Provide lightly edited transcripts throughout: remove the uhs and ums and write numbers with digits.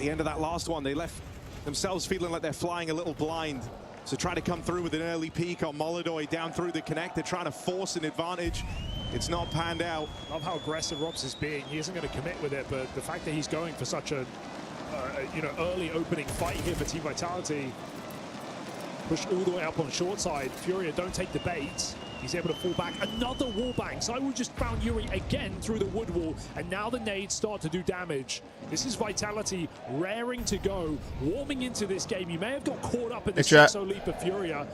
the end of that last one, they left themselves feeling like they're flying a little blind. So trying to come through with an early peak on Molodoi down through the connector, trying to force an advantage. It's not panned out. Love how aggressive Robs is being. He isn't going to commit with it, but the fact that he's going for such a early opening fight here for Team Vitality, push all the way up on short side. Furia don't take the bait. He's able to fall back. Another wallbang. Zywoo just found Yuri again through the wood wall, and now the nades start to do damage. This is Vitality raring to go, warming into this game. You may have got caught up in the 6-0 leap of Furia,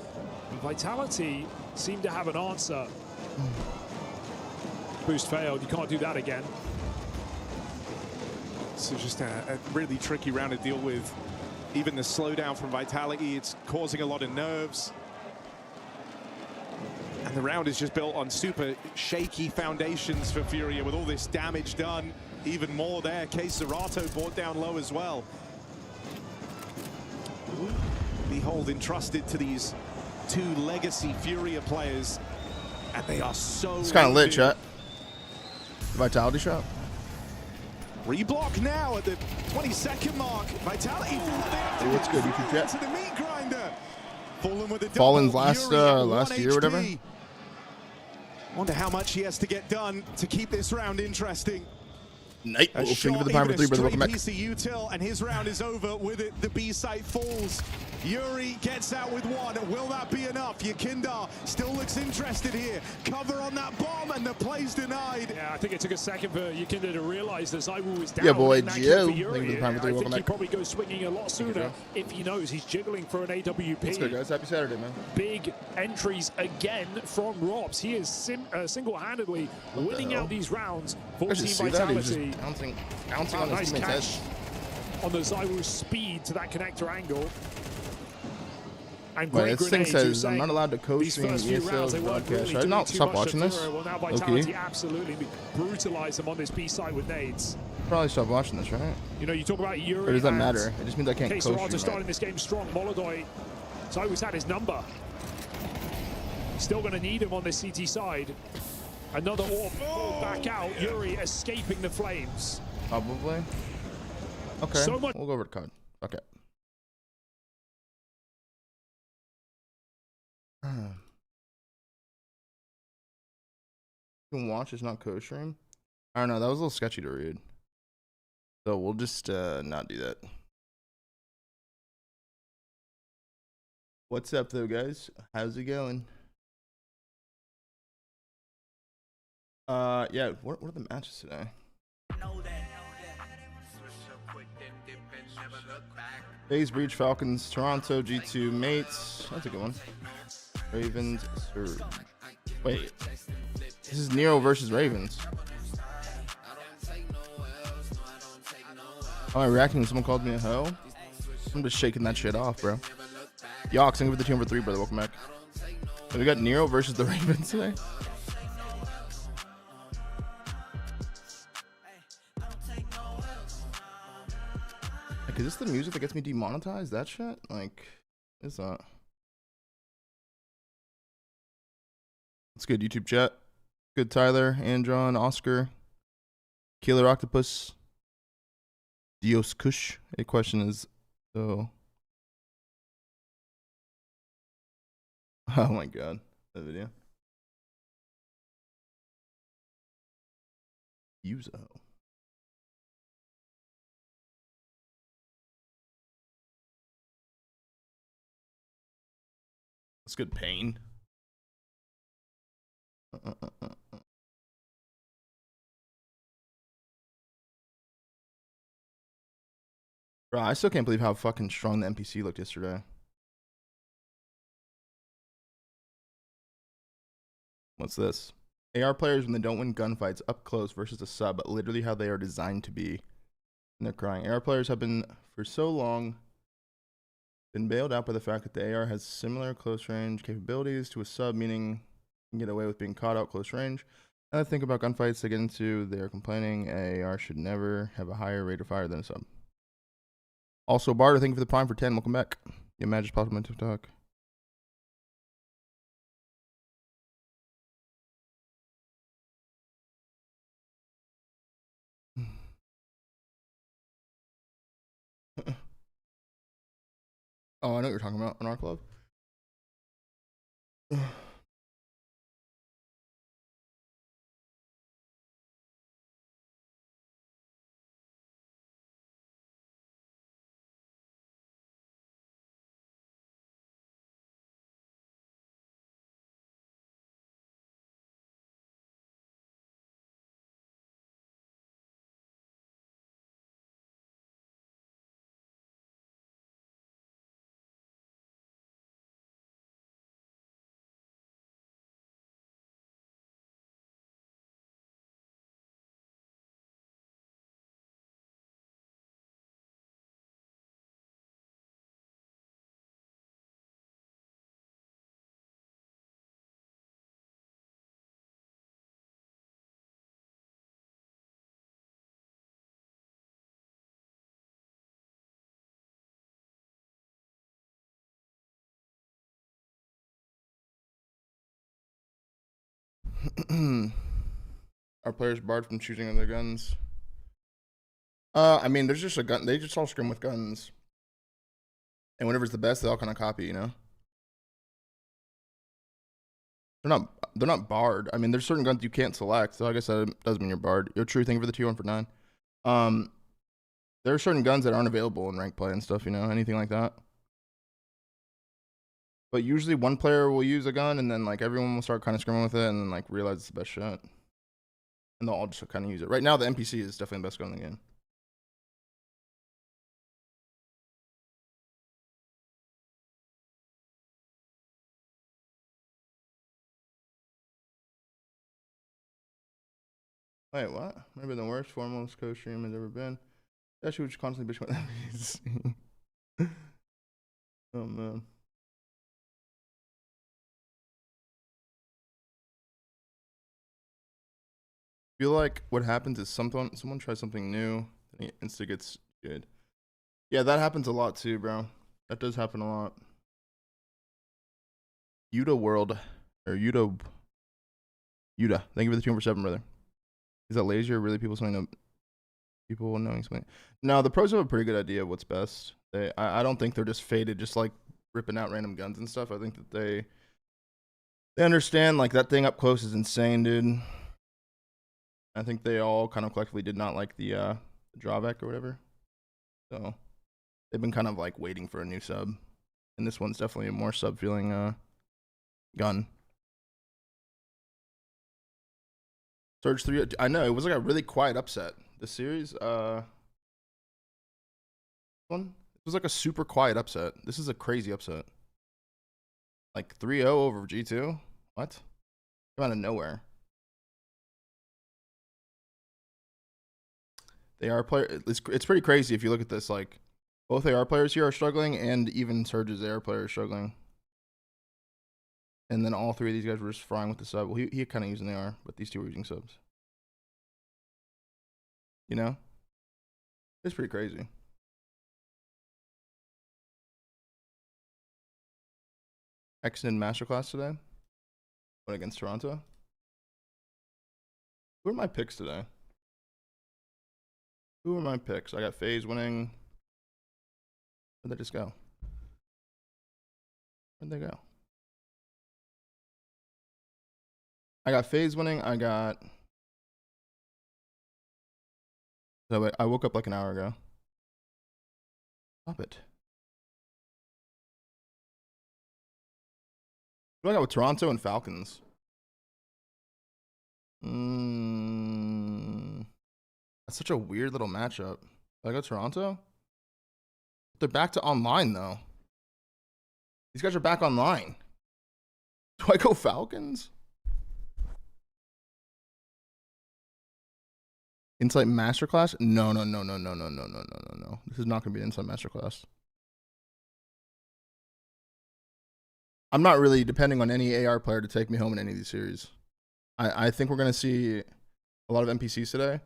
but Vitality seem to have an answer. Boost failed. You can't do that again. So just a really tricky round to deal with. Even the slowdown from Vitality, it's causing a lot of nerves. And the round is just built on super shaky foundations for Furia with all this damage done. Even more there. Case Zerato brought down low as well. Behold, entrusted to these two legacy Furia players. And they are so... It's kind of lit, chat. Vitality shot. Reblock now at the 22nd mark. Vitality. Hey, what's good, YouTube chat? To the meat grinder. Fallen with a Fallen's last year or whatever. Wonder how much he has to get done to keep this round interesting. Night Wolf, thank you for the time for 3, brother. Welcome back. Util, and his round is over with it. The B site falls. Yuri gets out with one. Will that be enough? Yakindar still looks interested here. Cover on that bomb, and the play's denied. Yeah, I think it took a second for Yakindar to realize that Zywoo was down. Yeah, boy, Gio. Thank you for the time for 3. I think he probably goes swinging a lot sooner if he knows he's jiggling for an AWP. Let's go, guys. Happy Saturday, man. Big entries again from Robs. He is single-handedly winning out these rounds for Team Vitality. Bouncing on nice his teammate's catch on the Zywoo speed to that connector angle. And wait, this thing says I'm not allowed to coach stream ESL's broadcast. Should I not stop watching this? Well, now Vitality absolutely brutalize them on this B side with nades. Probably stop watching this, right? You know, you talk about Yuri. Or does that matter? It just means I can't coach stream. Right? Starting this game strong. Molodoi, Zywoo's had his number. Still going to need him on this CT side. Another orb pulled back out. Yuri escaping the flames. Probably. Okay, so much. We'll go over to COD. Okay. You can watch, it's not co-stream. I don't know, that was a little sketchy to read. So we'll just not do that. What's up though, guys? How's it going? Yeah, what are the matches today? FaZe Breach, Falcons, Toronto, G2, Mates. That's a good one. Ravens, Surge. Wait. This is Nero versus Ravens. Am I reacting when someone called me a hoe? I'm just shaking that shit off, bro. Yox, thank you for the team for 3, brother. Welcome back. So we got Nero versus the Ravens today. Like, is this the music that gets me demonetized? That shit? Like, is that? It's good, YouTube chat. Good, Tyler, Andron, Oscar, Killer Octopus, Dios Kush. A question is, so. Oh my god, that video. Yuzo. That's good pain. Bro, I still can't believe how fucking strong the NPC looked yesterday. What's this? AR players, when they don't win gunfights up close versus a sub, literally how they are designed to be. And they're crying. AR players have been, for so long, been bailed out by the fact that the AR has similar close range capabilities to a sub, meaning you can get away with being caught out close range. Now think about gunfights they get into, they're complaining AR should never have a higher rate of fire than a sub. Also, Barter, thank you for the prime for 10. Welcome back. Your magic popped on my TikTok. Oh, I know what you're talking about in our club. Our players barred from choosing other guns. I mean, there's just a gun. They just all scrim with guns, and whatever's the best, they all kind of copy. You know, they're not barred. I mean, there's certain guns you can't select. So I guess that doesn't mean you're barred. You're true. Thank you for the T1 for 9. There are certain guns that aren't available in ranked play and stuff. You know, anything like that. But usually one player will use a gun, and then like everyone will start kind of scrimming with it, and then like realize it's the best shot, and they'll all just kind of use it. Right now, the NPC is definitely the best gun in the game. Wait, what? Maybe the worst foremost co-stream has ever been. That shit was constantly bitching about NPC. Oh man. I feel like what happens is someone tries something new, and it instantly gets good. Yeah, that happens a lot too, bro. That does happen a lot. Yuta World, or Yuta. Thank you for the 2 for 7, brother. Is that lazy or really people knowing something? No, the pros have a pretty good idea of what's best. I don't think they're just faded, just like ripping out random guns and stuff. I think that they understand like that thing up close is insane, dude. I think they all kind of collectively did not like the drawback or whatever. So they've been kind of like waiting for a new sub. And this one's definitely a more sub feeling gun. Surge 3, I know, it was like a really quiet upset. The series, it was like a super quiet upset. This is a crazy upset. Like 3-0 over G2? What? Came out of nowhere. They are player. It's pretty crazy if you look at this. Like, both AR players here are struggling, and even Surge's AR player is struggling. And then all 3 of these guys were just frying with the sub. Well, he kind of using the AR, but these 2 were using subs. You know? It's pretty crazy. Extended Masterclass today. Went against Toronto. Who are my picks today? Who are my picks? I got FaZe winning. Where'd they just go? Where'd they go? I got FaZe winning. I got... So wait, I woke up like an hour ago. Stop it. What do I got with Toronto and Falcons? That's such a weird little matchup. Do I go Toronto? They're back to online though. These guys are back online. Do I go Falcons? Insight Masterclass? No. This is not gonna be an Insight Masterclass. I'm not really depending on any AR player to take me home in any of these series. I think we're gonna see a lot of NPCs today.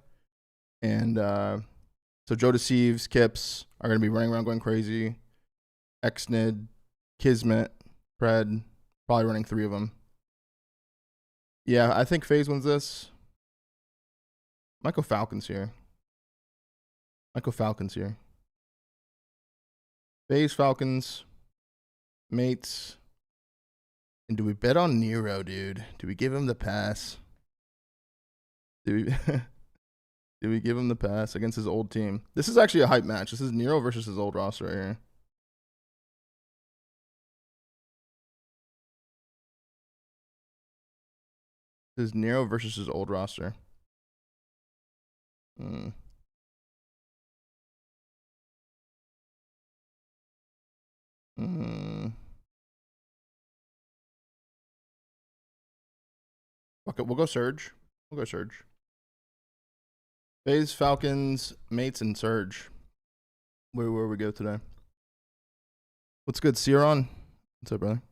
And so Joe Deceives, Kips are gonna be running around going crazy. Xnid, Kismet, Pred, probably running 3 of them. Yeah, I think FaZe wins this. Might go Falcons here. FaZe Falcons, mates. And do we bet on Nero, dude? Do we give him the pass? Do we do we give him the pass against his old team? This is actually a hype match. This is Nero versus his old roster right here. This is Nero versus his old roster. Okay, we'll go Surge. We'll go Surge. FaZe, Falcons, mates, and Surge. Where we go today? What's good, Ciron? What's up, brother?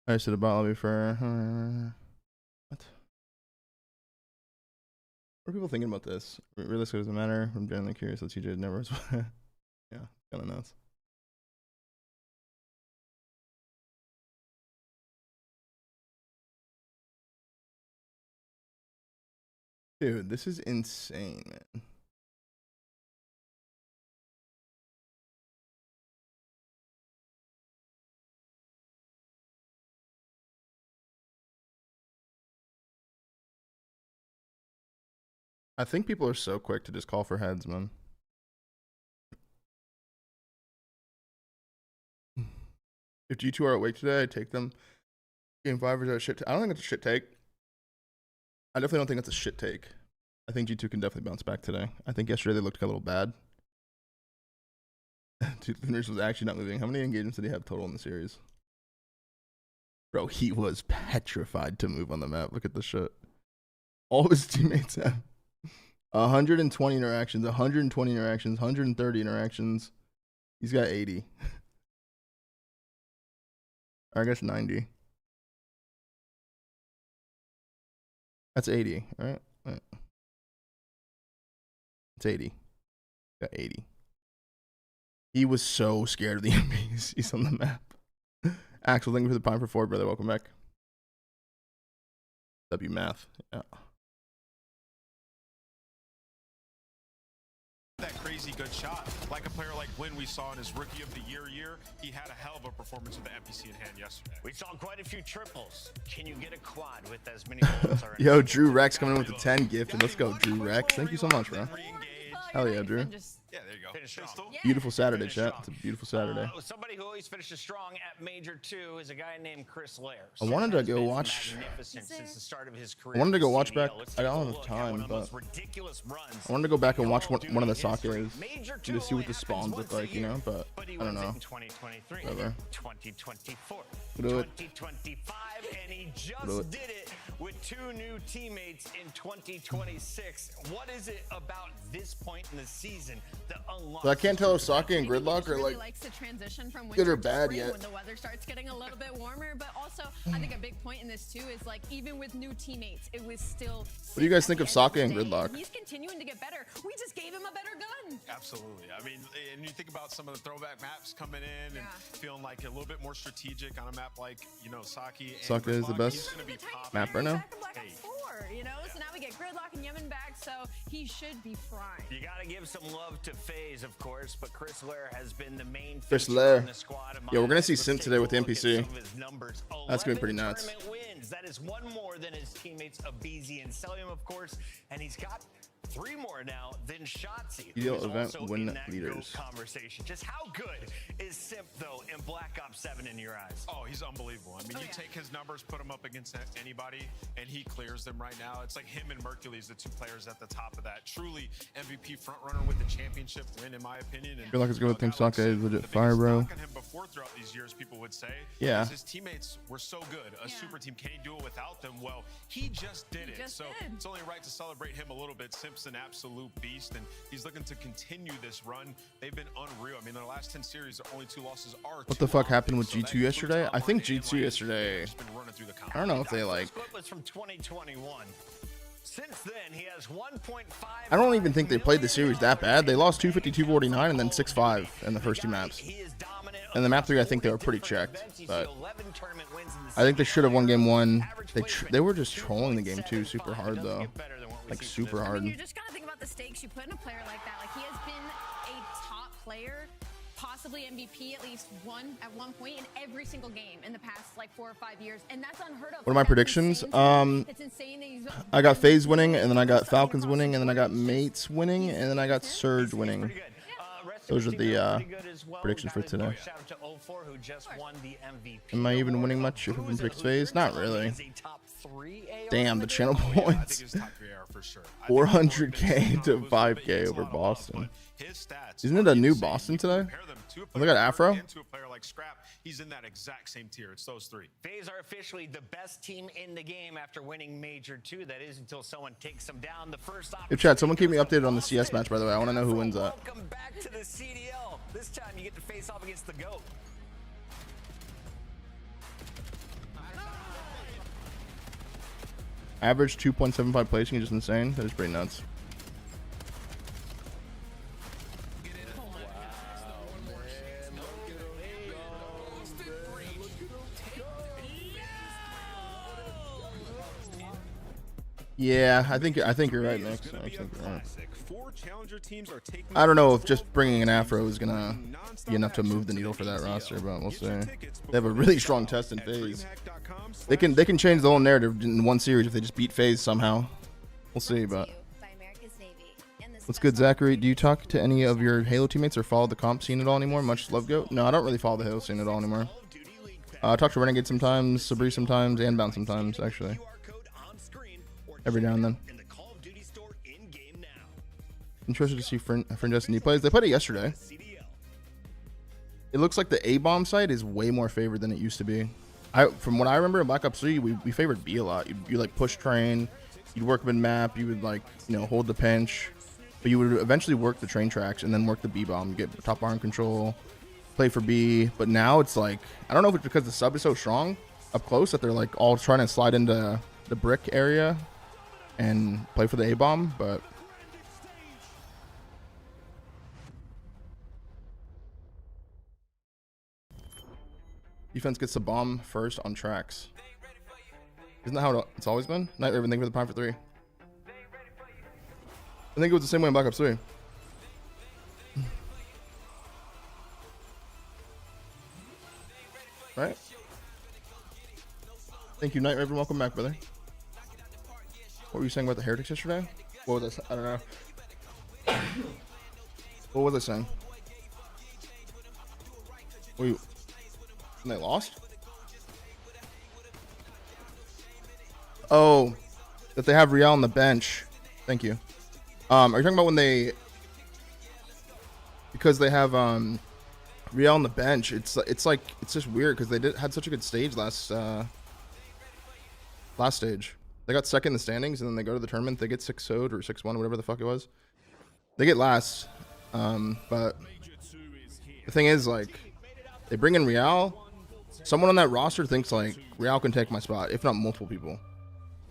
I said about lobby for what? What are people thinking about this? Realistically, doesn't matter. I'm genuinely curious. That TJ never was. Yeah, kind of nuts. Dude, this is insane, man. I think people are so quick to just call for heads, man. If G2 are awake today, I take them. Game 5 is a shit. I don't think it's a shit take. I definitely don't think it's a shit take. I think G2 can definitely bounce back today. I think yesterday they looked a little bad. Dude, Finish was actually not moving. How many engagements did he have total in the series? Bro, he was petrified to move on the map. Look at the shit. All of his teammates have 120 interactions, 120 interactions, 130 interactions. He's got 80. Or I guess 90. That's 80, right? It's 80. Got 80. He was so scared of the enemies. He's on the map. Axel, thank you for the pine for 4, brother. Welcome back. W math. Yeah. That crazy good shot. Like a player like Wynn we saw in his rookie of the year, he had a hell of a performance with the NPC in hand yesterday. We saw quite a few triples. Can you get a quad with as many bullets? Yo, Drew Rex coming in with the 10 gift. Let's go, Drew Rex. Thank you so much, bro. Hell yeah, Drew. Yeah, there you go. Pistol. Beautiful Saturday, chat. It's a beautiful Saturday. Somebody who always finishes strong at Major 2 is a guy named Chris Lair. I wanted to go watch. Since the start of his career. I wanted to go watch back. I don't have time, but I wanted to go back and watch one of the Sakes to see what the spawns look like, you know. But I don't know. 2023, Whatever. 2024, Do it. 2025, and he just did it with 2 new teammates in 2026. What is it about this point in the season that unlocks? So I can't tell if Sake and Gridlock are like likes to transition from good or winter to bad spring yet. when the weather starts getting a little bit warmer. But also, I think a big point in this too is like even with new teammates, it was still. What do you guys think of Sake and Gridlock? He's continuing to get better. We just gave him a better gun. Absolutely. I mean, and you think about some of the throwback maps coming in and feeling like a little bit more strategic on a map like, you know, Sake. Sake is the best map right now. Back and forth, you know, so now we get Gridlock and Yemen back, so he should be fine. You got to give some love to FaZe, of course, but Chris Lair has been the main Chris feature Lair. on the squad. Yeah, we're gonna see Simp today with the Take a look at NPC. some of his numbers. That's gonna be pretty 11 nuts. tournament wins. That is 1 more than his teammates Abizi and Celium, of course, and he's got 3 more now than Shotzi. Ideal who's event also win in that leaders. GOAT conversation. Just how good is Simp though in Black Ops 7 in your eyes? Oh, he's unbelievable. I mean, you take his numbers, put him up against anybody, and he clears them right now. It's like him and Mercules, the 2 players at the top of that. Truly MVP frontrunner with the championship win, in my opinion. And, Feel like it's good with Team like Sake is legit the fire, biggest bro. knock on him before throughout these years, people would say, Yeah. is his teammates were so good. A super team, can he do it without them? Well, he just did it. So it's only right to celebrate him a little bit. Simp's an absolute beast, and he's looking to continue this run. They've been unreal. I mean, their last 10 series, their only 2 losses are. What the fuck happened with G2 yesterday? I think G2 yesterday. I don't know if they like. Split was from 2021. Since then, he has 1.5. I don't even think they played the series that bad. They lost 250-249 and then 6-5 in the first 2 maps. And the map 3, I think they were pretty checked, but I think they should have won game 1. They were just trolling the game 2 super hard though, like super hard. You just gotta think about the stakes you put in a player like that. Like he has been a top player, possibly MVP at least at one point in every single game in the past like 4 or 5 years, and that's unheard of. What are my predictions? It's insane that he's I got FaZe winning, and then I got Falcons winning, and then I got Mates winning, and then I got Surge winning. Those are the predictions for today. Am I even winning much if I'm predicting FaZe? Not really. Damn, the channel points. 400k to 5k over Boston. Isn't it a new Boston today? Oh, they got Afro. He's in that exact same tier. It's those three. FaZe are officially the best team in the game after winning Major 2. That is until someone takes them down. The first Hey, chat, someone keep me updated on the CS match, by the way. I want to know who wins that. Welcome back to the CDL. This time you get to face off against the GOAT. Average 2.75 placing is just insane. That is pretty nuts. Yeah, I think you're right, Nick. I think you're right. I don't know if just bringing an Afro is gonna be enough to move the needle for that roster, but we'll see. They have a really strong test in FaZe. They can change the whole narrative in one series if they just beat FaZe somehow. We'll see, but what's good, Zachary? Do you talk to any of your Halo teammates or follow the comp scene at all anymore? Much love, Goat. No, I don't really follow the Halo scene at all anymore. I talk to Renegade sometimes, Sabri sometimes, and Bound sometimes, actually. Every now and then. Interested to see Friend Destiny plays. They played it yesterday. It looks like the A-bomb side is way more favored than it used to be. From what I remember in Black Ops 3, we favored B a lot. You like push train, you'd work mid map, you would like, you know, hold the pinch, but you would eventually work the train tracks and then work the B-bomb. You get top arm control, play for B. But now it's like, I don't know if it's because the sub is so strong up close that they're like all trying to slide into the brick area and play for the A-bomb, but defense gets the bomb first on tracks. Isn't that how it's always been? Night Raven, thank you for the prime for 3. I think it was the same way in Black Ops 3. Right? Thank you, Night Raven. Welcome back, brother. What were you saying about the Heretics yesterday? What was I don't know. What was I saying? Wait, and they lost? Oh, that they have Real on the bench. Thank you. Are you talking about when they, because they have Real on the bench? It's like it's just weird because they had such a good stage last stage. They got second in the standings, and then they go to the tournament. They get 6-0'd or 6-1, whatever the fuck it was. They get last. But the thing is, like, they bring in Real. Someone on that roster thinks, like, Real can take my spot, if not multiple people.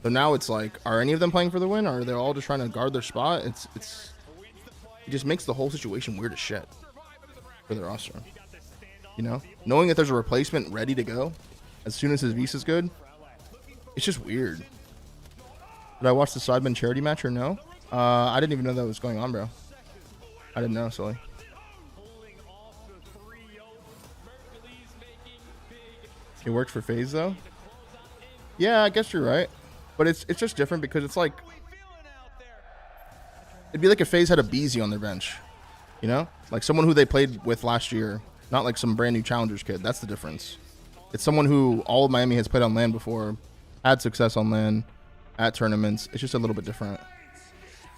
So now it's like, are any of them playing for the win, or are they all just trying to guard their spot? It just makes the whole situation weird as shit for the roster. You know? Knowing that there's a replacement ready to go as soon as his visa's good, it's just weird. Did I watch the Sidemen charity match or no? I didn't even know that was going on, bro. I didn't know, silly. It works for FaZe though. Yeah, I guess you're right, but it's just different because it's like it'd be like if FaZe had a Beezy on their bench, you know, like someone who they played with last year, not like some brand new challengers kid. That's the difference. It's someone who all of Miami has played on LAN before, had success on LAN. At tournaments. It's just a little bit different.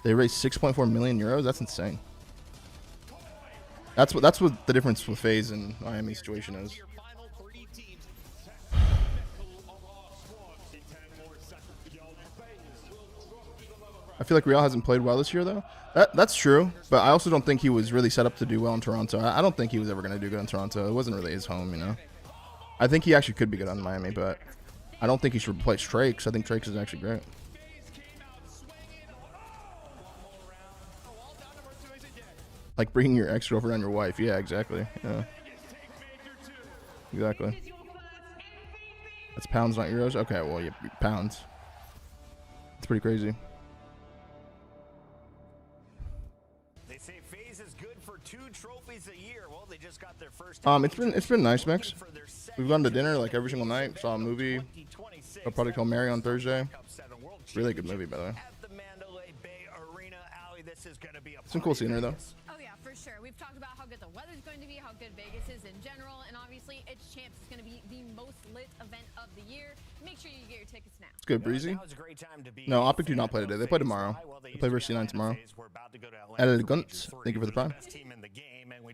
They raised 6.4 million euros. That's insane. That's what the difference with FaZe and Miami situation is. I feel like Real hasn't played well this year though. That's true, but I also don't think he was really set up to do well in Toronto. I don't think he was ever going to do good in Toronto. It wasn't really his home, you know. I think he actually could be good on Miami, but I don't think he should replace Trakes. I think Trakes is actually great. Like bringing your ex-girlfriend on your wife. Yeah, exactly. Yeah. Exactly. That's pounds, not euros? Okay, well, yeah, pounds. It's pretty crazy. They say FaZe is good for 2 trophies a year. Well, they just got their first. It's been nice, Mix. We've gone to dinner like every single night. Saw a movie. A product called Mary on Thursday. Really good movie, by the way. Some cool scenery though. Oh yeah, for sure. We've talked about how good the weather's going to be, how good Vegas is in general, and obviously it's Champs is going to be the most lit event of the year. Make sure you get your tickets now. It's good, Breezy. No, Optic do not play today. They play tomorrow. They play versus C9 tomorrow. Added Guntz, thank you for the prime.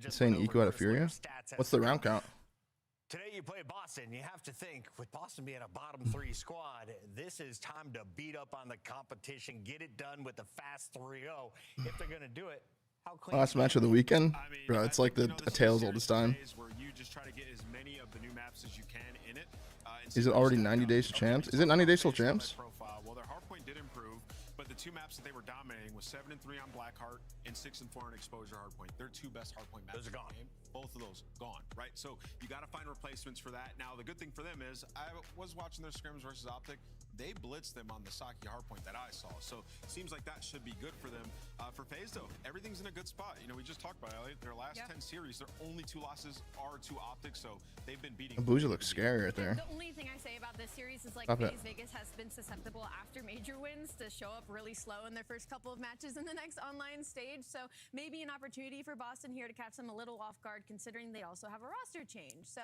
Saying Eco out of Furia. What's the round count? Today you play Boston. You have to think, with Boston being a bottom 3 squad, this is time to beat up on the competition, get it done with the fast 3-0. If they're going to do it, how clean? Last match of the weekend? Bro, it's like a tale's oldest time. Where you just try to get as many of the new maps as you can in it. Is it already 90 days to champs? Is it 90 days till champs? Well, their hardpoint did improve, but the 2 maps that they were dominating was 7 and 3 on Blackheart and 6 and 4 on Exposure Hardpoint. Their 2 best hardpoint maps. Those are gone. Both of those gone, right? So you got to find replacements for that. Now the good thing for them is I was watching their scrims versus Optic. They blitzed them on the Saki hardpoint that I saw. So it seems like that should be good for them. For FaZe though, everything's in a good spot. You know, we just talked about it. Their last 10 series, their only 2 losses are to Optic. So they've been beating. Bougie looks scary right there. The only thing I say about this series is like FaZe Vegas has been susceptible after major wins to show up really slow in their first couple of matches in the next online stage. So maybe an opportunity for Boston here to catch them a little off guard, considering they also have a roster change. So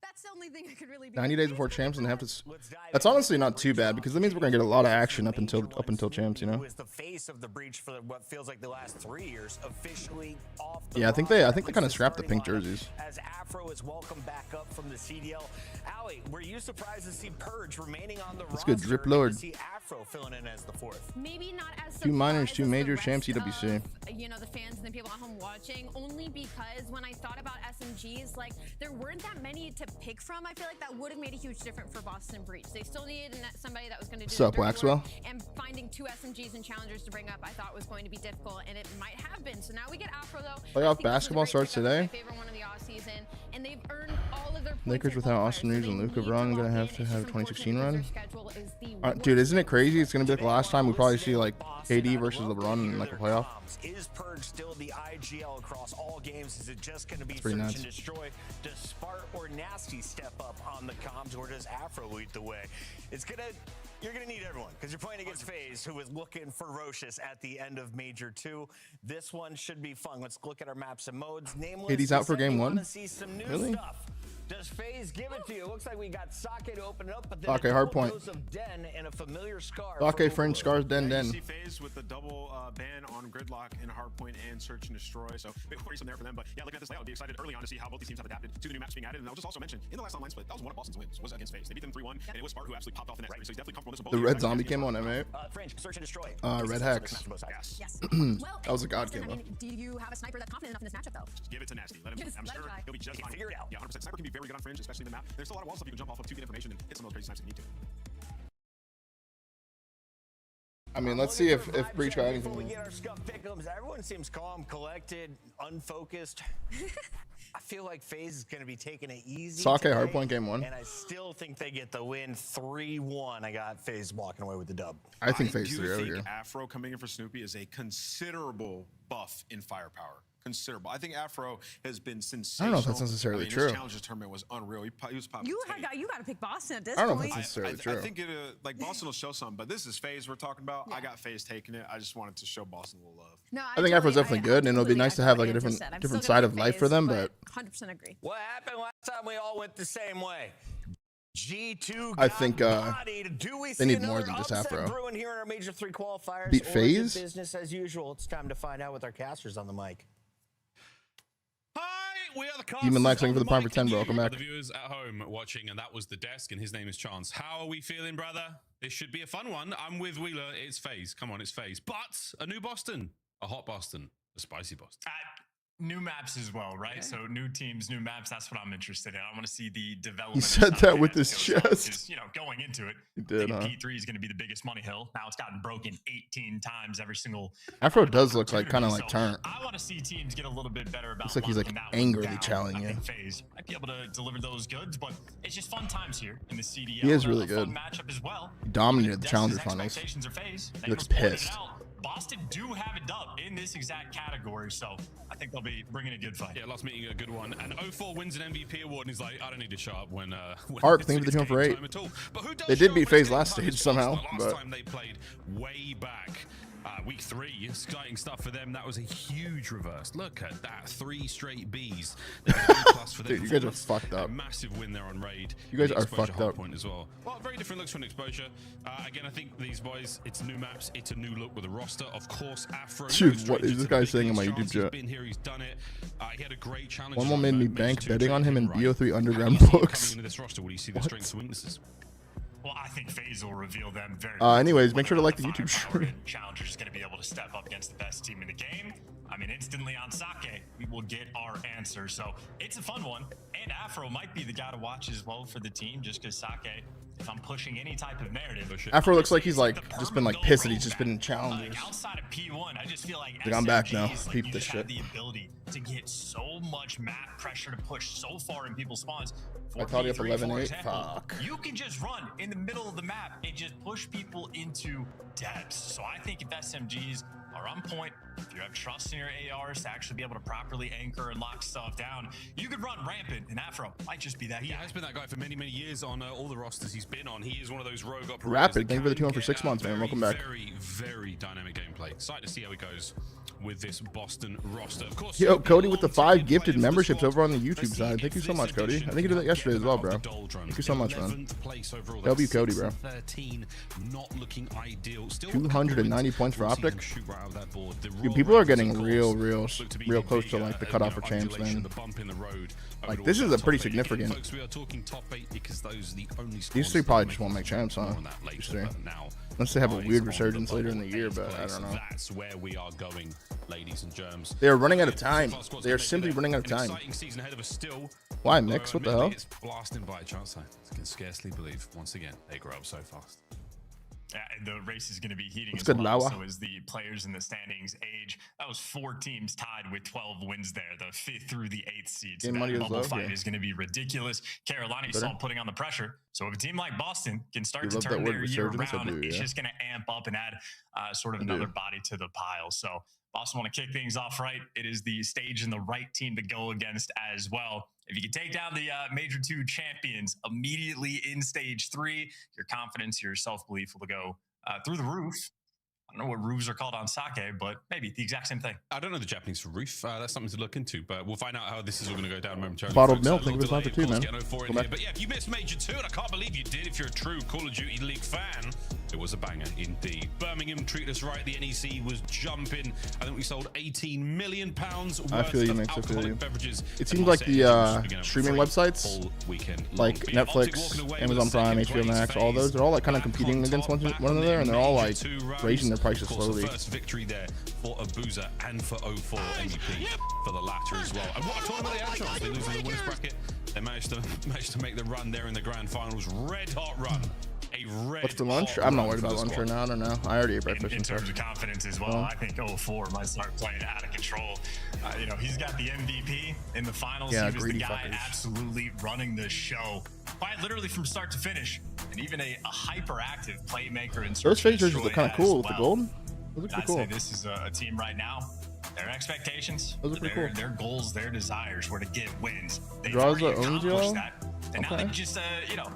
that's the only thing I could really be 90 days before champs and have to. That's honestly not too bad because that means we're gonna get a lot of action up until champs, you know. Who is the face of the breach for what feels like the last 3 years, officially off the Yeah, I think they kind of scrapped the pink jerseys. As Afro is welcome back up from the CDL. Allie, were you surprised to see Purge remaining on the roster? Good, Drip Lord. See Afro filling in as the 4th. Maybe not as 2 minors, 2 major champs, EWC. You know, the fans and the people at home watching, only because when I thought about SMGs, like there weren't that many to pick from. I feel like that would have made a huge difference for Boston Breach. They still needed somebody that was going to do the dirty work, and finding 2 SMGs and challengers to bring up I thought was going to be difficult, and it might have been. So now we get Afro though. Playoff basketball starts today. My favorite one of the off-season, and they've earned all of their points. Lakers without Austin Reeves and Luka Braun gonna have to have a 2016 run. Dude, isn't it crazy? It's gonna be like the last time we probably see like KD versus LeBron in like a playoff. Is Purge still the IGL across all games? Is it just going to be search nuts. and destroy? Does Spart or Nasty step up on the comms, or does Afro lead the way? You're gonna need everyone because you're playing against FaZe, who is looking ferocious at the end of Major 2. This one should be fun. Let's look at our maps and modes. Nameless, KD's out for game 1. See some new Really? stuff. Does FaZe give it to you? Looks like we got Sake to open it up, but then Sake Hardpoint. of Den and a familiar scar. Sake French scars Den. You see FaZe with the double ban on Gridlock and Hardpoint and Search and Destroy. So big worrisome there for them. But yeah, looking at this layout, I'd be excited early on to see how both these teams have adapted to the new maps being added. And I'll just also mention, in the last online split, that was one of Boston's wins, was against FaZe. They beat them 3-1, and it was Spart who absolutely popped off the net. So he's definitely comfortable with this. The red zombie came on M8. French, Search and Destroy. Red Hex. Yes. That was a god game. I mean, do you have a sniper that's confident enough in this matchup though? Just give it to Nasty. Let him. I'm sure he'll be just fine. Figure it out. Yeah, 100%. Sniper can be very good on Fringe, especially in the map. There's a lot of wall stuff you can jump off of to get information and hit some of those crazy snipes if you need to. I mean, let's see if Breach got anything. Before we get our scuff pick'ems, everyone seems calm, collected, unfocused. I feel like FaZe is going to be taking it easy. Sake Hardpoint game 1. And I still think they get the win 3-1. I got FaZe walking away with the dub. I think FaZe 3 over here. Afro coming in for Snoopy is a considerable buff in firepower. Considerable. I think Afro has been sensational. I don't know if that's necessarily true. His challenges tournament was unreal. He was popping. You got to pick Boston at this I don't know point. if that's necessarily true. I think it like Boston will show some, but this is FaZe we're talking about. Yeah. I got FaZe taking it. I just wanted to show Boston a little love. No, I think Afro's definitely good, and it'll be nice to have like a different side of life for them. But 100% agree. What happened last time we all went the same way? G2 I think they need more than just Afro. Brewing here in our Major 3 qualifiers. Beat FaZe? Business as usual. It's time to find out with our casters on the mic. Hi, we are the casters. Demon Lex, thank you for the prime for 10, bro. Welcome back. The viewers at home watching, and that was the desk, and his name is Chance. How are we feeling, brother? This should be a fun one. I'm with Wheeler. It's FaZe. Come on, it's FaZe. But a new Boston, a hot Boston, a spicy Boston. New maps as well, right? Okay. So new teams, new maps. That's what I'm interested in. I want to see the development. He said that with his chest. You know, going into it, he did, P3 is going to be the biggest money hill. Now it's gotten broken 18 times every single. Afro does look like kind of like turn. I want to see teams get a little bit better about. Looks like he's like angrily challenging you. FaZe might be able to deliver those goods, but it's just fun times here in the CDL. He is really good. Matchup as well. He dominated the Challenger finals. Expectations are FaZe. He looks pissed. Boston do have a dub in this exact category, so I think they'll be bringing a good fight. Yeah, last meeting a good one. And 04 wins an MVP award, and he's like, I don't need to show up when Harp, thank you for the 2 for 8. But who does They did show beat up when FaZe it's game last time? stage It's somehow, Boston. Last but time they played way back. Week 3, exciting stuff for them. That was a huge reverse. Look at that, 3 straight Bs. Plus for dude, you guys are fucked up. A massive win there on Raid. You guys The are Exposure fucked up. Hardpoint as well. Well, very different looks from Exposure. Again, I think these boys, it's new maps, it's a new look with a roster. Of course, Afro. Dude, what is this guy saying in my YouTube chat? He's been here, he's done it. He had a great challenge. One more made me bank betting on him in BO3 underground Coming books. into this roster, what do you see the strengths and weaknesses? Well, I think FaZe will reveal them very anyways, make sure to like the whether YouTube firepower stream. and Challenger's is going to be able to step up against the best team in the game. I mean, instantly on Sake, we will get our answer. So it's a fun one. And Afro might be the guy to watch as well for the team, just because Sake, if I'm pushing any type of narrative. Afro looks like he's like just been like pissed that he's just been in Like challenges. outside of P1, I just feel like I'm back now. SMGs, Peep you this just have shit. the ability to get so much map pressure to push so far in people's spawns. I caught you up P3, for 11-8. example, Fuck. you can just run in the middle of the map and just push people into depths. So I think if SMGs are on point, if you have trust in your ARs to actually be able to properly anchor and lock stuff down, you could run rampant, and Afro might just be that guy. He has been that guy for many, many years on all the rosters he's been on. He is one of those rogue operators. Rapid, that thank you for the can 2 for 6 get months, man. Welcome back. Very, very dynamic gameplay. Excited to see how he goes with this Boston roster. Of course, Yo, Cody with the 5 long-term gifted players for memberships the over on the squad. YouTube Let's see side. Thank you if so this much, Cody. edition I think you did that yesterday as well, bro. of the doldrums. Thank you so much, man. 11th place overall. W That's Cody, 6 bro. and 13, not looking ideal. Still 290 points for We'll see them Optic. shoot right out of that board. The Dude, raw people are rankings, getting of course, real look to be close to the, like the cutoff for champs, undulation, man. the bump in the road Like, overall this is that a pretty top 8. significant- Folks, we are talking top 8 because those are the only These squads 3 that probably make just won't make champs, more huh? on that later, These 3. but now Unless they have a eyes weird on the resurgence later in the bubble year, 8th but I place. don't know. That's where we are going, ladies and germs. They are running out of time. Squad's They are gonna simply make running out of an time. exciting season ahead of us still. Why, Mix? What the hell? It's blasting by a chance. I can scarcely believe, once again, they grow up so fast. Yeah, and the race is going to be heating That's as good, well. Lawa. So as the players in the standings age, that was 4 teams tied with 12 wins there, the 5th through the 8th seed. So Game money that is bubble low, fight yeah. is going to be ridiculous. Carolina, you Better. saw putting on the pressure. So if a team like Boston can start You to love that turn word their year resurgence, I around, do, it's yeah. just going to amp up and add sort of I do. another body to the pile. So Boston want to kick things off right. It is the stage and the right team to go against as well. If you can take down the Major 2 champions immediately in stage 3, your confidence, your self-belief will go through the roof. I don't know what roofs are called on Sake, but maybe the exact same thing. I don't know the Japanese for roof. That's something to look into, but we'll find out how this is all going to go down momentarily. Bottled folks. milk, A thank you little for the delay, sponsor of too, course, man. getting 04 in Come here. back. But yeah, if you missed Major 2, and I can't believe you did, if you're a true Call of Duty League fan, it was a banger indeed. Birmingham treated us right. The NEC was jumping. I think we sold £18 million worth I feel you, of Max, I feel alcoholic you. beverages. It And seems my like set the engine was beginning streaming free websites, all weekend like long. But yeah, Optic Netflix, walking away with Amazon a Prime, second HBO Max, place all those, they're all like kind of back competing on against top, one back another, on and they're all Major like 2 rounds. raising their prices Of course, slowly. the first victory there for Abuza and for 04 MVP for the latter as well. And what a tournament they had, chance. They lose in the winners bracket. They managed to make the run there in the grand finals. Red hot run. A red What's the lunch? hot I'm not run worried for about the lunch squad. right now. I don't know. I already ate breakfast In and terms stuff. of confidence as well, Well. I think 04 might start playing out of control. He's got the MVP in the finals. Yeah, he was the greedy guy fuckers. absolutely running the show, quite literally from start to finish, and even a hyperactive playmaker in Those phase jerseys look look kind of cool with the gold. Those look I'd pretty say cool. this is a team right now. Their expectations, Those are pretty their, cool. their goals, their desires were to get wins. They've Draza already owns accomplished y'all? that. And now Okay. they just,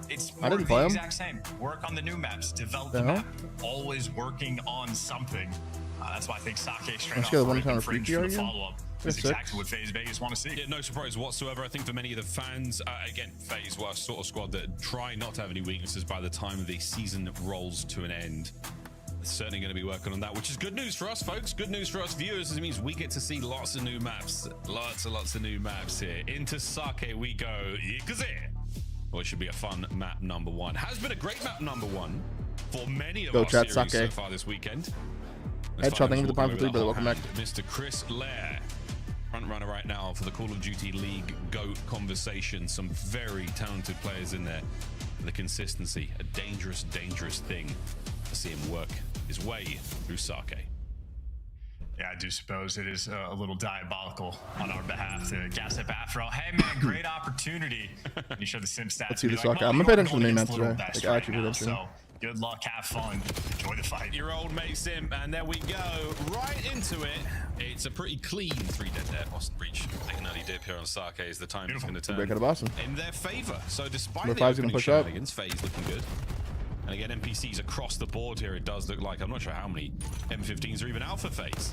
it's I more didn't of play the 'em. exact same. Work on the new maps, develop The the hell? map, always working on something. That's why I think Sake straight Let's off get a the one-time rip free and fringe for the PRU? follow-up. That's Is six. exactly what FaZe Vegas want to see. Yeah, no surprise whatsoever. I think for many of the fans, again, FaZe were a sort of squad that try not to have any weaknesses by the time the season rolls to an end. Certainly going to be working on that, which is good news for us, folks. Good news for us viewers. It means we get to see lots of new maps. Lots of new maps here. Into Sake we go. Ikaze. Well, it should be a fun map number 1. Has been a great map number 1 for many of Go, our chat, series so Sake. far this weekend. Headshot, thank you for the Walking pound for away 3, with brother. a Welcome hot back. hand. Mr. Chris Lair, front runner right now for the Call of Duty League GOAT conversation. Some very talented players in there. The consistency, a dangerous thing to see him work his way through Sake. Yeah, I do suppose it is a little diabolical on our behalf to gas up Afro. Hey, man, great opportunity. And you show the sim stats. Let's see be the like, Sake. well, I'm you're gonna pay attention to going the against maps Little today. Best Like, I right actually pay now, attention. So Good luck, have fun, enjoy the fight. Your old mate Simp, and there we go. Right into it. It's a pretty clean 3 dead there. Boston Breach taking an early dip here on Sake as the time is going to turn Break out of Boston. in their favor. So despite Number the 5's gonna opening push up. shenanigans, FaZe looking good. And again, NPCs across the board here, it does look like. I'm not sure how many M15s are even out for FaZe.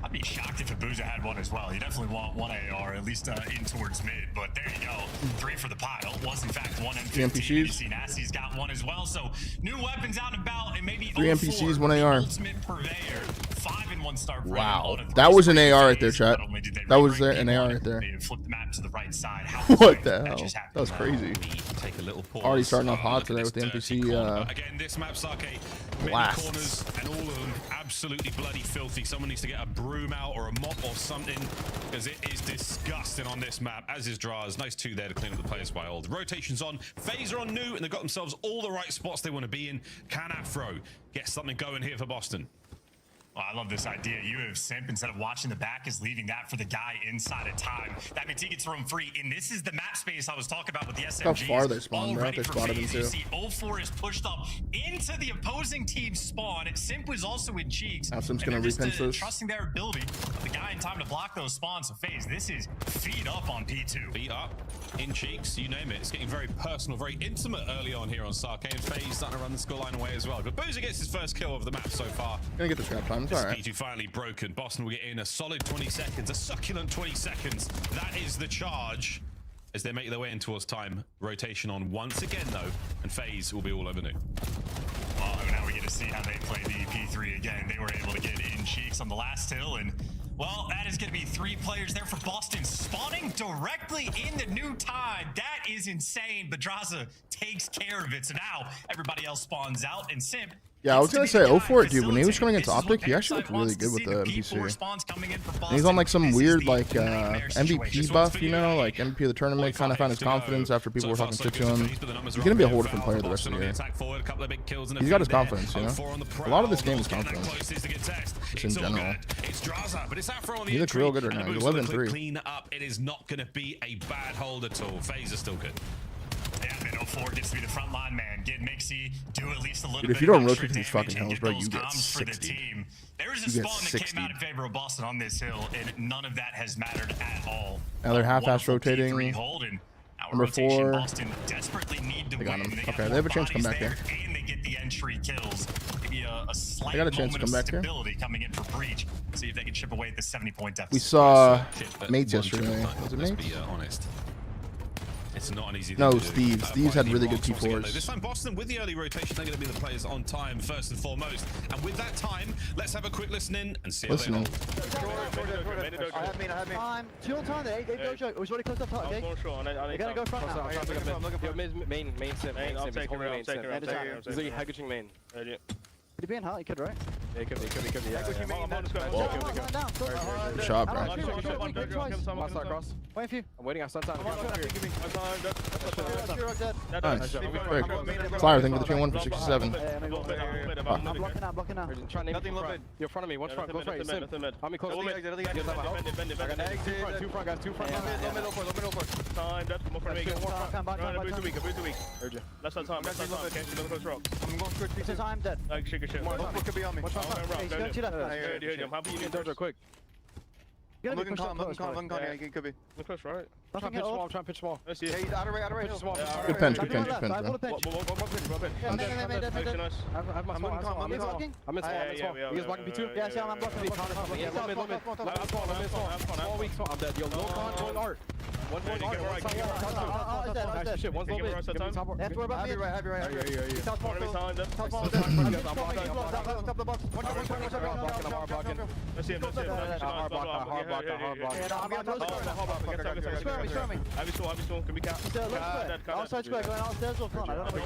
I'd be shocked if Abuza had one as well. You definitely want one AR, at least in towards mid. But there you go. 3 for the pile. Was in fact one M15. You see Nasty's got one as well. So new weapons out and about, and maybe 3 NPCs, 1 AR. Ultimate purveyor. 5 in 1 star. Wow, that was an AR right there, chat. That was an AR right there. They flip the map to the right side. What the hell? That was crazy. Take a little pause. Already starting off hot today with the NPC. Again, this map, Sake, many blasts. corners, and all of them absolutely bloody filthy. Someone needs to get a broom out or a mop or something, because it is disgusting on this map, as is Draz. Nice 2 there to clean up the players by old. Rotations on. FaZe are on new, and they've got themselves all the right spots they want to be in. Can Afro get something going here for Boston? Oh, I love this idea. You have Simp, instead of watching the back, is leaving that for the guy inside of time. That means he gets room free. And this is the map space I was talking about with the SMGs. How far they spawn, bro. They spotted him too. You see 04 is pushed up into the opposing team's spawn. Simp was also in cheeks. Now Simp's going to repinch this. Trusting their ability of the guy in time to block those spawns. So FaZe, this is feet up on P2. Feet up, in cheeks, you name it. It's getting very personal, very intimate early on here on Sake, and FaZe starting to run the scoreline away as well. But Boozer gets his first kill of the map so far. Gonna get the trap time. It's all right. P2 finally broken. Boston will get in a solid 20 seconds, a succulent 20 seconds. That is the charge as they make their way in towards time. Rotation on once again, though, and FaZe will be all over new. Well, now we get to see how they play the P3 again. They were able to get in cheeks on the last hill, and well, that is going to be 3 players there for Boston, spawning directly in the new time. That is insane, but Draza takes care of it. So now everybody else spawns out, and Simp. Yeah, I was gonna say 04, dude. When he was coming against Optic, he actually looked really good with the MPC. And he's on like some weird like MVP buff, you know, like MVP of the tournament. Kind of found his confidence after people were talking shit to him. He's gonna be a whole different player the rest of the year. He's got his confidence, you know. A lot of this game is confidence. Just in general. He looks real good right now. He's 11-3. Clean up. It is not gonna be a bad hold at all. FaZe is still good. Yeah, but 04 gets to be the front line man. Get Mixie, do at least a little Dude, bit if you don't of extra rotate these damage fucking and hills, get bro, those you get comms for the 60. team. There was a You get spawn that 60. came out in favor of Boston on this hill, and none of that has mattered at all. Now they're half-ass rotating. Number 4. Boston desperately need to They got win. him. They Okay, they have a chance to come back here. And they get the entry kills. Maybe a slight They got a chance to moment come of back here. stability coming in for Breach. See if they can chip away at the 70-point deficit. We saw Mates yesterday. Was it Let's Mates? be honest. It's not an easy thing No, to do. Steve. Steve's had really good T4s. This time Boston with the early rotation, they're going to be the players on time first and foremost. And with that time, let's have a quick listen in and see how they hold. I have main. Chill on time. They dojo. It was already close up top, okay? They're gonna go front now. I'm looking for main sim. I'm taking her. He's like haggling main. Could he be in hot? He could, right? Yeah, he could be. Yeah. Good shot, bro. I'll start cross. Wait for you. I'm waiting on sun time. Nice. Quick. Flyer, think of the chain 1 for 67. I'm blocking out. Nothing low mid. You're in front of me. One front. Close right. Sim. I'm close. I got exit. Two front, guys. Two front. Low middle four. Time. That's more front of me. Boost weak. Urge you. That's our time. I'm going quick. He says I'm dead. Shit. One could be on me. He's going to that. I'm happy you can quick. I'm looking calm. He could be. Look close, right? I'm trying to pitch small. Yeah, he's out of right. Good pinch, good pinch, good pinch, I bro. want to pinch. I'm in small. You guys blocking B2? Yeah, see, I'm blocking. I'm dead. Yo, low con, going art. One art. Shit, one's low mid. That's where about me. Have you right. Outside square, going outstairs or front? I don't know.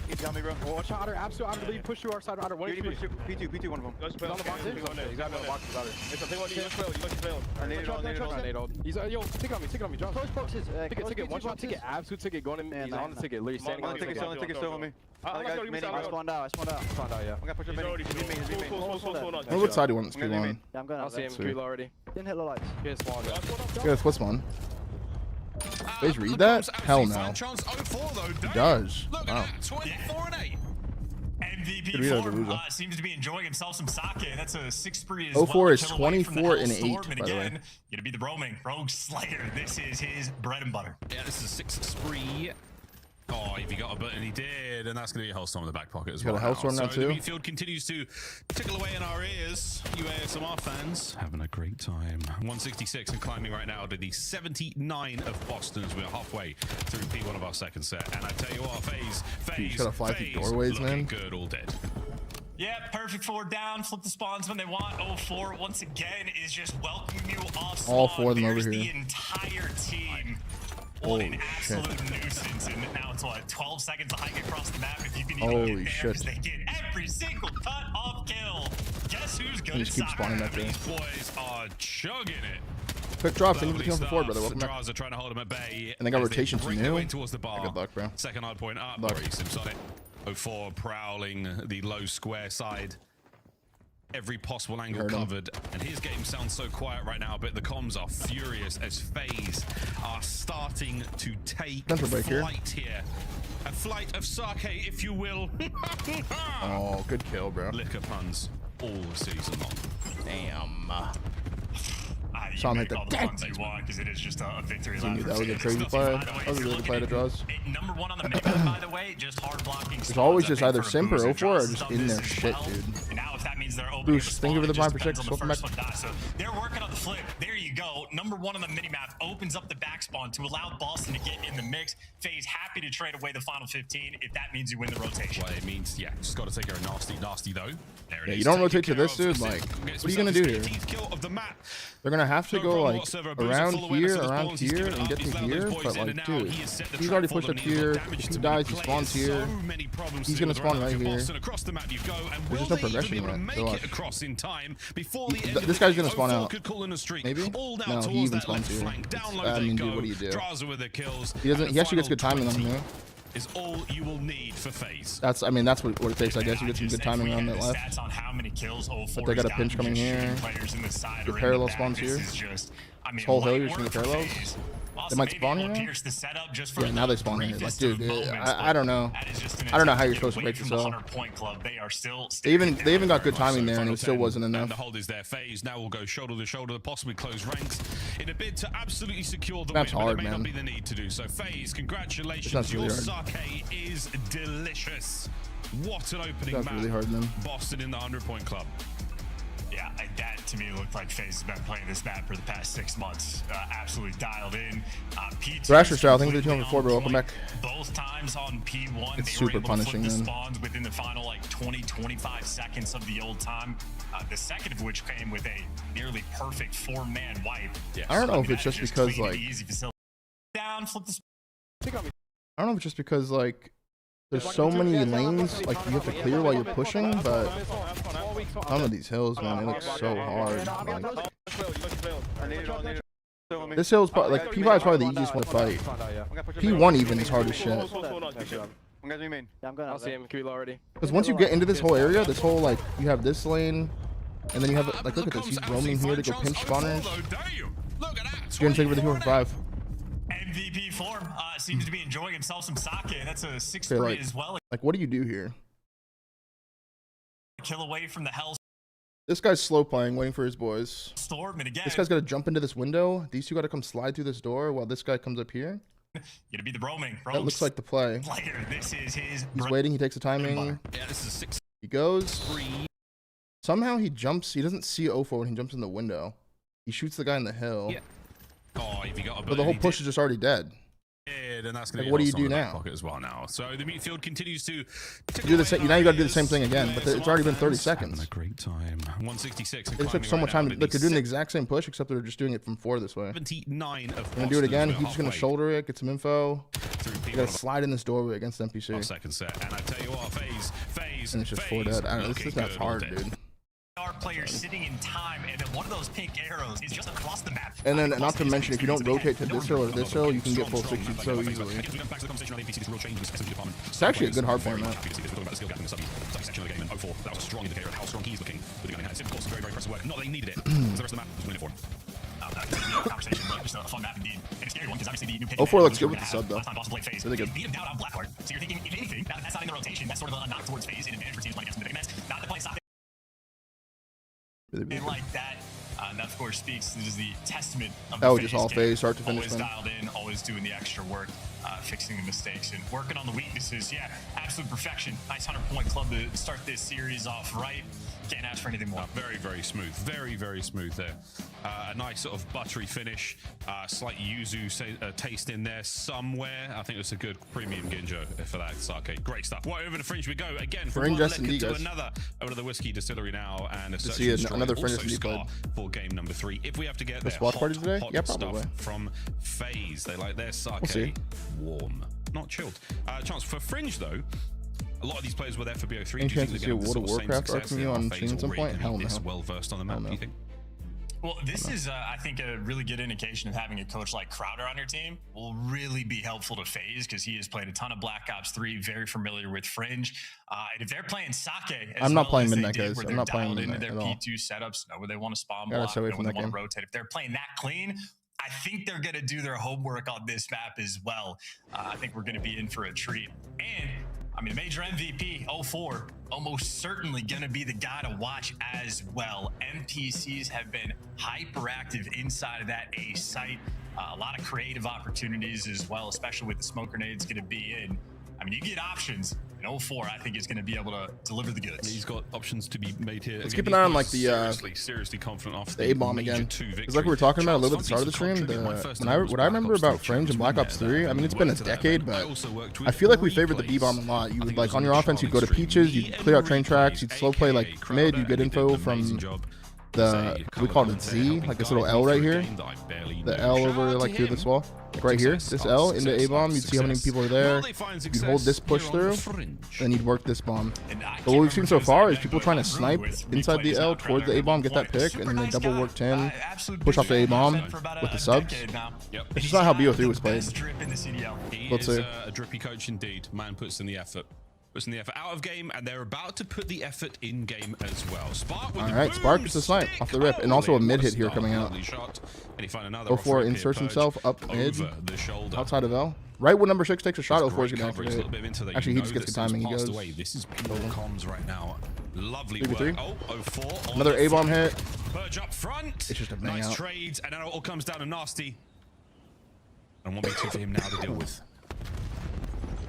He's got me, bro. Watch out, absolute lead. Push to our side. P2, one of them. He's on the box. He's got the box. I need it. He's yo, ticket on me, John. Close boxes. Ticket, one shot ticket, absolute ticket, going in. He's on the ticket, literally standing on the ticket. Still on me. I spawned out, yeah. I'm gonna push him Well, what side do you want this to be on? Yeah, I'm going out. I'll see him, Green already. Didn't hit the lights. Here's spawn. Yeah, split spawn. FaZe read that? Hell no. Chance 0-4 though. He does. Look Wow. at that. 24 and 8. MVP form seems to be enjoying himself some sake. That's a 6 spree as 0-4 well. is 24 and 8, And by the way. again, gonna be the roaming Rogue Slayer. This is his bread and butter. Yeah, this is a 6 spree. Oh, if he got a button, he did, and that's going to be a Hellstorm in the back pocket as well. Got a Hellstorm now too. The midfield continues to tickle away in our ears. You ASMR fans having a great time. 166 and climbing right now to the 79 of Boston's. We're halfway through P1 of our second set, and I tell you what, FaZe, He's gotta fly through doorways, man. Good, all dead. Yeah, perfect 4 down. Flip the spawns when they want. 0-4 once again is just welcoming you off spawn. All 4 of them over There's here. The entire team. Holy an shit. absolute nuisance, and now it's what 12 seconds to hike across the map if you can even Holy get there. shit. 'Cause they get every single cut off kill. Guess who's good He at just keeps spawning soccer? back there. These boys are chugging it. Quick drops. Thank you for Lovely the kill for 4, brother. stuff. Welcome back. Draws are trying to hold him at bay. And they got as rotation to break their new. way towards the bar. Good luck, bro. Second hard point up. Luck. Or he sims on it. 0-4 prowling the low square side. Every possible angle covered, and his game sounds so quiet right now, but the comms are furious as FaZe are starting to take flight here. A flight of sake, if you will. Oh, good kill, bro. Liquor puns all season long. Damn. Saw him hit the puns you want because it is just a victory lap. That was a crazy play. That was a really good play to draws. Number 1 on the minimap, by the way, just hard blocking. It's always just either simp or 0-4 or just in their shit, dude. And now if that means they're open Boost, thank you for the prime for 6. Welcome back. So they're working on the flip. There you go. Number 1 on the minimap opens up the back spawn to allow Boston to get in the mix. FaZe happy to trade away the final 15 if that means you win the rotation. Well, it means, yeah, just got to take care of nasty though. There it is. You don't rotate to Taken this care of. dude, like, Okay, what are you gonna do here? 18th kill of the map. They're gonna have to No go problem like whatsoever. Boozer around full awareness here, of his around balls. He's here, given and up. get He's to allowed here. those boys But in like, and out. dude, He has set the he's trap already for pushed them, up and he's here. got damage If to he them. dies, he Players, spawns here. so many problems He's to gonna deal spawn with right around here. Boston. Across the map you go, and There's will just no they even progression be able to yet. make So it watch. across in time before the end of This the guy's game? gonna spawn 0-4 out. could call in a streak. Maybe? All down No, he towards even that spawns left here. flank. Down low I they mean, go. dude, what do you do? Draza with the kills. He doesn't. And He actually the gets good timing on final him. 20 is all you will need for FaZe. That's. I mean, that's what it takes. I guess you get some good timing on that left. Stats on how many kills 0-4 But they got a has pinch gotten coming just here. shooting players in the side The or in parallel back. spawns This here. is just, I mean, This whole hill, light you're seeing the work for parallels. FaZe. They Also, might maybe spawn we'll here. pierce the setup just for Yeah, now they the spawn here. Like, briefest dude, of moments, I don't know. that is just an I don't know how attempt you're to supposed to get break away this from the all. 100-point club. They are still They even got good timing there, and Final it still 10, wasn't and enough. the hold is there. FaZe now will go shoulder to shoulder, possibly close ranks in a bid to absolutely secure the That's win. hard, but it may man. not be the need to do so. FaZe, congratulations. That's Your really hard. sake is delicious. What an opening That's map. really hard, man. Boston in the 100-point club. Yeah, that to me looked like FaZe has been playing this map for the past 6 months. Absolutely dialed in. P2 Thrasher style. Thank you for the 204, bro. Welcome back. Both times on P1, It's they were super able punishing, to flip the man. spawns within the final like 20-25 seconds of the old time. The second of which came with a nearly perfect 4-man wipe. Yes. I don't know if mean, it's that just is because clean, like easy facility. Down, flip the. I don't know if it's just because like there's so many lanes like you have to clear while you're pushing, but some of these hills, man, they look so hard. Like, this hill's probably like P5 is probably the easiest one to fight. P1 even is hard as shit. I'll see him. QE already. Because once you get into this whole area, this whole like you have this lane, and then you have like look at this, he's roaming here to go pinch spawners. You're gonna take with the 245. MVP form seems to be enjoying himself some sake. That's a 6-3 Okay, as well. like what do you do here? Kill away from the hell This guy's slow playing, waiting for his boys. storm, and again, This guy's got to jump into this window. These two got to come slide through this door while this guy comes up here. gonna be the roaming. That looks like the play. Player. This is his. He's waiting. He takes the timing. Yeah, this is 6. He goes. Somehow he jumps. He doesn't see 0-4 when he jumps in the window. He shoots the guy in the hill. Yeah. Oh, if you got a But the whole push is just already dead. And that's Like, gonna what do be you do in the back now? pocket as well now. So the midfield continues to Do the same. Now you got to do the same thing again. But it's already been 30 seconds. Having a great time. 166. It took so much time. Like they're doing the exact same push, except they're just doing it from 4 this way. 79 of Gonna do it again. Boston's. He's just gonna shoulder it, get some info. Through You people gotta slide in this doorway against NPC. second set. And I tell you what, FaZe. And it's just 4 dead. I don't know. This map's hard, dude. Our player sitting in time, and then one of those pink arrows is just across the map. And then, not to mention, if you don't rotate to this hill or this hill, you can get full 60 so easily. It's actually a good hardpoint map. That was a strong indicator of how strong he's looking. Very, very impressive work. Not that they needed it. The rest of the map was winning for him. conversation, but just a fun map indeed. And a scary one, because obviously the new pick. 04 looks good with the sub, though. Last time Boston played FaZe. Really good. Beat him down on Blackheart. So you're thinking, if anything, that's not in the rotation. That's sort of a knock towards FaZe in advantage for teams playing against the big events. Not to play stop Really like that. And that, of course, speaks. This is the testament of Oh, the just all FaZe, start to finish. Always dialed in, always doing the extra work, fixing the mistakes, and working on the weaknesses. Yeah, absolute perfection. Nice 100-point club to start this series off right. Can't ask for anything more. Very, very smooth. Very, very smooth there. A nice sort of buttery finish. Slight yuzu taste in there somewhere. I think it's a good premium Ginjo for that sake. Great stuff. Right, over to Fringe we go. Again, from Fringe one liquor S&D, to guys. another. Over to the Whiskey Distillery now. And a To search see and destroy. another Fringe Also S&D Scar played. for game number 3. If we have to get The there, squad party today? hot Yeah, probably. stuff from FaZe. They like their sake see. warm, not chilled. Chance for Fringe, though. A lot of these players were there for BO3. Any Do you chance think to they're see a gonna World have of the sort Warcraft same arc from success you on FaZe stream at some already point? gonna Hell be no. this well versed on the map, do you think? Well, this is, I think, a really good indication of having a coach like Crowder on your team will really be helpful to FaZe, because he has played a ton of Black Ops 3, very familiar with Fringe. And if they're playing Sake, I'm not playing Midnight, guys. where I'm they're not playing dialed into Midnight their at all. P2 setups, know where they want to spawn Gotta block, stay away know from where they that want to game. rotate. If they're playing that clean, I think they're going to do their homework on this map as well. I think we're going to be in for a treat. And I mean, major MVP 04, almost certainly going to be the guy to watch as well. NPCs have been hyperactive inside of that A site. A lot of creative opportunities as well, especially with the smoke grenades going to be in. I mean, you get options. In 04, I think is going to be able to deliver the goods. He's got options to be made here. Let's keep an eye on like the seriously confident off the A-bomb again. It's like we were talking about a little bit at the start of the stream. What I remember about Fringe and Black Ops 3, I mean, it's been a decade, but I feel like we favored the B-bomb a lot. You would, like, on your offense, you'd go to Peaches, you'd clear out train tracks, you'd slow play, like, mid, you'd get info from the, we call it Z, like this little L right here. The L over, like, through this wall. Like right here, this L into A-bomb, you'd see how many people are there. You'd hold this push through, then you'd work this bomb. But what we've seen so far is people trying to snipe inside the L towards the A-bomb, get that pick, and then they double work 10, push off the A-bomb with the subs. It's just not how BO3 was played. Let's see. A drippy coach indeed. Man puts in the effort. Puts in the effort out of game, and they're about to put the effort in game as well. Spark with Alright, Spark gets a snipe off the rip, and also a mid hit here coming out. 04 inserts himself up mid, outside of L. Right when number 6 takes a shot, 04 is going to activate it. Actually, he just gets the timing, he goes. This is pure comms right now. Lovely work. 3v3. Oh, 04. Another A-bomb hit. Purge up front. It's just a bang nice out. trades, and now it all comes down to Nasty. And 1v2 for him now to deal with.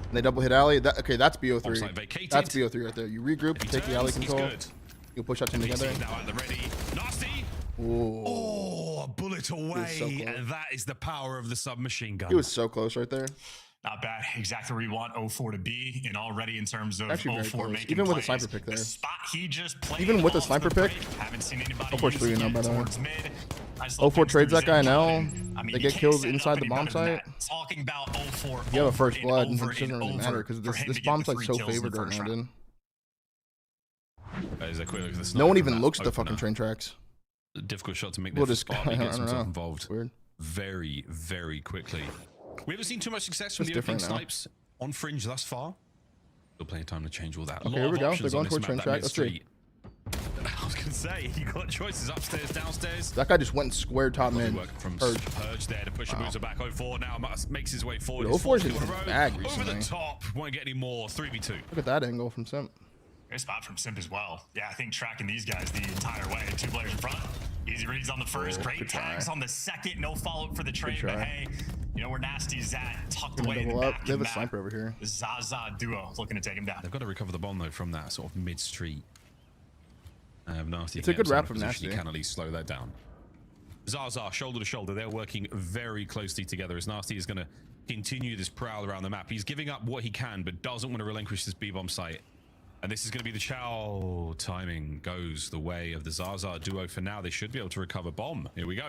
And they double hit alley. Okay, that's BO3. Offside vacated. That's BO3 right there. You regroup, If he take the alley turns, he's control. good. You push that team together. He's now at the ready. Nasty. Ooh. Oh, a bullet away. so close. And that is the power of the submachine gun. He was so close right there. Not bad. Exactly where you want 04 to be, and already in terms of Actually very 04 close. making Even with a plays. sniper pick there. The spot he just played Even with a off sniper the pick. break, haven't seen anybody 04's 3 now, by the way. towards mid. Nice 04 little trades that guy in L. I mean, They you get can't killed set it inside up the any bomb better than site. that. Talking about 04 You have a over first and blood, and over it doesn't and really over matter because for him this to get bomb the site's 3 so kills in the favored right first now, round. dude. There's a quick look at the No sniper one even map looks at the opener. fucking train tracks. A difficult shot to make We'll there for just, Spark. I He don't gets himself know. involved Weird. very, very quickly. We haven't seen too much success from It's the opening different now. snipes on Fringe thus far. Still plenty of time to change all that. Okay, here we go. They're going towards train track. Let's see. I was going to say, you got choices upstairs, downstairs. That guy just went and squared top mid. Working from Purge. Purge there to push a boozer back. 04 now makes his way forward. Dude, His 04 is fourth in kill his in a row. bag Over recently. the top. Won't get any more. 3v2. Look at that angle from Simp. Great spot from Simp as well. Yeah, I think tracking these guys the entire way. 2 players in front. Easy reads on the first. Great good try. tags on the second. No follow-up for the trade. Good But try. hey, you know where Nasty's at. Tucked Gonna away in the double up. back. They have a map. sniper over here. The Zaza duo looking to take him down. They've got to recover the bomb, though, from that sort of mid-street. Nasty. It's a good wrap from Nasty. You can at least slow that down. Zaza, shoulder to shoulder. They're working very closely together as Nasty is going to continue this prowl around the map. He's giving up what he can, but doesn't want to relinquish this B-bomb site. And this is going to be the Chow. Timing goes the way of the Zaza duo for now. They should be able to recover bomb. Here we go.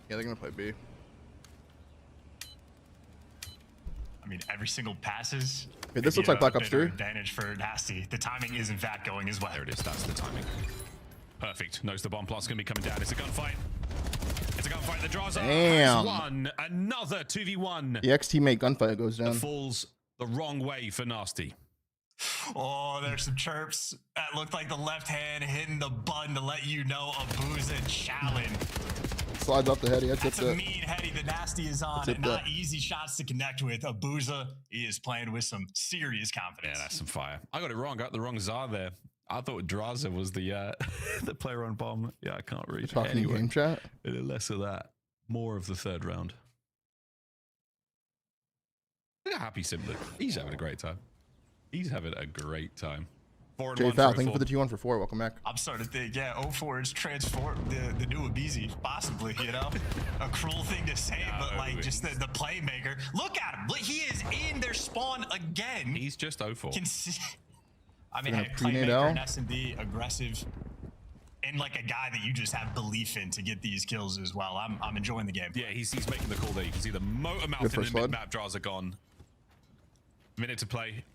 Yeah, they're going to play B. I mean, every single passes. Okay, this looks like Black Ops 3. Advantage for Nasty. The timing is in fact going his way. There it is. That's the timing. Perfect. Knows the bomb plot's going to be coming down. It's a gunfight. It's a gunfight. The Draza has won. Another 2v1. The ex-teammate gunfight goes down. Falls the wrong way for Nasty. Oh, there's some chirps. That looked like the left hand hitting the button to let you know a Booza challenge. Slides off the heady. That's a mean heady the Nasty is on. Not easy shots to connect with. Abuza, he is playing with some serious confidence. Yeah, that's some fire. I got it wrong. Got the wrong Zar there. I thought Draza was the the player on bomb. Yeah, I can't read. Talking anyway, game chat. A little less of that. More of the third round. Look how happy Sim look. He's having a great time. He's having a great time. Jay Fowl, thank you for the T1 for 4. Welcome back. I'm starting to think, yeah, 04 is transformed the new Abizi, possibly, you know? A cruel thing to say, but like just the playmaker. Look at him. He is in their spawn again. He's just 04. I mean, hey, playmaker and S&D, aggressive, and like a guy that you just have belief in to get these kills as well. I'm enjoying the game. Yeah, he's making the call there. You can see the motor mouth in the mid-map draws are gone. Minute to play.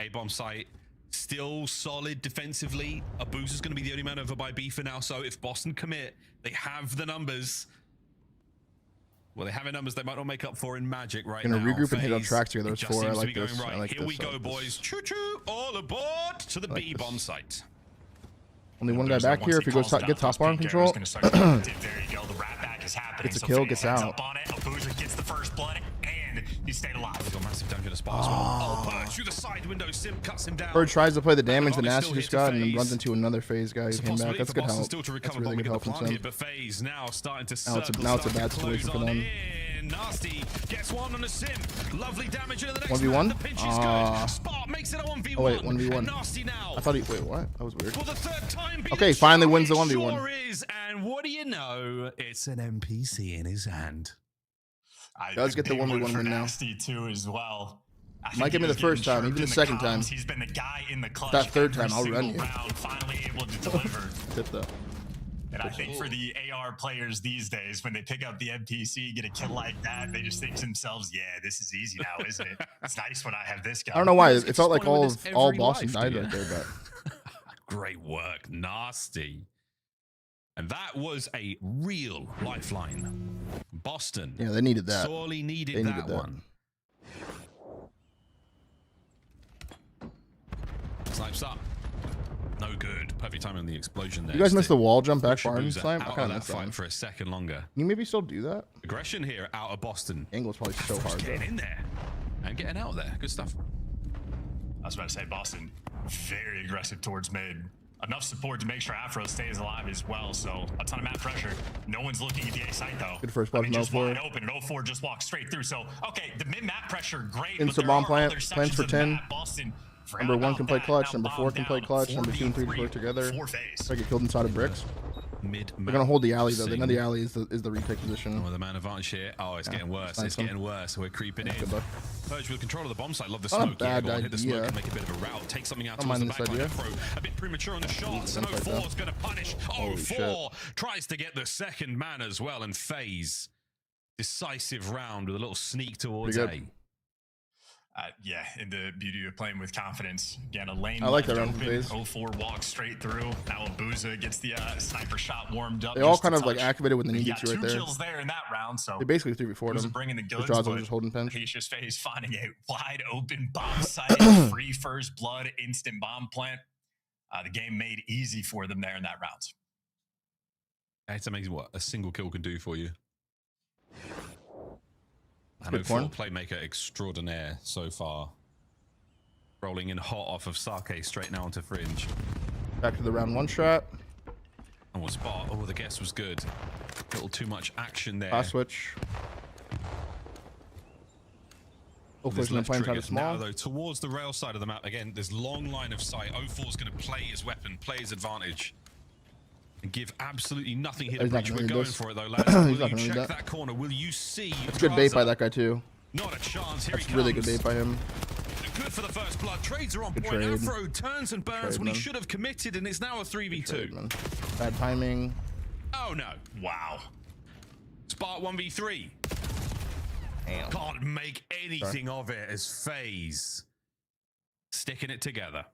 A-bomb site. Still solid defensively. Abuza's going to be the only man over by B for now. So if Boston commit, they have the numbers. Well, they have the numbers they might not make up for in Magic right now. Gonna regroup and hit on tracks together. That's 4. I like this. Right. I like Here we go, boys. Choo-choo. All aboard to the B bomb site. Only one guy back here. If he goes get top bar in control, there you go. The rat back is happening. It's a kill. Gets out. Abuza gets the first blood, and he stayed alive. He's got massive damage in the spot as well. Purge through the side window. Sim cuts him down. Bird tries to play the damage the Nasty just got and then runs into another FaZe guy who came back. That's good help. That's really good help from Sim. But FaZe now starting to now it's a bad situation for them. Nasty gets one on the Sim. Lovely damage into the next 1v1? The pinch is good. Spot makes it a 1v1. Oh wait, 1v1. Nasty now. I thought he wait, what? That was weird. For the third time, okay, finally wins the 1v1. Sure is, and what do you know? It's an NPC in his hand. Does get the 1v1 win now. Nasty too as well. Might give me the first time, even the second time. He's been the guy in the clutch. That third time, I'll run you. Finally able to deliver. Tip though. And I think for the AR players these days, when they pick up the NPC, get a kill like that, they just think to themselves, yeah, this is easy now, isn't it? It's nice when I have this guy. I don't know why. It felt like all Boston died right there, but great work, Nasty. And that was a real lifeline. Boston. Yeah, they needed that. Sorely needed that one. Snipes up. No good. Perfect timing on the explosion there. You guys missed the wall jump back farm snipe? I kind of fight for a second longer. Can you maybe still do that? Aggression here out of Boston. Angle's probably so hard. Getting in there and getting out of there. Good stuff. I was about to say Boston, very aggressive towards mid. Enough support to make sure Afro stays alive as well. So a ton of map pressure. No one's looking at the A site though. Good first blood from just wide open, and 04 just walks straight through. So okay, the mid map pressure great. Insta bomb plant. Plans for 10. Boston. Number 1 can play clutch. Number 4 can play clutch. Number 2 and 3 can work together. I get killed inside of bricks. They're gonna hold the alley though. They know the alley is the retake position. Oh, the man advantage here. Oh, it's getting worse. It's getting worse. We're creeping in. Purge with control of the bomb site. Love the smoke. Bad idea. Hit the smoke and make a bit of a route. Take something out towards the back line. A bit premature on the shots. And 04 is gonna punish. 04 tries to get the second man as well. And FaZe decisive round with a little sneak towards A. Yeah, and the beauty of playing with confidence. Again, a lane. I like that round. 04 walks straight through. Now Abuza gets the sniper shot warmed up. They all kind of like activated when they needed to right there. 2 kills there in that round, so they basically 3v4'd him. Bringing the goods, but just holding pinch. He's just FaZe finding a wide open bomb site, free first blood, instant bomb plant. The game made easy for them there in that round. It's amazing what a single kill can do for you. Good porn. Playmaker extraordinaire so far. Rolling in hot off of Sake straight now onto Fringe. Back to the round 1 strat. Oh, spot. Oh, the guess was good. A little too much action there. Fast switch. Hopefully it's playing kind of small. Now, though, towards the rail side of the map, again, there's long line of sight. 04 is going to play his weapon, play his advantage. And give absolutely nothing here to Bridge. We're going for it though, lads. Will you check that corner? Will you see? It's good bait by that guy too. Not a chance. Here he comes. Really good bait by him. Good for the first blood. Trades are on point. Afro turns and burns when he should have committed, and it's now a 3v2. Bad timing. Oh no. Wow. Spark 1v3. Damn. Can't make anything of it as FaZe sticking it together.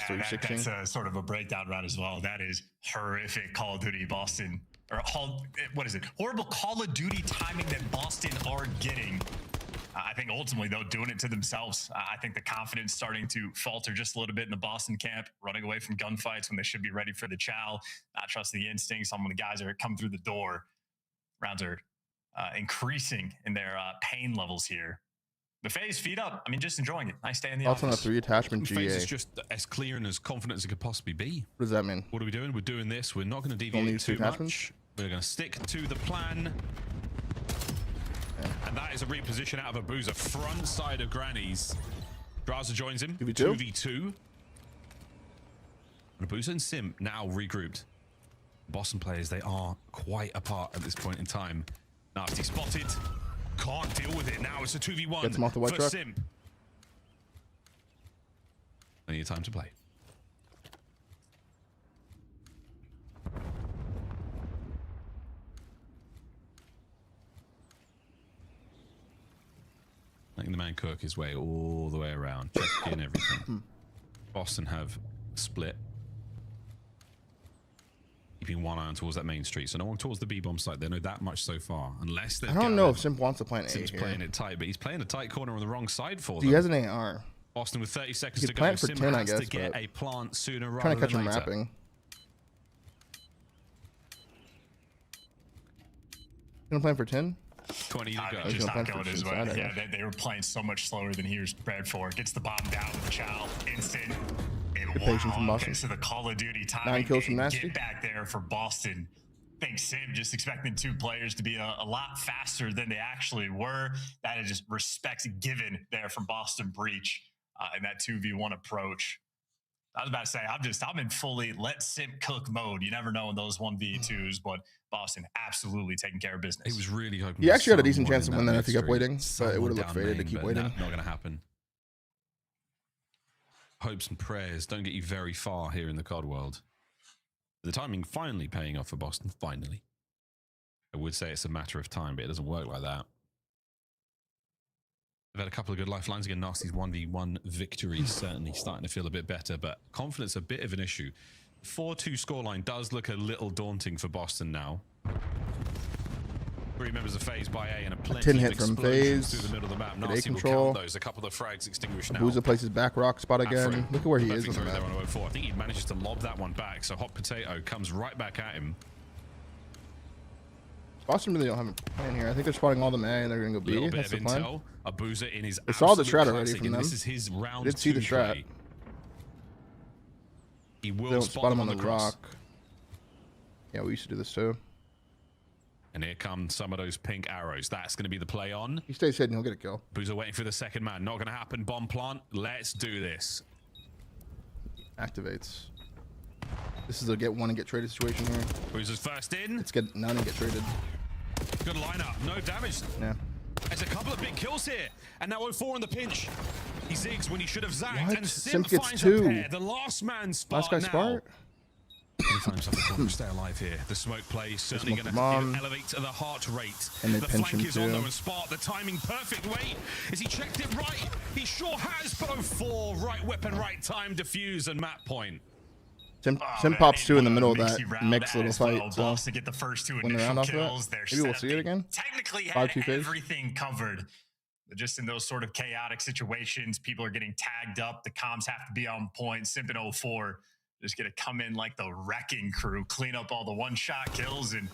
That's a sort of a breakdown round as well. That is horrific Call of Duty Boston. Or what is it? Horrible Call of Duty timing that Boston are getting. I think ultimately, though, doing it to themselves. I think the confidence starting to falter just a little bit in the Boston camp, running away from gunfights when they should be ready for the chow, not trusting the instincts. Some of the guys are coming through the door. Rounds are increasing in their pain levels here. The FaZe feet up. I mean, just enjoying it. Nice day in the office. On a 3 attachment GA. FaZe is just as clear and as confident as it could possibly be. What does that mean? What are we doing? We're doing this. We're not going to deviate too much. We're going to stick to the plan. Yeah. And that is a reposition out of a Boozer. Front side of Granny's. Draza joins him. 2v2. And Boozer and Sim now regrouped. Boston players, they are quite apart at this point in time. Nasty spotted. Can't deal with it. Now it's a 2v1 Gets him off the white for truck. Sim. Plenty of time to play. Letting the man cook his way all the way around, checking everything. Boston have split. Keeping one eye on towards that main street, so no one towards the B-bomb site. They know that much so far, unless they're. I don't know if Simp wants to play an A Sim's here. playing it tight, but he's playing a tight corner on the wrong side for them. He has an AR. Boston with 30 seconds He to could go. plant for Sim 10, I has guess, to get but a plant sooner rather Trying to catch than him later. rapping. Gonna plan for 10? 20 to go. Just not going his way. Yeah, they were playing so much slower than he was prepared for. Gets the bomb down with the chow. Instant. And wow, gets to the Call of Duty time. 9 kills from Nasty. Get back there for Boston. I think Sim just expecting 2 players to be a lot faster than they actually were. That is just respect given there from Boston Breach in that 2v1 approach. I was about to say, I'm in fully let Sim cook mode. You never know in those 1v2s, but Boston absolutely taking care of business. He was really hoping. He actually had a decent chance to win that if he kept waiting, but it would have looked faded to keep waiting. Not going to happen. Hopes and prayers don't get you very far here in the COD world. The timing finally paying off for Boston. Finally. I would say it's a matter of time, but it doesn't work like that. They've had a couple of good lifelines again. Nasty's 1v1 victory certainly starting to feel a bit better, but confidence a bit of an issue. 4-2 scoreline does look a little daunting for Boston now. 3 members of FaZe by A and a plenty 10 of hit from explosions FaZe. through the middle of the map. Good A Nasty will control. count those. A couple of frags extinguished now. Boozer places back rock spot again. Look at where he is on the map. I think he manages to lob that one back, so Hot Potato comes right back at him. Boston really don't have a plan here. I think they're spotting all them A and they're going to go B. Little bit That's of the plan. intel. A Boozer in his They saw the absolute strat already classic, from and them. This is his round Did see the 2 strat. play. He They will don't spot spot him him on the cross. rock. Yeah, we used to do this too. And here come some of those pink arrows. That's going to be the play on. He stays hidden, he'll get a kill. Boozer waiting for the second man. Not going to happen. Bomb plant. Let's do this. Activates. This is a get one and get traded situation here. Boozer's first in. Let's get none and get traded. Good lineup. No damage. Yeah. There's a couple of big kills here. And now 0-4 on the pinch. He zigs when he should have zagged. What? And Sim Simp gets finds 2. a pair. The last man spot Last guy now. Spart. Anytime something to stay alive here. The smoke play certainly going to elevate the heart rate. And they the pinch flank him is on too. though and Spark. The timing perfect. Wait, is he checked it right? He sure has. But 0-4. Right weapon, right time. Defuse and map point. Sim pops 2 in the middle of that round mixed little as fight. well. So Boston get the first 2 win the initial round off of kills. that. They're Maybe we'll set see up. it again. Technically had 5-2 FaZe. everything covered. But just in those sort of chaotic situations, people are getting tagged up. The comms have to be on point. Simp and 0-4 just going to come in like the wrecking crew, clean up all the one-shot kills and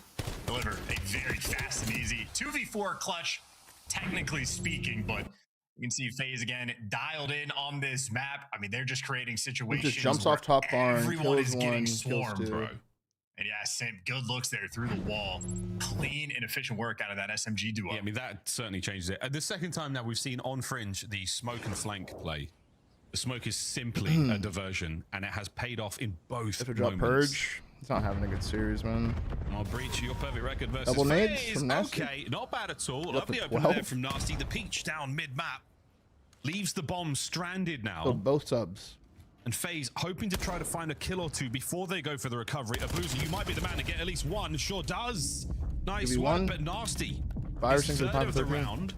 deliver a very fast and easy 2v4 clutch, technically speaking, but you can see FaZe again dialed in on this map. I mean, they're just creating situations. He just jumps off top barn, everyone kills is getting one, kills swarmed, 2. bro. And yeah, Simp, good looks there through the wall. Clean and efficient work out of that SMG duo. Yeah, I mean, that certainly changes it. The second time now we've seen on Fringe the smoke and flank play. The smoke is simply a diversion, and it has paid off in both If we drop moments. Purge, he's not having a good series, man. Oh, Breach, your perfect record versus Double nades FaZe. from Nasty. Okay, not bad at all. Up Lovely to open 12. there from Nasty. The Peach down mid-map. Leaves the bomb stranded now. So both subs. And FaZe hoping to try to find a kill or 2 before they go for the recovery. A Boozer, you might be the man to get at least 1. Sure does. Nice one, but Nasty. Fire His third of the round.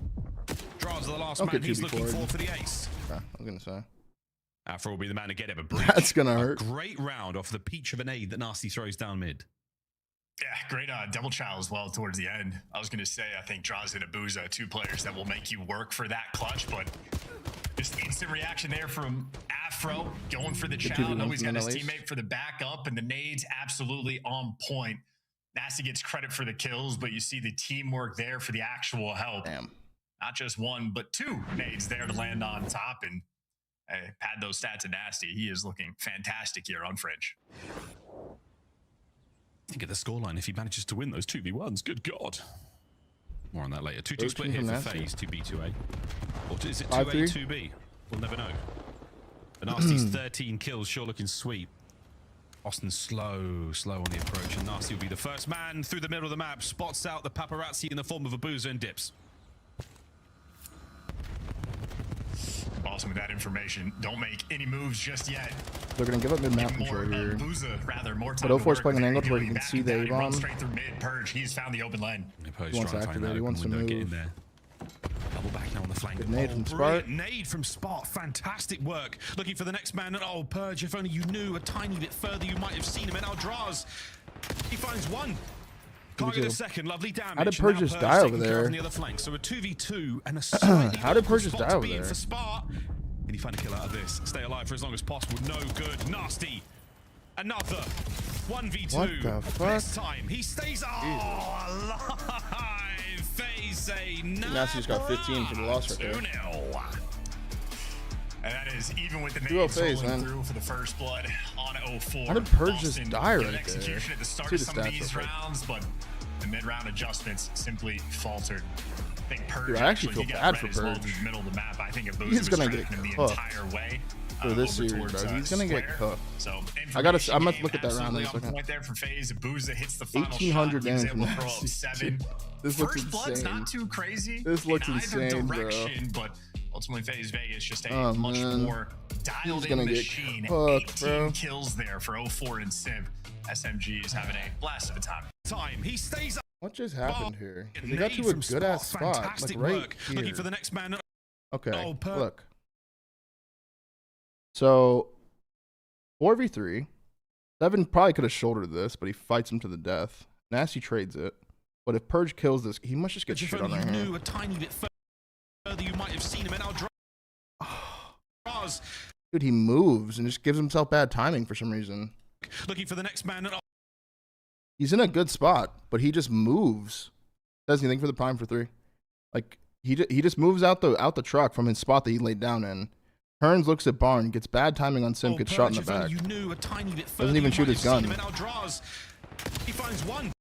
Draws the last man he's looking for the ace. Yeah, I'm going to say. Afro will be the man to get it, but Breach, That's going to hurt. Great round off the peach of an aid that Nasty throws down mid. Yeah, great double child as well towards the end. I was going to say, I think Draws and Abuza, 2 players that will make you work for that clutch, but just instant reaction there from Afro, going for the child. Know he's got his teammate for the backup, and the nades absolutely on point. Nasty gets credit for the kills, but you see the teamwork there for the actual help. Damn. Not just 1, but 2 nades there to land on top, and pad those stats of Nasty. He is looking fantastic here on Fringe. Think of the scoreline if he manages to win those 2v1s. Good God. More on that later. 2-2 split here for FaZe, 2B, 2A. Or is it 2A, 2B? We'll never know. But Nasty's 13 kills, sure looking sweet. Austin slow on the approach, and Nasty will be the first man through the middle of the map, spots out the paparazzi in the form of Abuza and dips. Awesome with that information. Don't make any moves just yet. They're going to give up mid-map control here. More but 04's playing an angle to where you can see the A-bomb. Straight through mid, Purge. He's found the open lane. He wants to activate. He wants to move. Get in there. Double back now on the flank. Good nade from Spart. Nade from Spart. Fantastic work. Looking for the next man. And oh, Purge, if only you knew a tiny bit further, you might have seen him. And Aldraz, he finds 1. Can't get a second. Lovely damage. How did Purge just die over there? The other flank. So a 2v2 and a slightly how did Purge just die over there? For Spart. Can he find a kill out of this? Stay alive for as long as possible. No good. Nasty. Another 1v2. What the fuck? This time he stays alive. FaZe Nasty just got 15 for the loss right there. 2-0. And that is even with the nades rolling through for the first blood on 04. How did Purge just die right there? Execution at the start of some of these rounds, but the mid-round adjustments simply faltered. I think Purge, dude, I actually feel bad for Purge. Middle of the map. I think he's gonna get cooked the entire way for this series, bro. He's gonna get cooked. So I must look at that round in a second. Point there for FaZe. Abuza hits the final 1800 damage from Nasty. 7. This looks First blood's insane. not too crazy. This looks in insane, direction, bro. But ultimately, FaZe Vegas just a much more dialed-in machine. Cooked, 18 kills there for 04 and Simp. SMG is having a blast of a time. He stays. What just happened here? They got to a good ass spot, like right here. Looking for the next man. Okay, look. So 4v3. 7 probably could have shouldered this, but he fights him to the death. Nasty trades it. But if Purge kills this, he must just get shit on right here. Knew a tiny bit further, you might have seen him. And dude, he moves and just gives himself bad timing for some reason. Looking for the next man. He's in a good spot, but he just moves. Does anything for the prime for 3. Like he just moves out the truck from his spot that he laid down in. Turns, looks at Barn, gets bad timing on Sim, gets shot in the back. You knew a tiny bit further, doesn't even shoot his gun. He finds 1.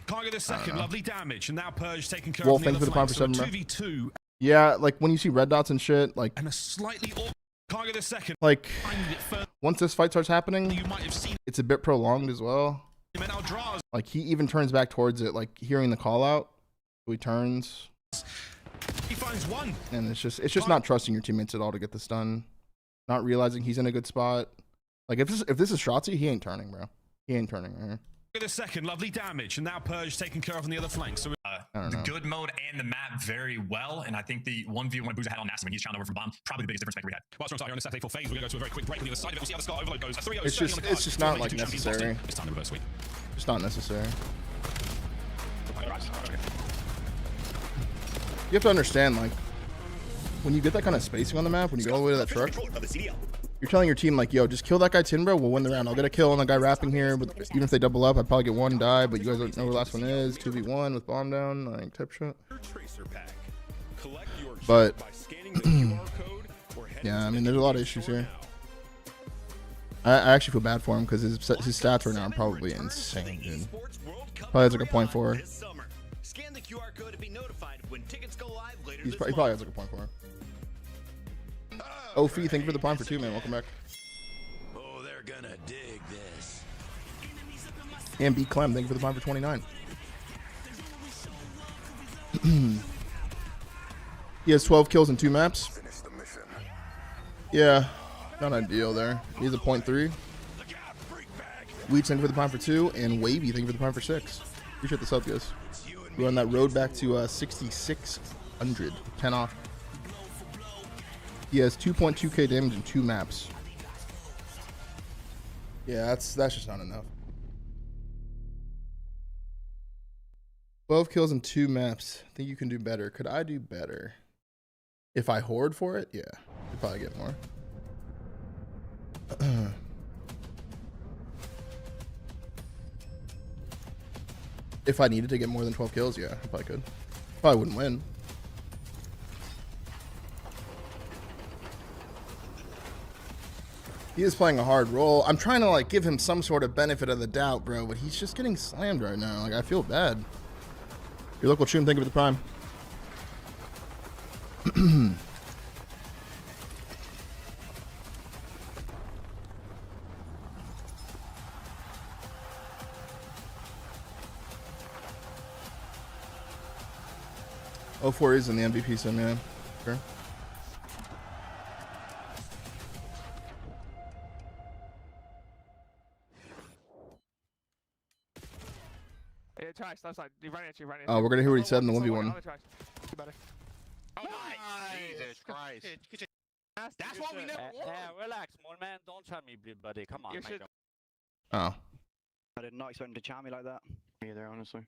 Can't get a second. Lovely damage, and now Purge taking care Wolf, of the prime for 7, 2v2. Yeah, like when you see red dots and shit, like and a slightly can't get a second. Like once this fight starts happening, you might have seen it's a bit prolonged as well. Like he even turns back towards it, like hearing the call out. So he turns. He finds 1. And it's just not trusting your teammates at all to get this done. Not realizing he's in a good spot. Like if this is Shotzi, he ain't turning, bro. He ain't turning right here. Get a second. Lovely damage, and now Purge taking care of on the other flank. So the good mode and the map very well, and I think the 1v1 Abuza had on Nasty when he's trying to over from bomb, probably the biggest difference maker we had. Whilst we're on Saturday for FaZe, we're going to go to a very quick break on the other side of it. We'll see how the Scar Overload goes. 3-0 it's just not like necessary. It's time to reverse sweep. It's not necessary. You have to understand, like, when you get that kind of spacing on the map, when you go all the way to that truck, you're telling your team, like, yo, just kill that guy Tin, bro, we'll win the round. I'll get a kill on the guy rapping here, but even if they double up, I'd probably get 1 die, but you guys don't know who the last one is. 2v1 with bomb down, like, type shit. But, yeah, I mean, there's a lot of issues here. I actually feel bad for him because his stats right now are probably insane, dude. Probably has like a 0.4. He probably has like a 0.4. Ophi, thank you for the prime for 2, man. Welcome back. Oh, they're gonna dig this. And B Clem, thank you for the prime for 29. He has 12 kills in 2 maps. Yeah, not ideal there. He has a 0.3. Weeds, thank you for the prime for 2. And Wavy, thank you for the prime for 6. Appreciate the sub, guys. We're on that road back to 6,600. 10 off. He has 2.2k damage in 2 maps. Yeah, that's just not enough. 12 kills in 2 maps. I think you can do better. Could I do better? If I hoard for it, yeah. I'd probably get more. If I needed to get more than 12 kills, yeah, I probably could. Probably wouldn't win. He is playing a hard role. I'm trying to like give him some sort of benefit of the doubt, bro, but he's just getting slammed right now. Like, I feel bad. Your local tune, thank you for the prime. Oh, 4 is in the MVP sim, yeah. Sure. Oh, we're gonna hear what he said in the 1v1. Oh, Jesus Christ. That's why we never won. Relax, small man. Don't try me, buddy. Come on, mate. Oh. I did not expect him to charm me like that. Me either, honestly.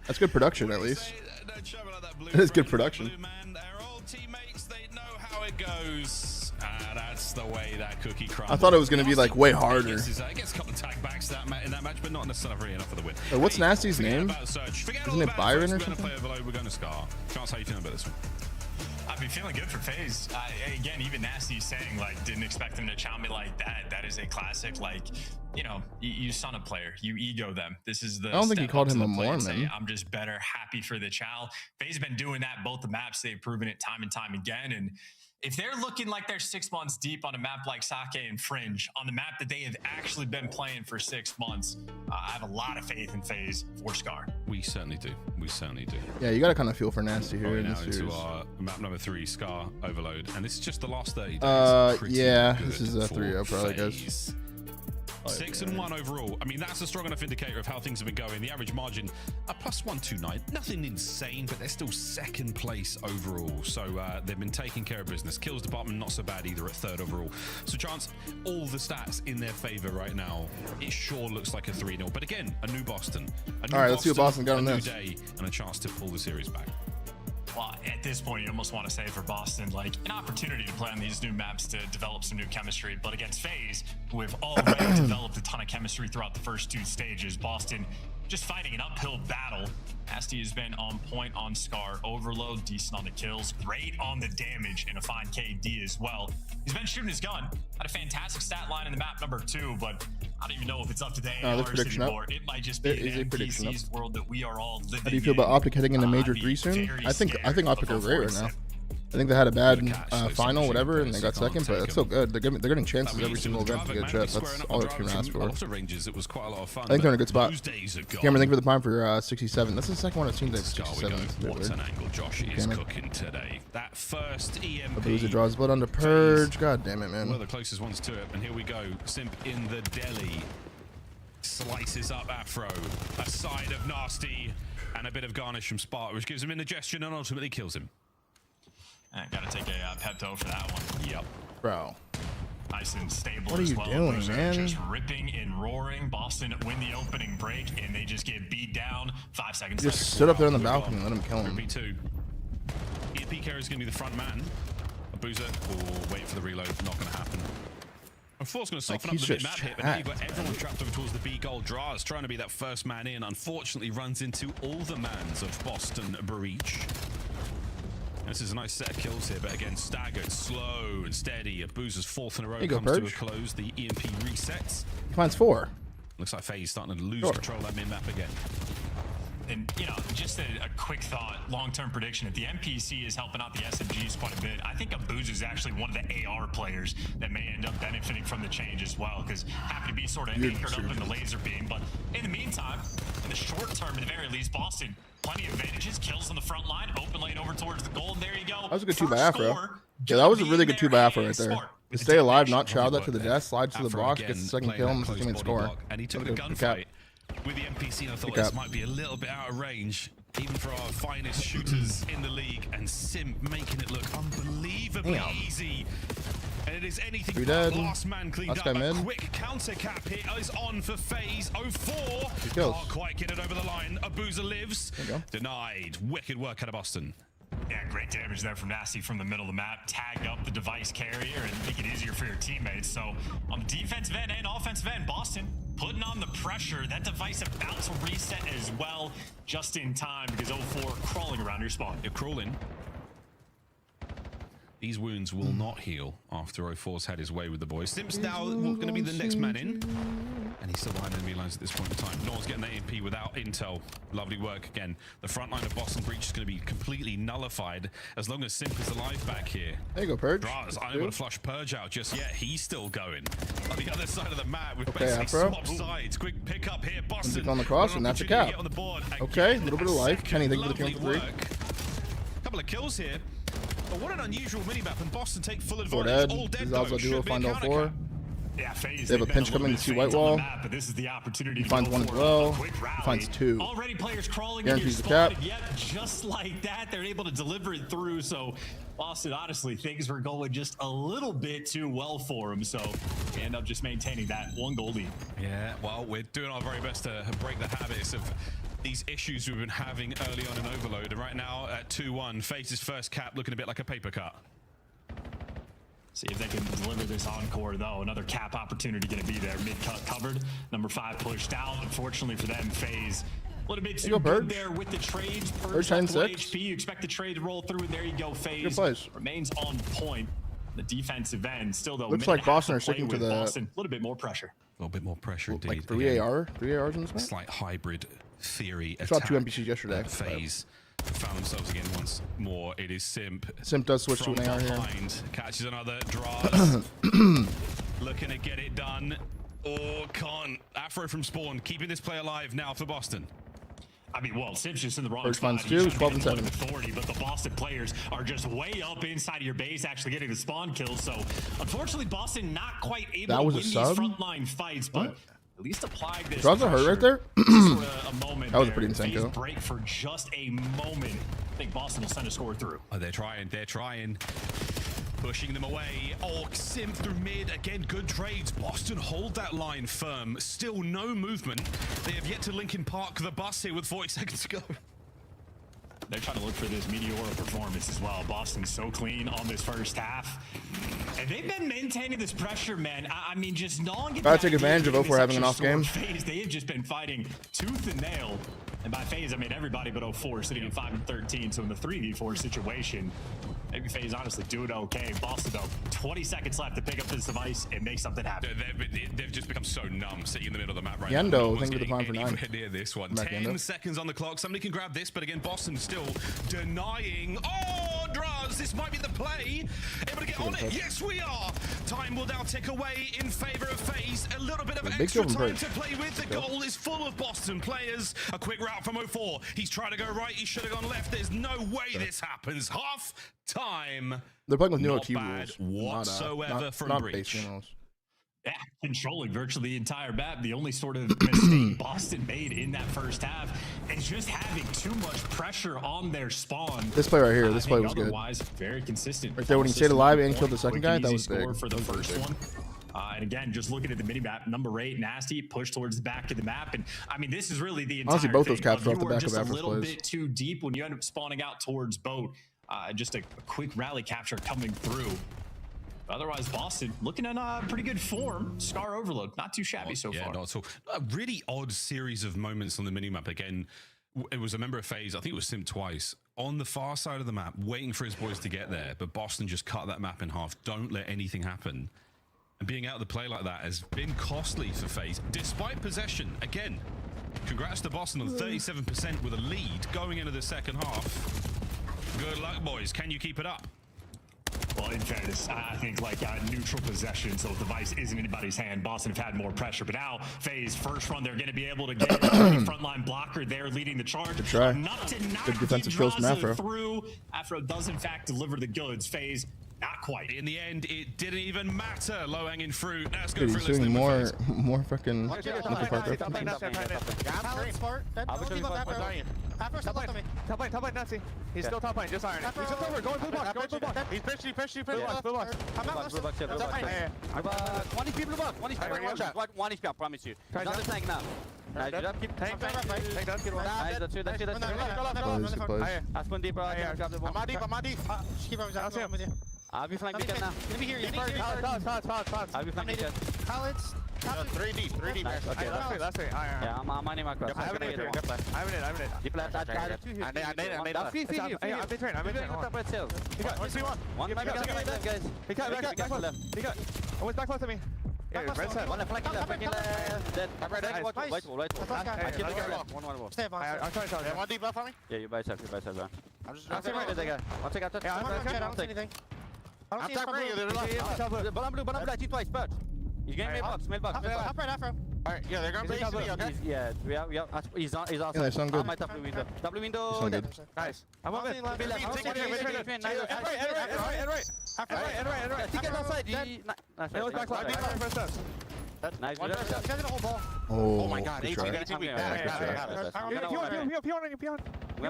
That's good production, at least. It is good production. They're old teammates. They know how it goes. That's the way that cookie crumbles. I thought it was going to be like way harder. It gets a couple of tag backs in that match, but not necessarily enough for the win. What's Nasty's name? Isn't it Byron or something? We're going to Scar. Chance, how you feeling about this one? I've been feeling good for FaZe. Again, even Nasty saying, like, didn't expect him to chow me like that. That is a classic, like, you know, you son a player. You ego them. This is the I don't think he called him a Mormon. I'm just better, happy for the chow. FaZe been doing that both the maps. They've proven it time and time again. And if they're looking like they're 6 months deep on a map like Sake and Fringe, on the map that they have actually been playing for 6 months, I have a lot of faith in FaZe for Scar. We certainly do. We certainly do. Yeah, you got to kind of feel for Nasty here in this series. Into our map number 3, Scar Overload, and this is just the last 30 days. Yeah, this is a 3-0 probably, guys. 6-1 overall. I mean, that's a strong enough indicator of how things have been going. The average margin, a +129. Nothing insane, but they're still second place overall. So they've been taking care of business. Kills department, not so bad either at 3rd overall. So Chance, all the stats in their favor right now. It sure looks like a 3-0. But again, a new Boston. All right, let's see what Boston got on this. A new day and a chance to pull the series back. Well, at this point, you almost want to say for Boston, like, an opportunity to play on these new maps to develop some new chemistry. But against FaZe, who have already developed a ton of chemistry throughout the first 2 stages, Boston just fighting an uphill battle. Nasty has been on point on Scar Overload, decent on the kills, great on the damage, and a fine KD as well. He's been shooting his gun. Had a fantastic stat line in the map number 2, but I don't even know if it's up to date anymore. It might just be an NPC's world that we are all living in. How do you feel about Optic heading into Major 3 soon? I think Optic are great right now. I think they had a bad final, whatever, and they got second, but that's so good. They're getting chances every single event to get chests. That's all that you can ask for. I think they're in a good spot. Cameron, thank you for the prime for 67. That's the second one I've seen. They've 67. What an angle Josh is cooking today. That first EMP. Abuza draws blood under Purge. God damn it, man. One of the closest ones to it. And here we go. Simp in the deli. Slices up Afro. A side of Nasty. And a bit of garnish from Sparta, which gives him indigestion and ultimately kills him. Gotta take a Pepto for that one. Yep. Bro. Nice and stable what are as you well. Doing, man? Just ripping and roaring. Boston win the opening break, and they just get beat down. 5 seconds just stood up there on the balcony and let him kill him. B2. EMP carrier is going to be the front man. Abuza will wait for the reload. Not going to happen. And 4's going to soften up the mid-map hit, but now you've got everyone trapped over towards the B goal. Draz trying to be that first man in. Unfortunately, runs into all the mans of Boston Breach. This is a nice set of kills here, but again, staggered, slow and steady. Abuza's 4th in a row comes to a close. The EMP resets. Finds 4. Looks like FaZe starting to lose control of that mid-map again. And, you know, just a quick thought, long-term prediction. If the NPC is helping out the SMGs quite a bit, I think Abuza is actually one of the AR players that may end up benefiting from the change as well, because happy to be sort of anchored up in the laser beam. But in the meantime, in the short term, at the very least, Boston, plenty of advantages, kills on the front line, open lane over towards the goal, and there you go. That was a good 2 by Afro. Yeah, that was a really good 2 by Afro right there. To stay alive, not chow that to the death, slide to the box, gets the second kill, and the teammate score. And he took the gunfight with the NPC, and I thought this might be a little bit out of range, even for our finest shooters in the league, and Simp making it look unbelievably easy. And it is anything Three but dead. last man cleaned Last up. guy A mid. quick counter cap hit is on for FaZe. 04. kills. Can't quite get it over the line. Abuza lives. There you go. Denied. Wicked work out of Boston. Yeah, great damage there from Nasty from the middle of the map. Tag up the device carrier and make it easier for your teammates. So on the defensive end and offensive end, Boston putting on the pressure. That device about to reset as well, just in time, because 04 crawling around your spawn. You're crawling. These wounds will not heal after 04's had his way with the boys. Simp's now going to be the next man in. And he's still behind enemy lines at this point in time. No one's getting that MP without intel. Lovely work again. The front line of Boston Breach is going to be completely nullified as long as Simp is alive back here. There you go, Purge. Draz, I'm able to flush Purge out just yet. He's still going. On the other side of the map, we've Okay, basically Afro. swapped sides. Quick pick up here. Boston On the cross, and that's a cap. On the board. Okay, a Again, little bit of life. Kenny, thank you for the lovely kill for 3. work. Couple of kills here. But what an unusual minimap, and Boston take full 4 advantage. dead. All dead, This is though. also duo, Should be a find all counter 4. cap. Yeah, FaZe. They have a pinch coming to see white wall. But this is the opportunity. He finds one as well. Finds 2. Already players crawling Guarantees into the your cap. spawn, and yet just like that, they're able to deliver it through. So Boston, honestly, things were going just a little bit too well for him. So they end up just maintaining that 1 goal lead. Yeah, well, we're doing our very best to break the habits of these issues we've been having early on in Overload. And right now at 2-1, FaZe's first cap looking a bit like a paper cut. See if they can deliver this encore, though. Another cap opportunity going to be there. Mid-cut covered. Number 5 pushed out. Unfortunately for them, FaZe a little bit too good there with the trades. Purge left 1 HP. You expect the trade to roll through, and there you go. FaZe remains on point. The defensive end still, though. Looks like Boston are sticking to the... Boston. A little bit more pressure. A little bit more pressure, indeed. Like 3 AR? 3 ARs in this match? Slight hybrid theory I saw attack. 2 NPCs yesterday. FaZe found themselves again once more. It is Simp. Simp does switch to an AR here. Catches another. Draws. Looking to get it done. Or can't. Afro from spawn. Keeping this play alive now for Boston. I mean, well, Sim's just in the wrong First spot. finds 2, 12 and 7. Authority, but the Boston players are just way up inside of your base, actually getting the spawn kills. So, unfortunately, Boston not quite able to win these frontline fights, but at least applied this. Draws a hurt right there? Sort of a moment that was a pretty insane FaZe kill. break for just a moment. I think Boston will send a score through. Oh, they're trying. They're trying. Pushing them away. Oh, Sim through mid. Again, good trades. Boston hold that line firm. Still no movement. They have yet to Linkin Park the bus here with 40 seconds to go. They're trying to look for this meteoric performance as well. Boston's so clean on this first half. And they've been maintaining this pressure, man. I mean, just gnawing it. Gotta take advantage of 04 having an off game. FaZe, they have just been fighting tooth and nail. And by FaZe, I mean everybody but 04 sitting at 5 and 13. So in the 3v4 situation, maybe FaZe honestly do it okay. Boston, though, 20 seconds left to pick up this device and make something happen. They've just become so numb sitting in the middle of the map right Yendo, now. No one's thank you for the getting time for 9. anywhere near this one. 10 seconds on the clock. Somebody can grab this, but again, Boston still denying. Oh, Draz, this might be the play. Able to get on it. Yes, we are. Time will now tick away in favor of FaZe. A little bit of extra time to play with. The goal is full of Boston players. A quick route from 04. He's trying to go right. He should have gone left. There's no way this happens. Half time. They're playing with new Not OT bad rules. whatsoever from not Breach. base rules. Yeah, controlling virtually the entire map. The only sort of mistake Boston made in that first half is just having too much pressure on their spawn. This play right here, this play was good. Otherwise, very consistent. Right there when he stayed alive and killed the second guy, that was score big. for the first one. And again, just looking at the mini-map, number 8, Nasty, pushed towards the back of the map. And I mean, this is really the entire Honestly, both those thing. caps are off the You were back of just a Afro's little plays. bit too deep when you end up spawning out towards boat. Just a quick rally capture coming through. Otherwise, Boston looking in pretty good form. Scar Overload, not too shabby so far. Yeah, not at all. A really odd series of moments on the minimap. Again, it was a member of FaZe, I think it was Simp twice, on the far side of the map, waiting for his boys to get there. But Boston just cut that map in half. Don't let anything happen. And being out of the play like that has been costly for FaZe, despite possession. Again, congrats to Boston on 37% with a lead going into the second half. Good luck, boys. Can you keep it up? Well, in fairness, I think like neutral possession, so if the device isn't in anybody's hand, Boston have had more pressure. But now, FaZe first run, they're going to be able to get a frontline blocker there leading the charge. Good try. Enough to knock Good defensive kills from Afro. through. Afro does, in fact, deliver the goods. FaZe Not quite. In the end, it didn't even matter. Low-hanging fruit. That's Dude, good he's for doing listening. more fucking multi-part Top lane, Nazi. He's still top lane, just iron. He's just over, going blue box, He's pushy. Blue box. I'm not Blue box, blue box. One HP blue box, one HP, one HP, I promise you. Not the tank now. Nice, good job, keep tank. Nice, that's two. That's one deeper, I'm deep. Keep on with you. I'll be flanking now. Let me hear you. I'll be flanking again. College. 3 deep. Okay, That's it. Yeah, I'm mining my cross. I have an it. Deep left, I need I'm in train. One back left, guys. He cut left. I went back left to me. Yeah, red side. One left, flanking left. Dead. Right wall. I'm trying to tell you. One deep left on me? Yeah, you by yourself, bro. I'm just I'll take right that guy. I'll take out that. Yeah, I don't see anything. I don't see anything. Bottom blue, I cheat twice, Purge. He's getting mail box. Top right afro. Alright, yeah, they're going to be okay? Yeah, we are. He's awesome. Yeah, they sound good. My top blue window. Top blue window. Sound good. Nice. I'm on it. Right. Ticket outside. Nice. Oh my god, good try. Good try. We're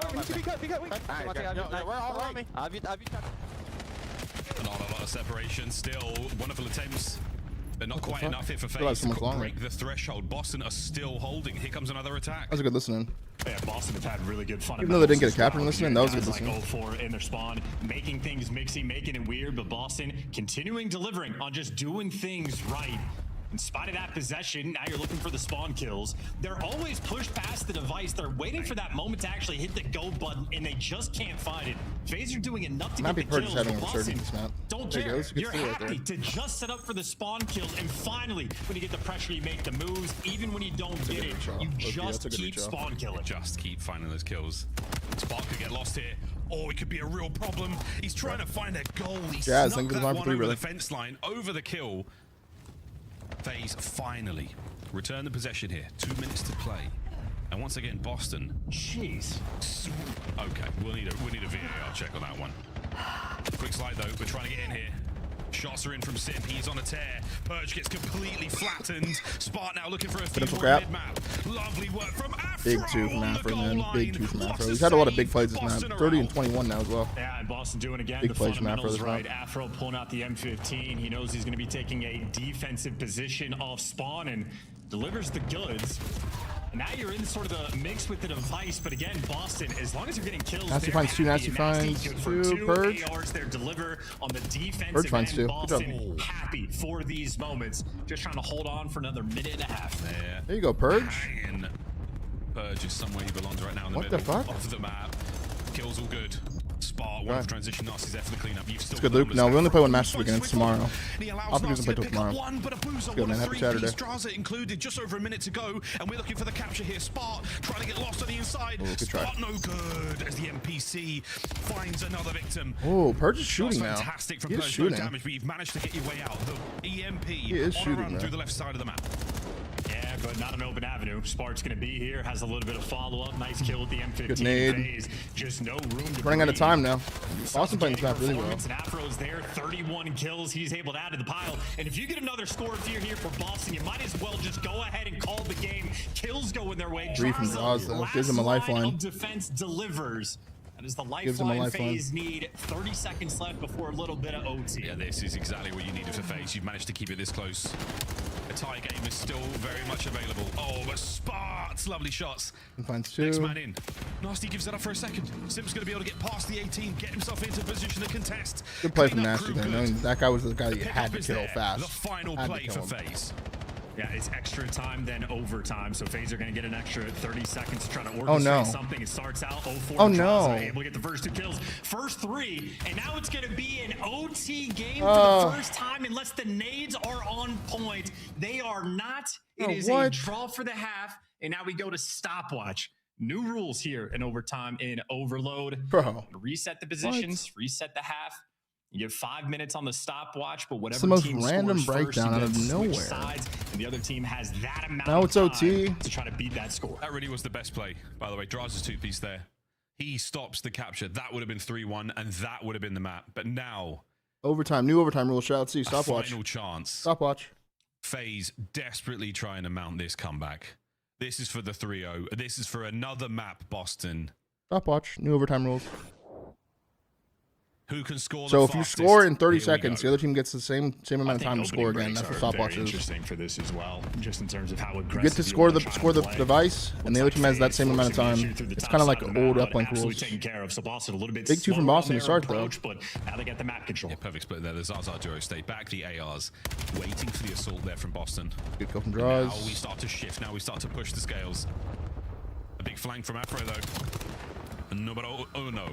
all around me. Not a lot of separation still. Wonderful attempts, but not quite enough here for feel like FaZe. someone's long. Break the threshold. Boston are still holding. Here comes another attack. That was a good listening. Yeah, Boston have had really good fun. Even though they didn't get a captain listening, that was a good listening. Like 0-4 in their spawn, making things mixy, making it weird, but Boston continuing delivering on just doing things right. In spite of that possession, now you're looking for the spawn kills. They're always pushed past the device. They're waiting for that moment to actually hit the go button, and they just can't find it. FaZe are doing enough to get the kills. Having Boston, don't care. You're happy to just set up for the spawn kills, and finally, when you get the pressure, you make the moves. Even when you don't get it, you just keep spawn killing. Just keep finding those kills. Spark could get lost here. Oh, it could be a real problem. He's trying to find a goal. He snuck that one over the fence line, over the kill. FaZe finally return the possession here. 2 minutes to play, and once again Boston. Jeez. Okay, we'll need a VAR check on that one. Quick slide though. We're trying to get in here. Shots are in from Simp. He's on a tear. Purge gets completely flattened. Spart now looking for a few more mid-map. Lovely work from Afro. Big 2 from Afro, man. Big 2 from Afro. He's had a lot of big plays this map. 30 and 21 now as well. Yeah, and Boston doing again big the plays from Afro fundamentals this right. map. Afro pulling out the M15. He knows he's going to be taking a defensive position off spawn and delivers the goods. And now you're in sort of the mix with the device, but again, Boston, as long as you're getting kills, Nasty finds 2, Nasty finds 2, Purge. ARs there deliver on the defensive Purge finds 2. Boston happy for these moments, just trying to hold on for another minute and a half. There you go, Purge. Purge is somewhere he belongs right now in the What middle the fuck? of the map. Kills all good. Spart, one of transition. Nasty's there for the cleanup. You've still it's good, Luke. No, we only play one Masters weekend. It's tomorrow. I'll play till tomorrow. It's good, man. Happy Saturday. Straza included, just over a minute to go, and we're looking for the capture here. Spart trying to get lost on the inside. Spart no good as the NPC finds another victim. Oh, Purge is shooting now. Fantastic from He is Purge. shooting. No damage, but you've managed to get your way out. The EMP is on shooting, a run man. through the left side of the map. Yeah, but not an open avenue. Spart's going to be here, has a little bit of follow-up. Nice kill with the M15. Good nade. FaZe. Just no room to Running out of breathe. time now. Boston playing this map really well. And Afro's there, 31 kills. He's able to add to the pile. And if you get another score here for Boston, you might as well just go ahead and call the game. Kills going their way. 3 from Draws though. Gives him a lifeline. Defense delivers. That is the Gives him a lifeline lifeline. FaZe need. 30 seconds left before a little bit of OT. Yeah, this is exactly what you needed for FaZe. You've managed to keep it this close. A tie game is still very much available. Oh, but Sparts, lovely shots. He finds 2. Next man in. Nasty gives it up for a second. Simp's going to be able to get past the 18, get himself into position to contest. Good play from Clean up Nasty crew there, good. knowing that guy was the guy that you The had pickup to is kill there. fast. The final Had to play kill for him. FaZe. Yeah, it's extra time, then overtime. So FaZe are going to get an extra 30 seconds to try to orchestrate Oh, no. something. It starts out 0-4. Oh, no. Able to get the first 2 kills. First 3, and now it's going to be an OT game for the first time unless the nades are on point. They are not. It is a draw for the half, and now we go to stopwatch. New rules here in overtime in Overload. Bro. Reset the positions, reset the half. You get 5 minutes on the stopwatch, but whatever It's the most team random scores breakdown first, out of you then switch nowhere. sides, and the other team has that amount Now of it's time OT. to try to beat that score. That really was the best play, by the way. Draz's 2-piece there. He stops the capture. That would have been 3-1, and that would have been the map. But now Overtime, new overtime rule. Let's see. Stopwatch. Final chance. Stopwatch. FaZe desperately trying to mount this comeback. This is for the 3-0. This is for another map, Boston. Stopwatch. New overtime rules. Who can score so the if fastest? You score in 30 seconds, the other team gets the same amount of time to score again. That's what stopwatch is. Interesting for this as well, just in terms of how aggressive you get to score the device, and the other team has that same amount of time. It's kind of like old uplink rules. Big 2 from Boston to start though. But now they get the map control. Yeah, perfect split there. The Zaza duo stay back. The ARs waiting for the assault there from Boston. Good kill from draws. Now we start to shift. Now we start to push the scales. A big flank from Afro though. No, but oh no,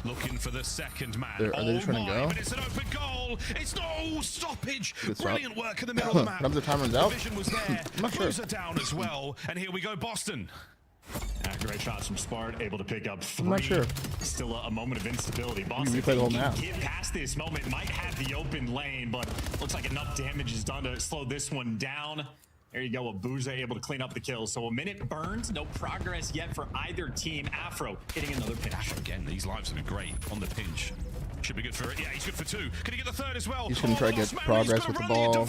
looking for the second man. Are they just trying to go? But it's an open goal. It's no stoppage. Brilliant work in the middle of the map. What happens if time runs out? The vision was there. I'm not sure. Closer down as well. And here we go, Boston. Great shots from Spart, able to pick up 3. I'm not sure. Still a moment of instability. Boston replay the whole map. Get past this moment, might have the open lane, but looks like enough damage is done to slow this one down. There you go, Abuza able to clean up the kills. So a minute burns, no progress yet for either team. Afro hitting another pinch. Again, these lives have been great on the pinch. Should be good for it. Yeah, he's good for 2. Can he get the third as well? He's going to try to get progress with the ball.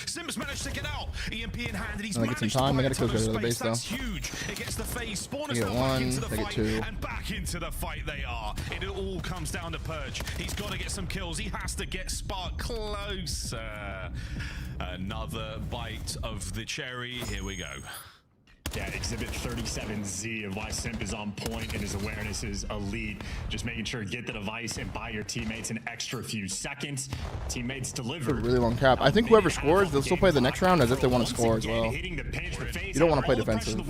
Sims managed to get out. EMP in hand, and he's get some time. They got to go to the base though. That's huge. It gets the FaZe spawners get 1, they get 2. And back into the fight they are. It all comes down to Purge. He's got to get some kills. He has to get Spark closer. Another bite of the cherry. Here we go. Yeah, exhibit 37Z of why Simp is on point and his awareness is elite. Just making sure to get the device and buy your teammates an extra few seconds. Teammates deliver. A really long cap. I think whoever scores, they'll still play the next round as if they want to score as well. You don't want to play defensive.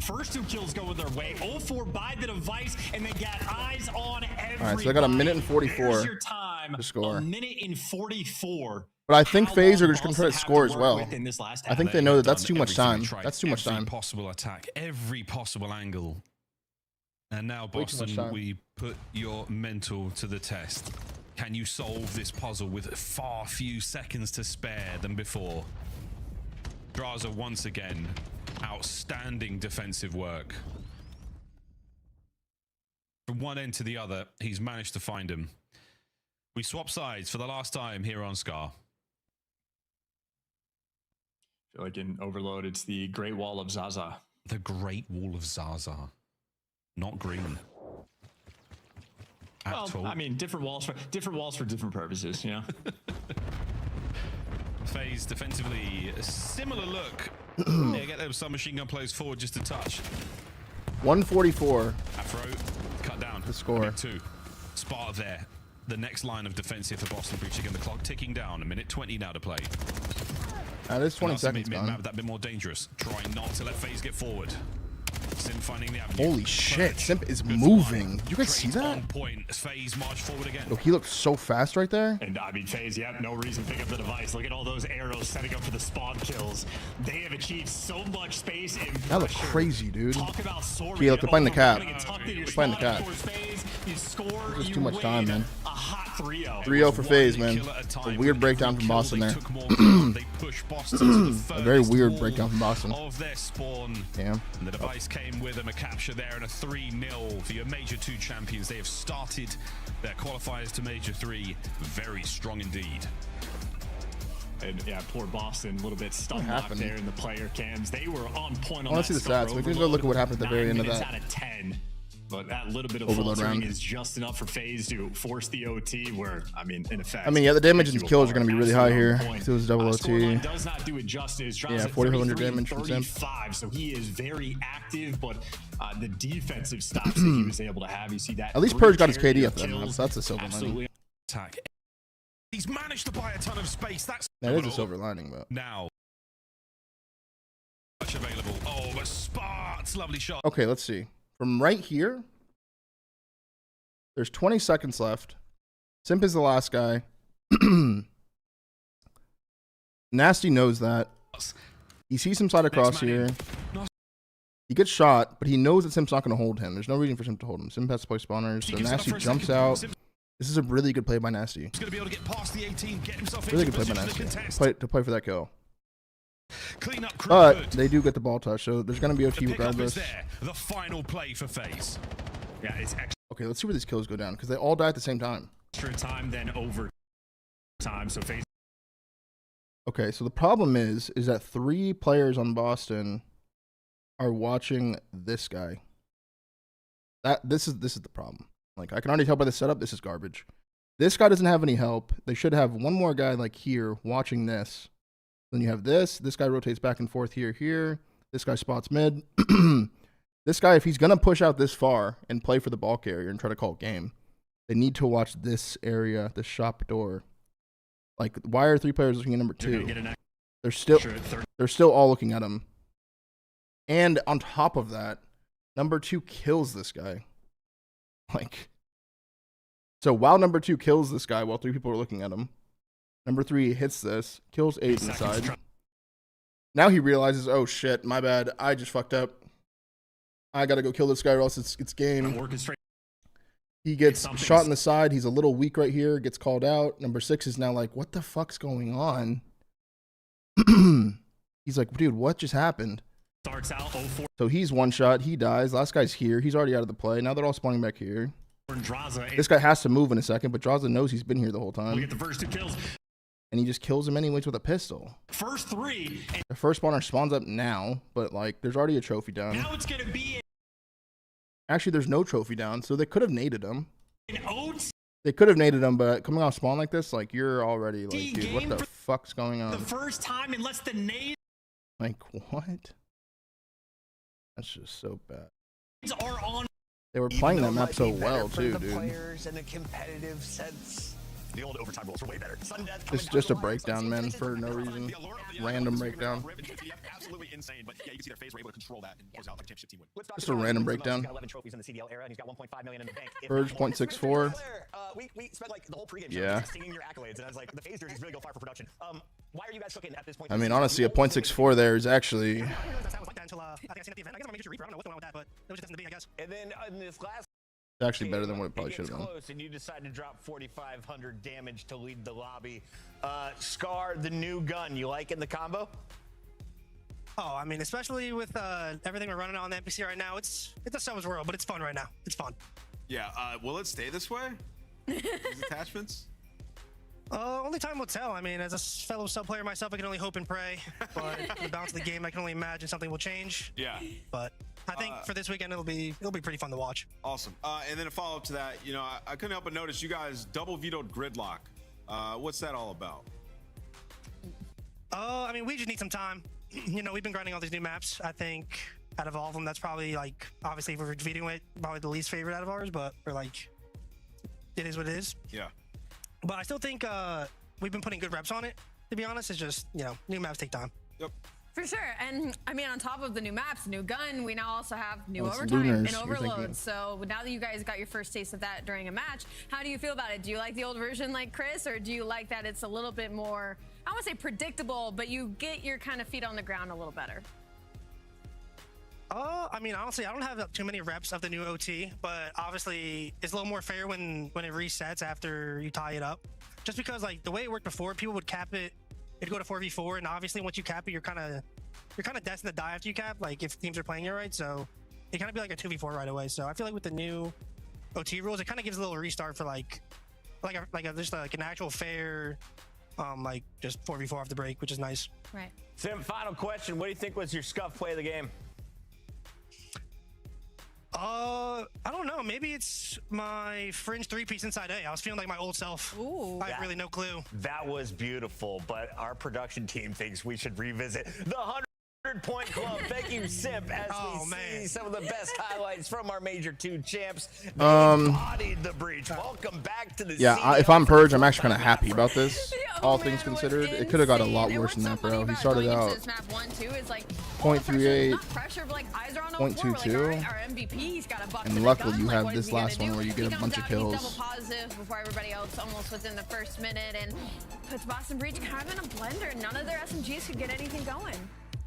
First 2 kills go their way. 0-4 by the device, and they got eyes on everybody. All right, so they got a minute and 44 to score. A minute and 44. But I think FaZe are just going to try to score as well. I think they know that that's too much time. That's too much time. Every possible attack, every possible angle. And now, Boston, we put your mental to the test. Can you solve this puzzle with far few seconds to spare than before? Draza once again, outstanding defensive work. From one end to the other, he's managed to find him. We swap sides for the last time here on Scar. I feel like in Overload, it's the Great Wall of Zaza. The Great Wall of Zaza. Not green. Well, I mean, different walls for different purposes, you know? FaZe defensively, a similar look. Yeah, get those submachine gun players forward just a touch. 144. Afro, cut down. The score. 2. Sparta there. The next line of defense here for Boston Breach. Again, the clock ticking down. A minute 20 now to play. There's 20 seconds gone. That bit more dangerous. Try not to let FaZe get forward. Simp finding the avenue. Holy shit, Simp is moving. Did you guys see that? On point. FaZe march forward again. Look, he looks so fast right there. And I mean, FaZe, no reason to pick up the device. Look at all those arrows setting up for the spawn kills. They have achieved so much space in pressure. That looks crazy, dude. Talk about soaring. Yeah, look, they're playing the cap. They're playing the cap. You score, There's too much time, man. A hot 3-0. 3-0 for FaZe, man. A weird breakdown from Boston there. A very weird breakdown from Boston. Of their spawn. Damn. And the device came with them, a capture there and a 3-0 for your Major 2 champions. They have started their qualifiers to Major 3 very strong indeed. And yeah, poor Boston, a little bit stun locked there in the player cams. They were on point on that. I want to see the stats. We can go look at what happened at the very end of that. Out of 10. But that little bit of Overload faltering round is just enough for FaZe to force the OT where, I mean, in effect. I mean, yeah, the damage and kills are going to be really high here. It was double OT. Does not do it justice. Yeah, 4,500 damage from Simp. So he is very active, but the defensive stops that he was able to have, you see that. At least Purge got his KD up there. So that's a silver lining. Attack. He's managed to buy a ton of space. That is a silver lining, but now much available. Oh, but Spart's lovely shot. Okay, let's see. From right here, there's 20 seconds left. Simp is the last guy. Nasty knows that. He sees Simp slide across here. He gets shot, but he knows that Simp's not going to hold him. There's no reason for Simp to hold him. Simp has to play spawners, so Nasty jumps out. This is a really good play by Nasty. He's going to be able to get past the 18, get himself really into good play by position Nasty. To play for that kill. Clean up but they do get the ball touch, so there's going to be OT regardless. The final play for FaZe. Yeah, it's okay, let's see where these kills go down, because they all die at the same time. Extra time, then over. time. So FaZe. Okay, so the problem is that 3 players on Boston are watching this guy. This is the problem. Like, I can already tell by the setup, this is garbage. This guy doesn't have any help. They should have one more guy like here watching this. Then you have this. This guy rotates back and forth here. This guy spots mid. This guy, if he's going to push out this far and play for the ball carrier and try to call game, they need to watch this area, the shop door. Like, why are 3 players looking at number 2? They're still all looking at him. And on top of that, number 2 kills this guy. Like, so while number 2 kills this guy while 3 people are looking at him, number 3 hits this, kills 8 inside. Now he realizes, oh shit, my bad, I just fucked up. I gotta go kill this guy or else it's game. He gets shot in the side. He's a little weak right here. Gets called out. Number 6 is now like, what the fuck's going on? He's like, dude, what just happened? Starts out 0-4. So he's one shot. He dies. Last guy's here. He's already out of the play. Now they're all spawning back here. This guy has to move in a second, but Draza knows he's been here the whole time. We get the first 2 kills. And he just kills him anyways with a pistol. First 3. The first spawner spawns up now, but like, there's already a trophy down. Now it's gonna be. Actually, there's no trophy down, so they could have naded him. Oats. They could have naded him, but coming off spawn like this, like, you're already like, dude, what the fuck's going on? The first time in less than nade. Like, what? That's just so bad. Are on. They were playing that map so well too, dude. Players in a competitive sense. The old overtime rules are way better. It's just a breakdown, man, for no reason. Random breakdown. Absolutely insane, but yeah, you can see their FaZe were able to control that and close out like a championship team win. Just a random breakdown. 11 trophies in the CDL era, and he's got 1.5 million in the bank. Verge 0.64. We spent like the whole pregame Yeah. singing your accolades, and I was like, the FaZe jerseys really go far for production. Why are you guys cooking at this point? I mean, honestly, a 0.64 there is actually. I was like that until I think I seen at the event. I guess I'm a major reaper. I don't know what's going on with that, but it was just destined to be, I guess. And then in this last. It's actually better than what it probably should have been. Close, and you decide to drop 4,500 damage to lead the lobby. Scar, the new gun, you liking the combo? Oh, I mean, especially with everything we're running on the NPC right now, it's a Summer's World, but it's fun right now. It's fun. Yeah, will it stay this way? These attachments? Only time will tell. I mean, as a fellow sub player myself, I can only hope and pray. But the balance of the game, I can only imagine something will change. Yeah. But I think for this weekend, it'll be pretty fun to watch. Awesome. And then a follow up to that, you know, I couldn't help but notice you guys double vetoed Gridlock. What's that all about? I mean, we just need some time. You know, we've been grinding all these new maps. I think out of all of them, that's probably like, obviously, if we're vetoing it, probably the least favorite out of ours. But we're like, it is what it is. Yeah. But I still think we've been putting good reps on it, to be honest. It's just, you know, new maps take time. Yep. For sure. And I mean, on top of the new maps, new gun, we now also have new it's overtime Lunars, and overload. So now that you guys got your first taste of that during a match, how do you feel about it? Do you like the old version like Chris, or do you like that it's a little bit more, I won't say predictable, but you get your kind of feet on the ground a little better? I mean, honestly, I don't have too many reps of the new OT, but obviously it's a little more fair when it resets after you tie it up. Just because, like, the way it worked before, people would cap it, it'd go to 4v4, and obviously once you cap it, you're kind of destined to die after you cap, like, if teams are playing it right, so it kind of be like a 2v4 right away. So I feel like with the new OT rules, it kind of gives a little restart for just an actual fair, like, just 4v4 off the break, which is nice. Right. Sim, final question. What do you think was your scuff play of the game? I don't know. Maybe it's my Fringe 3-piece inside A. I was feeling like my old self. Ooh. I have really no clue. That was beautiful, but our production team thinks we should revisit the 100-point club. Thank you, Simp, as see some of the best highlights from our Major 2 champs. They embodied the breach. Welcome back to the if I'm Purge, I'm actually kind of happy about this. All things considered, it could have got a lot worse than that, bro. He started out 0.38, 0.22, and luckily you have this last one where you get a bunch of kills. Double positive before everybody else, almost within the first minute, and puts Boston Breach kind of in a blender. None of their SMGs could get anything going.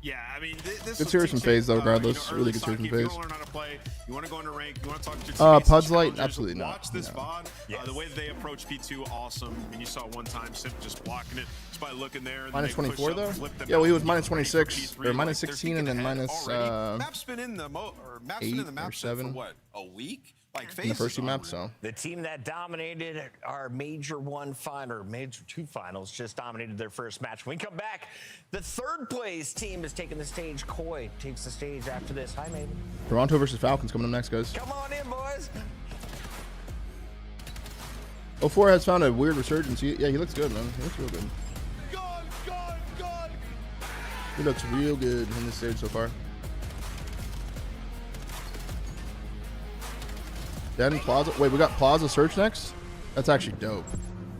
Yeah, I mean, this good series from FaZe though, regardless. Really good series from FaZe. You want to learn how to play, you want to go into rank, you want to talk to your teammates. Puds Light, absolutely not. Watch this VOD. The way that they approach P2, awesome. I mean, you saw one time Simp just blocking it just by looking there. Minus 24 though? Yeah, well, he was minus 26 or minus 16 and then minus Map's been in the map 7 for what, a week? like in the first two maps. So the team that dominated our Major 1 final, or Major 2 finals, just dominated their first match. When we come back, the third place team is taking the stage. Koi takes the stage after this. Hi, Maven. Toronto versus Falcons coming up next, guys. Come on in, boys. 04 has found a weird resurgence. Yeah, he looks good, man. He looks real good. He looks real good in this stage so far. Then Plaza. Wait, we got Plaza Search next? That's actually dope.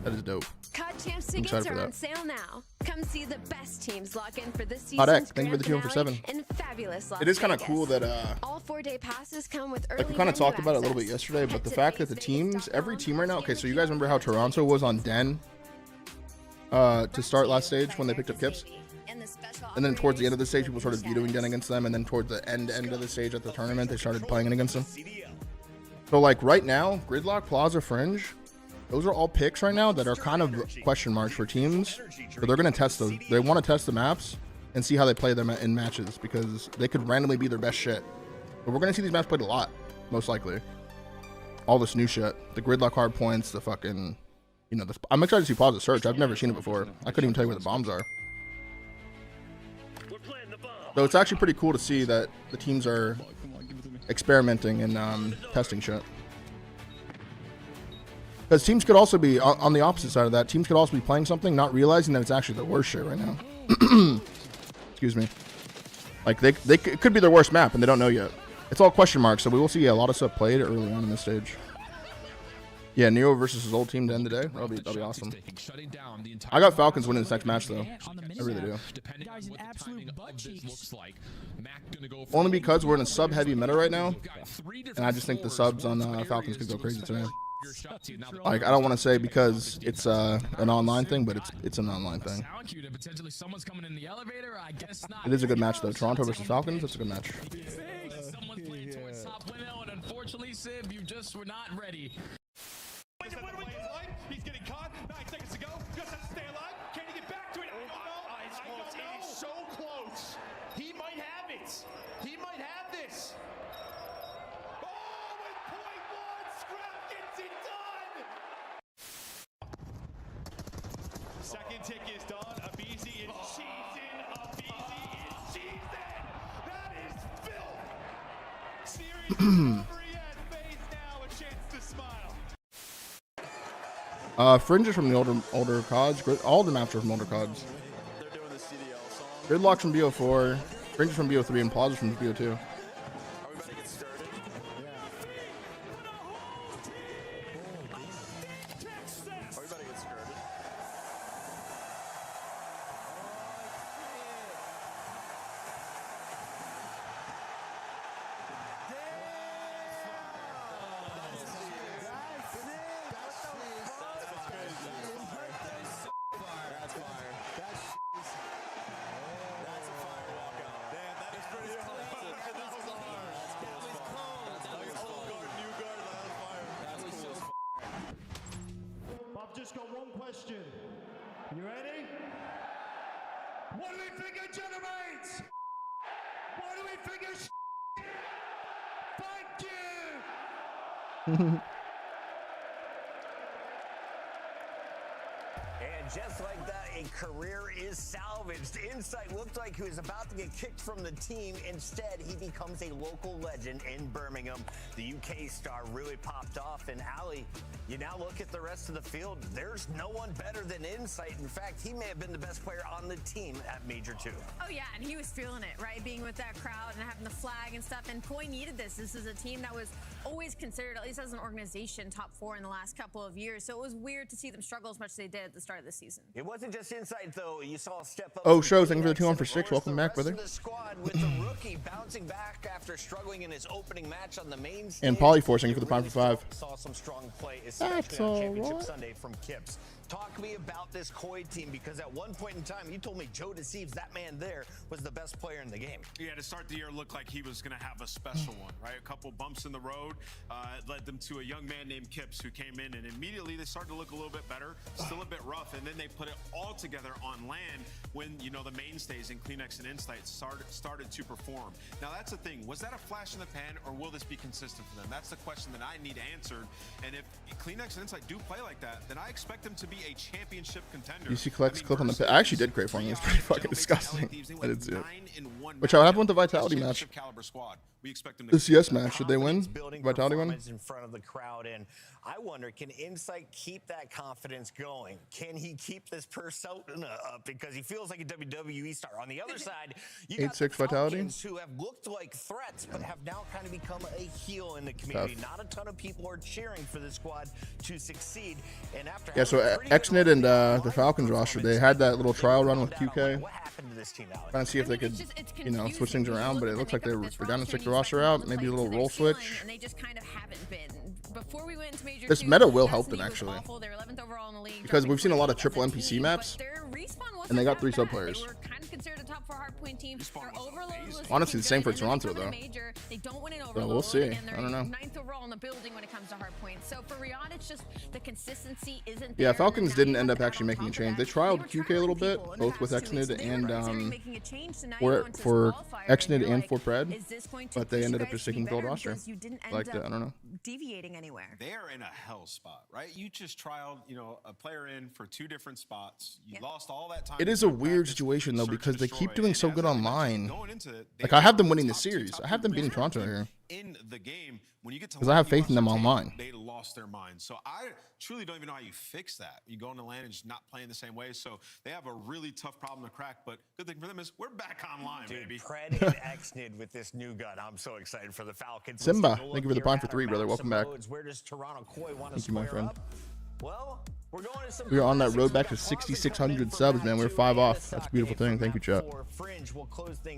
That is dope. COD Champs tickets are on sale now. Come see the best teams lock in for this Hot season's X, thank you for the 2 for 7. and fabulous Las It is kind of Vegas. cool that all 4-day passes come with early like we kind of talked venue about it a little bit access. yesterday, but the fact that the teams, every team right now, okay, so you guys remember how Toronto was on Den to start last stage when they picked up Kips? And then towards the end of the stage, people started vetoing Den against them, and then towards the end of the stage at the tournament, they started playing it against them. So like right now, Gridlock, Plaza, Fringe, those are all picks right now that are kind of question marks for teams. So they're going to test those. They want to test the maps and see how they play them in matches, because they could randomly be their best shit. But we're going to see these maps played a lot, most likely. All this new shit. The Gridlock hardpoints, the fucking, you know, I'm excited to see Plaza Search. I've never seen it before. I couldn't even tell you where the bombs are. So it's actually pretty cool to see that the teams are experimenting and testing shit. Because teams could also be, on the opposite side of that, teams could also be playing something, not realizing that it's actually the worst shit right now. Excuse me. Like, it could be their worst map, and they don't know yet. It's all question marks, so we will see a lot of stuff played early on in this stage. Yeah, Neo versus his old team to end the day. That'll be awesome. I got Falcons winning this next match, though. I really do. Only because we're in a sub-heavy meta right now, and I just think the subs on Falcons could go crazy today. Like, I don't want to say because it's an online thing, but it's an online thing. It is a good match, though. Toronto versus Falcons, that's a good match. Unfortunately, Sib, you just were not ready. He's getting caught. 9 seconds to go. Just has to stay alive. Can he get back to it? I don't know. He's so close. He might have it. He might have this. Oh, with .1, Scrap gets it done. Second tick is done. Abizi is cheesing. Abizi is cheesing. That is filth. Series is over yet. FaZe now a chance to smile. Fringe is from the older CODs. All the maps are from older CODs. Gridlock's from BO4, Fringe is from BO3, and Plaza's from BO2. I've just got one question. You ready? What do we think of Generates? What do we think of Thank you! And just like that, a career is salvaged. Insight looked like he was about to get kicked from the team. Instead, he becomes a local legend in Birmingham. The UK star really popped off. And Ali, you now look at the rest of the field. There's no one better than Insight. In fact, he may have been the best player on the team at Major 2. Oh yeah, and he was feeling it, right? Being with that crowd and having the flag and stuff. And Koi needed this. This is a team that was always considered, at least as an organization, top 4 in the last couple of years. So it was weird to see them struggle as much as they did at the start of the season. It wasn't just Insight, though. You saw a step up. Oh, shows, thank you for the 2 on for 6. Welcome back, brother. The squad with the rookie bouncing back after struggling in his opening match on the main stage. And Polyforce, thank you for the Prime for 5. Saw some strong play, especially on Championship Sunday from Kips. Talk to me about this Koi team, because at one point in time, you told me Joe Deceives, that man there, was the best player in the game. Yeah, to start the year, looked like he was going to have a special one, right? A couple bumps in the road led them to a young man named Kips who came in, and immediately they started to look a little bit better, still a bit rough, and then they put it all together on land when, you know, the mainstays in Kleenex and Insight started to perform. Now, that's the thing. Was that a flash in the pan, or will this be consistent for them? That's the question that I need answered. And if Kleenex and Insight do play like that, then I expect them to be a championship contender. You see Klex clip on the pit. I actually did crave one. It was pretty fucking disgusting. I did see it. Which what happened with the Vitality match? The CS match, did they win? Vitality won? In front of the crowd, and I wonder, can Insight keep that confidence going? Can he keep this persona up? Because he feels like a WWE star. On the other side, you got the Falcons, who have looked like threats, but have now kind of become a heel in the community. Not a ton of people are cheering for the squad to succeed. And after so Xnit and the Falcons roster, they had that little trial run with QK. What happened to this team, Alex? Trying to see if they could, you know, switch things around, but it looks like they're going to stick the roster out. Maybe a little role switch. And they just kind of haven't been. Before we went into Major This 2, meta will help them, actually. They're 11th overall in the league, Because we've seen a lot of triple NPC maps, and they got 3 sub players. They were kind of considered a top 4 hardpoint team. Honestly, the same for Toronto, though. They don't win an So overload, we'll see. and they're I don't know. 9th overall in the building when it comes to hardpoint. So for Riyadh, it's just the consistency isn't Yeah, there. Falcons didn't end up actually making a change. They trialed QK a little bit, both with Xnid and for Xnid and for Pred, but they ended up just sticking with the old roster. Like that, I don't know. Deviating anywhere. They are in a hell spot, right? You just trialed, you know, a player in for 2 different spots. You lost all that time. It is a weird situation though, because they keep doing so good online. Like I have them winning the series. I have them beating Toronto here. In the game, when you get to because I have faith in them online. They lost their mind. So I truly don't even know how you fix that. You go into LAN and just not playing the same way. So they have a really tough problem to crack. But good thing for them is we're back online, baby. Pred and Xnid with this new gun. I'm so excited for the Falcons. Simba, thank you for the Prime for 3, brother. Welcome back. Where does Toronto Koi want to Thank you, my friend. Well, we're going to some We are on that road back to 6,600 subs, man. We're 5 off. That's a beautiful thing. Thank you, chat.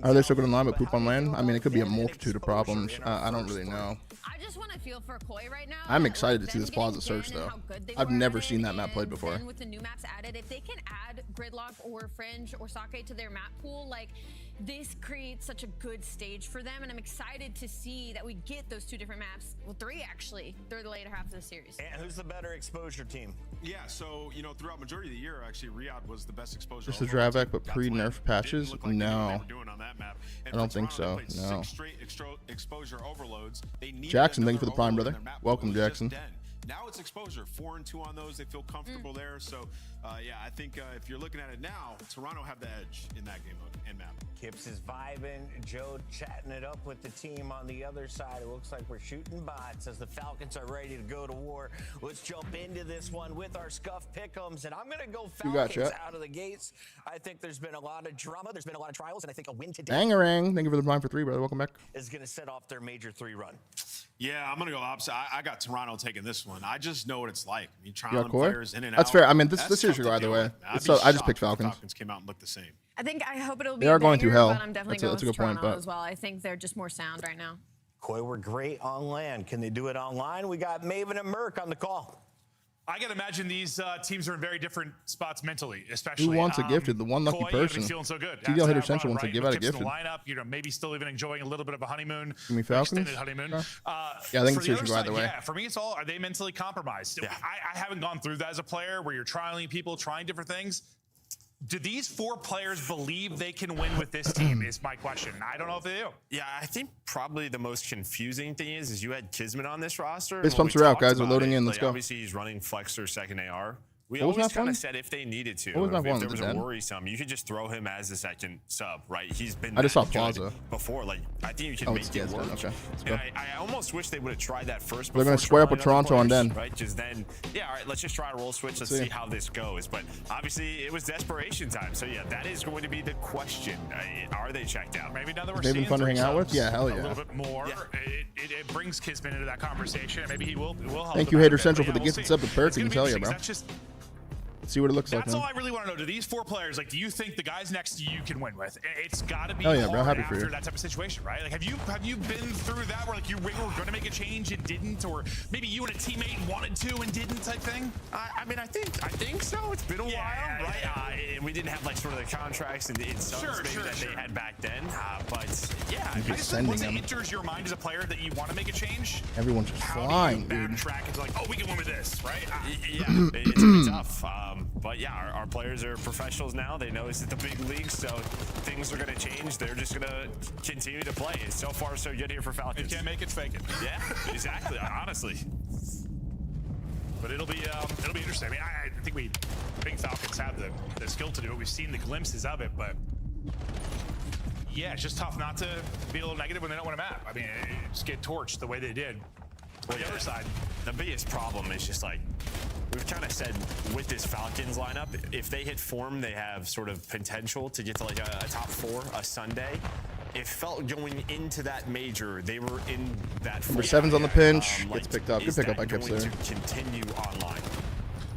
Are they so good online but poop on land? I mean, it could be a multitude of problems. I don't really know. I just want to feel for Koi right now. I'm excited to see this Plaza Search, though. I've never seen that map played before. With the new maps added, if they can add Gridlock or Fringe or Sake to their map pool, like, this creates such a good stage for them, and I'm excited to see that we get those 2 different maps. Well, 3 actually. They're the later half of the series. And who's the better exposure team? Yeah, so, you know, throughout majority of the year, actually, Riyadh was the best exposure. Just a Dravak, but pre-nerf patches? No. I don't think so. No. Exposure overloads. Jackson, thank you for the Prime, brother. Welcome, Jackson. Now it's exposure. 4 and 2 on those. They feel comfortable there. So, yeah, I think if you're looking at it now, Toronto have the edge in that game mode and map. Kips is vibing. Joe chatting it up with the team on the other side. It looks like we're shooting bots as the Falcons are ready to go to war. Let's jump into this one with our Scuff Pick'ems, and I'm going to go Falcons out of the gates. I think there's been a lot of drama. There's been a lot of trials, and I think a win today. Bangarang. Thank you for the Prime for 3, brother. Welcome back. Is going to set off their Major 3 run. Yeah, I'm going to go opposite. I got Toronto taking this one. I just know what it's like. I mean, trialing players in and out. That's fair. I mean, this series should go either way. So I just picked Falcons. Falcons came out and looked the same. I hope it'll be. They are going through hell. But I'm definitely going with Toronto as well. I think they're just more sound right now. Koi were great on land. Can they do it online? We got Maven and Merc on the call. I can imagine these teams are in very different spots mentally, especially. Who wants a gifted? The one lucky Koi, person. Feeling so good. TDL Hitter Central wants to give out a gifted. The lineup, you know, maybe still even enjoying a little bit of a honeymoon. Give me Falcons. Extended honeymoon. Yeah, I think the series should go either way. Yeah, for me, it's all. Are they mentally compromised? Yeah. I haven't gone through that as a player, where you're trialing people, trying different things. Do these 4 players believe they can win with this team is my question. I don't know if they do. Yeah, I think probably the most confusing thing is you had Kismet on this roster. Fist pumps are out, guys. We're loading in. Let's go. Obviously, he's running Flexor second AR. We always kind of said if they needed to, if there was a worrisome, you could just throw him as the second sub, right? He's been. I just saw Plaza before. Like I think you can make it work. Okay, and I almost wish they would have tried that first. They're gonna square up with Toronto and then. Right, just then. Yeah, all right. Let's just try a roll switch. Let's see how this goes. But obviously, it was desperation time. So yeah, that is going to be the question. Are they checked out? Maybe now that we're seeing fun to hang out with. Yeah, hell yeah. A little bit more. Yeah. It brings Kismet into that conversation. Maybe he will help. Thank you, Hater Central, for the gifted sub. The perk, I can tell you, bro. Let's see what it looks like. That's all I really want to know. Do these 4 players, like, do you think the guys next to you can win with? It's got to be hard bro. Happy after that type of situation, right? Like, have you been through that where like you were going to make a change and didn't, or maybe you and a teammate wanted to and didn't type thing? I mean, I think so. It's been a while, right? We didn't have like sort of the contracts and subs that they had back then, but yeah, I just think once it enters your mind as a player that you want to make a change, everyone's just flying, dude. Backtrack into like, oh, we can win with this, right? Yeah, it's pretty tough. But yeah, our players are professionals now. They know it's at the big leagues, so things are going to change. They're just going to continue to play. And so far, so good here for Falcons. You can't make it, fake it. Yeah, exactly. Honestly. But it'll be interesting. I mean, I think we think Falcons have the skill to do it. We've seen the glimpses of it, but yeah, it's just tough not to be a little negative when they don't win a map. I mean, just get torched the way they did. On the other side, the biggest problem is just like we've kind of said with this Falcons lineup, if they hit form, they have sort of potential to get to like a top 4 a Sunday. It felt going into that major, they were in that. Number 7's on the pinch, like, gets picked up. Good pickup by Kips there. Continue online.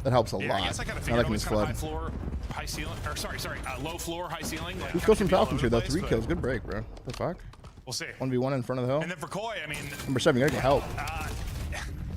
That helps a yeah, lot. I guess I kind of Not like in it's his kind of flood. high floor, high ceiling, or sorry, low floor, high ceiling. Like, Who's from Falcons here though? Place, 3 kills. Good break, bro. The fuck? We'll see. 1v1 in front of the hill. And then for Koi, I mean, Number 7, you gotta get help.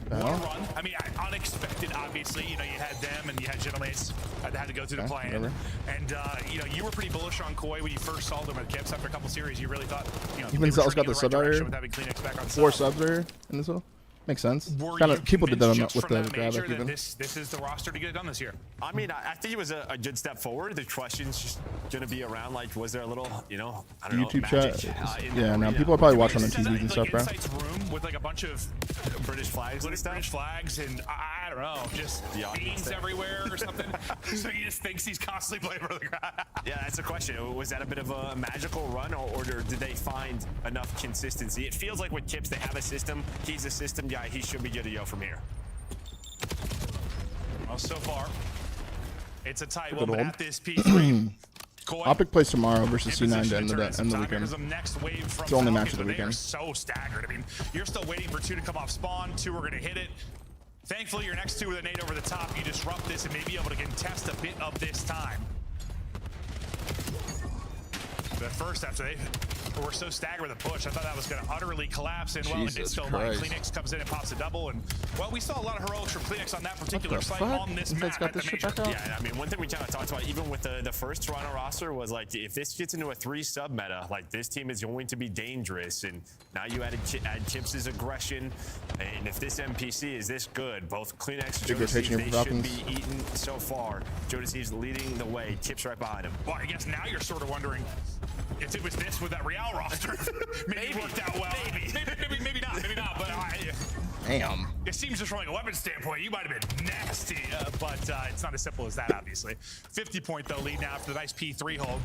What a run. I mean, unexpected, obviously. You know, you had them and you had Gentlemates that had to go through the plan. And, you know, you were pretty bullish on Koi when you first saw them at Kips. After a couple series, you really thought, you know, Even Zell's got the sub out here. 4 subs right here in this hill. Makes sense. Kind of people did that with the grab even. This is the roster to get it done this year. I mean, I think it was a good step forward. The question's just going to be around, like, was there a little, you know, I don't YouTube know, chat. Yeah, now people are probably watching on TVs and stuff, bro. Room with like a bunch of British flags and stuff. British flags and I don't know, just beans everywhere or something. So he just thinks he's constantly playing for the crowd. Yeah, that's the question. Was that a bit of a magical run, or did they find enough consistency? It feels like with Kips, they have a system. He's a system guy. He should be good to go from here. Well, so far, it's a tight one, but at this P3, Optic plays tomorrow versus C9 to end the weekend. It's the only match of the weekend. They're so staggered. I mean, you're still waiting for 2 to come off spawn. 2 are going to hit it. Thankfully, your next 2 with a nade over the top. You disrupt this and may be able to contest a bit of this time. But first, after they were so staggered with a push, I thought that was going to utterly collapse. And well, it's still like Kleenex comes in and pops a double. And well, we saw a lot of heroics from Kleenex on that particular site on this map at the major. Yeah, I mean, one thing we kind of talked about, even with the first Toronto roster, was like, if this gets into a 3 sub meta, like this team is going to be dangerous. And now you add Kips' aggression, and if this NPC is this good, both Kleenex and Joe Deceives, they should be eaten so far. Joe Deceives leading the way, Kips right behind him. Well, I guess now you're sort of wondering if it was this with that Real roster, maybe it worked out well. Maybe not. But damn. It seems just from like a weapon standpoint, you might have been nasty, but it's not as simple as that, obviously. 50-point though lead now after the nice P3 hold.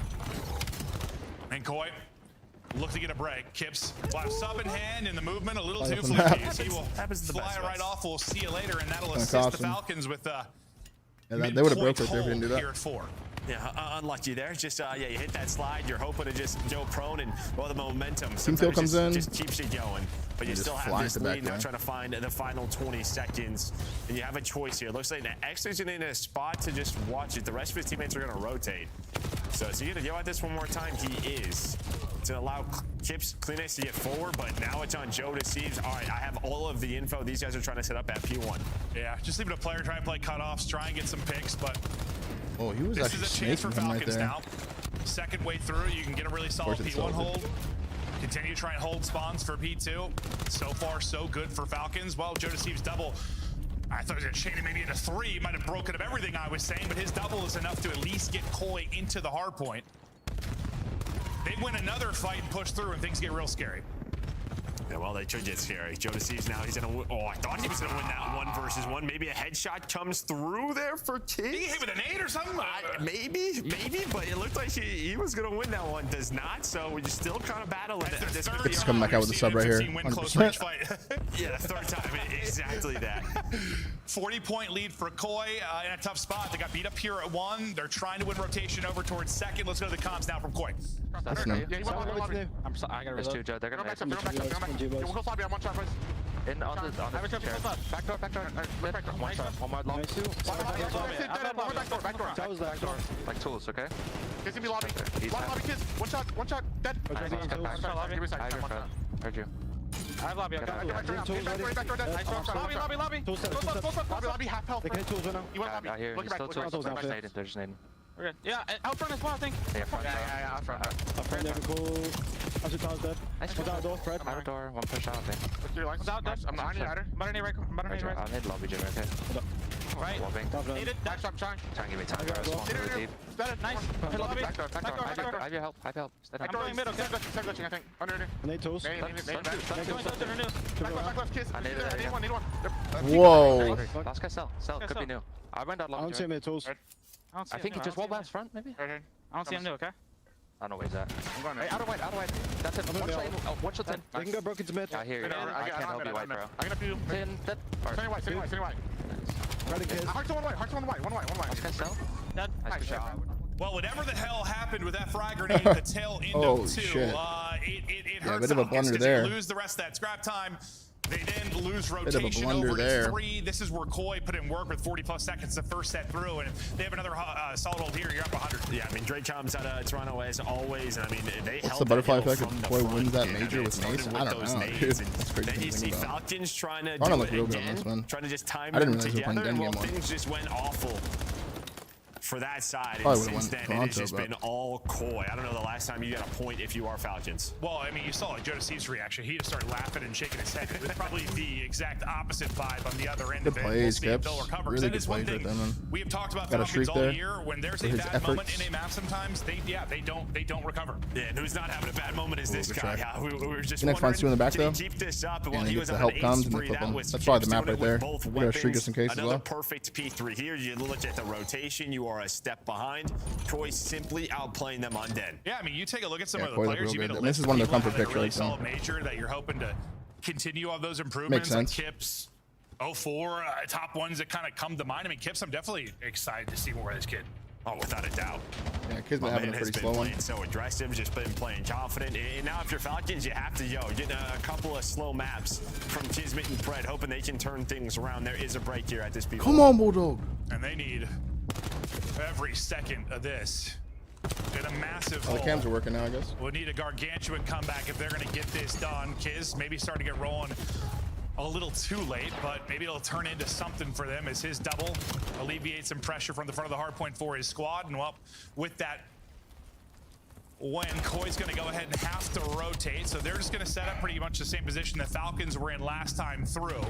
And Koi look to get a break. Kips will have sub in hand in the movement, a little too fluky. He will fly right off. We'll see you later, and that'll assist the Falcons with they would have broke it if they didn't do that. Here at 4. Yeah, unlucky there. Just yeah, you hit that slide. You're hoping to just go prone, and well, the momentum comes in, just keeps you going. But you still have this lead now, trying to find the final 20 seconds, and you have a choice here. It looks like Exter's in a spot to just watch it. The rest of his teammates are going to rotate. So you're going to go at this one more time. He is to allow Kips, Kleenex to get forward, but now it's on Joe Deceives. All right, I have all of the info. These guys are trying to set up at P1. Yeah, just leaving a player try and play cutoffs, try and get some picks, but oh, he was this actually is a chance for Falcons right there. now. Second way through, you can get a really solid P1 hold. Continue to try and hold spawns for P2. So far, so good for Falcons. Well, Joe Deceives double. I thought he was going to chain it maybe into 3. He might have broken up everything I was saying, but his double is enough to at least get Koi into the hard point. They win another fight and push through, and things get real scary. Yeah, well, they should get scary. Joe Deceives now, he's going to win. Oh, I thought he was going to win that 1 versus 1. Maybe a headshot comes through there for Kids. Did he hit with a nade or something? Maybe, but it looked like he was going to win that one. Does not, so we're just still kind of battling it. It's coming back out with the sub right here. 100%. Yeah, the 3rd time. Exactly that. 40-point lead for Koi in a tough spot. They got beat up here at 1. They're trying to win rotation over towards 2nd. Let's go to the comms now from Koi. That's no. Yeah, I'm sorry, I gotta reload. 2, Joe. They're gonna make some. We'll go lobby on 1 shot, please. In on the chair. Back door. One shot. One more long. Back door. Like tools, okay? Kids gonna be lobby. Lobby kids. 1 shot. Dead. Heard you. I have lobby. Back door dead. Lobby. Lobby half health. They can hit tools right now. You want lobby? I hear. He's still tools. They're just nading. Okay. Yeah, out front as well, I think. Yeah, out front. Up front, never cool. I should toss dead. One's out door, Fred. Out door, 1 push out, I think. One's out dead. I'm not on you, Ryder. I'm on right. I'll need lobby, Jimmy, okay? Right. Need it. Back, trying. Try and give me time. Deep. Nice. Back door. I have your help. I'm going mid, okay? Start glitching, I think. Under. Nade tools. Nade. Back left, kiss. I need one. Whoa. Last guy sell. Could be new. I went out long. I don't see him mid tools. I think he just wall bats front, maybe? I don't see him new, okay? I don't know where he's at. I'm going Hey, out of white. That's it. One shot 10. They can go broken to mid. I hear you. I can't help you, white, bro. I'm gonna do 10. Sending white. Ready, kiss. Hearts on white. One white. Last guy sell. Nice shot. Well, whatever the hell happened with that frag grenade at the tail end of 2, shit. it Yeah, a hurts bit of a Falcons blunder 'cause there. they lose the rest of that scrap time. They then lose Bit of a rotation blunder over to there. 3. This is where Koi put in work with 40+ seconds the first set through, and if they have another solid hold here, you're up 100. Yeah, I mean, Drake comes out of Toronto as always, and I mean, they What's held the butterfly that effect hill if from Koi the wins front. that major with started Mace? with I don't those know, nades, dude. and That's crazy then to you think see about. Falcons trying to Toronto do looked it real good on again, this one. trying to just time I didn't them realize they were playing together, and den well, game 1. things just went awful for that side. Probably And would've since won then, it has Toronto, just but- been all Koi. I don't know the last time you got a point if you are Falcons. Well, I mean, you saw Jonas Steve's reaction. He just started laughing and shaking his head. It was probably the exact opposite vibe on the other end Good of it. plays, We'll see if Kips. they'll recover. Really That good is one plays right thing there, man. we have talked about Got a Falcons streak all there year. When there's for a his bad moment efforts. in a map, sometimes they don't recover. Yeah, and who's not having a bad moment is this good guy. try. Yeah, we were just Next front's two in the back, wondering, though. did he keep this up? And And while he he gets was the on help an comes, 8 and they spree, flip that him. was That's Kips probably the map doing right it with there. both We got a streak weapons. just in case as Another well. perfect P3 here. You look at the rotation, you are a step behind. Koi simply outplaying them on den. Yeah, I mean, you take a look at some Yeah, of the Koi looked players. real You made good. a And this list is one of of their people comfort that picks really right solid there. major that you're hoping to continue on those improvements. Makes sense. Like Kips, 04, top ones that kind of come to mind. I mean, Kips, I'm definitely excited to see more of this kid. Oh, without a doubt. Yeah, kid's been My having man a has pretty been slow one. playing so aggressive, just been playing confident. And now if you're Falcons, you have to, get a couple of slow maps from Kismet and Fred, hoping they can turn things around. There is a break here at this P1. Come on, Bulldog. And they need every second of this. In a massive Oh, the hole. cams are working now, I guess. We'll need a gargantuan comeback if they're going to get this done. Kiz maybe starting to get rolling a little too late, but maybe it'll turn into something for them as his double alleviates some pressure from the front of the hard point for his squad. And well, with that win, Koi's going to go ahead and have to rotate. So they're just going to set up pretty much the same position the Falcons were in last time through.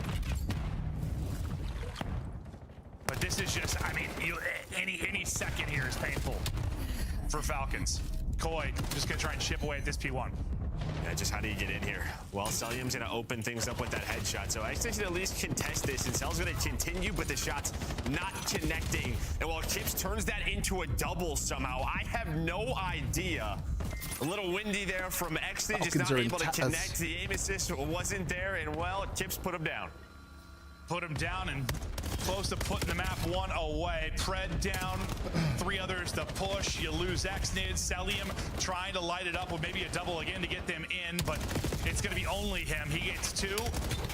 But this is just, I mean, any second here is painful for Falcons. Koi just gonna try and chip away at this P1. Yeah, just how do you get in here? Well, Celium's gonna open things up with that headshot. So X should at least contest this, and Cell's gonna continue, but the shot's not connecting. And while Kips turns that into a double somehow, I have no idea. A little windy there from Xnid, just not able to connect. The aim assist wasn't there, and well, Kips put him down. Put him down and close to putting the map one away. Pred down, 3 others to push. You lose Xnid, Celium trying to light it up with maybe a double again to get them in, but it's gonna be only him. He gets 2.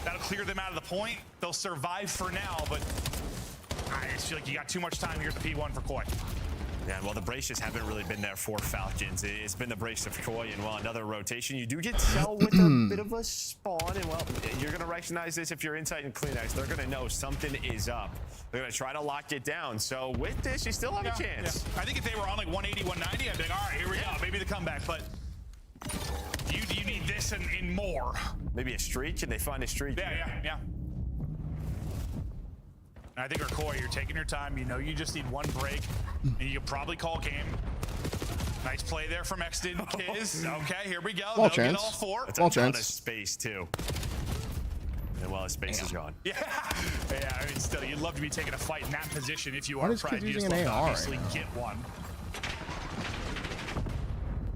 That'll clear them out of the point. They'll survive for now, but I just feel like you got too much time here at the P1 for Koi. Yeah, well, the brace just haven't really been there for Falcons. It's been the brace of Koi, and well, another rotation. You do get Cell with a bit of a spawn, and well, you're gonna recognize this if you're inside in CleanX. They're gonna know something is up. They're gonna try to lock it down. So with this, you still have a chance. Yeah. I think if they were on like 180, 190, I'd be like, all right, here we go, maybe the comeback, but you need this and more. Maybe a streak? Can they find a streak? Yeah. I think our Koi, you're taking your time. You know you just need one break, and you can probably call game. Nice play there from Xnid Kiz. Okay, here we go. Small They'll chance. get all 4. That's Small a ton chance. of space, too. And well, his space is gone. Yeah, I mean, still, you'd love to be taking a fight in that position if you Why are is Pride. Kiz You just using an love to AR obviously right now? get one.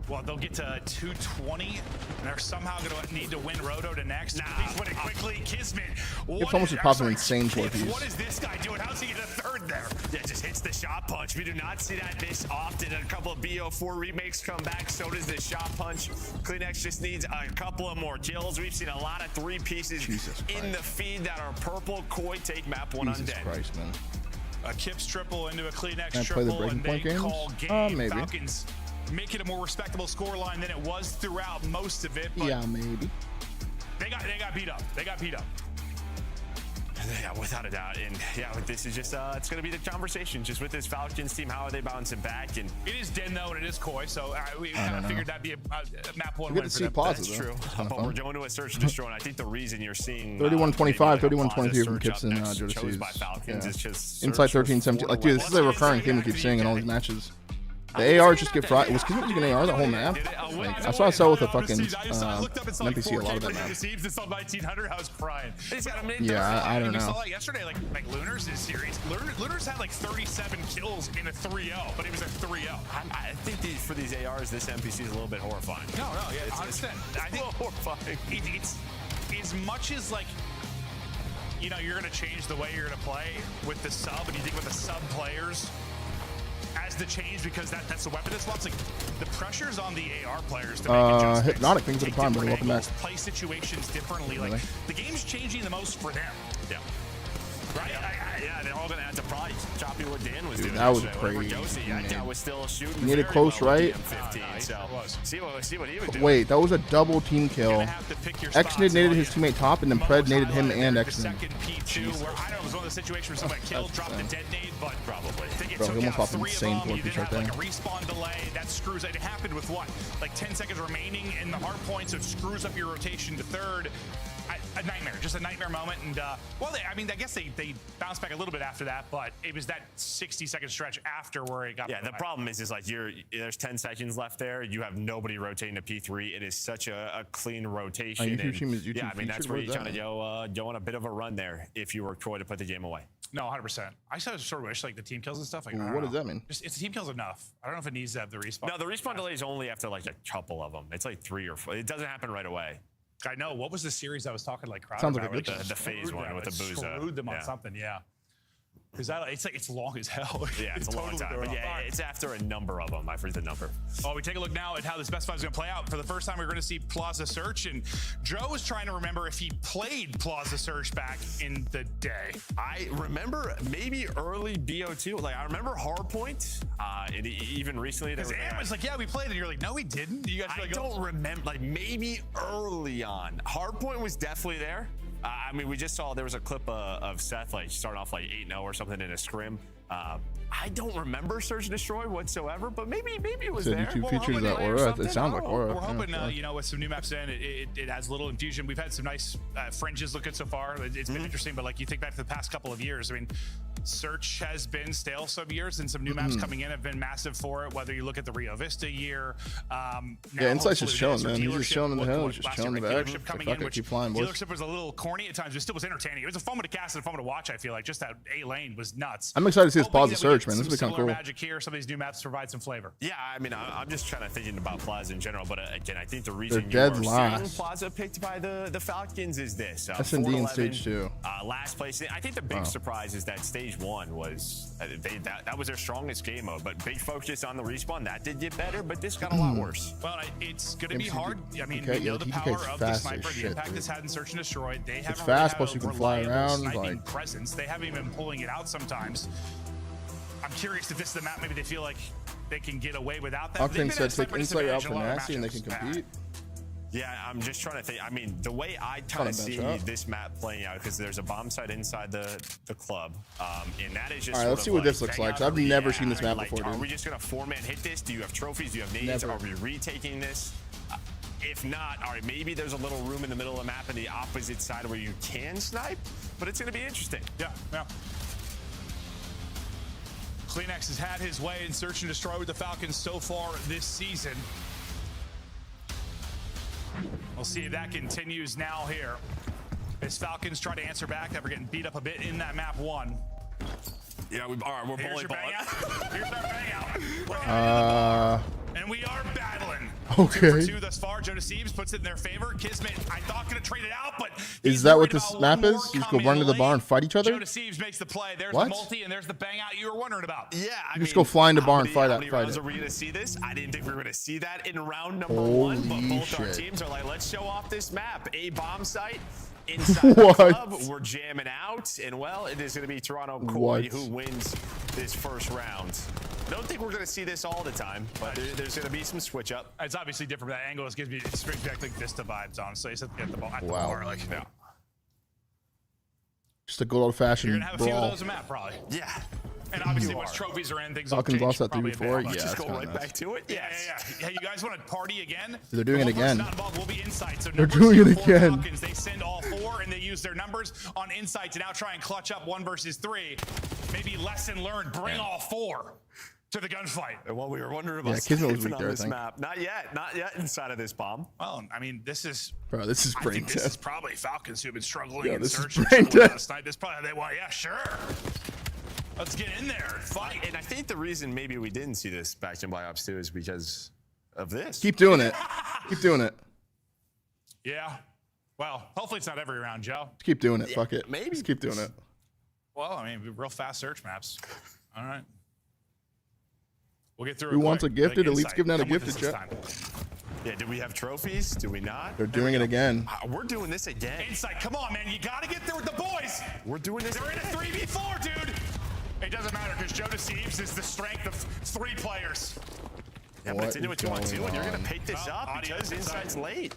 Well, they'll get to 220, and they're somehow going to need to win Roto to next. Please win it quickly. Kismet. It's almost just popping insane torpedoes. What is this guy doing? How's he get a 3rd there? Yeah, just hits the shot punch. We do not see that this often. A couple of BO4 remakes come back. So does the shot punch. CleanX just needs a couple of more kills. We've seen a lot of 3 pieces in the feed that are purple. Koi take map 1 on Jesus dead. Christ, man. A Kips triple into a CleanX Can I play the triple, and breaking they point call games? game. Maybe. Falcons make it a more respectable scoreline than it was throughout most of it. But Yeah, maybe. They got beat up. They got beat up. Yeah, without a doubt. And yeah, this is just, it's going to be the conversation just with this Falcons team. How are they bouncing back? And it is Den though, and it is Koi. So we kind of figured that'd be a map one Good win to for see them. Plaza, that's though. true. But we're going to a search and destroy. And I think the reason you're seeing 31-25, 31-23 from search Kips and up next, chose Jodeci's. by Falcons is just Inside search 13-17. for Like, dude, this is a recurring theme we keep seeing in all these matches. The AR just get fried. Was Kismet using an AR the whole map? Like, I saw a sell with a fucking NPC a lot of that map. It's on 1900. I was crying. Yeah, I don't You saw know. that yesterday, like Lunar's series. Lunar's had like 37 kills in a 3-0, but it was a 3-0. I think for these ARs, this NPC is a little bit horrifying. No, yeah, it's 100%. I think horrifying. It's as much as like, you know, you're going to change the way you're going to play with the sub, and you think with the sub players as the change because that's the weapon that swaps. Like the pressure's on the AR players to make adjustments. Hypnotic things at the prime, buddy. Welcome back. Play situations differently. Like the game's changing the most for them. Yeah. Right? Yeah, they're all going to have to probably copy what Dan was doing. That was yesterday. crazy. That was still shooting. Needed very close, well right? with DM15, so see what he was doing. Wait, that was a double team kill. Xnid naded his teammate top, and then Pred naded him and Xnid. Where I don't know, it was one of the situations where someone killed, dropped the detonate, but probably. Bro, he almost popped an insane You didn't have right like there. a respawn delay. That screws it. It happened with what? Like 10 seconds remaining in the hard point, so it screws up your rotation to third. A nightmare, just a nightmare moment. And well, I guess they bounced back a little bit after that, but it was that 60-second stretch after where it got. Yeah, the problem is like there's 10 seconds left there. You have nobody rotating to P3. It is such a clean rotation. YouTube I mean that's where you're trying to go on a bit of a run there if you were Troy to put the game away. No, 100%. I sort of wish like the team kills and stuff. Like, What does that mean? Just it's team kills enough. I don't know if it needs to have the respawn. No, the respawn delay is only after like a couple of them. It's like 3 or 4. It doesn't happen right away. I know. What was the series I was talking like crowd Sounds about? like a the phase one with the Booza. Screwed them on something, yeah. Because it's like it's long as hell. Yeah, it's a long time. But yeah, it's after a number of them. I forget the number. Oh, we take a look now at how this best five is going to play out. For the first time, we're going to see Plaza Search, and Joe is trying to remember if he played Plaza Search back in the day. I remember maybe early BO2. Like I remember Hardpoint. And even recently, Because Am was like, "Yeah, we played," and you're like, "No, we didn't." You guys I don't remember. Like maybe early on, Hardpoint was definitely there. I mean, we just saw there was a clip of Seth like starting off like 8-0 or something in a scrim. I don't remember Search and Destroy whatsoever, but maybe it was there. YouTube features that Aura. It sounds like Aura. We're hoping, you know, with some new maps in, it adds a little infusion. We've had some nice fringes looking so far. It's been interesting, but like you think back to the past couple of years, I mean, Search has been stale some years, and some new maps coming in have been massive for it. Whether you look at the Rio Vista year, yeah, Insight's just chilling, man. He's just chilling in the hill, just chilling in the back. Coming in, which keep flying, boys. Dealership was a little corny at times, but still was entertaining. It was a fun one to cast and fun one to watch. I feel like just that A lane was nuts. I'm excited to see this Plaza Search, man. This will become cool. Magic here. Some of these new maps provide some flavor. Yeah, I mean, I'm just trying to thinking about Plaza in general, but again, I think the reason They're you're dead seeing last. Plaza picked by the Falcons is this. S&D in stage 2. Last place. I think the big surprise is that stage 1 was that was their strongest game mode, but big focus on the respawn. That did get better, but this got a lot worse. Well, it's going to be hard. I mean, okay, we know the TTK power is of the fast sniper, as the shit, impact dude. it's had in Search and Destroy. They haven't fast, really plus had you a can fly reliable around, sniping like- presence. They haven't even been pulling it out sometimes. I'm curious if this is the map maybe they feel like they can get away without that. Octane said take Insight out for Nasty and they can compete. Yeah, I'm just trying to think. I mean, the way I kind of see this map playing out, because there's a bomb site inside the club, and that is just. All right, let's see what this looks like. 'Cause I've never seen this map before, Are dude. we just gonna 4-man hit this? Do you have trophies? Do you have nades? Never. Are we retaking this? If not, all right, maybe there's a little room in the middle of the map on the opposite side where you can snipe, but it's gonna be interesting. Yeah. Kleenex has had his way in Search and Destroy with the Falcons so far this season. We'll see if that continues now here. As Falcons try to answer back after getting beat up a bit in that map 1. Yeah, all right, we're Here's your bang out. Here's our bang out. And we are battling. Okay. 2 for 2 thus far. Joe Deceivs puts it in their favor. Kismet, I thought gonna trade it out, but Is that what this map is? You just go run to the bar and fight each other? Joe Deceivs makes the play. There's What? the multi, and there's the bang out you were wondering about. Yeah, You just go fly into bar and fight How many rounds it. are we gonna see this? I didn't think we were gonna see that in round number 1, but Holy both our shit. teams are like, let's show off this map. A bomb site inside the club. We're jamming out, and well, it is gonna be Toronto Koi who wins this first round. I don't think we're gonna see this all the time, but there's gonna be some switch up. It's obviously different. That angle brings me back like Vista vibes, honestly. It's at the ball at the bar, like. Yeah. Just a good old-fashioned You're gonna have a few of brawl. those a map, probably. Yeah. And obviously, once trophies are in, things will Falcons change. lost that probably 3v4. a bit. Yeah, Just that's go right kinda back to it. Yeah. Hey, you guys want to party again? They're doing The it one person again. Not involved will be Insight. So They're number doing it 4 again. Falcons, they send all 4 and they use their numbers on Insight to now try and clutch up 1 versus 3. Maybe lesson learned. Bring all 4 to the gunfight. And what we were wondering about Kismet was Stephen weak on there, I this think. map. Not yet inside of this bomb. Well, I mean, this is. Bro, this is I brain think this dead. is probably Falcons who've been struggling Yeah, and this is searching brain dead. last night. This probably how they want. Yeah, sure. Let's get in there and fight. And I think the reason maybe we didn't see this back in Black Ops 2 is because of this. Keep doing it. Keep doing it. Yeah. Well, hopefully it's not every round, Joe. Just keep doing it. Fuck it. Maybe. Just keep doing it. Well, I mean, real fast search maps. All right. We'll get through. Who it wants quick. a gifted? Like, Elite's Insight, giving out a come with gifted, us this Jet. time. Yeah, do we have trophies? Do we not? They're doing it again. We're doing this again. Insight, come on, man. You got to get there with the boys. We're doing this They're in a again. 3v4, dude. It doesn't matter because Joe Deceives is the strength of 3 players. Yeah, but it's into a 2-on-2, and you're going to pick this up because Insight's late.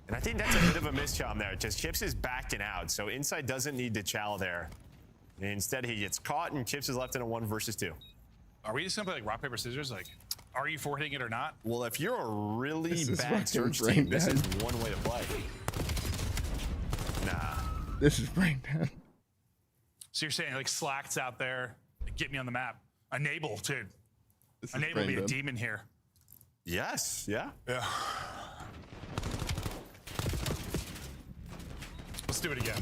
And I think that's a bit of a mischom there. Just Kips is backing out, so Insight doesn't need to chow there. And instead, he gets caught, and Kips is left in a 1 versus 2. Are we just going to play like rock, paper, scissors? Like, are you forfeiting it or not? Well, if you're a really This is bad fucking search brain team, this dead. is one way to play. Nah. This is brain dead. So you're saying like Slack's out there, get me on the map. Enable, dude. This is Enable brain be a dead. demon here. Yes, yeah. Yeah. Let's do it again.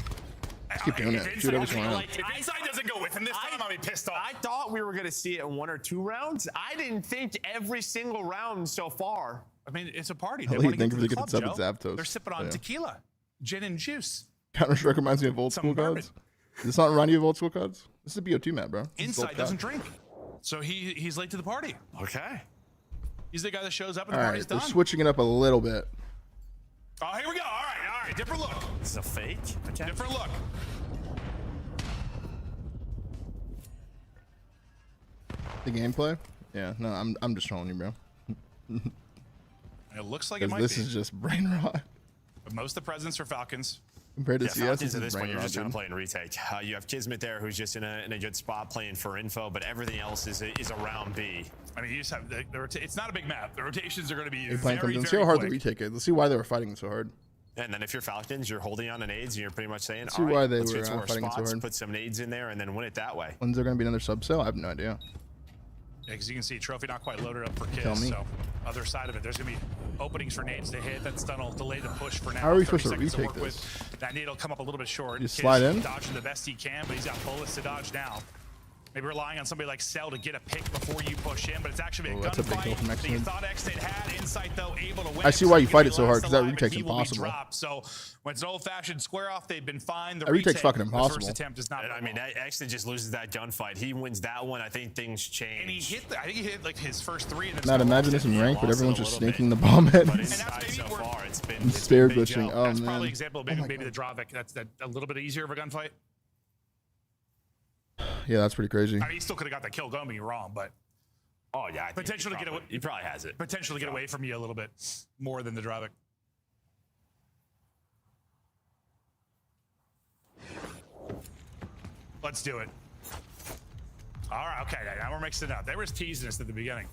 Keep doing it. If Do it every Insight- single round. like, if Insight doesn't go with him this time, I'll be pissed off. I thought we were going to see it in 1 or 2 rounds. I didn't think every single round so far. I mean, it's a party. Hell, They want you to think get if to they the get club, the sub at Joe. Zapdos. They're sipping on Yeah. tequila, gin and juice. Counter-Strike reminds me of old school bourbon. cards. Does this not remind you of old school cards? This is a BO2 map, bro. This is Insight old doesn't COD. drink, so he's late to the party. Okay. He's the guy that shows up and All the right, party's they're done. switching it up a little bit. Oh, here we go. All right. Different look. This is a fake. Okay. Different look. The gameplay? Yeah, no, I'm just trolling you, bro. It looks like it Because might this be. is just brain rot. But most of the presents for Falcons. Compared to Yeah, CS, Falcons this at is this point, brain you're rot, just trying to dude. play in retake. You have Kismet there, who's just in a good spot playing for info, but everything else is around B. I mean, you just have it's not a big map. The rotations are going to be Hey, playing very, comes in. very See how hard quick. the retake is. Let's see why they were fighting so hard. And then if you're Falcons, you're holding on to nades, and you're pretty much saying, Let's see all right, why they let's were get to our fighting so spots, hard. put some nades in there, and then win it that way. When's there going to be another sub sale? I have no idea. Yeah, because you can see trophy not quite loaded up for Tell Kiss. me. So other side of it, there's going to be openings for nades to hit. That stun will delay the push for now. How are we 30 supposed to seconds retake work this? with. That nade will come up a little bit short. You Kiss slide in? dodging the best he can, but he's got bullets to dodge now. Maybe relying on somebody like Cell to get a pick before you push in, but it's actually a Oh, that's a big kill from gunfight that you X-Men. thought X-State had. Insight, though, able to win. I see why you He's fight gonna it so be hard, last 'cause that alive, retake's and he will be impossible. dropped. So when it's an old-fashioned square off, they've been fine. The That retake's retake, fucking The impossible. first attempt is not. And I mean, X just loses that gunfight. He wins that one. I think things change. And he hit. I think he hit like his first 3. And then Matt, still imagine lost this it. in rank, but lost it everyone's a just little snaking bit. the bomb But heads. so far, it's been And spare big glitching. jump. Oh, That's man. probably an example of maybe, Oh, my maybe the God. drawback. That's a little bit easier of a gunfight. Yeah, that's pretty crazy. I mean, he still could have got that kill. Don't get me wrong, but Oh, yeah. I think potential to get away. He probably has it. Potential to get away from you a little bit more than the drawback. Let's do it. All right, okay. Now we're mixing it up. They were teasing us at the beginning.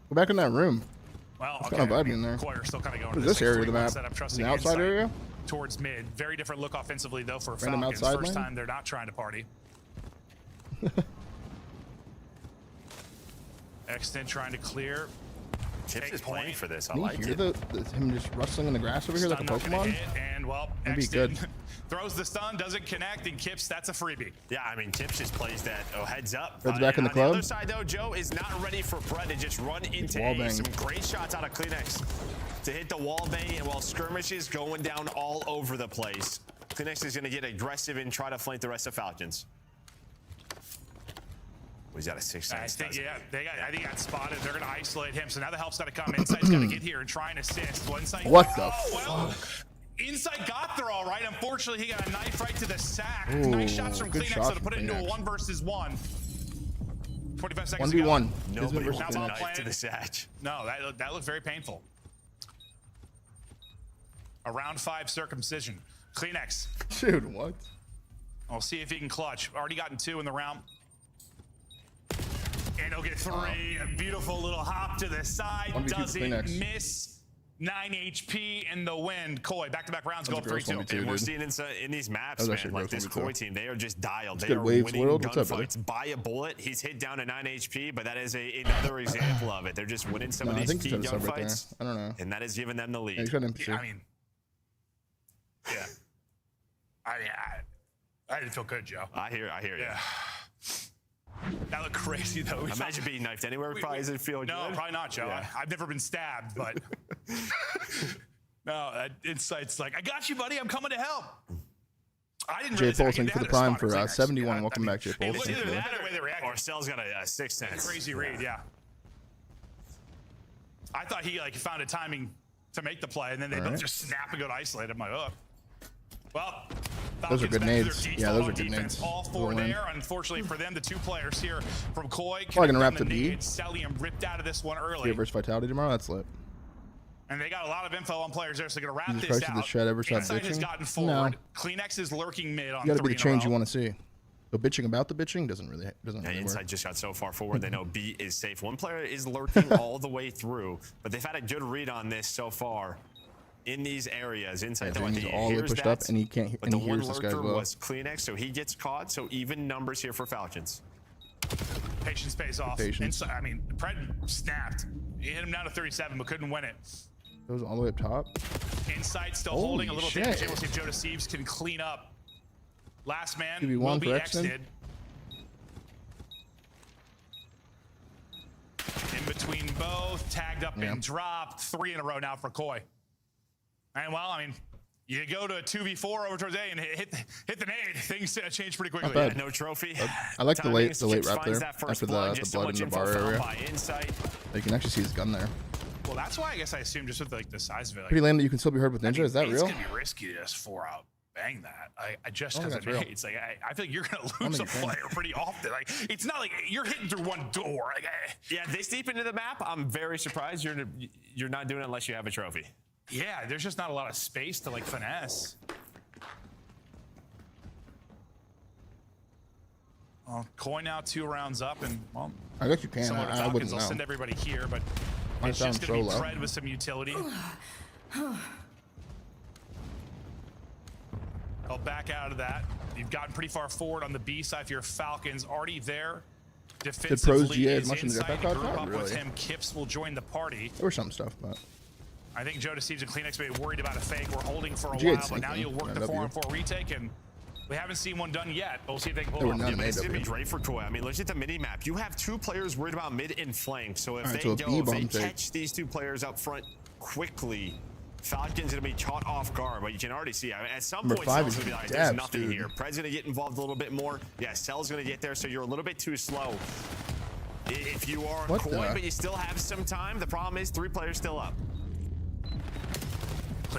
Go back in that room. Well, It's okay. kinda vibey in there. Quarter still kind of going. What to is this area of the 3-1 map? Setup, Is trusting it the outside Insight area? towards mid. Very different look offensively though for Random Falcons. outside First lane? time they're not trying to party. Extent trying to clear. Chips is playing for this. I Can you like hear it. him just rustling in the grass over here like a Stun not gonna Pokemon? hit, and well, That'd be Exton good. throws the stun, doesn't connect, and Kips, that's a freebie. Yeah, I mean, Kips just plays that. Oh, heads up. Red's back in the on club. the other side, though, Joe is not ready for Brett to just run into wall A. bang. Some great shots out of Kleenex to hit the wall bang, and while skirmishes going down all over the place, Kleenex is going to get aggressive and try to flank the rest of Falcons. He's got a 6. I think, yeah, I think he got spotted. They're going to isolate him. So now the help's got to come. Insight's got to get here and try and assist. Well, Insight, What the well, Insight got there all right. Unfortunately, he got a knife right to the sack. Ooh, Nice shots from good Kleenex shots to put it from into a Kleenex. 1 versus 1. 25 seconds 1v1. ago. Nobody versus wants a Kleenex. knife to the sack. No, that looked very painful. A round 5 circumcision. Kleenex. Dude, what? We'll see if he can clutch. Already gotten 2 in the round. And he'll get 3. A beautiful little hop to the side. Doesn't miss. 9 HP in the win. Koi, back-to-back rounds, go up 3-2. And we're seeing in these maps, man, like this Koi team, they are just dialed. They are Waves winning World. gunfights by a bullet. He's hit down to 9 HP, but that is another example of it. They're just winning some of these key gunfights. I don't know. And that has given them the lead. Yeah, I mean, yeah. I didn't feel good, Joe. I hear you. Yeah. That looked crazy, though. Imagine being knifed anywhere. Probably doesn't feel good. No, probably not, Joe. Yeah. I've never been stabbed, but no, Insight's like, I got you, buddy. I'm coming to help. I didn't. Jay Paul, for the prime for 71. Welcome back, Jay Paul. Either that or the way they reacted. Or Cell's got a 6th sense. Crazy read, yeah. I thought he found a timing to make the play, and then they both just snap and go to isolate. I'm like, oh. Well, those are good nades. Yeah, those are good nades. All 4 there. Unfortunately for them, the 2 players here from Koi. Probably gonna wrap the B. Stellium ripped out of this one early. Fear versus Vitality tomorrow. That's lit. And they got a lot of info on players there, so they're gonna wrap this out. The shed ever stop Insight has bitching? gotten forward. No. Kleenex is lurking mid on 3 You gotta be the change you want to see. So bitching about the bitching doesn't really Insight work. just got so far forward. They know B is safe. One player is lurking all the way through, but they've had a good read on this so far. In these areas, Insight though, he's all the way pushed up, and he can't. But and the he one hears this guy lurker well. was Kleenex, so he gets caught. So even numbers here for Falcons. Patience pays off. Insight, I mean, Pred snapped. He hit him down to 37, but couldn't win it. Goes all the way up top. Insight still holding a little damage. We'll see if Joe Deceives can clean up. Last man will be exited. In between both, tagged up and dropped. 3 in a row now for Koi. And well, I mean, you go to a 2v4 over towards A and hit the nade. Things change pretty quickly. Yeah, no trophy. I like the late wrap there after the blood in the bar area. You can actually see his gun there. Well, that's why I guess I assume just with the size of it. Pretty lame that you can still be heard with Ninja. Is that real? It's gonna be risky to just 4-out bang that. I just because of nades. Like I feel like you're gonna lose a player pretty often. Like it's not like you're hitting through one door. Like, yeah, this deep into the map, I'm very surprised you're not doing it unless you have a trophy. Yeah, there's just not a lot of space to finesse. Well, Koi now 2 rounds up, and well, I guess you can. I wouldn't know. I'll send everybody here, but it's just gonna be Pred with some utility. I'll back out of that. You've gotten pretty far forward on the B side if you're Falcons. Already there. Defensively is Insight. Group up with him. Kips will join the party. There was some stuff, but I think Joe Deceives and Kleenex may be worried about a fake. We're holding for a while, but now you'll work the 4-on-4 retake, and we haven't seen one done yet. But we'll see if they can pull it off. It's going to be great for Koi. I mean, look at the mini-map. You have 2 players worried about mid and flank, so if they catch these 2 players up front quickly, Falcon's going to be caught off guard, but you can already see, I mean, at some point, Cell's going to be like, there's nothing here. Pred's going to get involved a little bit more. Yeah, Cell's going to get there, so you're a little bit too slow. If you are Koi, but you still have some time, the problem is 3 players still up.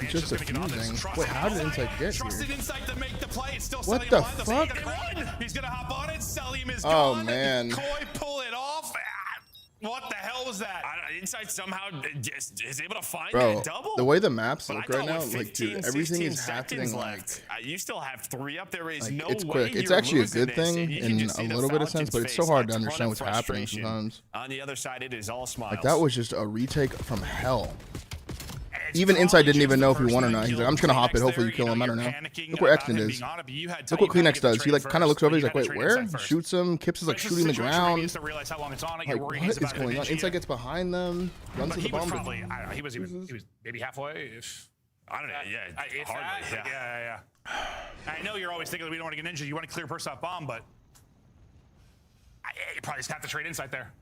It's just confusing. Wait, how did Insight get here? Trusted Insight to make the play. It's still what the fuck? He's gonna hop on it. Stellium is gone. Oh man. Koi pull it off. What the hell was that? Insight somehow is able to find that double. The way the maps look right now, like dude, everything is happening like you still have 3 up. There is like, no it's way quick. It's actually a good thing in a little bit of sense, but it's so hard to understand what's happening sometimes. On the other side, it is all smiles. Like that was just a retake from hell. Even Insight didn't even know if he won or not. He's like, I'm just gonna hop it. Hopefully you kill him. I don't know. Look where Exton is. Look what Kleenex does. He like kind of looks over. He's like, wait, where? Shoots him. Kips is like shooting the ground. Like what is going on? Insight gets behind them. Runs to the bomb. He was maybe halfway. I don't know. Yeah, hardly. Yeah. I know you're always thinking that we don't want to get ninja. You want to clear first off bomb, but you probably just have to trade Insight there.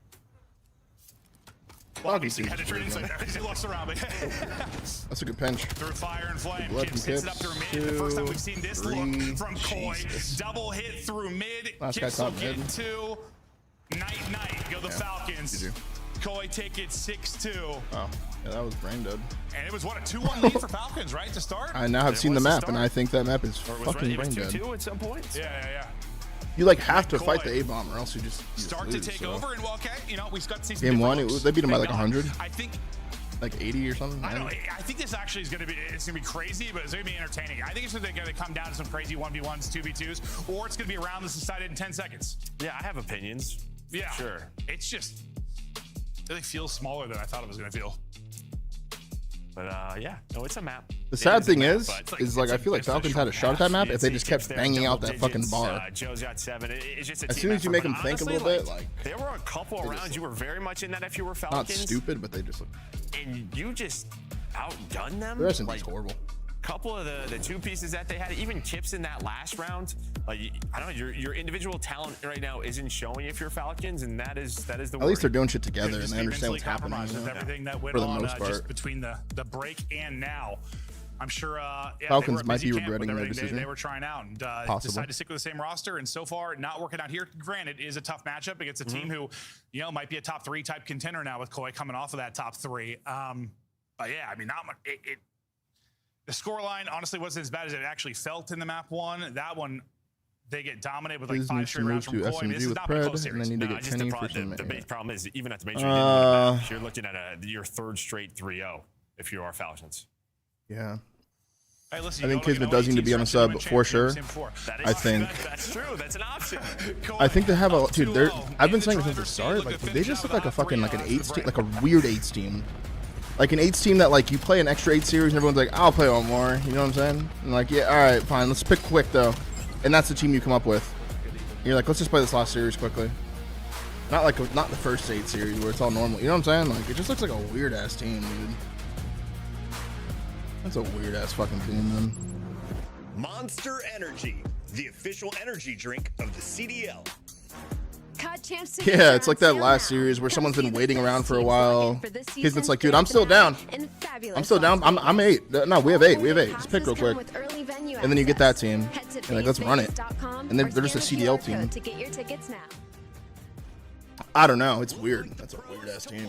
Well, obviously, had to trade Insight there. He looks around, but that's a good pinch. Through fire and flame, Kips hits it up through mid. The first time we've seen this look from Koi. Double hit through mid. Kips will get 2. Night. Go the Falcons. Koi take it 6-2. Oh, yeah, that was brain dead. And it was what, a 2-1 lead for Falcons, right, to start? I now have seen the map, and I think that map is fucking brain dead. 2-2 at some point. Yeah. You like have to fight the A-bomb, or else you just start lose, to take over. And well, okay, we've got season. Game 1, they beat him by like 100. I think like 80 or something. I don't know. I think this actually is going to be, it's going to be crazy, but it's going to be entertaining. I think it's going to come down to some crazy 1v1s, 2v2s, or it's going to be a round that's decided in 10 seconds. Yeah, I have opinions. Yeah. Sure. It's just, it really feels smaller than I thought it was going to feel. But yeah, no, it's a map. The sad thing is like I feel like Falcons had a shot at that map if they just kept banging out that fucking bar. Joe's got 7. It's just a as soon as you make them think a little bit, like there were a couple rounds you were very much in that if you were Falcons. Not stupid, but they just look. And you just outgunned them. The rest of like, horrible. Couple of the 2 pieces that they had, even Kips in that last round. Like I don't know, your individual talent right now isn't showing if you're Falcons, and that is the. At least they're doing shit together and they understand what's happening. With everything that went for the on most part. just between the break and now. I'm sure yeah, Falcons might be regretting their decision. They were trying out and decided to stick with the same roster, and so far not working out here. Granted, it is a tough matchup against a team who, you know, might be a top 3 type contender now with Koi coming off of that top 3. But yeah, I mean, not much. The scoreline honestly wasn't as bad as it actually felt in the map 1. That one, they get dominated with like 5 straight rounds from Koi. This is not a close series. And then need to get Kenny for some. The big problem is even at the major, you're looking at your 3rd straight 3-0 if you are Falcons. Yeah. Hey, listen, I think Kismet does need to be on a sub for sure. I think. That's true. That's an option. I think they have a dude. They're. I've been saying this since the start. Like they just look like a fucking like an 8s team, like a weird 8s team. Like an 8s team that like you play an extra 8 series and everyone's like, I'll play one more. You know what I'm saying? And like, yeah, all right, fine. Let's pick quick though. And that's the team you come up with. And you're like, let's just play this last series quickly. Not the first 8 series where it's all normal. You know what I'm saying? Like it just looks like a weird ass team, dude. That's a weird ass fucking team, man. Monster Energy, the official energy drink of the CDL. Yeah, it's like that last series where someone's been waiting around for a while. Kismet's like, dude, I'm still down. I'm still down. I'm 8. No, we have 8. We have 8. Just pick real quick. And then you get that team. And like, let's run it. And they're just a CDL team. I don't know. It's weird. That's a weird ass team.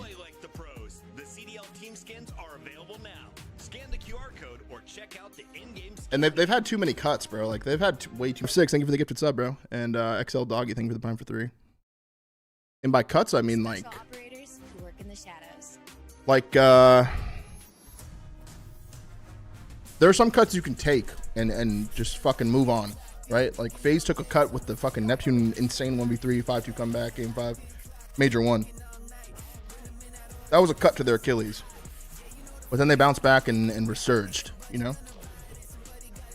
And they've had too many cuts, bro. Like they've had way too. 6. Thank you for the gifted sub, bro. And XL Doggy, thank you for the prime for 3. And by cuts, I mean like there are some cuts you can take and just fucking move on, right? Like FaZe took a cut with the fucking Neptune insane 1v3 5-2 comeback game 5, major 1. That was a cut to their Achilles, but then they bounced back and resurged, you know.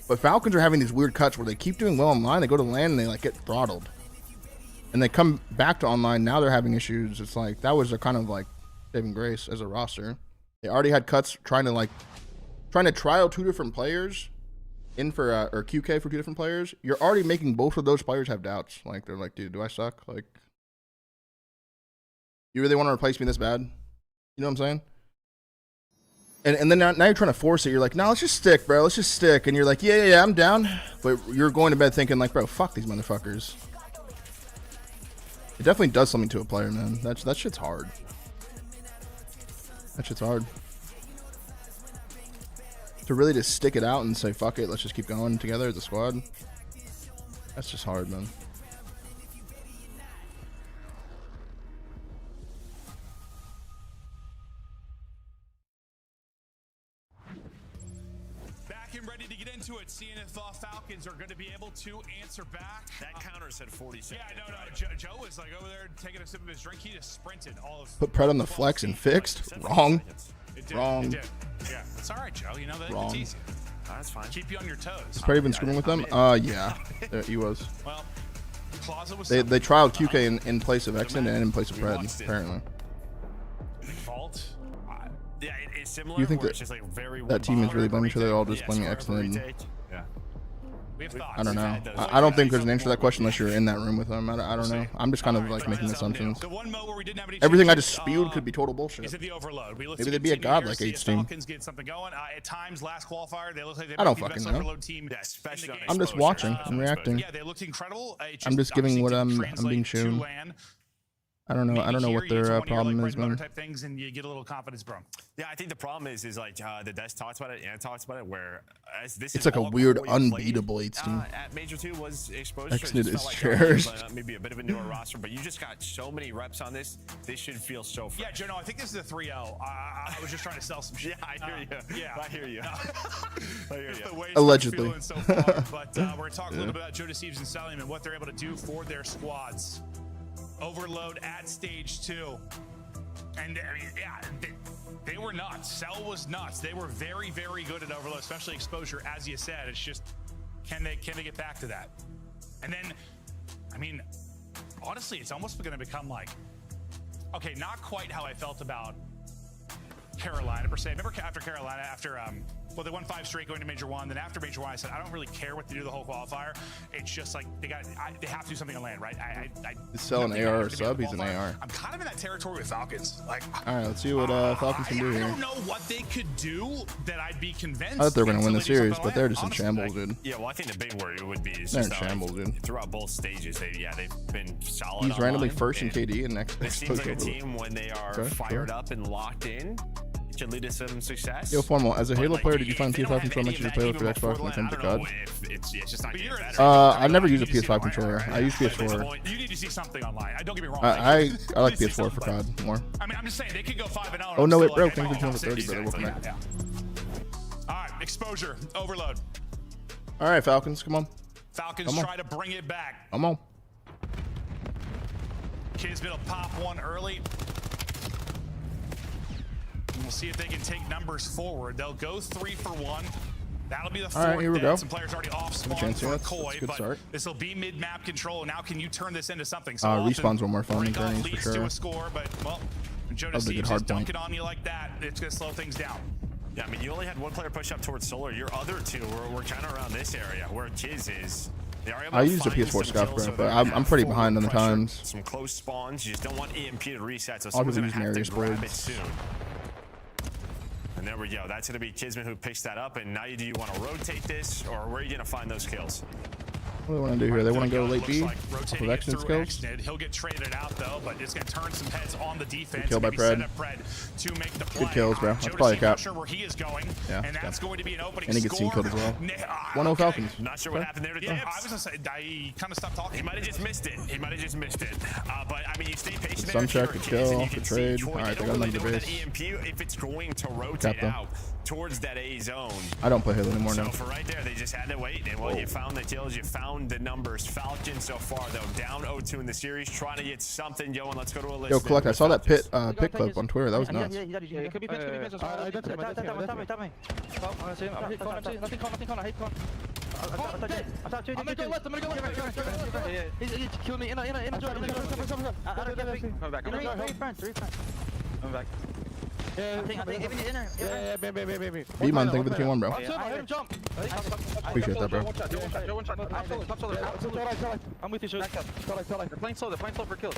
But Falcons are having these weird cuts where they keep doing well online, they go to land and they like get throttled. And they come back to online, now they're having issues. It's like that was their kind of like saving grace as a roster. They already had cuts trying to trial 2 different players in for or QK for 2 different players. You're already making both of those players have doubts. Like they're like, dude, do I suck? Like, you really want to replace me this bad? You know what I'm saying? And then now you're trying to force it. You're like, no, let's just stick, bro. Let's just stick. And you're like, yeah, I'm down. But you're going to bed thinking like, bro, fuck these motherfuckers. It definitely does something to a player, man. That shit's hard. That shit's hard. To really just stick it out and say, fuck it, let's just keep going together as a squad. That's just hard, man. Into it, seeing if Falcons are going to be able to answer back. That counter said 40 seconds. Yeah, no. Joe was like over there taking a sip of his drink. He just sprinted all of. Put Pred on the flex and fixed. Wrong. Wrong. It did. Yeah, it's all right, Joe. You know that's easy. That's fine. Keep you on your toes. Has Pred been screaming with them? Yeah, he was. Well, Closet was. They trialed QK in place of Exton and in place of Pred, apparently. Fault. Yeah, it's similar. Do you think that just like very that team is really blaming each other? They're all just blaming Exton? Yeah. I don't know. I don't think there's an answer to that question unless you're in that room with them. I don't know. I'm just kind of like making assumptions. Everything I just spewed could be total bullshit. Maybe they'd be a god like 8's team. Get something going. At times, last qualifier, they look like they I don't fucking know. I'm just watching and reacting. Yeah, they looked incredible. I'm just giving what I'm being shown. I don't know what their problem is, man. Type things, and you get a little confidence grown. Yeah, I think the problem is like the Des talks about it, and talks about it, where this It's is like a all weird, core you unbeatable played, 8 team. At Major 2 was exposure. Exnit is like cherished. maybe a bit of a newer roster, but you just got so many reps on this. This should feel so fresh. Yeah, Joe, no, I think this is a 3-0. I was just trying to sell some shit. Yeah, I hear you. Yeah. I hear you. I hear you. The way Allegedly. feeling so far, but we're going to talk a little bit about Joe Deceives and Salim and what they're able to do for their squads. Overload at stage 2. And I mean, yeah, they were nuts. Cell was nuts. They were very, very good at overload, especially exposure, as you said. It's just, can they get back to that? And then, I mean, honestly, it's almost going to become like, okay, not quite how I felt about Carolina per se. Remember after Carolina, after well, they won 5 straight going to Major 1. Then after Major 1, I said, I don't really care what they do the whole qualifier. It's just like they have to do something on land, right? He's selling AR or sub. He's an AR. I'm kind of in that territory with Falcons. Like, all right, let's see what Falcons can do here. I don't know what they could do that I'd be convinced. I thought they were going to win the series, but they're just in shambles, dude. Yeah, well, I think the big worry would be is they're in just shambles, dude. Throughout both stages, they've been solid. He's randomly online, first in KD and next. This seems like a team when they are fired up and locked in. Should lead to some success. Yo, Formal, as a Halo player, did you find PS5 controller makes you play with your Xbox when it comes to COD? It's just not getting better. I never used a PS5 controller. I use PS4. You need to see something online. Don't get me wrong. I like PS4 for COD more. I mean, I'm just saying they could go 5-0. Oh no, it broke. Thank you for 230, brother. Welcome back. All right, exposure, overload. All right, Falcons, come on. Falcons try to bring it back. Come on. Kismet will pop one early. We'll see if they can take numbers forward. They'll go 3 for 1. That'll be the fourth. All right, here we go. Some players already off spawn for Koi, but this will be mid-map control. Now, can you turn this into something? So respawns were more fun than grannies for sure. To a score, but well, when Joe Deceives is dunking on you like that, it's gonna slow things down. Yeah, I mean, you only had one player push up towards Solar. Your other two were kind of around this area where Chiz is. I used a PS4 scuff, bro, but I'm pretty behind on the times. Some close spawns. You just don't want EMP to reset, so I'll be someone's gonna using have area to grab it spreads. soon. And there we go. That's going to be Kismet who picks that up. And now do you want to rotate this, or where are you going to find those kills? What do they want to do here? They want to go late B like off of Exnit skills. He'll get traded out though, but it's going to turn some heads on the defense. Good kill by Pred. Pred. To make the play. Good kills, bro. That's probably a cap. Not sure where he is going, yeah, and that's going to be an opening and he gets team killed as well. 1-0 Falcons. Not sure what happened there to Tips. I was going to say, he kind of stopped talking. He might have just missed it. But I mean, you stay patient. Sun check, good kill, off the trade. All right, they got another base. EMP, if it's going to rotate out towards that A zone. I don't play Halo anymore now. So for right there, they just had to wait. And well, you found the kills, you found the numbers. Falcons so far, though, down 0-2 in the series, trying to get something going. Let's go to a list. Yo, Collect, I saw that pit clip on Twitter. That was nuts. It could be pins, I'm gonna go left. He's killing me. I'm back. I think even the inner. Yeah, B-Man, thank you for the P1, bro. I hit him jump. Appreciate that, bro. I'm with you, Shoot. They're playing slow for kills.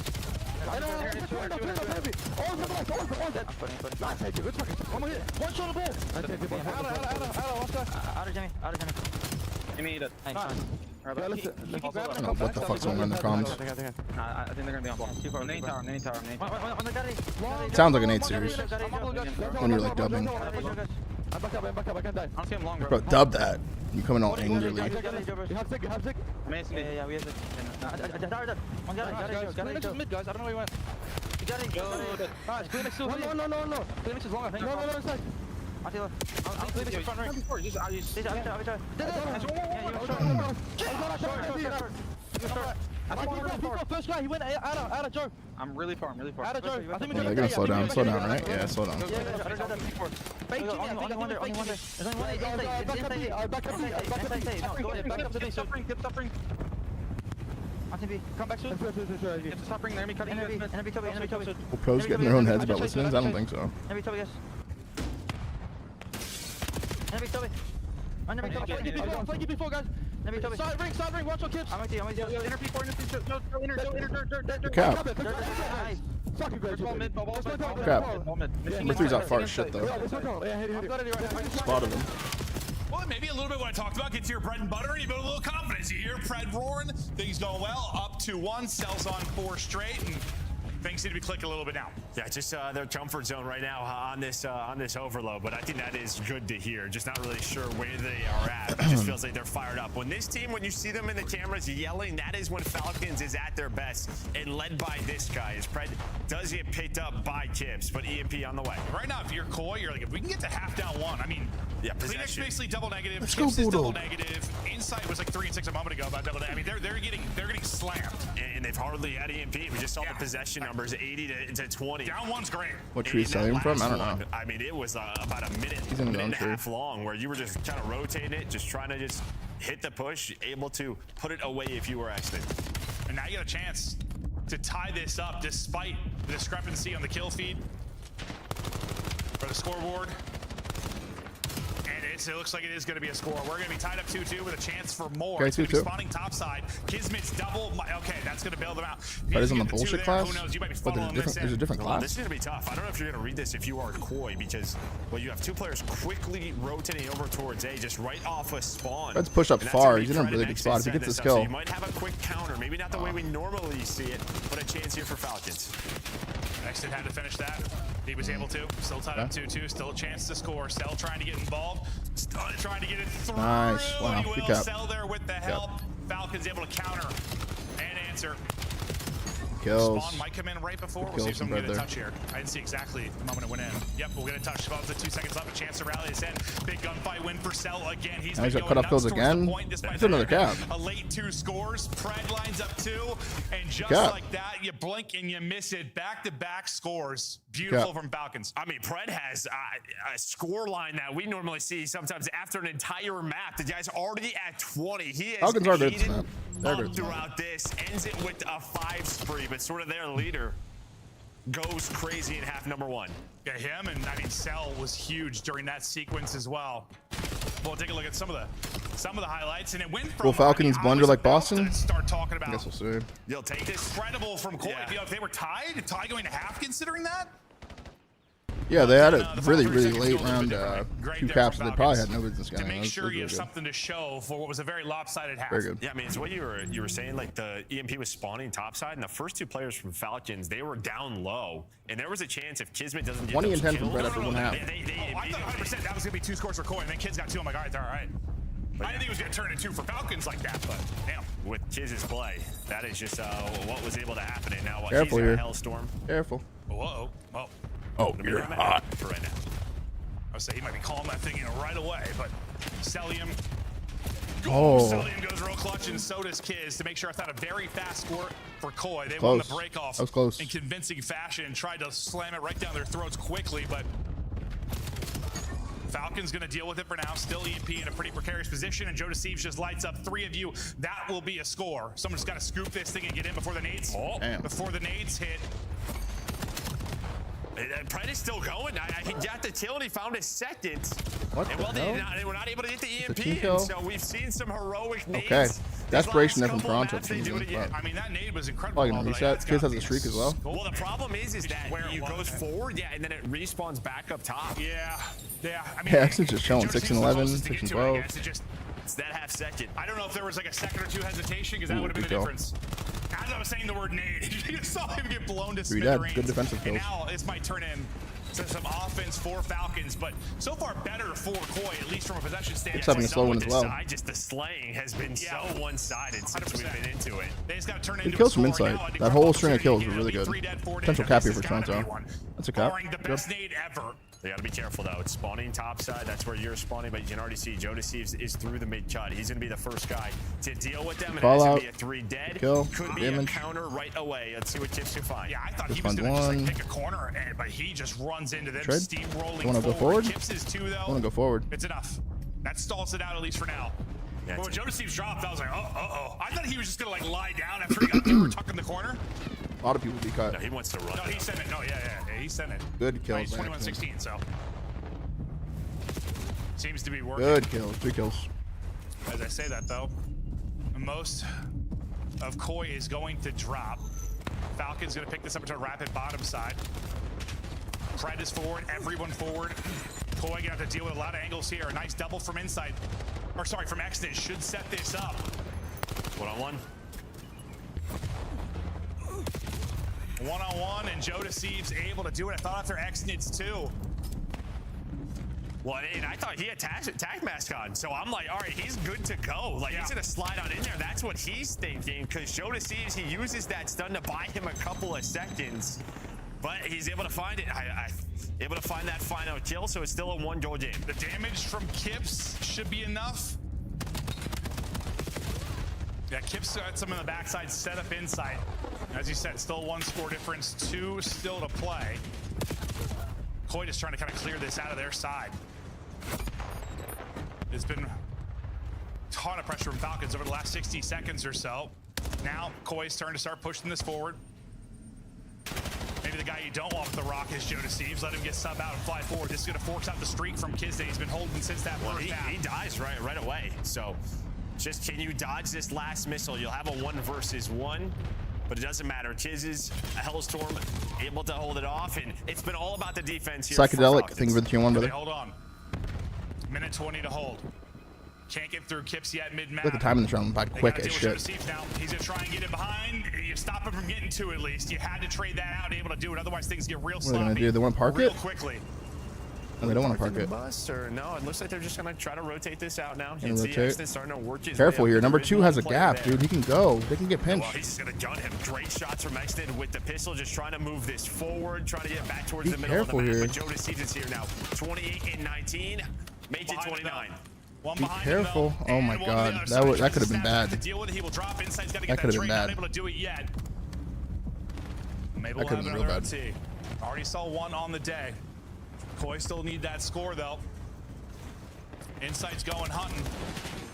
One shot of ball. Out of Jimmy. Give me that. I don't know what the fuck's going on in the comms. I think they're gonna be on ball. Main tower. Sounds like an 8 series. When you're like dubbing. Bro, dub that. You coming all angrily. Yeah, we have it. One guy. Mid, guys. I don't know where he went. You got it. Alright, clear next to him. No. Clear next is long, I think. No, inside. I'll clear next to front right. First guy, he went out of Joe. I'm really far. Out of Joe. I think they're gonna slow down, right? Yeah, slow down. Only one there. There's only one. Back up to me. Stop ring. Come back soon. Stop ring. Enemy cutting. Enemy cover. Will pros get in their own heads about listenings? I don't think so. Enemy cover, yes. Enemy cover. Flank you before, guys. Side ring, watch your kips. I'm with you. Inner P4, inner. Cap. Fucking great. Cap. Number 3's out far as shit, though. Spotted him. Well, maybe a little bit what I talked about. Get to your bread and butter and you build a little confidence. You hear Pred roaring, things going well. Up 2-1, sells on 4 straight, and Things seem to be clicking a little bit now. Yeah, just their comfort zone right now on this overload. But I think that is good to hear. Just not really sure where they are at. It just feels like they're fired up. When this team, when you see them in the cameras yelling, that is when Falcons is at their best. And led by this guy, as Pred does get picked up by Kips, but EMP on the way. Right now, if you're Koi, you're like, if we can get to half down one, I mean, yeah, Kleenex basically double negative. Let's Kips go, is double Bulldog. negative. Insight was like 3 and 6 a moment ago about double negative. I mean, they're getting slammed. And they've hardly had EMP. We just saw the possession numbers 80 to 20. Down one's great. What tree is selling from? I don't know. I mean, it was about a minute, He's in minute and a tree. half long where you were just kind of rotating it, just trying to just hit the push, able to put it away if you were accident. And now you got a chance to tie this up despite the discrepancy on the kill feed or the scoreboard. And it looks like it is going to be a score. We're going to be tied up 2-2 with a chance for more. Okay, It's going to be 2-2. spawning topside. Kismet's double. Okay, that's going to bail them out. But is on the Get two bullshit there, class? Who knows? You might be But funneling this in. there's a different Well, class. this is going to be tough. I don't know if you're going to read this if you are Koi, because, well, you have two players quickly rotating over towards A, just right off a spawn. Let's push up And that's far. gonna be He's in a Fred really and good Exit spot if he setting gets this up. So kill. you might have a quick counter. Maybe not the way we normally see it, but a chance here for Falcons. Exit had to finish that. He was able to. Still tied up 2-2. Still a chance to score. Cell trying to get involved. Still trying to get it through. Nice. Wow, He good will. cap. Cell there with the help. Falcons able to counter and answer. Kills. Spawn might come in right before. Good We'll see if kills from someone get a Fred touch here. I didn't see exactly the moment it went in. Yep, we'll get a touch. About the 2 seconds left. A chance to rally this end. Big gunfight win for Cell again. He's Now been he's got going cut off nuts kills towards again. the point despite That's another cap. a late 2 scores. Pred lines up 2, and just Cap. like that, you blink and you miss it. Back-to-back scores. Beautiful Cap. from Falcons. I mean, Pred has a score line that we normally see sometimes after an entire map. The guy's already at 20. He is Falcons are good at this heated map. They're up good at this map. throughout this. Ends it with a 5 spree, but sort of their leader goes crazy in half number 1. Yeah, him and I mean Cell was huge during that sequence as well. We'll take a look at some of the highlights, and it went from. Will Falcons blunder like Boston? Start talking about. I guess we'll see. You'll take this. Incredible from Koi. Yeah. You know, if they were tied going to half, considering that. Yeah, they had a The really, final 3 really seconds late go a little round bit different. Great 2 there caps. from They probably Falcons had no business to getting. make sure you have something to show for what was a very lopsided half. Very good. Yeah, I mean, it's what you were saying, like the EMP was spawning topside, and the first 2 players from Falcons, they were down low, and there was a chance if Kismet doesn't get 20 those and 10 from kills, Brett after one half. I thought 100% that was going to be 2 scores for Koi, and then Kids got 2. I'm like, all right, they're all right. I didn't think it was going to turn into 2 for Falcons like that, but damn. With Kiz's play, that is just what was able to happen. And now Careful he's in here. a hellstorm. Careful. Whoa. Well, Oh, you're hot. For right now. I would say he might be calling that thing in right away, but Celium. Oh. Celium goes real clutch, and so does Kiz to make sure it's not a very fast score for Koi. They Close. won the break off That was close. in convincing fashion and tried to slam it right down their throats quickly, but Falcons going to deal with it for now. Still EMP in a pretty precarious position, and Joe Deceives just lights up 3 of you. That will be a score. Someone's got to scoop this thing and get in before the nades. Damn. Before the nades hit. Pred is still going. He got the kill and he found his second. What and the well, hell? they were not able to get the EMP. team And kill? so we've seen some heroic nades. Okay. Desperation These there from last Toronto. couple of maps, they do it again. I mean, that nade was incredible. Probably gonna reset. Kiz has a streak as well. Well, the problem is that where it it was. goes forward, yeah, and then it respawns back up top. Yeah. I mean, Yeah, Exit's just chilling. Joe 6 Deceives and the 11, closest to 6 and get to it, I 12. guess. It just, It's that half second. I don't know if there was like a second or 2 hesitation, because that Ooh, would have been the good kill. difference. As I was saying the word nade, you saw him get blown to 3 dead. smithereens. Good defensive And kills. now this might turn in to some offense for Falcons, but so far better for Koi, at least from a possession standpoint. It's having a slow one as well. Just the slaying has been so one-sided since 100%. we've been into it. They just got to turn it Good into kills a from score inside. now. That whole string of kills was It'll really be good. 3 dead, 4 dead. Potential This cap here has for gotta be Toronto. one. That's a cap. Barring the Good. best nade ever. They got to be careful, though. It's spawning topside. That's where you're spawning, but you can already see Joe Deceives is through the mid-cut. He's going to be the first guy to deal with them, and Call it's going out. to be a 3 dead. Kill. Could be Damage. a counter right away. Let's see what Kips can find. Yeah, I thought Just he was find going to just one. like pick a corner, but he just runs into them, Tread. steamrolling You wanna go forward? Kips is 2, though. I want to go forward. It's enough. That stalls it out, at least for now. Yeah, But when it's- Joe Deceives dropped, I was like, uh-oh. I thought he was just going to like lie down after he got through, tuck in the corner. A lot of people be cut. No, he wants to run. No, he sent it. No, yeah, he sent it. Good kills. He's man. 21-16, so. Seems to be working. Good kills. 3 kills. As I say that, though, most of Koi is going to drop. Falcon's going to pick this up into a rapid bottom side. Pred is forward. Everyone forward. Koi going to have to deal with a lot of angles here. A nice double from inside. Or, sorry, from Exodus. Should set this up. 1-on-1. One-on-one, and Joe Deceives able to do it. I thought after X-Nids too. Well, and I thought he had tag mask on, so I'm like, all right, he's good to go. Like, he's gonna slide on in there. That's what he's thinking, because Joe Deceives, he uses that stun to buy him a couple of seconds, but he's able to find it. Able to find that final kill, so it's still a 1-goal game. The damage from Kips should be enough. Yeah, Kips got some in the backside, set up inside. As you said, still 1 score difference, 2 still to play. Coit is trying to kind of clear this out of their side. It's been a ton of pressure from Falcons over the last 60 seconds or so. Now, Koi's turn to start pushing this forward. Maybe the guy you don't want with the rock is Joe Deceives. Let him get sub out and fly forward. This is going to force out the streak from Kizday. He's been holding since that first half. He dies right away. So just can you dodge this last missile? You'll have a 1 versus 1. But it doesn't matter. Kiz is a Hellstorm, able to hold it off, and it's been all about the defense here. Psychedelic, thank you for the Q1, brother. Hold on. Minute 20 to hold. Can't get through Kips yet mid-map. Look at the time in this round, by quick as shit. Now. He's going to try and get it behind. You stop him from getting 2 at least. You had to trade that out, able to do it. Otherwise, things get real sloppy. What are they going to do? They want to park real it? quickly. No, they don't want to park it. Bus or no, it looks like they're just going to try to rotate this out now. And rotate. Starting to work his Careful way here. up. Number 2 has a gap, dude. He can go. They can get pinched. Well, he's just going to gun him. Great shots from Exton with the pistol, just trying to move this forward, trying to get back towards the middle of the map. But Joe Deceives is here now. 28 and 19. Made it 29. Be careful. Oh my god. That could have been bad. Deal with it. He will drop inside. Got to That get could that have been trade. Not bad. able to do it yet. Maybe That we'll could have have been real another bad. OT. Already saw 1 on the day. Koi still need that score though. Insight's going hunting.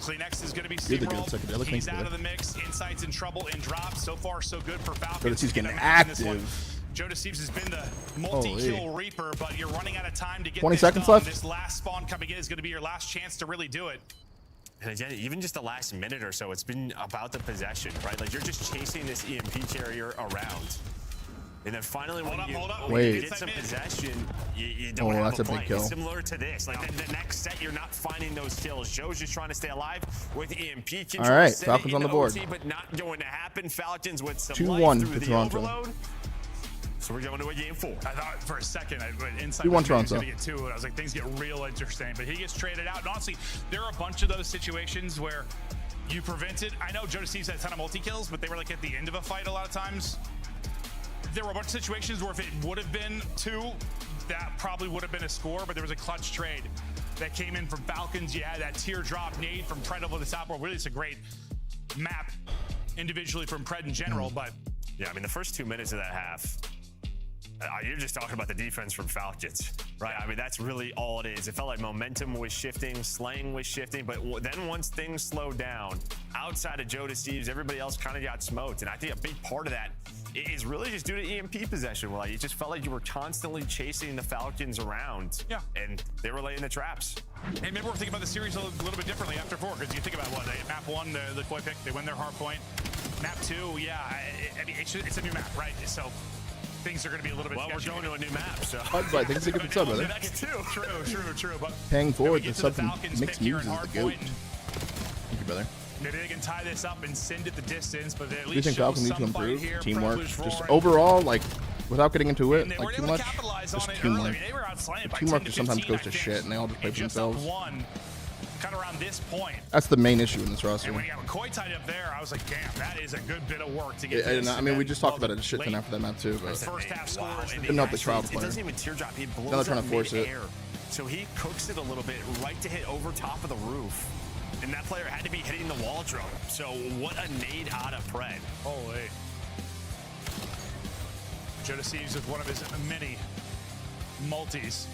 Kleenex is going to be steamrolled. He's out of the mix. Insight's in trouble in drops. So far, so good for Falcons. He's getting active. Joe Deceives has been the multi-kill reaper, but you're running out of time to get 20 this seconds done. left. This last spawn coming in is going to be your last chance to really do it. And again, even just the last minute or so, it's been about the possession, right? Like, you're just chasing this EMP carrier around. And then finally, when you get some possession, you don't have a play. It's similar to this. Like, the next set, you're not finding those kills. Joe's just trying to stay alive with EMP control. All right, Falcons on the board. OT, but not going to happen. Falcons with some 2-1 life through to the overload. So we're going to a game 4. I thought for a second, Insight was going Toronto. to get 2. I was like, things get real interesting. But he gets traded out. And honestly, there are a bunch of those situations where you prevented. I know Joe Deceives had a ton of multi-kills, but they were like at the end of a fight a lot of times. There were a bunch of situations where if it would have been 2, that probably would have been a score, but there was a clutch trade that came in from Falcons. You had that teardrop nade from Pred over the top world. Really, it's a great map individually from Pred in general, but yeah, I mean, the first 2 minutes of that half, you're just talking about the defense from Falcons, right? I mean, that's really all it is. It felt like momentum was shifting, slang was shifting, but then once things slowed down, outside of Joe Deceives, everybody else kind of got smoked. And I think a big part of that is really just due to EMP possession. Well, it just felt like you were constantly chasing the Falcons around. Yeah. And they were laying the traps. Hey, maybe we're thinking about the series a little bit differently after 4, because you think about what, map 1, the Koi pick, they win their hardpoint. Map 2, yeah, I mean, it's a new map, right? So things are going to be a little bit sketchy. We're going to a new map, so. I think it's a good sub, brother. That's true. But Paying forward, the sub the from mixed news is the goat. Thank you, brother. Maybe they can tie this up and send it the distance, but they at Do you least think show Falcons need to some fight improve? here. Teamwork, Prep was just roaring. overall, like, without getting into it, And they like weren't too able much. to capitalize Just on it teamwork. early. They were outslammed by Teamwork 10 to sometimes 15, goes to I think. shit, and they all just play for Just themselves. up 1, kind of around this point. That's the main issue in this roster. And when you have a Koi tied up there, I was like, damn, that is a good bit of work to get this. I mean, we just talked about it a shit ton after that map too, but First half scores. didn't know if the trial It player. doesn't even teardrop. He blows Now they're trying up to force it. mid-air. So he cooks it a little bit right to hit over top of the roof. And that player had to be hitting the wall drone. So what a nade out of Pred. Holy. Joe Deceives with one of his many multis.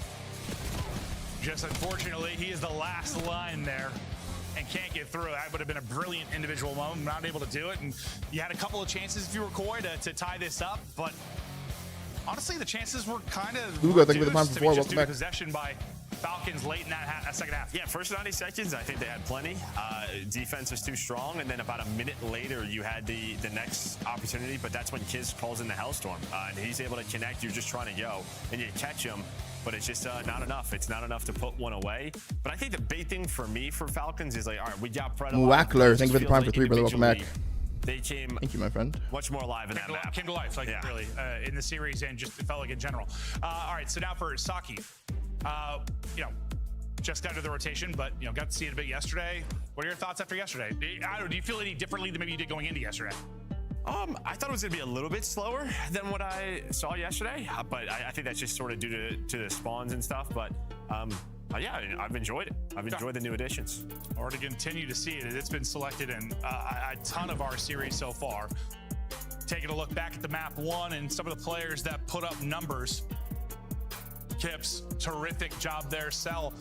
Just unfortunately, he is the last line there and can't get through. That would have been a brilliant individual moment, not able to do it. And you had a couple of chances if you were Koi to tie this up, but honestly, the chances were kind of Hugo, thank you for the time reduced to before. be just Welcome due to back. possession by Falcons late in that second half. Yeah, first 90 seconds, I think they had plenty. Defense was too strong, and then about a minute later, you had the next opportunity, but that's when Kiz calls in the Hellstorm, and he's able to connect. You're just trying to go, and you catch him, but it's just not enough. It's not enough to put one away. But I think the big thing for me for Falcons is like, all right, we got Pred. Wackler, thank you for the prime for 3, brother. Welcome back. they came. Thank you, my friend. Much more alive in that map. Came to life, like really, in the series and just it felt like in general. All right, so now for Saki, you know, just got into the rotation, but you know, got to see it a bit yesterday. What are your thoughts after yesterday? I don't know, do you feel any differently than maybe you did going into yesterday? I thought it was going to be a little bit slower than what I saw yesterday, but I think that's just sort of due to the spawns and stuff. But yeah, I've enjoyed it. I've enjoyed the new additions. Or to continue to see it, it's been selected in a ton of our series so far. Taking a look back at the map 1 and some of the players that put up numbers. Kips, terrific job there. Cell.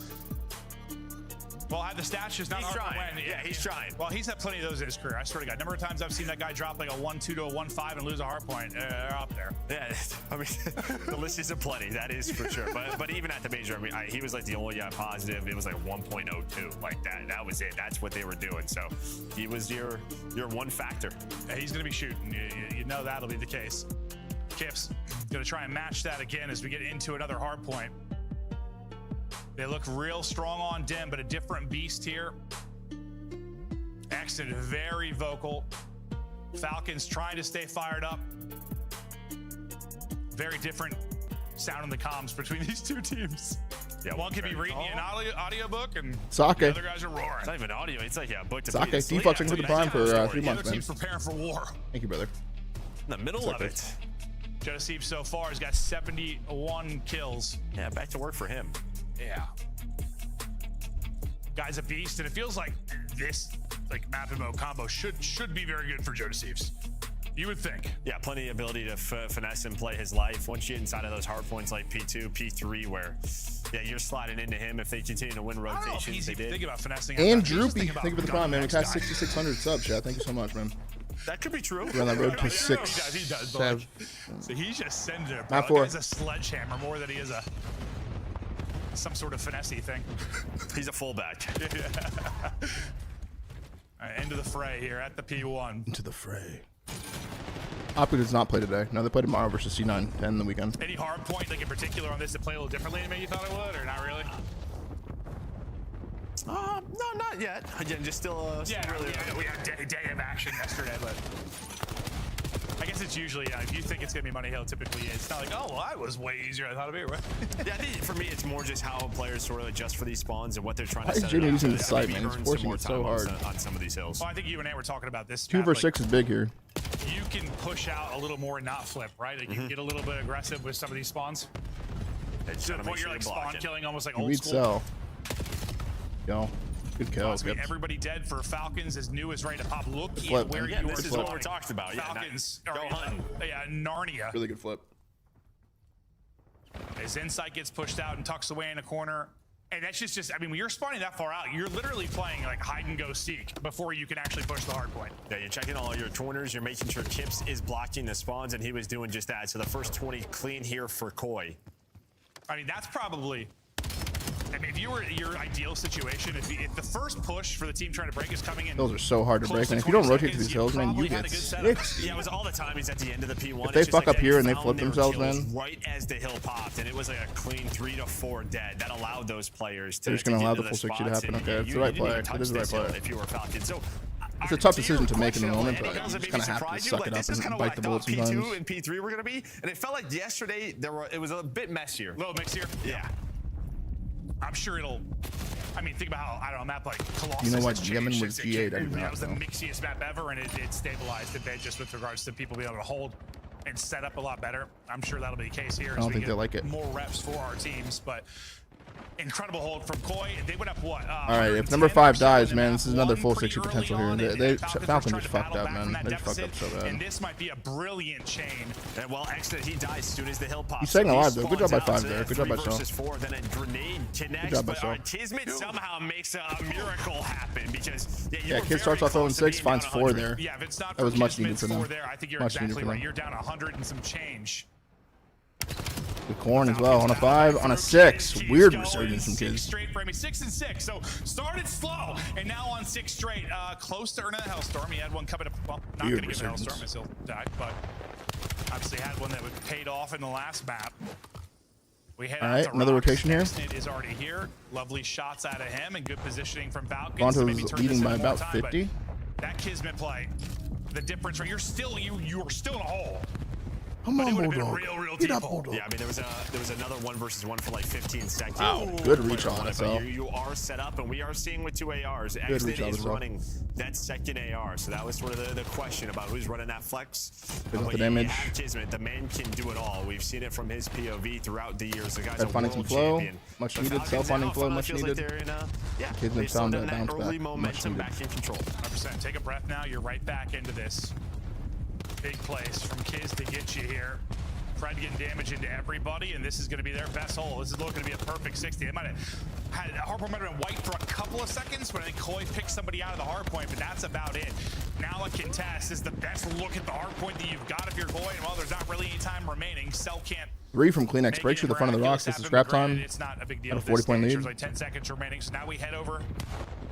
Well, had the stats just not hard to win. Yeah, he's trying. Well, he's had plenty of those in his career. I swear to God. Number of times I've seen that guy drop like a 1-2 to a 1-5 and lose a hard point. They're up there. Yeah, I mean, the list isn't plenty. That is for sure. But even at the major, I mean, he was like the only guy positive. It was like 1.02, like that. That was it. That's what they were doing. So he was your one factor. Yeah, he's going to be shooting. You know that'll be the case. Kips going to try and match that again as we get into another hard point. They look real strong on Dim, but a different beast here. Exton very vocal. Falcons trying to stay fired up. Very different sound in the comms between these two teams. Yeah, one could be reading you an audiobook and Sake. the other guys are roaring. It's not even audio. It's like, yeah, book to Sake, defluxing for the prime for 3 months, The other team's preparing for war. Thank you, brother. In the middle of it. Joseph so far has got 71 kills. Yeah, back to work for him. Yeah. Guy's a beast, and it feels like this map and mode combo should be very good for Joseph's. You would think. Yeah, plenty of ability to finesse and play his life. Once you get inside of those hard points like P2, P3, where you're sliding into him if they continue to win rotations. They did. Think about finessing. And Droopy, thank you for the prime, man. We passed 6,600 subs, chat. Thank you so much, man. That could be true. We're on that road to 6. He does. So he's just sending it. Map 4. Bro. He's a sledgehammer more than he is some sort of finessey thing. He's a fullback. Yeah. All right, into the fray here at the P1. Into the fray. Optic does not play today. No, they play tomorrow versus C9 10 the weekend. Any hard point, like in particular, on this to play a little differently than maybe you thought it would, or not really? No, not yet. Again, just still. We had day of action yesterday, but I guess it's usually if you think it's gonna be Money Hill, typically it's not like, oh, well, that was way easier than I thought it'd be, right? Yeah, I think for me it's more just how players sort of adjust for these spawns and what they're trying to set up. Why is Jimmy using the site, man? He's forcing it so hard. On some of these hills. Well, I think you and I were talking about this. 2 versus 6 is big here. You can push out a little more and not flip, right? Like you can get a little bit aggressive with some of these spawns. To the point you're like spawn killing almost like old school. Cell. Yo. Good kill. Everybody dead for Falcons as new as ready to pop. Look flip, where man. This is what we're talking about. Falcons. Go hunting. Narnia. Really good flip. His insight gets pushed out and tucks away in a corner. And that's just I mean, when you're spawning that far out, you're literally playing like hide and go seek before you can actually push the hard point. Yeah, you're checking all your corners. You're making sure Kips is blocking the spawns, and he was doing just that. So the first 20 clean here for Koi. I mean, that's probably... I mean, if you were your ideal situation, if the first push for the team trying to break is coming in, those are so hard to break, and if you don't rotate to these hills, man, you get 6. Yeah, it was all the time he's at the end of the P1. If they fuck up here and they flip themselves, man, right as the hill popped, and it was like a clean 3 to 4 dead. That allowed those players to. They're just gonna allow the full 60 to happen. Okay, it's the right play. It is the right play. If you were Falcon, so. It's a tough decision to make in the moment, but you just kind of have to suck it up and bite the bullet sometimes. P2 and P3 were gonna be, and it felt like yesterday it was a bit messier. A little mixier. Yeah. I'm sure it'll. I mean, think about how, I don't know, a map like Colossus. You know what? Yemen was G8. That was the mixiest map ever, and it stabilized a bit just with regards to people being able to hold and set up a lot better. I'm sure that'll be the case here. I don't think they like it. More reps for our teams, but incredible hold from Koi. They went up what? All right, if number 5 dies, man, this is another full 60 potential here. Falcon just fucked up, man. They just fucked up so bad. And this might be a brilliant chain. And well, Exit, he dies as soon as the hill pops. He's staying alive though. Good job by 5 there. Good job by Shaw. 4, then a grenade connects. Good job by but Shaw. Kismet somehow makes a miracle happen because Kid starts off 0-6, finds 4 there. Yeah, if it's not that was much needed for them. I think you're exactly right. You're down 100 and some change. The corn as well on a 5, on a 6. Weird resurgence from Kids. Straight for him. 6 and 6. So started slow and now on 6 straight. Close to earning a Hellstorm. He had one coming up. Well, not going to get a Hellstorm as he'll die, but obviously had one that was paid off in the last map. We head all right, another rotation here. Is already here. Lovely shots out of him and good positioning from Falcons. Vonto's leading by about 50. That Kismet play. the difference, right? You're still you are still in a hole. Come on, Bulldog. Bulldog. Deep Yeah, I mean, there was another 1 versus 1 for like 15 seconds. Wow, good reach on it, but you are set up, and we are seeing with 2 ARs. Exit is running that second AR, so that was sort of the question about who's running that flex. But the damage. Kismet, the man can do it all. We've seen it from his POV throughout the years. The guy's a finding some world flow, champion. much needed. Self-finding flow, much needed. Kismet found that bounce early back, much momentum needed. back in control. 100%. Take a breath now. You're right back into this. Big place from Kiz to get you here. Trying to get damage into everybody, and this is going to be their best hole. This is looking to be a perfect 60. They might have had Hardpoint might have been white for a couple of seconds, but I think Koi picked somebody out of the hardpoint, but that's about it. Now a contest is the best look at the hardpoint that you've got if you're Koi, and well, there's not really any time remaining. Cell can't. 3 from Kleenex breaks through the front of the rocks. This is scrap time. It's not a big deal. At a 40-point lead. There's like 10 seconds remaining, so now we head over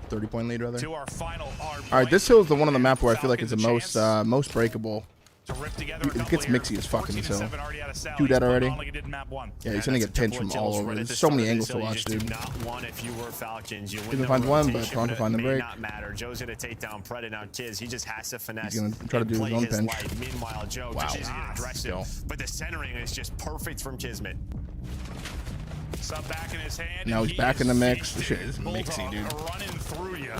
30-point lead, rather. to our final hardpoint. All right, this hill is the one on the map where I feel like it's the most breakable. To rip together It gets mixy as fuck in this hill. Do that already? Yeah, he's gonna get pinched from all over. There's so many angles to watch, dude. Do not want if you were Falcons. You He finds one, but Toronto find the break. Not matter. Joe's gonna take down Predator. Now Kiz, he just has to finesse. He's gonna try to do his own pinch. Meanwhile, Joe just is aggressive, but the centering is just perfect from Kismet. Sub back in his hand. Now he's back in the mix. This shit is mixy, dude. Running through you.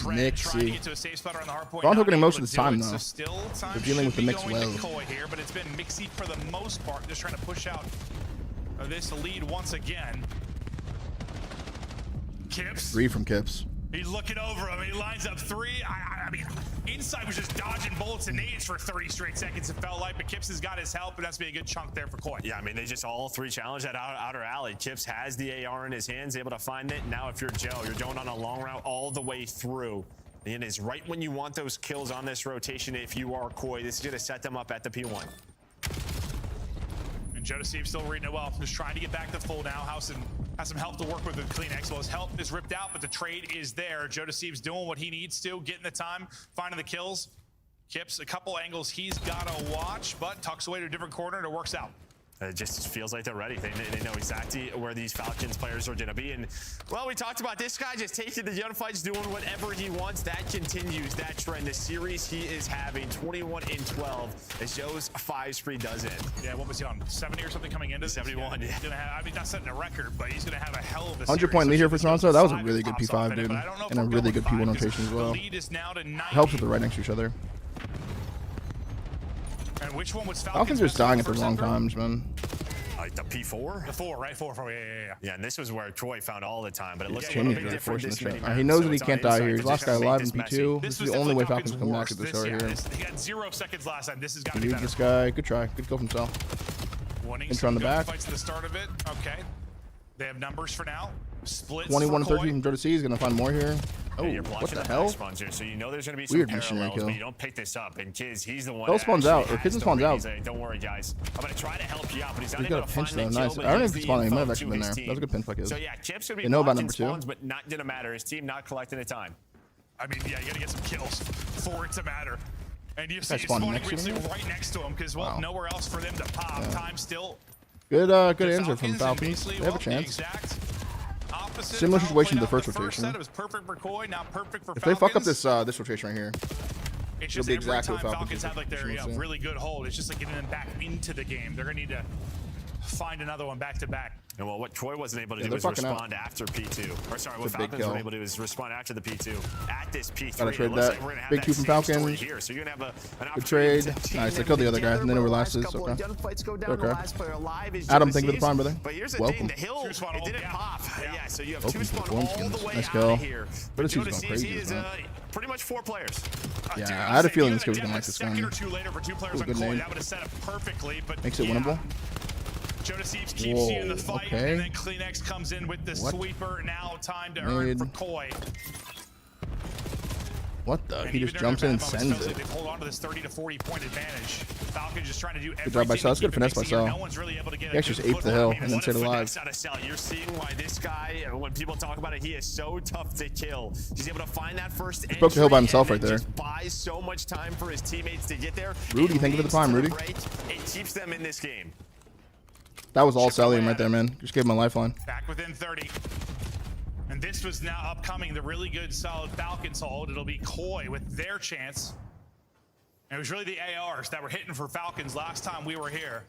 Mixy. Toronto Toronto getting most of the time, though. So they're dealing with the mix well. Here, but it's been mixy for the most part. Just trying to push out this lead once again. Kips. 3 from Kips. He's looking over him. He lines up 3. I mean, Inside was just dodging bullets and nades for 30 straight seconds, it felt like, but Kips has got his help, and that's been a good chunk there for Koi. Yeah, I mean, they just all 3 challenge that outer alley. Kips has the AR in his hands, able to find it. Now, if you're Joe, you're going on a long route all the way through. And it's right when you want those kills on this rotation. If you are Koi, this is going to set them up at the P1. And Joe Steve still reading it well. Just trying to get back to full now. Has some help to work with Kleenex. Well, his help is ripped out, but the trade is there. Joe Steve's doing what he needs to, getting the time, finding the kills. Kips, a couple angles he's got to watch, but tucks away to a different corner and it works out. It just feels like they're ready. They know exactly where these Falcons players are going to be. And, well, we talked about this guy just taking the gunfights, doing whatever he wants. That continues, that trend. The series he is having, 21-12, as Joe's 5 spree does end. Yeah, what was he on, 70 or something coming into 71, yeah. He's gonna have, I mean, not setting a record, but he's going to have a hell of a 100-point lead here for Toronto. That was a really good P5, dude. And a really good P1 rotation as well. Lead is now to 90. Helps that they're right next to each other. And which one was Falcons are dying at the wrong times, man. Like the P4? The 4, right? 4, yeah. Yeah, and this was where Troy found all the time, but it looks like a bit different this map. He knows that he can't die here. He's last guy alive in P2. This is the only way Falcons come back at this right here. He had 0 seconds last time. This has got to be better. This guy, good try. Good kill from Cell. Intro on the back. Fights the start of it. Okay. They have numbers for now. Splits 21 13 from Joe C. He's going to find more here. Oh, what the hell? Here, so you know there's going to be some weird parallels, kill. but you don't pick this up. And Kiz, he's the one. Hell spawns out, or Kiz spawns out. Like, don't worry, guys. I'm going to try to help you out, but he's got a pinch though. Nice. I don't know if he's spawning. He might have actually been there. That was a good pinch by Kiz. So yeah, Kip's going to be they know about number spawns, 2. but not going to matter. His team not collecting the time. I mean, yeah, you got to get some kills for it to matter. And you see spawning right next to him because, well, nowhere else for them to pop. Yeah. Time still. Good answer from Falcons. They have a chance. Similar situation to the first rotation. It was perfect for Koi, now perfect for if Falcons. they fuck up this rotation right here, it's just every time Falcons have like their really good hold, it's just like getting them back into the game. They're gonna need to find another one back to back. And well, what Troy wasn't able to do was respond after P2. Or sorry, what Falcons were able to do is respond after the P2 at this P3. Gotta trade that. Big 2 from Falcons. Here. So you're gonna have an good trade. Nice. They killed the other guy, and then it relaxes. Okay. Adam, thank you for the prime, brother. But here's the welcome. thing, the hill, it didn't pop. Yeah, so you have 2 spawn all the way nice out kill. of here. But this dude's going crazy. Is pretty much 4 players. Yeah, I had a feeling this kid was going to like this gun. Good name. That would have set up perfectly, but makes it winnable. Joe Steves keeps you in the fight, and then Kleenex comes in with the sweeper. Now time to earn for Koi. What the? He just jumps in and sends it. They hold on to this 30 to 40 point advantage. Falcon just trying to do everything. Good job by Cell. That's good finesse by Cell. He actually just aped the hill and then stayed alive. You're seeing why this guy, when people talk about it, he is so tough to kill. He's able to find that first entry. He spoke the hill by himself right there. Just buys so much time for his teammates to get there. Rudy, thank you for the prime, Rudy. It keeps them in this game. That was all Cellium right there, man. Just gave him a lifeline. Back within 30. And this was now upcoming, the really good, solid Falcons hold. It'll be Koi with their chance It was really the ARs that were hitting for Falcons last time we were here.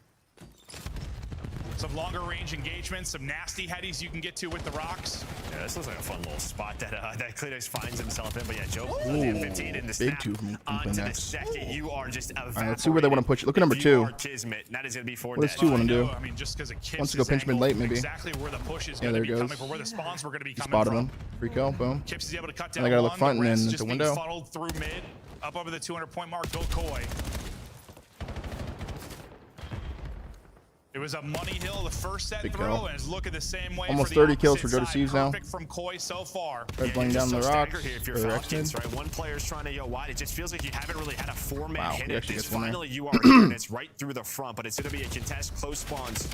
Some longer range engagements, some nasty headies you can get to with the rocks. Yeah, this looks like a fun little spot that Kleenex finds himself in. But yeah, Joe, the M15 in the snap onto the second. You are just all right, let's see where they want to push it. Look at number 2. Kismet. That is going to be for what does 2 want to do? I mean, just because it wants to go pinch mid late, maybe. Exactly where the push is yeah, going to there be goes. coming from, where the spawns were going to be coming Spotted from. him. Free kill, boom. Kips is able to cut down and I got to look one, front and then just the window. Funneled through mid, up over the 200-point mark. Go Koi. It was a money hill the first set throw, and it's looking the same way. Almost for the 30 kills for Joe side. Deceives now. Perfect from Koi so far. Red playing down the rocks. Here if you're Falcons, right? One player's trying to go wide. It just feels like you haven't really had a 4-man hit at this. Finally, you are in. It's right through the front, but it's going to be a contest. Close spawns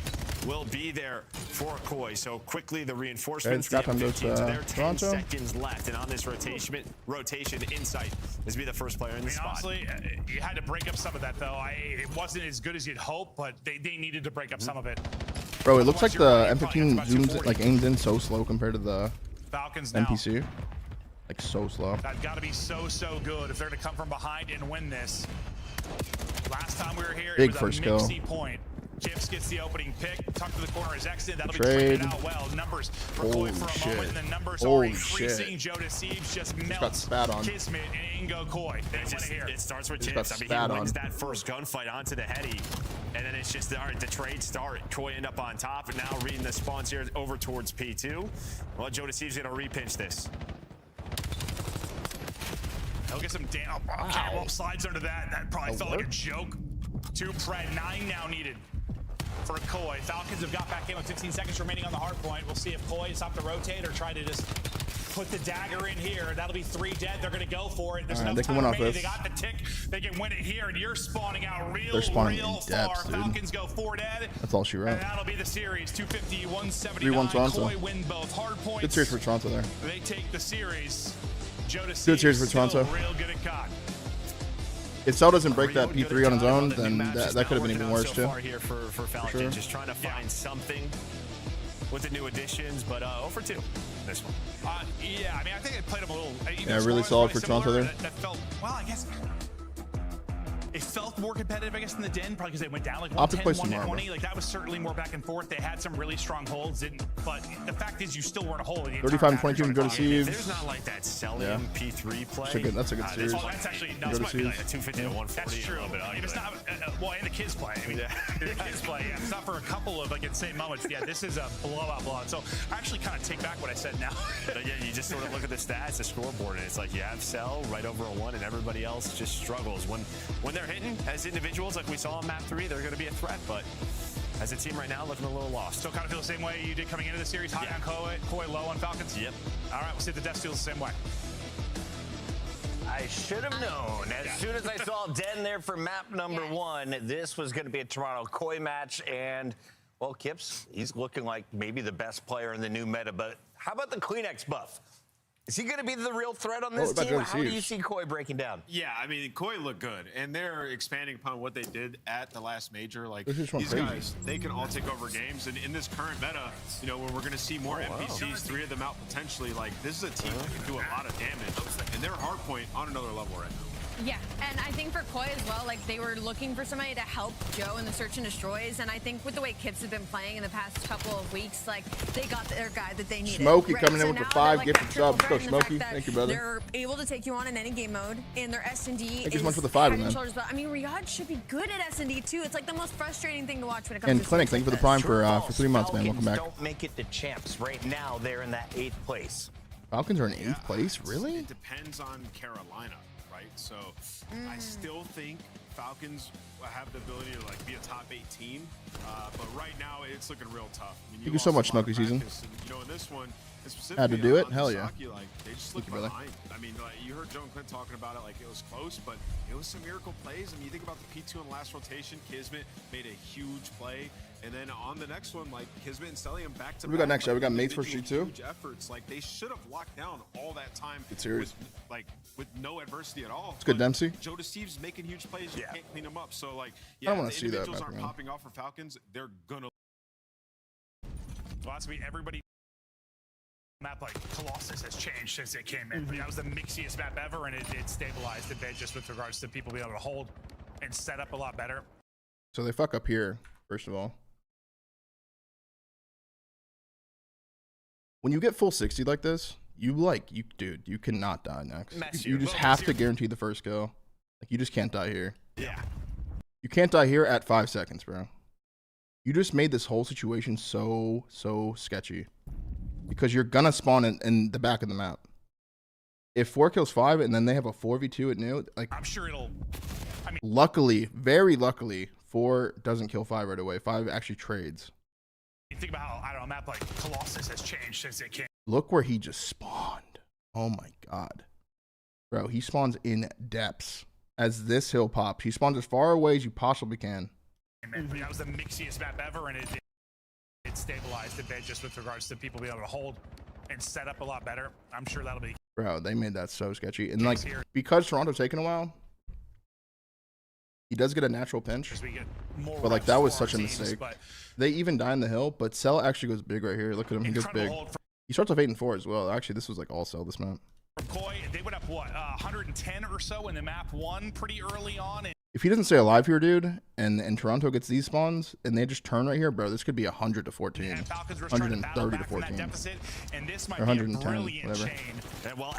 will be there for Koi. So quickly, the reinforcements. The M15s, there 10 seconds left, and on this rotation, Insight is be the first player in the spot. Honestly, you had to break up some of that, though. It wasn't as good as you'd hope, but they needed to break up some of it. Bro, it looks like the M15 zooms, like aims in so slow compared to the Falcons NPC. Like so slow. That's got to be so good if they're going to come from behind and win this. Last time we were here, big it was first a kill. Kips point. Kips gets the opening pick, tucked to the corner is exit. That'll Trade. be traded out well. Numbers for Koi for a moment, and the numbers are increasing. Joe Deceives just melts got spat on. Kismet and Ingo Koi. It starts with Kips. I mean, he wins that first gunfight onto the heady, and then it's just all right, the trade start. Koi end up on top, and now reading the spawns here over towards P2. Well, Joe Deceives gonna repinch this. He'll get some damn. Okay, slides under that. That probably felt like a joke. 2 pred, 9 now needed for Koi. Falcons have got back in with 15 seconds remaining on the hard point. We'll see if Koi is up to rotate or try to just put the dagger in here. That'll be 3 dead. They're going to go for it. There's no time remaining. They got the tick. They can win it here, and you're spawning out real far. Depths, Falcons go 4 dead. That's all she wrote. And that'll be the series. 250, 179. 3-1 Koi win both hard points. Good series for Toronto there. They take the series. Joe Deceives good series for Toronto. Real good at COD. If Cell doesn't break that P3 on his own, then that could have been even worse too. Here for Falcons, sure. Just trying to find something with the new additions, but 0 for 2 this one. Yeah, I mean, I think it played him a little. Yeah, really solid for Toronto there. That felt, well, I guess it felt more competitive, I guess, in the Den, probably because they went down like 110, 120. Like, that was certainly more back and forth. They had some really strong holds, but the fact is you still weren't a hold. 35-22 and Joe Deceives. There's not like that selling P3 play. That's a good series. Oh, that's actually, this might be like a 250 to 140. That's true. If it's not, well, and the kids play. I mean, the kids play. Yeah, it's not for a couple of like insane moments. Yeah, this is a blowout. So I actually kind of take back what I said now. But again, you just sort of look at the stats, the scoreboard, and it's like you have Cell right over a 1, and everybody else just struggles. When they're hitting as individuals, like we saw on map 3, they're going to be a threat, but as a team right now, looking a little lost. Still kind of feel the same way you did coming into the series, high on Koi, low on Falcons? Yep. All right, we'll see if the desk feels the same way. I should have known. As soon as I saw Den there for map number 1, this was going to be a Toronto Koi match, and, well, Kips, he's looking like maybe the best player in the new meta, but how about the Kleenex buff? Is he going to be the real threat on this team? How do you see Koi breaking down? Yeah, I mean, Koi looked good, and they're expanding upon what they did at the last major. Like, these guys, they can all take over games, and in this current meta, you know, when we're going to see more NPCs, 3 of them out potentially, like, this is a team that can do a lot of damage, and they're Hardpoint on another level right now. Yeah, and I think for Koi as well, like, they were looking for somebody to help Joe in the search and destroys, and I think with the way Kips have been playing in the past couple of weeks, like, they got their guy that they needed. Smokey right? coming so in with the 5 like, gifted subs. Go Smokey. Thank you, brother. They're able to take you on in any game mode, and their S&D Thank you so much for the 5, man. I mean, Riyadh should be good at S&D too. It's like the most frustrating thing to watch when it comes and to Clinic, thank you for the Prime for 3 months, man. Welcome back. Don't make it to champs. Right now, they're in that 8th place. Falcons are in 8th place? Really? It depends on Carolina. So I still think Falcons have the ability to like be a top 8 team, but right now it's looking real tough. I mean, Thank you so much, Smokey Season. You know, in this one, had to do it. Hell yeah. Like, they just look behind. I mean, like, you heard Joe and Clint talking about it like it was close, but it was some miracle plays. I mean, you think about the P2 in the last rotation, Kismet made a huge play. And then on the next one, like Kismet and Stellium back to back. We got next show. We got Mates for versus G2. Huge efforts. Like, they should have locked down all that time. Good series. With no adversity at all. It's good, Dempsey. Joe Deceives making huge plays. You can't clean them up. So, like, I don't want to see that. Individuals aren't popping off for Falcons. They're gonna. Well, that's me. Everybody. Map like Colossus has changed since it came in. That was the mixiest map ever, and it stabilized a bit just with regards to people being able to hold and set up a lot better. So they fuck up here, first of all. When you get full 60 like this, dude, you cannot die next. You just have to guarantee the first kill. Like, you just can't die here. Yeah. You can't die here at 5 seconds, bro. You just made this whole situation so sketchy. Because you're gonna spawn in the back of the map. If 4 kills 5 and then they have a 4v2 at new, like, I'm sure it'll. I mean, luckily, very luckily, 4 doesn't kill 5 right away. 5 actually trades. you think about how, I don't know, a map like Colossus has changed since it came. Look where he just spawned. Oh my god, bro, he spawns in depths. As this hill pops, he spawns as far away as you possibly can. That was the mixiest map ever, and it stabilized a bit just with regards to people being able to hold and set up a lot better. I'm sure that'll be. Bro, they made that so sketchy. And like, because Toronto's taking a while, he does get a natural pinch. But like, that was such a mistake. They even die in the hill, but Cell actually goes big right here. Look at him, he goes big. He starts off 8 and 4 as well. Actually, this was like all Cell this map. Koi, they went up what 110 or so in the map 1 pretty early on. And if he doesn't stay alive here, dude, and Toronto gets these spawns and they just turn right here, bro, this could be 100 to 14, 130 to 14, and this or might 110, be a whatever. chain. Well,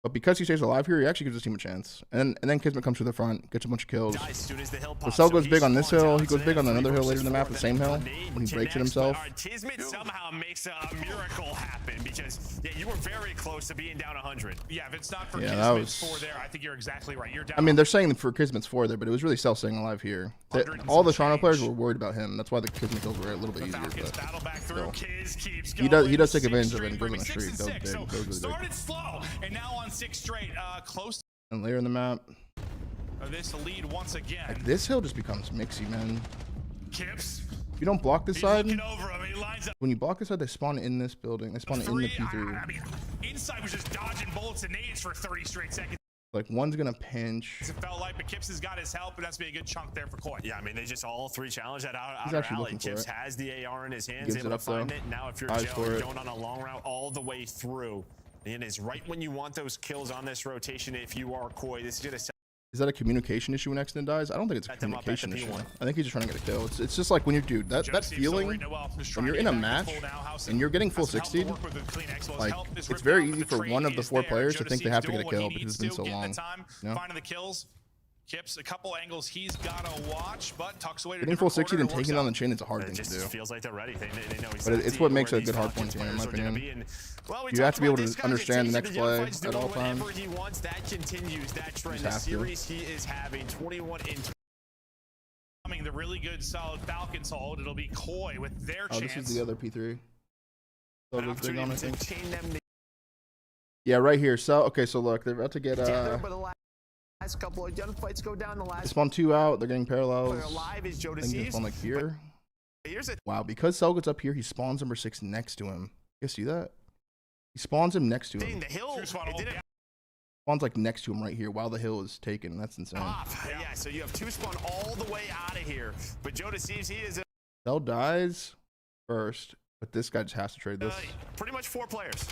But because he stays alive here, he actually gives his team a chance. And then Kismet comes to the front, gets a bunch of kills. The Cell goes big on this hill. He goes big on another hill later in the map, the same hill, when he breaks it himself. Kismet somehow makes a miracle happen because you were very close to being down 100. Yeah, if it's not for Kismet's 4 there, I think you're exactly right. You're down. I mean, they're saying for Kismet's 4 there, but it was really Cell staying alive here. All the Toronto players were worried about him. That's why the Kismet kills were a little bit easier. But still. He does take advantage of it and goes on a streak. Goes big. Goes really big. Started slow, and now on 6 straight. Close. And later in the map, this lead once again. like, this hill just becomes mixy, man. Kips. If you don't block this side, Over him. He lines up. when you block this side, they spawn in this building. They spawn in the P3. I mean, inside was just dodging bullets and nades for 30 straight seconds. Like, one's gonna pinch. It felt like, but Kips has got his help, and that's been a good chunk there for Koi. Yeah, I mean, they just all 3 challenge that outer alley. Kips has the AR in his hands, able to find it. Now, if you're Joe, you're going on a long route all the way through. And it's right when you want those kills on this rotation. If you are Koi, this is gonna. Is that a communication issue when Exton dies? I don't think it's a communication issue. I think he's just trying to get a kill. It's just like when you're, dude, that feeling when you're in a match and you're getting full 60, like, it's very easy for one of the 4 players to think they have to get a kill because it's been so long. Finding the kills. Kips a couple angles he's got to watch, but tucks away to getting full 60 and taking it on the chin is a hard thing to do. Feels like they're ready. They know he's but it's what makes a good hardpoint team, in my opinion. You have to be able to understand the next play at all times. He wants that continues that trend. The series he is having 21 in. The really good solid Falcons hold. It'll be Koi with their chance. This is the other P3. So big on, I think. Yeah, right here. So okay, so look, they're about to get Last couple of gunfights go down the last. They spawn 2 out. They're getting parallels. Alive is Joe I think they spawn like here. Wow, because Cell gets up here, he spawns number 6 next to him. You guys see that? He spawns him next to him. The hill. Spawns like next to him right here while the hill is taken. That's insane. Yeah, so you have 2 spawn all the way out of here. But Joe deceives. He is. Cell dies first, but this guy just has to trade this. Pretty much 4 players.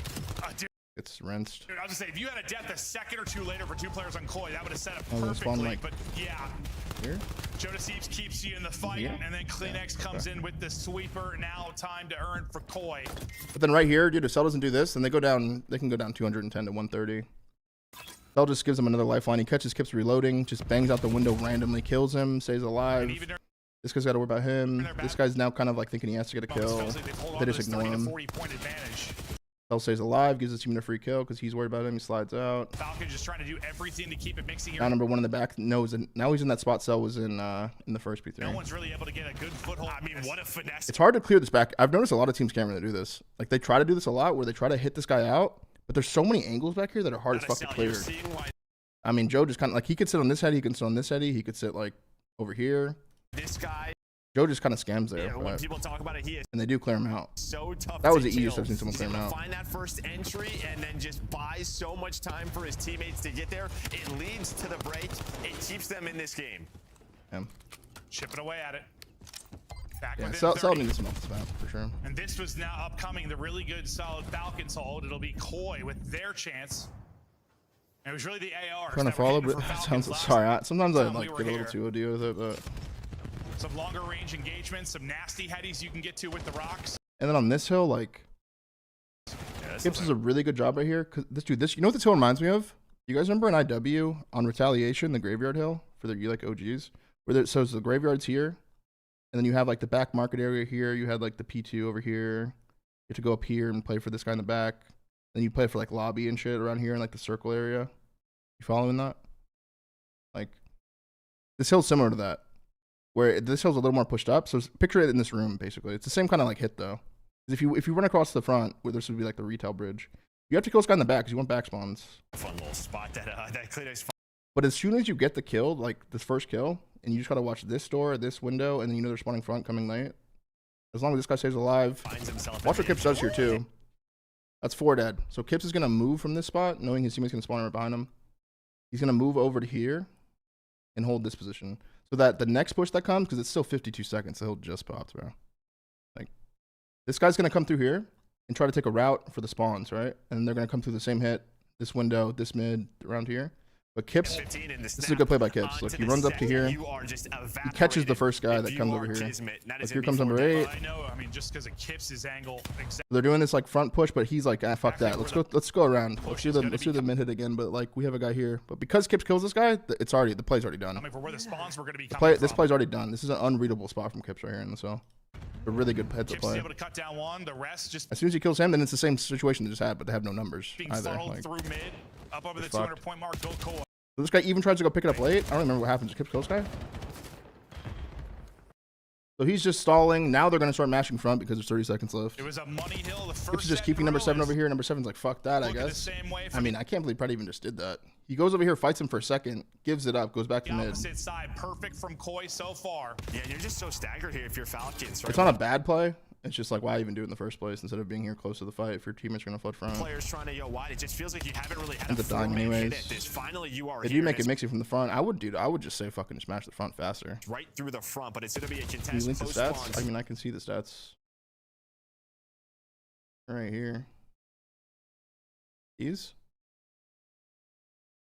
Dude. It's rinsed. Dude, I was gonna say, if you had a death a second or 2 later for 2 players on Koi, that would have set up perfectly. Like but yeah, here. Joe Deceives keeps you in the fight, and then Kleenex comes in with the sweeper. Now time to earn for Koi. But then right here, dude, if Cell doesn't do this, then they go down. They can go down 210 to 130. Cell just gives him another lifeline. He catches Kips reloading, just bangs out the window randomly, kills him, stays alive. This guy's got to worry about him. This guy's now kind of like thinking he has to get a kill. They just ignore him. Cell stays alive, gives his team a free kill because he's worried about him. He slides out. Falcon just trying to do everything to keep it mixing here. Now number 1 in the back knows, and now he's in that spot Cell was in the first P3. No one's really able to get a good foothold. I mean, what a finesse. It's hard to clear this back. I've noticed a lot of teams can't really do this. Like, they try to do this a lot where they try to hit this guy out, but there's so many angles back here that are hard as fuck to clear. I mean, Joe just kind of like, he could sit on this head, he can sit on this head, he could sit like over here. This guy. Joe just kind of scams there. Yeah, when people talk about it, he is and they do clear him out. So tough. That was the easiest I've seen someone clear him out. Find that first entry and then just buys so much time for his teammates to get there. It leads to the break. It keeps them in this game. Yeah. Chipping away at it. Yeah, Cell needs some off this map for sure. And this was now upcoming, the really good, solid Falcons hold. It'll be Koi with their chance. And it was really the ARs. Trying to follow, but sounds sorry. Sometimes I like get a little too OD with it, but some longer range engagements, some nasty headies you can get to with the rocks. and then on this hill, like Kips does a really good job right here. Cause this, you know what this hill reminds me of? You guys remember in IW on Retaliation, the Graveyard Hill for the like OGs, where there, so the graveyard's here, and then you have like the back market area here. You had like the P2 over here. You have to go up here and play for this guy in the back. Then you play for like lobby and shit around here in like the circle area. You following that? Like this hill's similar to that, where this hill's a little more pushed up. So picture it in this room basically. It's the same kind of like hit though. If you run across the front, where this would be like the retail bridge, you have to kill this guy in the back because you want back spawns. Fun little spot that clears. But as soon as you get the kill, like this first kill, and you just gotta watch this door, this window, and then you know they're spawning front coming late. As long as this guy stays alive, watch what Kips does here too. That's 4 dead. So Kips is gonna move from this spot, knowing his teammate's gonna spawn right behind him. He's gonna move over to here and hold this position, so that the next push that comes, because it's still 52 seconds, so he'll just popped, bro. Like this guy's gonna come through here and try to take a route for the spawns, right? And they're gonna come through the same hit, this window, this mid, around here. But Kips, this is a good play by Kips. Like he runs up to here, he catches the first guy that comes over here. Like here comes number 8. I know. I mean, just because of Kips' angle. They're doing this like front push, but he's like, ah, fuck that. Let's go around. Let's do the mid hit again. But like we have a guy here. But because Kips kills this guy, the play's already done. I mean, for where the spawns were going to be this play's already done. This is an unreadable spot from Kips right here in this hill. A really good head to Kips play. is able to cut down one. The rest just as soon as he kills him, then it's the same situation they just had, but they have no numbers being either. funneled Like, through mid, up over the 200-point mark. Go Koi. So this guy even tries to go pick it up late. I don't remember what happens. Kips kills this guy. So he's just stalling. Now they're going to start mashing front because there's 30 seconds left. It was a money hill. The first Kips is just keeping number 7 over here. Number 7's like, fuck that, I guess. I mean, I can't believe Pred even just did that. He goes over here, fights him for a second, gives it up, goes back to mid. Opposite side, perfect from Koi so far. Yeah, you're just so staggered here if you're Falcons, right? It's not a bad play. It's just like, why even do it in the first place instead of being here close to the fight if your teammates are going to flood front? Players trying to go wide. It just feels like you haven't really had Ends up dying anyways. Finally, you are they do make it mixy from the front. I would just say fucking smash the front faster. Right through the front, but it's going to be a Can you contest. link the stats? I mean, I can see the stats right here. These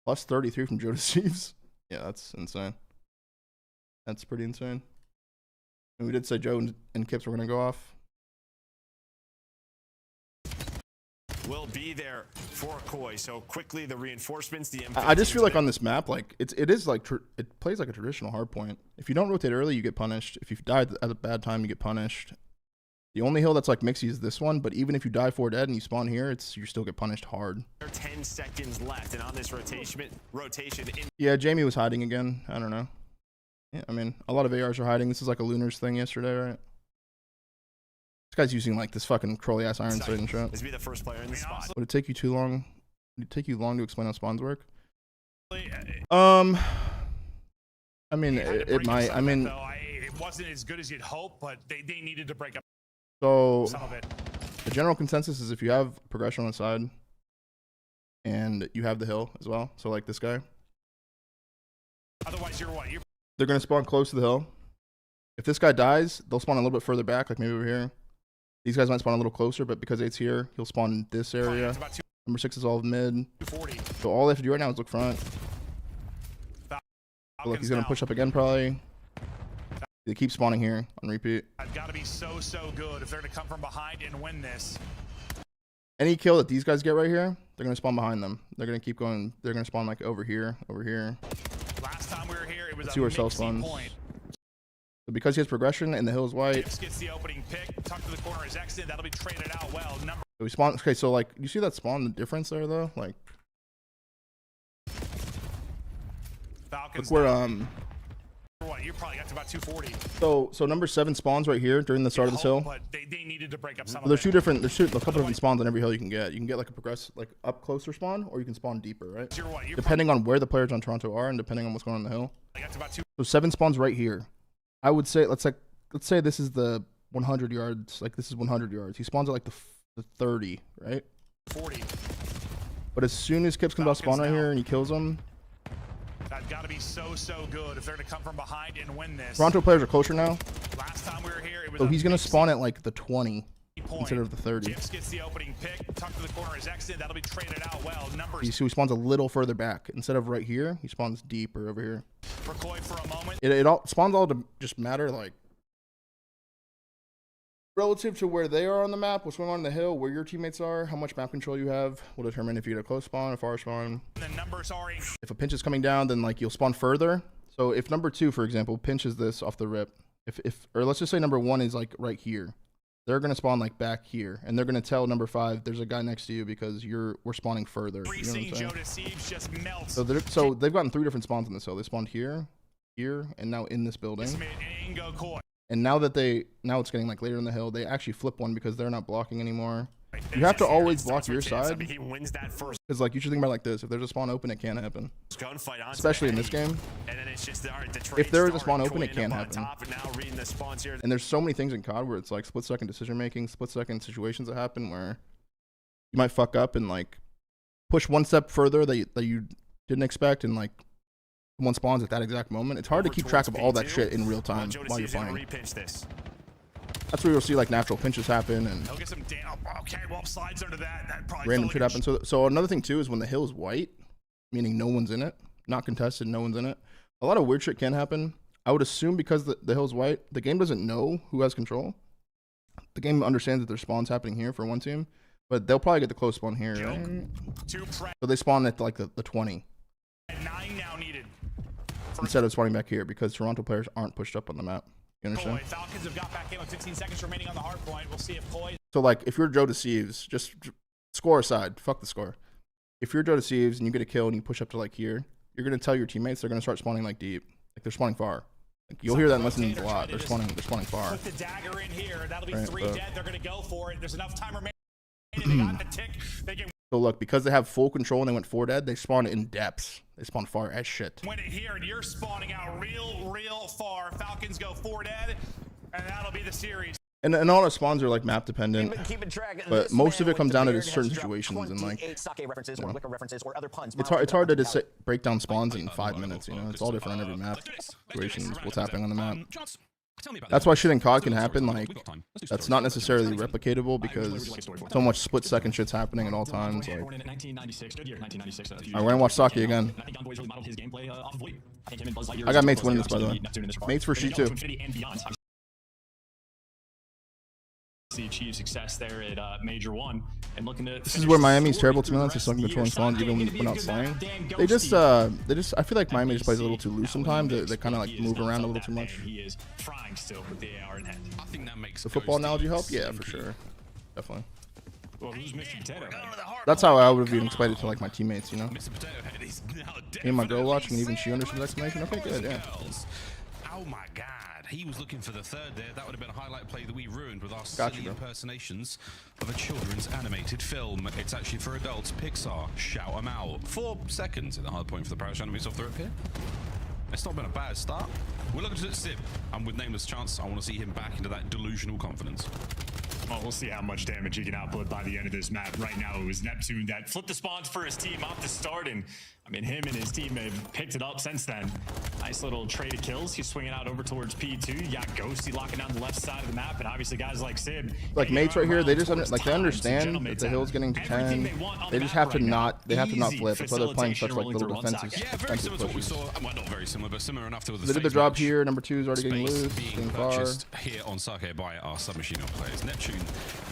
plus 33 from Joe Deceives. Yeah, that's insane. That's pretty insane. And we did say Joe and Kips were going to go off. Will be there for Koi. So quickly, the reinforcements, the I just feel like on this map, like it is like it plays like a traditional hardpoint. If you don't rotate early, you get punished. If you die at a bad time, you get punished. The only hill that's like mixy is this one, but even if you die 4 dead and you spawn here, you still get punished hard. 10 seconds left, and on this rotation. Yeah, Jamie was hiding again. I don't know. Yeah, I mean, a lot of ARs are hiding. This is like a Lunars thing yesterday, right? This guy's using like this fucking trolley ass iron sight and shit. This be the first player in the spot. Would it take you too long? Would it take you long to explain how spawns work? I mean, it might. I mean, it wasn't as good as you'd hope, but they needed to break up so some of it. The general consensus is if you have progression on the side and you have the hill as well, so like this guy. Otherwise, you're they're gonna spawn close to the hill. If this guy dies, they'll spawn a little bit further back, like maybe over here. These guys might spawn a little closer, but because 8's here, he'll spawn in this area. Number 6 is all mid. So all they have to do right now is look front. So look, he's gonna push up again probably. They keep spawning here on repeat. I've got to be so good if they're gonna come from behind and win this. Any kill that these guys get right here, they're gonna spawn behind them. They're gonna keep going. They're gonna spawn like over here, over here. Last time we were here, it was see where Cell spawns. So because he has progression and the hill is white. Kips gets the opening pick, tucked to the corner is exited. That'll be traded out well. So we spawn. Okay, so like you see that spawn, the difference there though, like. Falcons. Look where What, you probably got to about 240. So number 7 spawns right here during the start of this hill. But they needed to break up some of there's there's a couple different spawns on every hill you can get. You can get like a like up closer spawn, or you can spawn deeper, right? Depending on where the players on Toronto are and depending on what's going on in the hill. So 7 spawns right here. I would say let's say this is the 100 yards. Like this is 100 yards. He spawns at like the 30, right? 40. But as soon as Kips comes off spawn right here and he kills him, have got to be so good if they're to come from behind and win this. Toronto players are closer now. Last time we were here, it was so he's gonna spawn at like the 20 instead of the 30. James gets the opening pick, tucked to the corner is exited. That'll be traded out well. You see, he spawns a little further back instead of right here. He spawns deeper over here. For a moment. It all spawns all to just matter like relative to where they are on the map, what's going on in the hill, where your teammates are, how much map control you have will determine if you get a close spawn, a far spawn. The numbers are if a pinch is coming down, then like you'll spawn further. So if number 2, for example, pinches this off the rip, or let's just say number 1 is like right here, they're gonna spawn like back here, and they're gonna tell number 5 there's a guy next to you because we're spawning further. You know what I'm saying? just melts. So they've gotten 3 different spawns in this hill. They spawned here, and now in this building. And now that now it's getting like later in the hill, they actually flip one because they're not blocking anymore. You have to always block your side. He wins that first. Because like you should think about it like this: if there's a spawn open, it can't happen. Gunfight on Especially in this game. And then it's just if there is a spawn open, it can't happen. And and there's so many things in COD where it's like split-second decision making, split-second situations that happen where you might fuck up and like push one step further that you didn't expect, and like one spawns at that exact moment. It's hard to keep track of all that shit in real time while you're playing. That's where you'll see like natural pinches happen and he'll get some okay, well, slides under that probably random shit happens. So another thing too is when the hill is white, meaning no one's in it, not contested, no one's in it. A lot of weird shit can happen. I would assume because the hill's white, the game doesn't know who has control. The game understands that there's spawns happening here for one team, but they'll probably get the close spawn here. Right? So they spawn at like the 20. 9 now needed. Instead of spawning back here because Toronto players aren't pushed up on the map. You understand? Falcons have got back in with 15 seconds remaining on the hard point. We'll see if Koi. So like if you're Joe Deceives, just score aside, fuck the score. If you're Joe Deceives and you get a kill and you push up to like here, you're gonna tell your teammates they're gonna start spawning like deep. Like they're spawning far. Like you'll hear that in listening a lot. They're spawning far. Put the dagger in here. That'll be 3 dead. They're gonna go for it. There's enough time remaining. They got the tick. They can. So look, because they have full control and they went 4 dead, they spawn in depths. They spawn far as shit. Win it here, and you're spawning out real far. Falcons go 4 dead, and that'll be the series. And all our spawns are like map dependent, but most of it comes down to certain situations and like it's hard to just break down spawns in 5 minutes. You know, it's all different on every map. Situations, what's happening on the map. That's why shit in COD can happen. Like that's not necessarily replicatable because so much split-second shit's happening at all times. Like, alright, we're gonna watch Saki again. I got mates winning this, by the way. Mates for Sheet 2. Achieve success there at Major 1 and looking to. This is where Miami's terrible to be honest. They're sucking controlling spawns even when they're not playing. They just I feel like Miami just plays a little too loose sometimes. They kind of like move around a little too much. He is frying still with the AR in hand. I think that makes the football analogy help. Yeah, for sure, definitely. Well, who's Mr. Potato Head? That's how I would have even explained it to like my teammates. You know, me and my girl watching, and even she understood the explanation. Okay, good, yeah. Oh my god. He was looking for the 3rd there. That would have been a highlight play that we ruined with our silly impersonations of a children's animated film. It's actually for adults. Pixar, shout them out. 4 seconds at the hard point for the Parish enemies off the rip here. It's not been a bad start. We're looking at Sib, and with Nameless Chance, I want to see him back into that delusional confidence. Well, we'll see how much damage he can output by the end of this map. Right now, it was Neptune that flipped the spawns for his team off the start, and I mean, him and his team have picked it up since then. Nice little trade of kills. He's swinging out over towards P2. You got Ghosty locking down the left side of the map, and obviously guys like Sib. Like mates right here, they just they understand that the hill's getting to 10. They just have to not. They have to not flip. That's why they're playing such like little defensive pushes. Well, not very similar, but similar enough to the. They did the drop here. Number 2 is already getting loose. Being purchased here on Sake by our Submachine players. Neptune,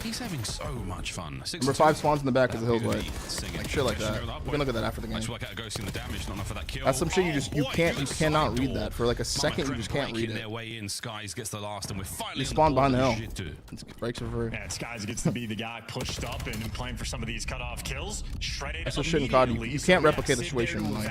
he's having so much fun. Number 5 spawns in the back of the hill's way. Like shit like that. We can look at that after the game. That's some shit you cannot read that for like a second. You just can't read it. Their way in. Skies gets the last, and we're finally. You spawn behind the hill. Breaks over. Yeah, Skies gets to be the guy pushed up and playing for some of these cutoff kills. Shredded. That's what shit in COD. You can't replicate the situation like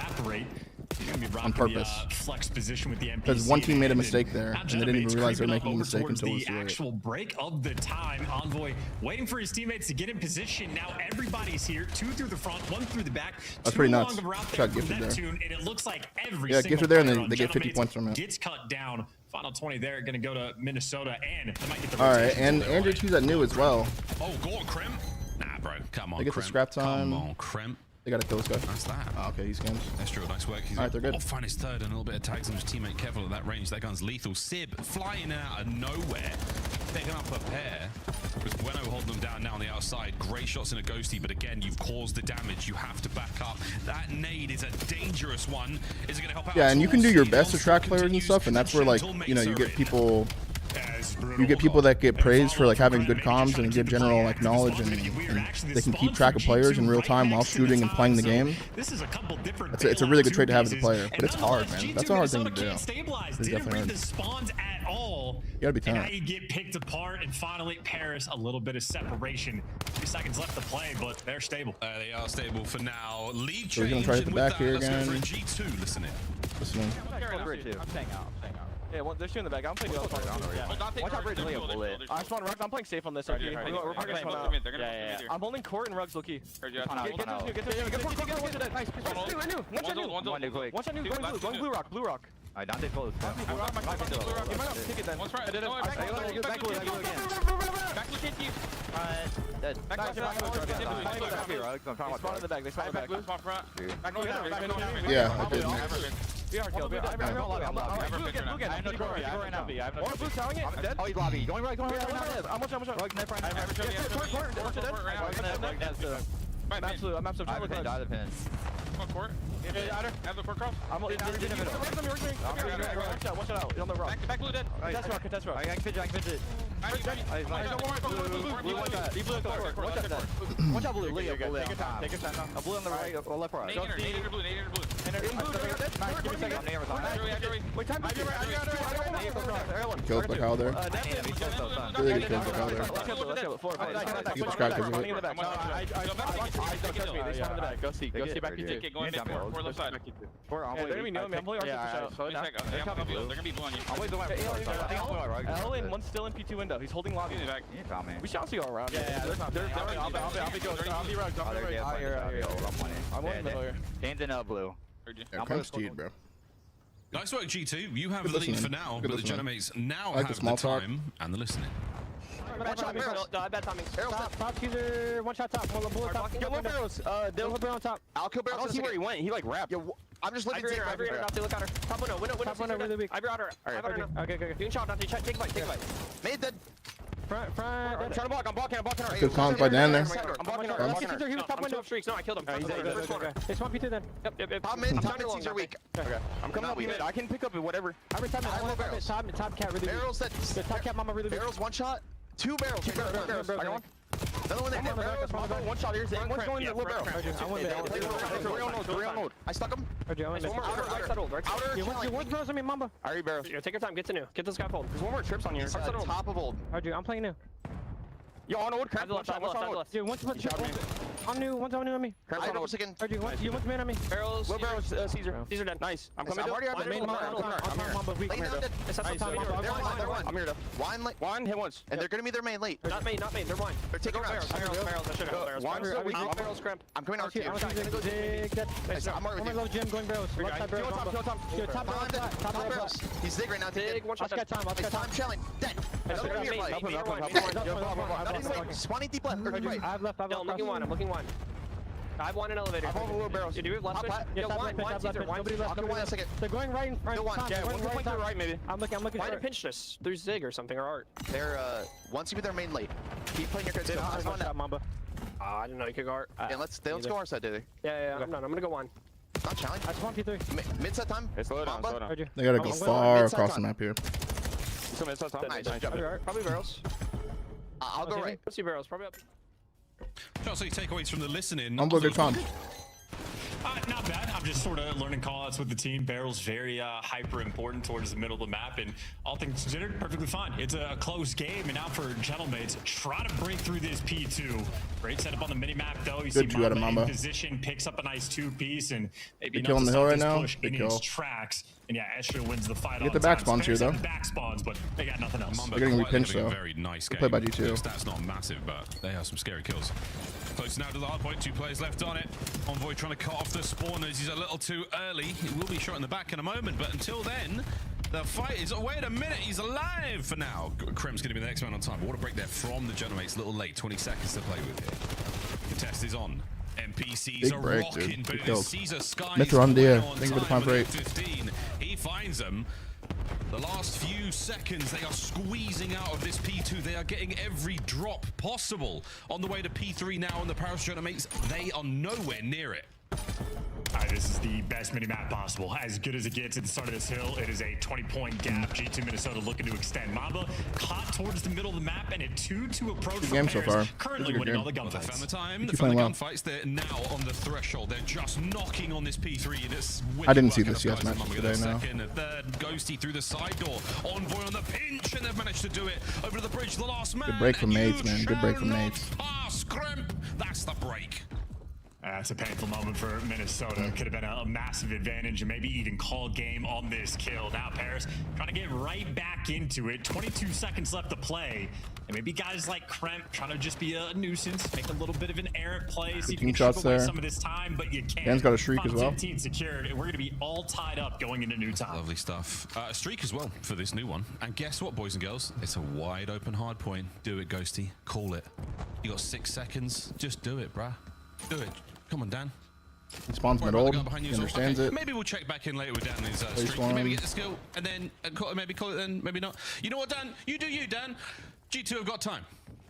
on purpose. Flex position with the NPC. Because one team made a mistake there, and they didn't even realize they were making a mistake until it was too late. Actual break of the time. Envoy waiting for his teammates to get in position. Now everybody's here. 2 through the front, 1 through the back. That's pretty nuts. Shot gifted there. And it looks like every gifted there, and they get 50 points from it. Gets cut down. Final 20 there, going to go to Minnesota, and they might get the all right, and Andrew 2's at new as well. Oh, go on, Krem. Nah, bro, come on. They get the scrap time. Come on, Krem. They gotta kill this guy. That's that. Oh, okay, he's scams. That's true. Nice work. He's all right, they're good. Find his third and a little bit of tags on his teammate. Careful at that range. That gun's lethal. Sib flying out of nowhere, picking up a pair. With Bueno holding them down now on the outside. Great shots in a ghosty, but again, you've caused the damage. You have to back up. That nade is a dangerous one. Is it going to help out? Yeah, and you can do your best to track players and stuff, and that's where, like, you know, you get people that get praised for like having good comms and good general like knowledge, and they can keep track of players in real time while shooting and playing the game. It's a really good trait to have as a player, but it's hard, man. That's a hard thing to do. It's definitely hard. You gotta be And now talented. you get picked apart, and finally Paris a little bit of separation. 2 seconds left to play, but they're stable. They are stable for now. Lead So he's gonna change try to hit the with back that. here Let's go again. for a G2. Listen in. Listening. I'm staying out. Yeah, there's two in the back. I'm playing the other side. Watch out, bridge. I spawn rugs. I'm playing safe on this. We're probably gonna spawn out. Yeah. I'm holding court and rugs, low key. Get to One shot new. Going blue rock. Alright, Dante close. Take it then. Back blue again. Back blue KT. Dead. They spawn in the back. Yeah, I did. We are killed. I'm blue again. I have no core right now. One blue towing it. I'm dead. Oh, he's lobby. Going right now. I'm one shot. I'm absolute. I'm trying to look at the pin. One court. Have the court cross. I'm one shot out. On the rock. Back blue dead. Contest rock. I can pitch it. Watch out, blue. Take your time. A blue on the right, left, right. Blue. Wait, time. Kills like how there. Really good kills like how there. Let's You get cracked because of it. Go see back you two. Going mid four left side. They're gonna be near me. I'm pulling our They're gonna be blue on you. L and one's still in P2 window. He's holding lobby. We should also go around. I'll be right. I'm one middle here. Dan's in blue. Yeah, come speed, bro. Nice work, G2. You have Good the lead listening. for now, Good but the listening. Genomates now I like the have small the talk. time and the listening. Bad timing. Top user, one shot top. One bullet top. Yo, one barrels. Dylan barrel on top. I'll kill barrels. I don't see where he went. He like wrapped. I'm just looking at Ivory off the look counter. Top window, really weak. Ivory outer. Okay. Doing shot, Dante. Take fight. Made that. Front. I'm trying to block. I'm blocking. Good comms by Dan there. I'm blocking. He was top window. Streaks. No, I killed him. They swamp P2 then. Yep. Top mid. Top mid are weak. Okay. I'm coming up mid. I can pick up whatever. Top cat really weak. Barrels that. Top cat mama really weak. Barrels one shot. Two barrels. I got one. Another one there. One shot here. One's going to the barrel. I stuck him. One more outer settled. One's barrels on me, Mamba. Alright, barrels. Take your time. Get to new. Get this guy pulled. There's one more trips on here. Top of old. I'm playing new. Yo, on old. Crap. One shot. Dude, one's on new. One's on me. I don't second. You want man on me. Barrels. What barrels? Caesar. Caesar dead. Nice. I'm coming. I'm already on main. I'm here. I'm here. Wine hit once. And they're gonna be their main late. Not main. They're wine. They're taking rounds. Barrels. I should have barrels. Barrels cramp. I'm coming out to you. I'm already low gym going barrels. Top barrels. He's zig right now. Dig. One shot. Time shelling. Dead. Spawning deep left. I've left. I'm looking one. I have one in elevator. I have little barrels. You do it left. Yeah, wine. Nobody left. I'll do one in a second. They're going right in front. Yeah, one point to the right maybe. I'm looking. Why did pinch this? Through Zig or something or Art. They're once you be their main late. Keep playing your cards. Mamba. I didn't know you could go Art. Yeah, let's go our side, do they? Yeah. I'm done. I'm gonna go one. Not challenge. I swamp P3. Mid set time. Slow down. They gotta go far across the map here. So mid set time. Nice. Probably barrels. I'll go right. Let's see barrels. Probably up. Just any takeaways from the listening. I'm good time. Not bad. I'm just sort of learning callouts with the team. Barrel's very hyper important towards the middle of the map, and all things considered, perfectly fine. It's a close game, and now for Gentlemates, try to break through this P2. Great setup on the mini map, though. You see Mamba in position, picks up a nice 2-piece, and maybe kill on the hill right now. push in his tracks. And yeah, Escher wins the fight. Get the back spawns here, though. Back spawns, but they got nothing else. They're getting repinched, though. Very nice game. Play by G2. Stats not massive, but they have some scary kills. Close now to the hardpoint. 2 players left on it. Envoy trying to cut off the spawners. He's a little too early. He will be shot in the back in a moment, but until then, the fight is... Wait a minute, he's alive for now. Krem's going to be the next man on time. But what a break there from the Gentlemates. A little late, 20 seconds to play with here. Contest is on. NPCs Big are break, rocking, dude. but Good it kill. is Caesar Sky. Metro on deer. Thank you for the time time with for 15. He finds them. The last few seconds, they are squeezing out of this P2. They are getting every drop possible. On the way to P3 now, and the Paris mates, they are nowhere near it. This is the best mini-map possible. As good as it gets at the start of this hill, it is a 20-point gap. G2 Minnesota looking to extend. Mamba caught towards the middle of the map, and a 2-2 approach Good from game so Paris, far. currently winning all the gunfights. They found the time, they found the gunfights. They're now on the threshold. They're just knocking on this P3, and it's I didn't see the CS match today, no. Third, Ghosty through the side door. Envoy on the pinch, and they've managed to do it. Over to the bridge, the last man. Good break from Nades, man. Good break from Nades. Pass, Crimp. That's the break. That's a painful moment for Minnesota. Could have been a massive advantage and maybe even call game on this kill. Now Paris trying to get right back into it. 22 seconds left to play. And maybe guys like Kremp trying to just be a nuisance, make a little bit of an errant play, see if you can chip away some of this time, but you can't. Dan's got a streak as well. 15 secured, and we're going to be all tied up going into new time. Lovely stuff. A streak as well for this new one. And guess what, boys and girls? It's a wide open hard point. Do it, Ghosty. Call it. You got 6 seconds. Just do it, bruh. Do it. Come on, Dan. He spawns mid-old. He understands it. Maybe we'll check back in later with Dan and his streak. Maybe get the skill and then maybe call it then, maybe not. You know what, Dan? You do you, Dan. G2 have got time.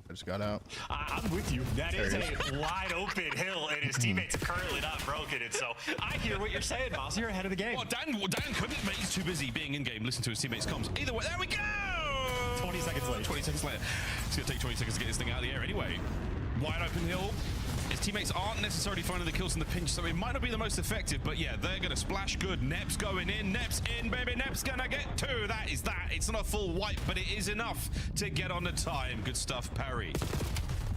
I just got out. I'm with you. That is a wide open hill, and his teammates have currently not broken it. So I hear what you're saying, Moss. You're ahead of the game. Well, Dan couldn't, but he's too busy being in game. Listen to his teammates' comms. Either way, there we go. 20 seconds later. 20 seconds later. It's gonna take 20 seconds to get this thing out of the air anyway. Wide open hill. His teammates aren't necessarily finding the kills in the pinch, so it might not be the most effective, but yeah, they're going to splash good. Nep's going in. Nep's in, baby. Nep's going to get 2. That is that. It's not a full wipe, but it is enough to get on the time. Good stuff, Parry.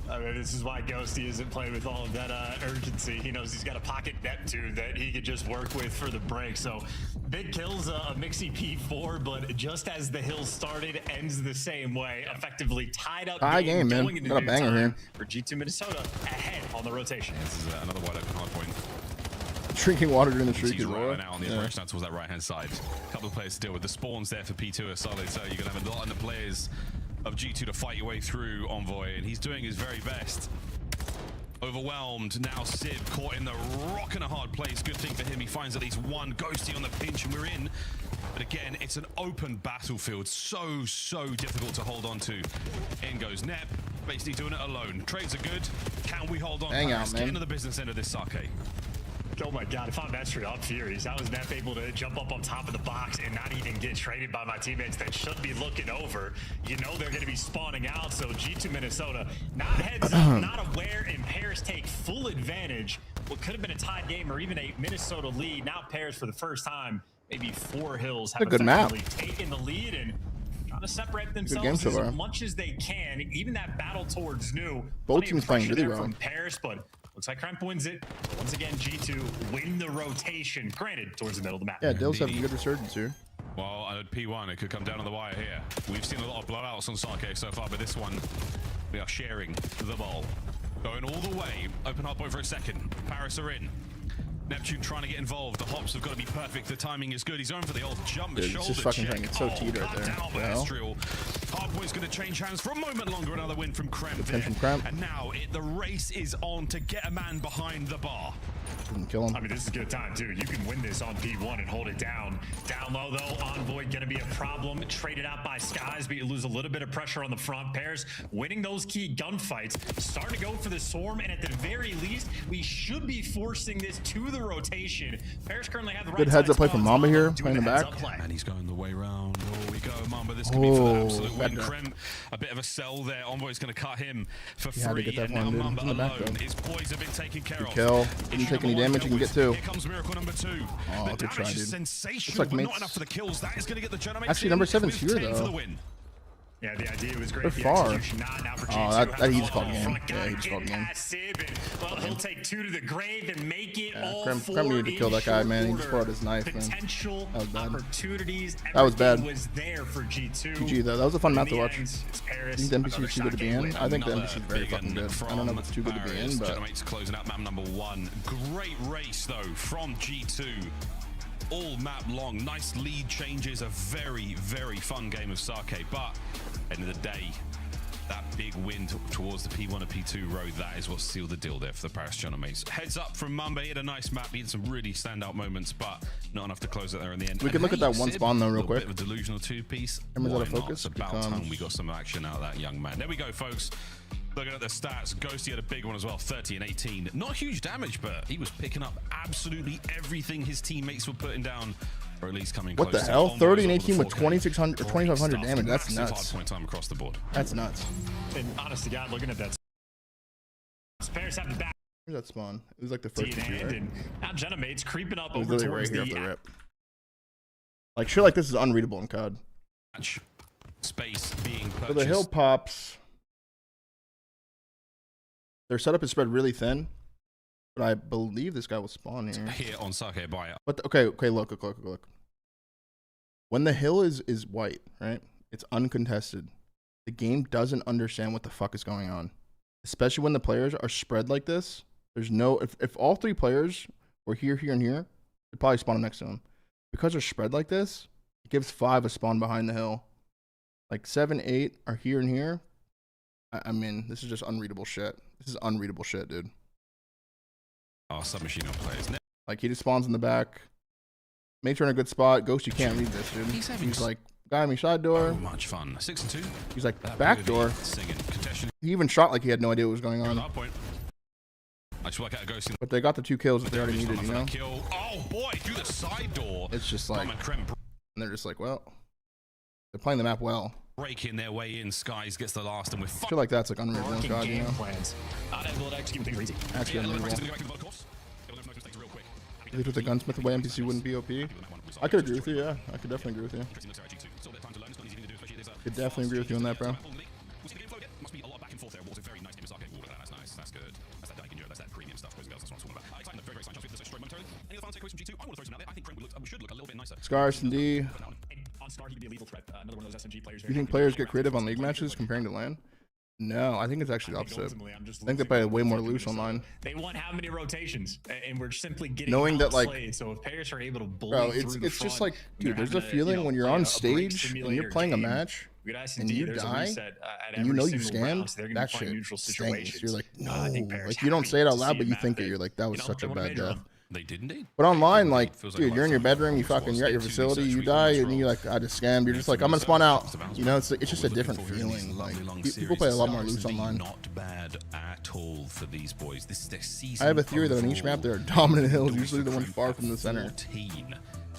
I mean, this is why Ghosty isn't playing with all of that urgency. He knows he's got a pocket Neptune that he could just work with for the break. So big kills, a Mixie P4, but just as the hill started, ends the same way. Effectively tied up. High game, man. Got a banger here. For G2 Minnesota ahead on the rotation. This is another wide open hard point. Drinking water during the streak as well. Right now on the approach towards that right hand side. A couple of players to deal with. The spawns there for P2 are solid, so you're going to have a lot of the players of G2 to fight your way through Envoy, and he's doing his very best. Overwhelmed, now Sib caught in the rock and a hard place. Good thing for him, he finds at least one Ghosty on the pinch, and we're in. But again, it's an open battlefield, so difficult to hold on to. In goes Nep, basically doing it alone. Trades are good. Can we hold on? Hang out, man. Get into the business end of this Sake. Oh my God, if I'm Metro, I'm furious. How is Nep able to jump up on top of the box and not even get traded by my teammates that should be looking over? You know they're going to be spawning out, so G2 Minnesota, not heads up, not aware, and Paris take full advantage. What could have been a tied game or even a Minnesota lead. Now Paris, for the first time, maybe 4 hills, have effectively taken the lead and trying to separate themselves as much as they can. Even that battle towards New. Both teams playing really well. From Paris, but looks like Kremp wins it. Once again, G2 win the rotation. Granted, towards the middle of the map. Yeah, Dill's having a good resurgence here. Well, at P1, it could come down on the wire here. We've seen a lot of blowouts on Sake so far, but this one, we are sharing the ball. Going all the way. Open hard point for a second. Paris are in. Neptune trying to get involved. The hops have got to be perfect. The timing is good. He's going for the old jump shoulder just fucking check. thing. It's so teed right there. Hardpoint's going to change hands for a moment longer. Another win from Kremp there. And now the race is on to get a man behind the bar. Didn't kill him. I mean, this is a good time, too. You can win this on P1 and hold it down. Down low, though, Envoy going to be a problem. Traded out by Skies, but you lose a little bit of pressure on the front. Pairs winning those key gunfights. Starting to go for the Swarm, and at the very least, we should be forcing this to the rotation. Pairs currently have the right good heads up play from Mamba here, playing the back. And he's going the way round. Oh, we go, Mamba. This could be for the absolute win. Kremp, a bit of a sell there. Envoy's going to cut him for free. And now Mamba alone. His boys have been taken care of. Kill. Didn't take any damage. You can get 2. Here comes miracle number 2. Oh, the good try, damage is dude. sensational, Like but mates. not enough for the kills. That is going to get the Genomates. Actually, number 7's here, though. For the win. Yeah, the idea was great. They're far. Oh, he just called game. Yeah, he just called game. Well, he'll take 2 to the grave and make it all Kremp 4 needed to kill that guy, man. He just brought his knife, man. Potential that was bad. Opportunities. That was bad. Was there for G2. GG though. That was a fun map to watch. I think the NPC is too good to be in. I think the NPC is very fucking good. I don't know if it's too good to be in, but Genomates closing out map number 1. Great race though from G2. All map long. Nice lead changes. A very fun game of Sake, but end of the day, that big win towards the P1 and P2 road, that is what sealed the deal there for the Paris Genomates. Heads up from Mamba. He had a nice map. He had some really standout moments, but not enough to close it there in the end. We can look at that one spawn though real quick. Bit of a delusional two-piece. Cameras out of focus. It's about time we got some action out of that young man. There we go, folks. Looking at the stats, Ghosty had a big one as well, 30 and 18. Not huge damage, but he was picking up absolutely everything his teammates were putting down, or at least coming close. What the hell? 30 and 18 with 2600 or 2500 damage. That's nuts. Hardpoint time across the board. That's nuts. And honest to God, looking at that, Paris have the back. Where's that spawn? It was like the first two, right? And now Genomate's creeping up it was over literally towards right here the off the rip. Like shit like this is unreadable in COD. Space being purchased. So the hill pops. Their setup is spread really thin, but I believe this guy will spawn here. Here on Sake Buyer. But okay, look. When the hill is white, right? It's uncontested. The game doesn't understand what the fuck is going on, especially when the players are spread like this. There's no if all three players were here, and here, they'd probably spawn next to them. Because they're spread like this, it gives 5 a spawn behind the hill. Like 7, 8 are here and here. I mean, this is just unreadable shit. This is unreadable shit, dude. Oh, Submachine players. Like, he just spawns in the back. Makes her in a good spot. Ghost, you can't read this, dude. He's like, guy me side door. Oh, much fun. 6 and 2. He's like, back door. He even shot like he had no idea what was going on. I just work out a Ghost. But they got the 2 kills that they already needed, you know? Oh, boy, through the side door. It's just like, and they're just like, well, they're playing the map well. Breaking their way in, Skies gets the last, and we're I feel like that's like unreal in COD, you know? Actually unreal. At least with the gunsmith away, NPC wouldn't be OP. I could agree with you, yeah. I could definitely agree with you. Could definitely agree with you on that, bro. Scars and D. You think players get creative on league matches comparing to LAN? No, I think it's actually the opposite. I think they play way more loose online. They want how many rotations, and we're simply getting knowing that like, slayed. So if players are able to bro, it's just like, dude, there's a feeling when you're on stage and you're playing a match and you die and you know you scammed, that shit stinks. You're like, no, like you don't say it out loud, but you think it. You're like, that was such a bad death. They did indeed. But online, like, dude, you're in your bedroom, you're at your facility, you die, and you're like, I just scammed. You're just like, I'm gonna spawn out. You know, it's just a different feeling. Like, people play a lot more loose online. Not bad at all for these boys. This is their season. I have a theory that on each map there are dominant hills, usually the one far from the center.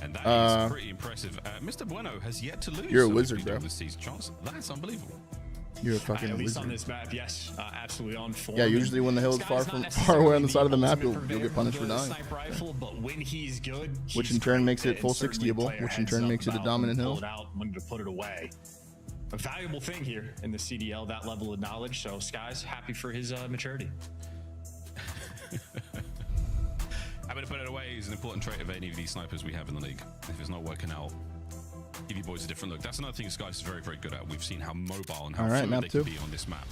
And that is pretty impressive. Mr. Bueno has yet to lose. You're a wizard, bro. That's unbelievable. You're a fucking at least wizard. on this map, yes, absolutely on form. Yeah, usually when the hill is far away on the side of the map, you'll get punished for dying. But when he's good, which in turn makes it full 60able, which in turn makes it a dominant hill. When to put it away. A valuable thing here in the CDL, that level of knowledge. So Sky's happy for his maturity. Having to put it away is an important trait of any of these snipers we have in the league. If it's not working out, give you boys a different look. That's another thing Skies is very, very good at. We've seen how mobile and how fluid they can be on this map.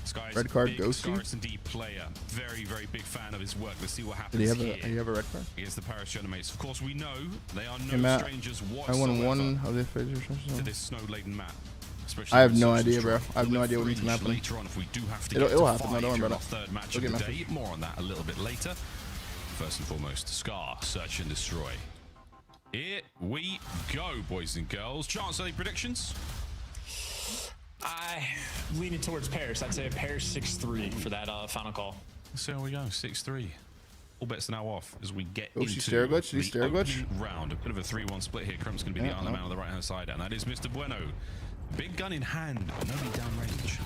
Skies, red card, big Ghosty. R&D player. Very, very big fan of his work. Let's see what happens Did he have a red card? Against the Paris Genomates. Of course, we know they are no strangers whatsoever to this snow-laden map. I have no idea, bro. I have no idea what needs to happen. Later on, if we do have to it'll happen. No, don't worry about it. Third match of the day. More on that a little bit later. First and foremost, Scar, search and destroy. Here we go, boys and girls. Chance, any predictions? I leaning towards Paris. I'd say a Paris 6-3 for that final call. So here we go, 6-3. All bets are now off as we get into the opening round. A bit of a 3-1 split here. Crump's going to be the island man on the right-hand side, and that is Mr. Bueno. Big gun in hand, but nobody downrange.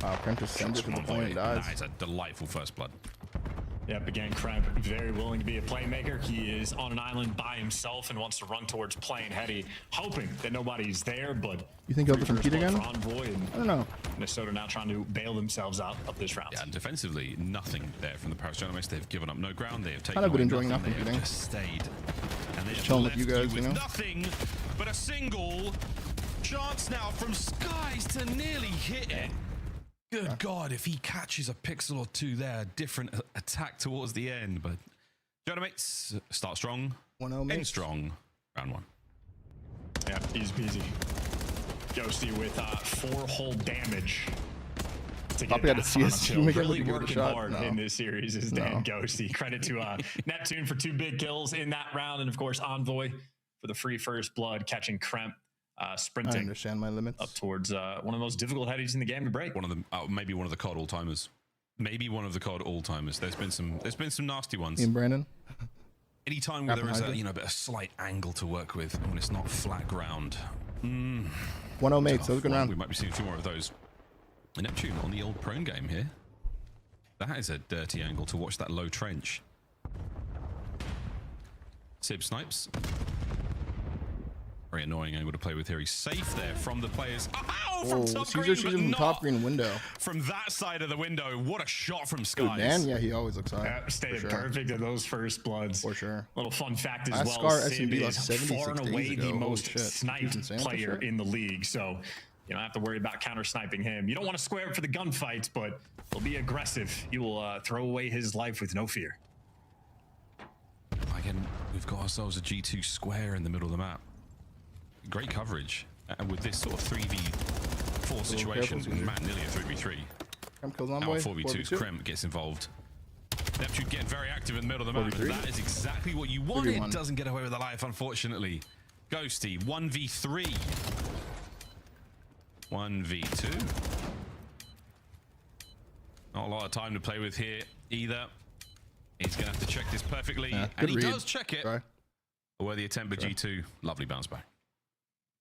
Wow, Crump just sends it to the point and dies. That is a delightful first blood. Yep, again, Kremp, very willing to be a playmaker. He is on an island by himself and wants to run towards playing heady, hoping that nobody's there, but... You think he'll compete again? Envoy and I don't know. Minnesota now trying to bail themselves out of this round. Yeah, and defensively, nothing there from the Paris Genomates. They've given up no ground. They have taken I've been enjoying nothing. They have just stayed. And just chilling with you guys, you know? Nothing but a single chance now from Skies to nearly hit it. Good God, if he catches a pixel or two there, different attack towards the end. But Genomates start strong, end strong, round one. Yeah, easy peasy. Ghosty with 4 hull damage. To Probably had to see his team again really to give it a working shot. hard No. in this series is Dan Ghosty. Credit to Neptune for 2 big kills in that round, and of course Envoy for the free first blood, catching Kremp sprinting. I understand my limits. Up towards one of the most difficult headies in the game to break. One of them, maybe one of the COD all-timers. Maybe one of the COD all-timers. There's been some nasty ones. Ian Brandon. Anytime where there is a slight angle to work with when it's not flat ground. 1-0 mates. That was a good round. We might be seeing a few more of those. Neptune on the old prone game here. That is a dirty angle to watch that low trench. Sib snipes. Very annoying angle to play with here. He's safe there from the players. Oh, from top green, but not top green window. From that side of the window. What a shot from Skies. Man, yeah, he always looks high. Stayed perfect in those first bloods. For sure. Little fun fact as Last well, Scar Sib SMB is like far and 76 away days the ago. most Holy shit. sniped player in the league. So you don't have to worry about counter sniping him. You don't want to square up for the gunfights, but he'll be aggressive. You will throw away his life with no fear. Again, we've got ourselves a G2 square in the middle of the map. Great coverage. And with this sort of 3v4 situation, man, nearly a 3v3. Kremp kills on Now boy. 4v2's Kremp gets involved. Neptune getting very active in the middle of the map. And that is exactly what you wanted. Doesn't get away with the life, unfortunately. Ghosty, 1v3. 1v2. Not a lot of time to play with here either. He's going to have to check this perfectly. And he does check it. A worthy attempt by G2. Lovely bounce back.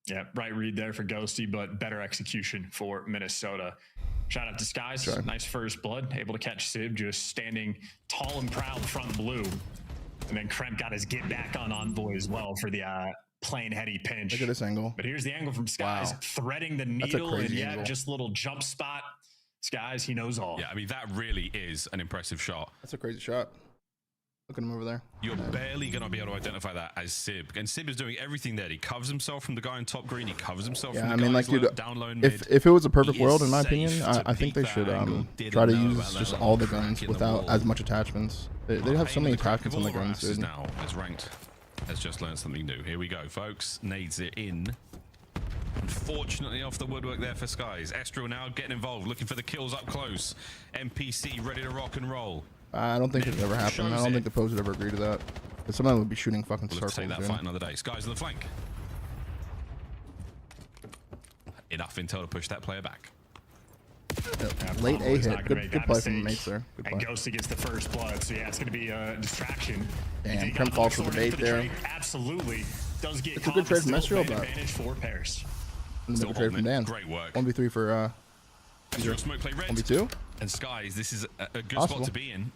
Yeah, right read there for Ghosty, but better execution for Minnesota. Shout out to Skies. Nice first blood. Able to catch Sib just standing tall and proud front blue. And then Kremp got his get back on Envoy as well for the plain heady pinch. Look at this angle. But here's the angle from Skies. Threading the needle, and yeah, just a little jump spot. Skies, he knows all. Yeah, I mean, that really is an impressive shot. That's a crazy shot. Look at him over there. You're barely going to be able to identify that as Sib. And Sib is doing everything there. He covers himself from the guy on top green. He covers himself from the guy who's down low in mid. If it was a perfect world, in my opinion, I think they should try to use just all the guns without as much attachments. They have so many attachments on the guns, dude. Now as ranked has just learned something new. Here we go, folks. Nades it in. Unfortunately, off the woodwork there for Skies. Estrel now getting involved, looking for the kills up close. NPC ready to rock and roll. I don't think it would ever happen. I don't think the pros would ever agree to that. Because some of them would be shooting fucking circles. Let's take that fight another day. Skies on the flank. Enough intel to push that player back. Late A hit. Good play from the mates there. Good And play. Ghosty gets the first blood, so yeah, it's going to be a distraction. Damn, Kremp falls for the bait there. Absolutely. Does get It's a good trade from Estrel, but advantage for pairs. another trade from Dan. Great work. 1v3 for Smoke play red. 1v2. And Skies, this is a good spot to be in.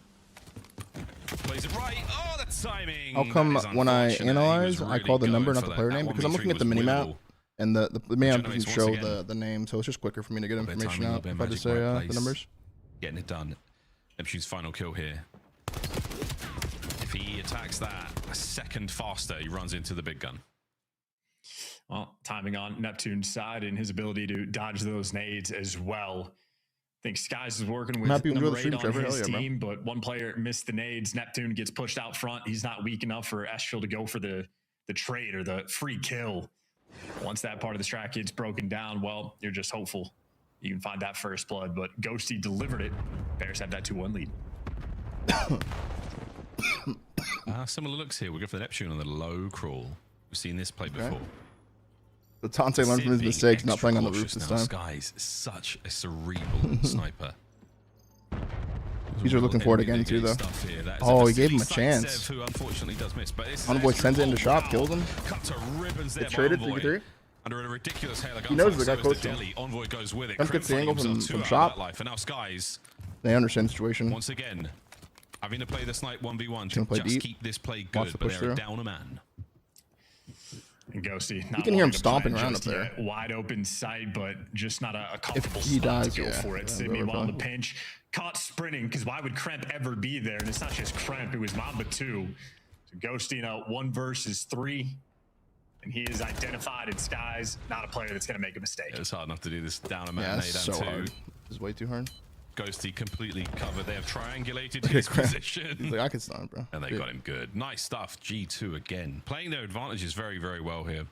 Plays it right. Oh, the timing. How come when I analyze, I call the number, not the player name? Because I'm looking at the minimap, and the minimap doesn't show the name, so it's just quicker for me to get information out if I just say the numbers. Getting it done. Neptune's final kill here. If he attacks that a second faster, he runs into the big gun. Well, timing on Neptune's side and his ability to dodge those nades as well. I think Skies is working with number 8 on his team, but one player missed the nades. Neptune gets pushed out front. He's not weak enough for Estrel to go for the trade or the free kill. Once that part of the strat gets broken down, well, you're just hopeful you can find that first blood. But Ghosty delivered it. Bears have that 2-1 lead. Similar looks here. We'll go for the Neptune on the low crawl. We've seen this play before. The Tante learned from his mistakes, not playing on the roof this time. Skies, such a cerebral sniper. These are looking for it again too, though. Oh, he gave him a chance. Who unfortunately does miss, but Envoy sends it into shop, kills him. Cut to ribbons there. They traded 3v3. Under a ridiculous hair, He knows the guy close to him. Envoy goes with it. Kremp gets the angle from shop. And now Skies. They understand the situation. Once again, having to play the snipe 1v1 to just keep this play good, but they're down a man. And Ghosty, you can hear him stomping around up there. Wide open sight, but just not a comfortable if he spot dies, to go for it. Yeah, Sydney while the pinch, caught sprinting, because why would Kremp ever be there? And it's not just Kremp, it was Mamba too. So Ghosty now 1 versus 3. And he is identified in Skies, not a player that's going to make a mistake. Yeah, it's hard enough to do this down a man. Yeah, it's so hard. It's way too hard. Ghosty completely covered. They have triangulated his position. He's like, I can stun, bro. And they got him good. Nice stuff. G2 again. Playing their advantages very, very well here.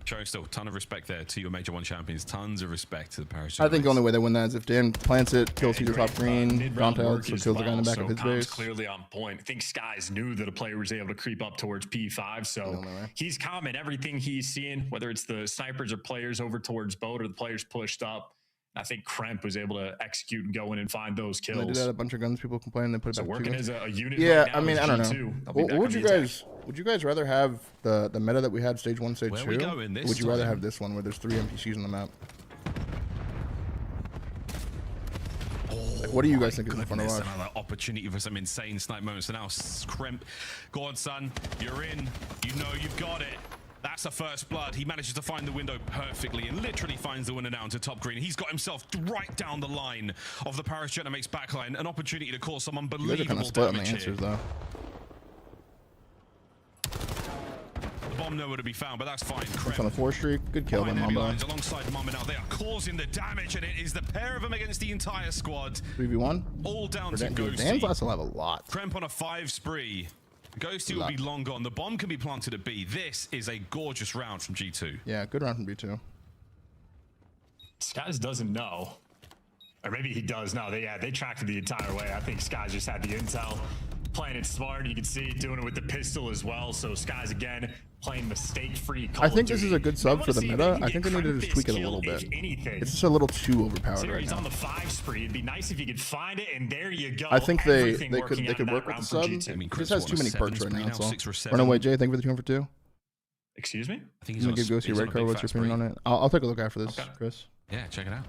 Showing still ton of respect there to your Major 1 champions. Tons of respect to the Paris. I think the only way they win that is if Dan plants it, kills Caesar top green, Dante out, so kills the guy in the back of his base. Clearly on point. I think Skies knew that a player was able to creep up towards P5, so he's calming everything he's seeing, whether it's the snipers or players over towards boat or the players pushed up. I think Kremp was able to execute and go in and find those kills. They did that a bunch of guns. People complain. They put it so back. Working as a unit. Yeah, right now I mean, I don't know. What would you guys? Attack. Would you guys rather have the meta that we had stage 1, stage 2? Or would you rather have this one where there's 3 NPCs on the map? Like, what do you guys think is in front of us? Another opportunity for some insane snipe moments. So now Kremp, go on, son. You're in. You know you've got it. That's a first blood. He manages to find the window perfectly and literally finds the window down to top green. He's got himself right down the line of the Paris Dynamics backline. An opportunity to cause some unbelievable damage here. Though. The bomb nowhere to be found, but that's fine. It's on the 4 streak. Good kill by Mamba. Alongside Mamba now, they are causing the damage, and it is the pair of them against the entire squad. 3v1. All down to Ghosty. Dan's last will have a lot. Kremp on a 5 spree. Ghosty will be long gone. The bomb can be planted at B. This is a gorgeous round from G2. Yeah, good round from B2. Skies doesn't know. Or maybe he does know. They tracked it the entire way. I think Skies just had the intel. Playing it smart. You can see doing it with the pistol as well. So Skies, again, playing mistake-free. I think this is a good sub for the meta. I think they need to just tweak it a little bit. It's just a little too overpowered right now. On the 5 spree. It'd be nice if you could find it, and there you go. I think they could work with the sub. This has too many perks right now. So run away, Jay. Thank you for the 2 for 2. Excuse me? I think he's gonna give Ghosty a red card. What's your opinion on it? I'll take a look after this, Chris. Yeah, check it out.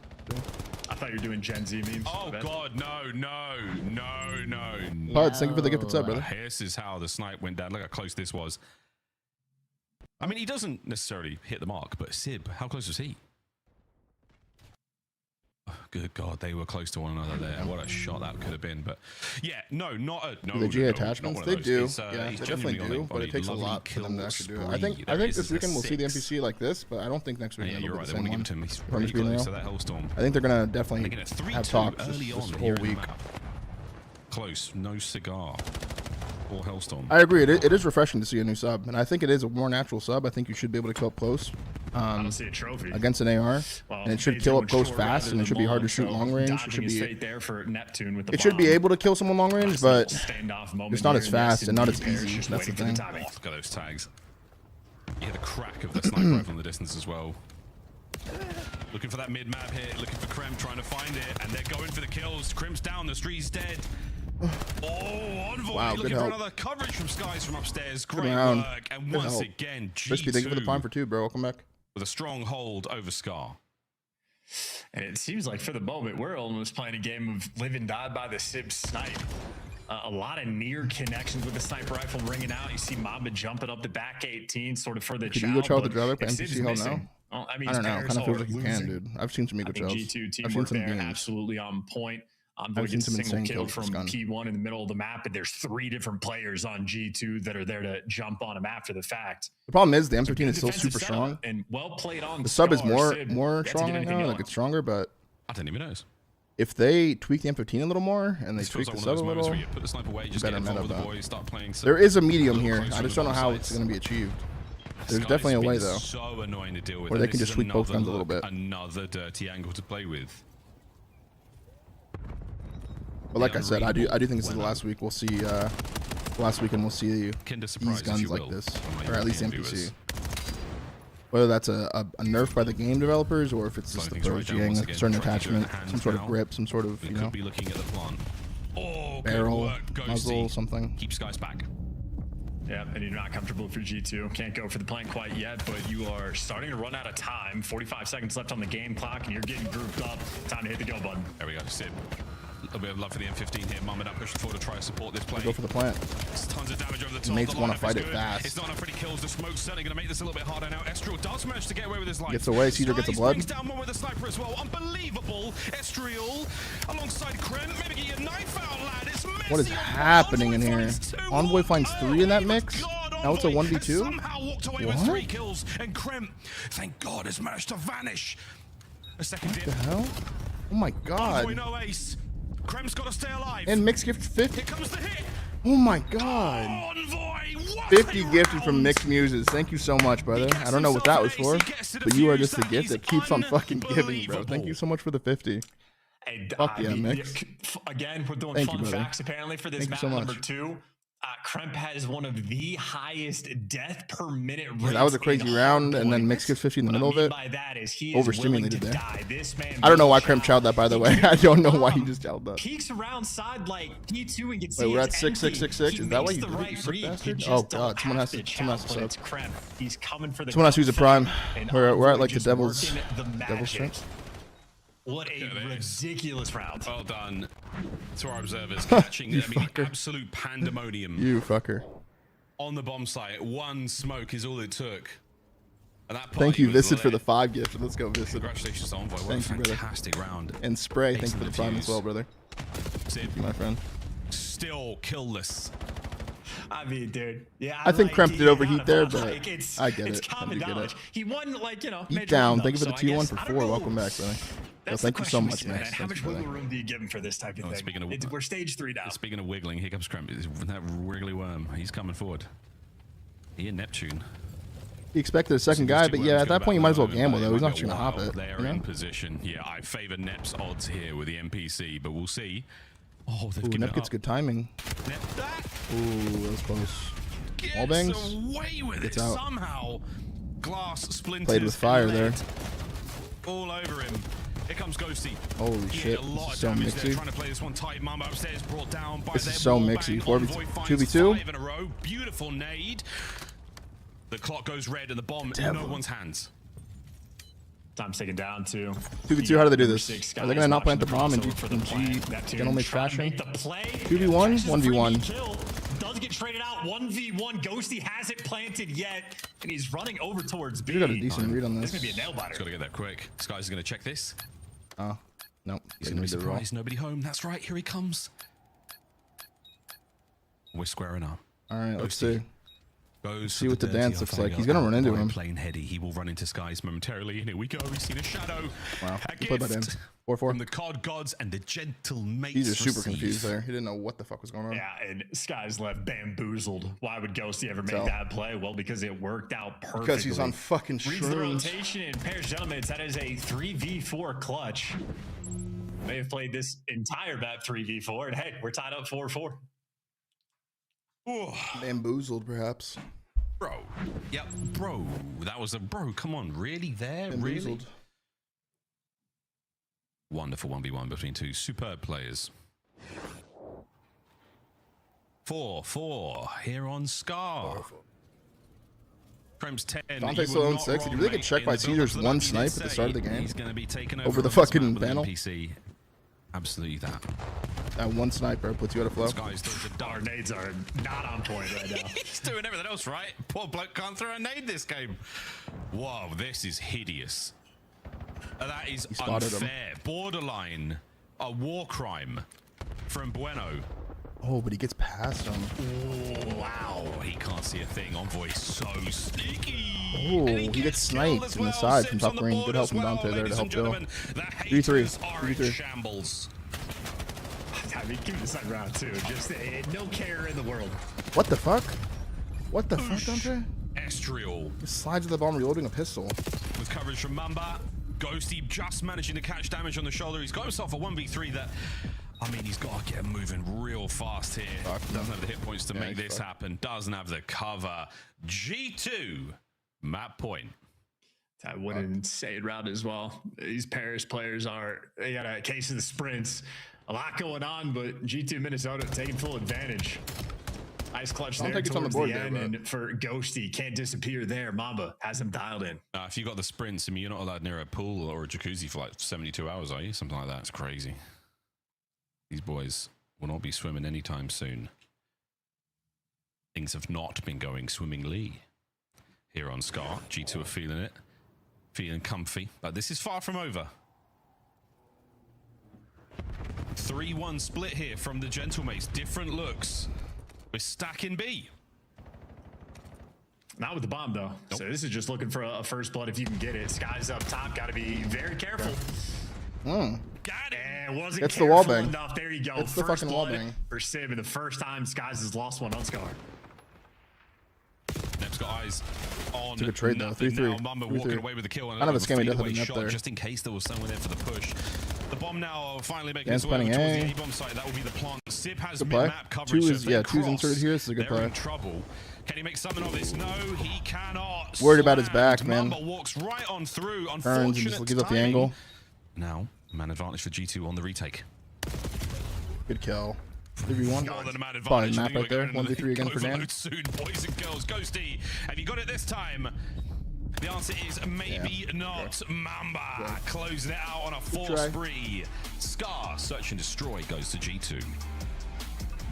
I thought you were doing Gen Z memes. Oh God, no. Pods, thank you for the gifted sub, brother. This is how the snipe went down. Look how close this was. I mean, he doesn't necessarily hit the mark, but Sib, how close was he? Oh, good God, they were close to one another there. What a shot that could have been. But yeah, no. The GA attachments, they do. Yeah, they definitely do, but it takes a lot for them to actually do it. I think this weekend we'll see the NPC like this, but I don't think next weekend you're will right. be They the want to same give it to him. one. He's really close to that Hellstorm. I think they're gonna definitely have talks this whole week. Close, no cigar. Or Hellstorm. I agree. It is refreshing to see a new sub, and I think it is a more natural sub. I think you should be able to kill up close I don't see a trophy against an AR, and it should kill up close fast, and it should be hard to shoot long range. It should be there for Neptune with the it should be able to kill someone long range, but it's not as fast and not as easy. That's the thing. Look at those tags. You hear the crack of the sniper rifle in the distance as well. Looking for that mid map here, looking for Kremp, trying to find it, and they're going for the kills. Kremp's down, the street's dead. Oh, Envoy looking for another coverage from Skies from upstairs. Great work, and once again, G2 thank you for the prime for 2, bro. Welcome back. With a strong hold over Scar. And it seems like for the moment, we're almost playing a game of live and die by the Sib snipe. A lot of near connections with the sniper rifle ringing out. You see Mamba jumping up the back 18, sort of for the Could you go chow with the driver by NPC hell now? Well, I mean, I don't know. Kind of feels like you can, dude. I've seen some ego chows. G2 teamwork there, absolutely on point. Envoy gets a single kill from P1 in the middle of the map, and there's 3 different players on G2 that are there to jump on him after the fact. The problem is the M15 is still super strong. And well played on the sub is more strong right now. Like it's stronger, but I didn't even notice. If they tweak the M15 a little more and they tweak the sub a little, put the sniper away, just better get meta with the boys, start playing. There is a medium here. I just don't know how it's going to be achieved. There's definitely a way though. So annoying to deal with. Or they can just tweak both guns a little bit. Another dirty angle to play with. But like I said, I do think this is the last week. We'll see. Last weekend we'll see these guns like this, or at least NPC. Whether that's a nerf by the game developers or if it's just the pros GAing a certain attachment, some sort of grip, some sort of could be looking at the plant. Barrel, muzzle, something. Keeps guys back. Yeah, and you're not comfortable for G2. Can't go for the plant quite yet, but you are starting to run out of time. 45 seconds left on the game clock, and you're getting grouped up. Time to hit the go button. There we go, Sid. A little bit of love for the M15 here. Mamba up pushing forward to try to support this play. Go for the plant. There's tons of damage over the top. Mates want to fight it fast. It's not enough for any kills. The smoke's certainly going to make this a little bit harder now. Estriel does manage to get away with his life. Gets away. Cedar gets a blood. Brings down one with the sniper as well. Unbelievable. Estriel alongside Kremp. Maybe get your knife out, lad. It's messy. What is happening in here? Envoy finds 3 in that mix. Now it's a 1v2. Somehow walked away with 3 kills, and Kremp, thank God, has managed to vanish. A second dip. What the hell? Oh my God. Envoy no ace. Kremp's got to stay alive. And mixed gift 50. Here comes the hit. Oh my god. 50 gifted from Mixed Muses. Thank you so much, brother. I don't know what that was for, but you are just a gift that keeps on fucking giving, bro. Thank you so much for the 50. And, Fuck yeah, Mix. Again, we're doing Thank fun you, brother. facts apparently for this Thank you map so much. number 2. Kremp has one of the highest death per minute rates. Yeah, that was a crazy round, and then Mix gets 50 in the middle of it. Overstimulated there. I don't know why Kremp chowed that, by the way. I don't know why he just chowed that. Peeks around side like P2 and gets. Wait, we're at 6-6-6-6. Is that why you did it, you sick bastard? Oh god, someone has to sub. He's coming for the. Someone has to use a prime. We're at like the devil's strength. What a ridiculous round. Well done to our observers catching absolute pandemonium. You fucker. On the bomb site, one smoke is all it took. And that thank you, Visit, for the 5 gifts. Let's go, Visit. Congratulations to Envoy. What thank a you, fantastic round. And Spray, thank you for the prime as well, brother. Thank you, my friend. Still killless. I mean, dude. Yeah. I think Kremp did overheat there, but like, I get it's it. common knowledge. He won, like, you know. Eat down. Thank you for the T1 for 4. Welcome back, brother. Yo, thank you so much, Max. How much wiggle room do you give him for this type of thing? Speaking of, we're stage 3 now. Speaking of wiggling, here comes Kremp. That wiggly worm. He's coming forward. He and Neptune. He expected a second guy, but yeah, at that point you might as well gamble though. He's not just gonna hop it. They are in position. Yeah, I favor Nep's odds here with the NPC, but we'll see. Oh, they've given Nep gets good timing. Ooh, that was close. All bangs. Away with gets it out. Somehow. Glass splinters. Played with fire there. All over him. Here comes Ghosty. Holy shit, this is so mixy. Trying to play this one tight. Mamba upstairs brought down by this is so mixy. 2v2. 5 in a row. Beautiful nade. The clock goes red and the bomb in no one's hands. Time's taken down to 2v2. How do they do this? Are they gonna not plant the bomb and G gonna make trashing? 2v1, 1v1. Does get traded out 1v1. Ghosty hasn't planted yet, and he's running over towards B. You got a decent read on this. This is gonna be a nail biter. He's got to get that quick. This guy's gonna check this. Oh, no. He's gonna be surprised. Nobody home. That's right. Here he comes. We're squaring up. All right, let's see. Goes see what the dance looks like. He's gonna run into him. Plain heady. He will run into Skies momentarily. And here we go. We've seen a shadow. Wow. A Play by gift 4-4. from the COD gods and the gentle mates. He's just super confused there. He didn't know what the fuck was going on. Yeah, and Skies left bamboozled. Why would Ghosty ever make that play? Well, because it worked out perfectly. Because he's on fucking Reads the shrooms. rotation and pairs gentlemen. That is a 3v4 clutch. May have played this entire map 3v4, and hey, we're tied up 4-4. Bamboozled, perhaps. Bro. Yep, bro. That was a bro. Come on, really there? Bamboozled. Really? Wonderful 1v1 between two superb players. 4-4 here on Scar. Kremp's 10. Dante's still on 6. Did you really get checked by Caesar's one snipe at the start of the game? He's going to be taken over the fucking panel. NPC. Absolutely that. That one sniper puts you out of flow. Our nades are not on point right now. He's doing everything else right. Poor bloke can't throw a nade this game. Whoa, this is hideous. That is unfair. Borderline a war crime from Bueno. Oh, but he gets past him. Oh, wow. He can't see a thing. Envoy so sneaky. Oh, he gets sniped from the side from top green. Good help from Dante there to help Joe. 3-3. 3-3. Shambles. I mean, give this round 2. Just no care in the world. What the fuck? What the fuck, Dante? Estriel. He slides to the bomb, reloading a pistol. With coverage from Mamba. Ghosty just managing to catch damage on the shoulder. He's got himself a 1v3 that... I mean, he's got to get moving real fast here. Doesn't have the hit points to make this happen. Doesn't have the cover. G2, map point. That what an insane round as well. These Paris players they got a case of the sprints. A lot going on, but G2 Minnesota taking full advantage. Nice clutch there towards the end, and for Ghosty, can't disappear there. Mamba has him dialed in. If you got the sprints, I mean, you're not allowed near a pool or a jacuzzi for like 72 hours, are you? Something like that. It's crazy. These boys will not be swimming anytime soon. Things have not been going swimmingly here on Scar. G2 are feeling it, feeling comfy, but this is far from over. 3-1 split here from the Gentlemates. Different looks. We're stacking B. Not with the bomb, though. Nope. So this is just looking for a first blood if you can get it. Sky's up top. Got to be very careful. Got it. And wasn't It's the wall careful bang. enough. There you go. It's the First fucking wall blood bang. for Sib, and the first time Skies has lost one on Scar. Nep's got eyes on. Took a trade though. 3-3. Mamba 3-3. walking away with the kill. And Kind of a scammy death of fadeaway a net shot there. just in case there was someone there for the push. The bomb now finally making Dan's its way over planning towards A. the A-bomb site. That will be the plant. Sib has Good play. mid-map coverage. Two so is if they two's cross, inserted here. This is a good they're play. in trouble. Can he make something of this? No, he cannot. Worried about his Slammed. back, man. Mamba walks right on through. Turns and Unfortunate just gives up the timing. angle. Now, man advantage for G2 on the retake. Good kill. 3v1. More than a man Fine advantage. map I think right there. we're going 1v3 again for Dan. overload soon, boys and girls. Ghosty, have you got it this time? The answer is maybe not. Mamba closing it out on a 4 spree. Scar, search and destroy goes to G2.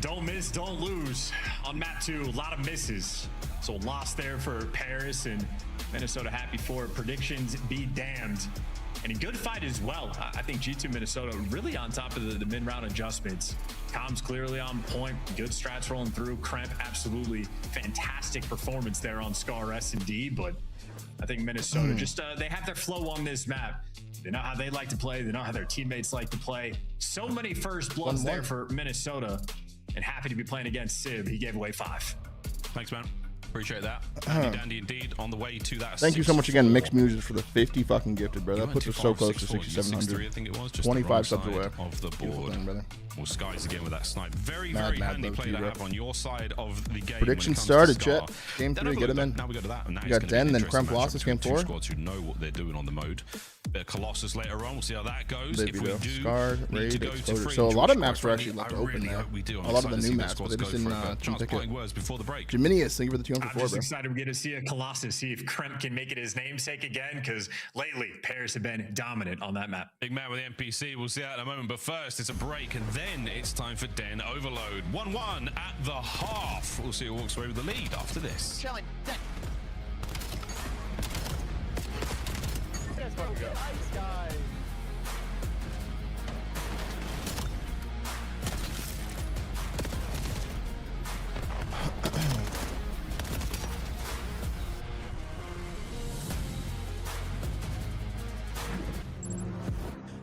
Don't miss, don't lose. On map 2, a lot of misses. So lost there for Paris, and Minnesota happy for it. Predictions be damned. And a good fight as well. I think G2 Minnesota really on top of the mid-round adjustments. Comms clearly on point. Good strats rolling through. Kremp, absolutely fantastic performance there on Scar S&D. But I think Minnesota just, they have their flow on this map. They know how they like to play. They know how their teammates like to play. So many first bloods there for Minnesota. And happy to be playing against Sib. He gave away 5. Thanks, man. Appreciate that. Dandy indeed on the way to that. Thank you so much again, Mixed Music, for the 50 fucking gifted, bro. You That went puts too us so far, close to 640, 6,700. I think it was just 25 subs the wrong away. side of the Beautiful board. thing, brother. Well, Skies again with that snipe. Very, Mad, very mad handy love play to you, to bro. have on your side of the game. Prediction when it comes started, to Scar. chat. Game Then 3, get him in. Now we go to that. And that You is got gonna be Den, an then interesting Kremp lost matchup this game between 4. two squads who know what they're doing on the mode. Bit of Colossus later on. We'll see how that goes. They If we do. do Scarred, need to Raid, go to Exposure. free So a and lot of George maps were quite actually left frankly, open I really there. hope we do. I'm A lot of the excited to new see maps, but squads they just go didn't for it, but didn't pick parting it. words before the break. Geminius, thank you for the 2 I'm for 4, just bro. excited we get to see a Colossus, see if Kremp can make it his namesake again, because lately Paris have been dominant on that map. Big man with the NPC. We'll see that in a moment. But first, it's a break, and then it's time for Den Overload. 1-1 at the half. We'll see who walks away with the lead after this. Chilling.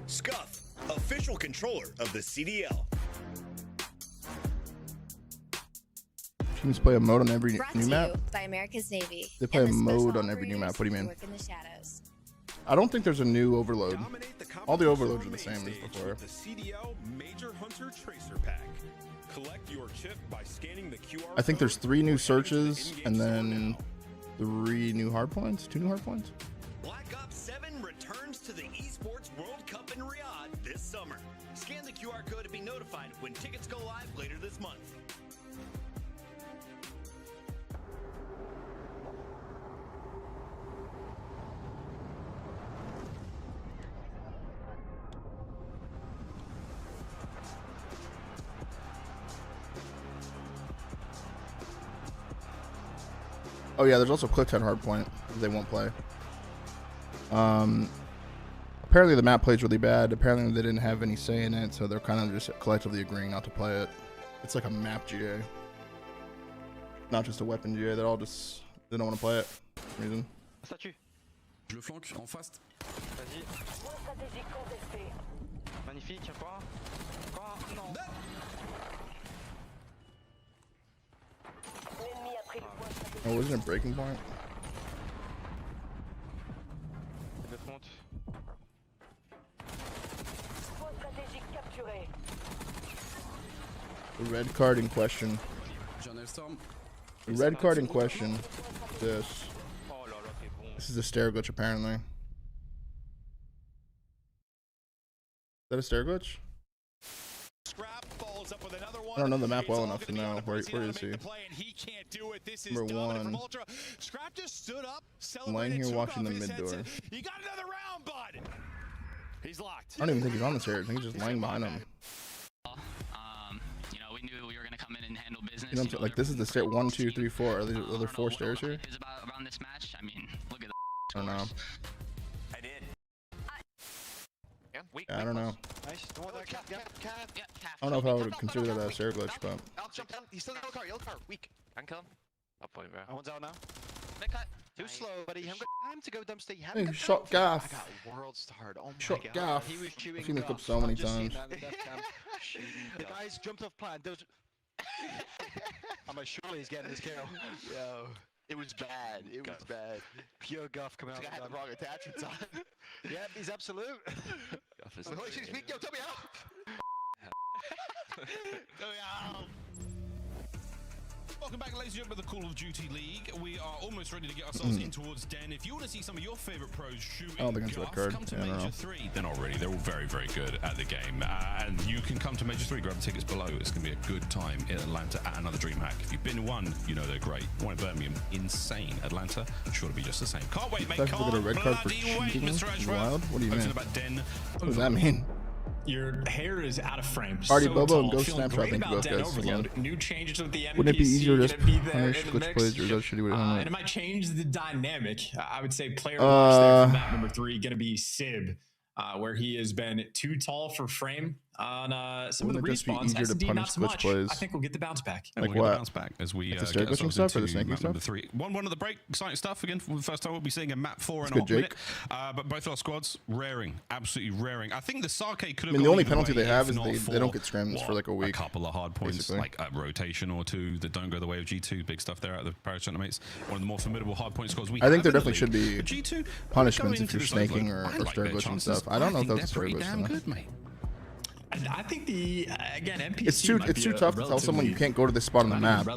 Scuff, official controller of the CDL. Teams play a mode on every Brought new to map. you by America's Navy. They play a and the special mode on every new map. What do you mean? operators who work in the shadows. I don't think there's a new overload. All the overloads are the same as before. The CDL Major Hunter Tracer Pack. Collect your chip by scanning the QR I think there's 3 new searches and then 3 new hardpoints. 2 new hardpoints. Black Ops 7 returns to the Esports World Cup in Riyadh this summer. Scan the QR code to be notified when tickets go live later this month. Oh yeah, there's also Clickhead Hardpoint. They won't play. Apparently the map plays really bad. Apparently they didn't have any say in it, so they're kind of just collectively agreeing not to play it. It's like a map GA, not just a weapon GA. They don't want to play it for some reason. Statue. Je le flanque en face. Vas-y. Magnifique, encore un. Encore un. Non. Oh, wasn't it Breaking Point? The red card in question. The red card in question. This. This is a stair glitch, apparently. Is that a stair glitch? I don't know the map well enough to know. Where is he? Number 1. I'm lying here watching the mid door. You got another round, bud. He's locked. I don't even think he's on the stairs. I think he's just lying behind him. You know, we knew we were gonna come in and handle business. You know what I'm saying? Like, this is the stair 1, 2, 3, 4. Are there other 4 stairs here? Is about around this match. I mean, look at the. I don't know. I did. Yeah, I don't know. Nice. I don't know if I would consider that a stair glitch, but I'll jump down. He's still in yellow car. Weak. I can kill him. I'll play, bro. One's out now. Mid cut. Too slow, buddy. You haven't got time to go dumpster. You Hey, haven't got shot time. gaff. I got world starred. Oh my Shot god. gaff. He was chewing I've seen this clip gaff. so many I've just seen times. that in the death cam. The guys jumped off plan. Those... I'm like, surely he's getting this kill. Yo. It was bad. It was bad. Pure guff coming out. I had the wrong attachments on. Yep, he's absolute. Guff is yo, tell me out. Tell me out. Welcome back, ladies and gentlemen, to the Call of Duty League. We are almost ready to get ourselves in towards Den. If you want to see some of your favorite pros shooting I don't think it's a red card. come to Yeah, I don't Major know. 3. They're not really. They're all very, very good at the game. And you can come to Major 3, grab the tickets below. It's going to be a good time in Atlanta at another DreamHack. If you've been to one, you know they're great. One in Birmingham, insane. Atlanta, sure to be just the same. Can't wait, mate. That's Can't get a red card for bloody wait, cheating? Mr. Ashworth. Wild? What do you Talking mean? about Den. What does that mean? Your hair is out of frame. Party so Bobo tall. and Ghost Feeling Snapshot, great thank you about both, Den guys, Overload. again. New changes with the NPC. Wouldn't it be easier to just gonna be there punish in the glitch mix. plays, or is that shitty way to handle And it? it might change the dynamic. I would say player watch there for map number 3 going to be Sib, where he has been too tall for frame on some Wouldn't of the it just be respawns. easier to SD, not punish so glitch much. plays? I think we'll get the bounce back. And Like we'll get what? the bounce back as we Like the get stair glitching ourselves stuff or the into snaky map stuff? number 3. 1-1 at the break. Exciting stuff. Again, for the first time, we'll be seeing a map 4 in That's a hot good, minute. Jake. But both our squads, raring. Absolutely raring. I think the Sake could have I mean, the gone only either penalty way they have if is not they don't get scrims what, for like a week. A couple of hard points, basically. like a rotation or two that don't go the way of G2. Big stuff there at the Paris Tournaments. One of the more formidable hard point squads we I think have there in the definitely should league. be But G2 punishments go if you're into this snaking overload. or I like stair their glitching chances. stuff. I don't know if think that's they're stair pretty glitch. damn good, mate. And I think the again NPC. It's too tough to tell someone you can't go to this spot on the map.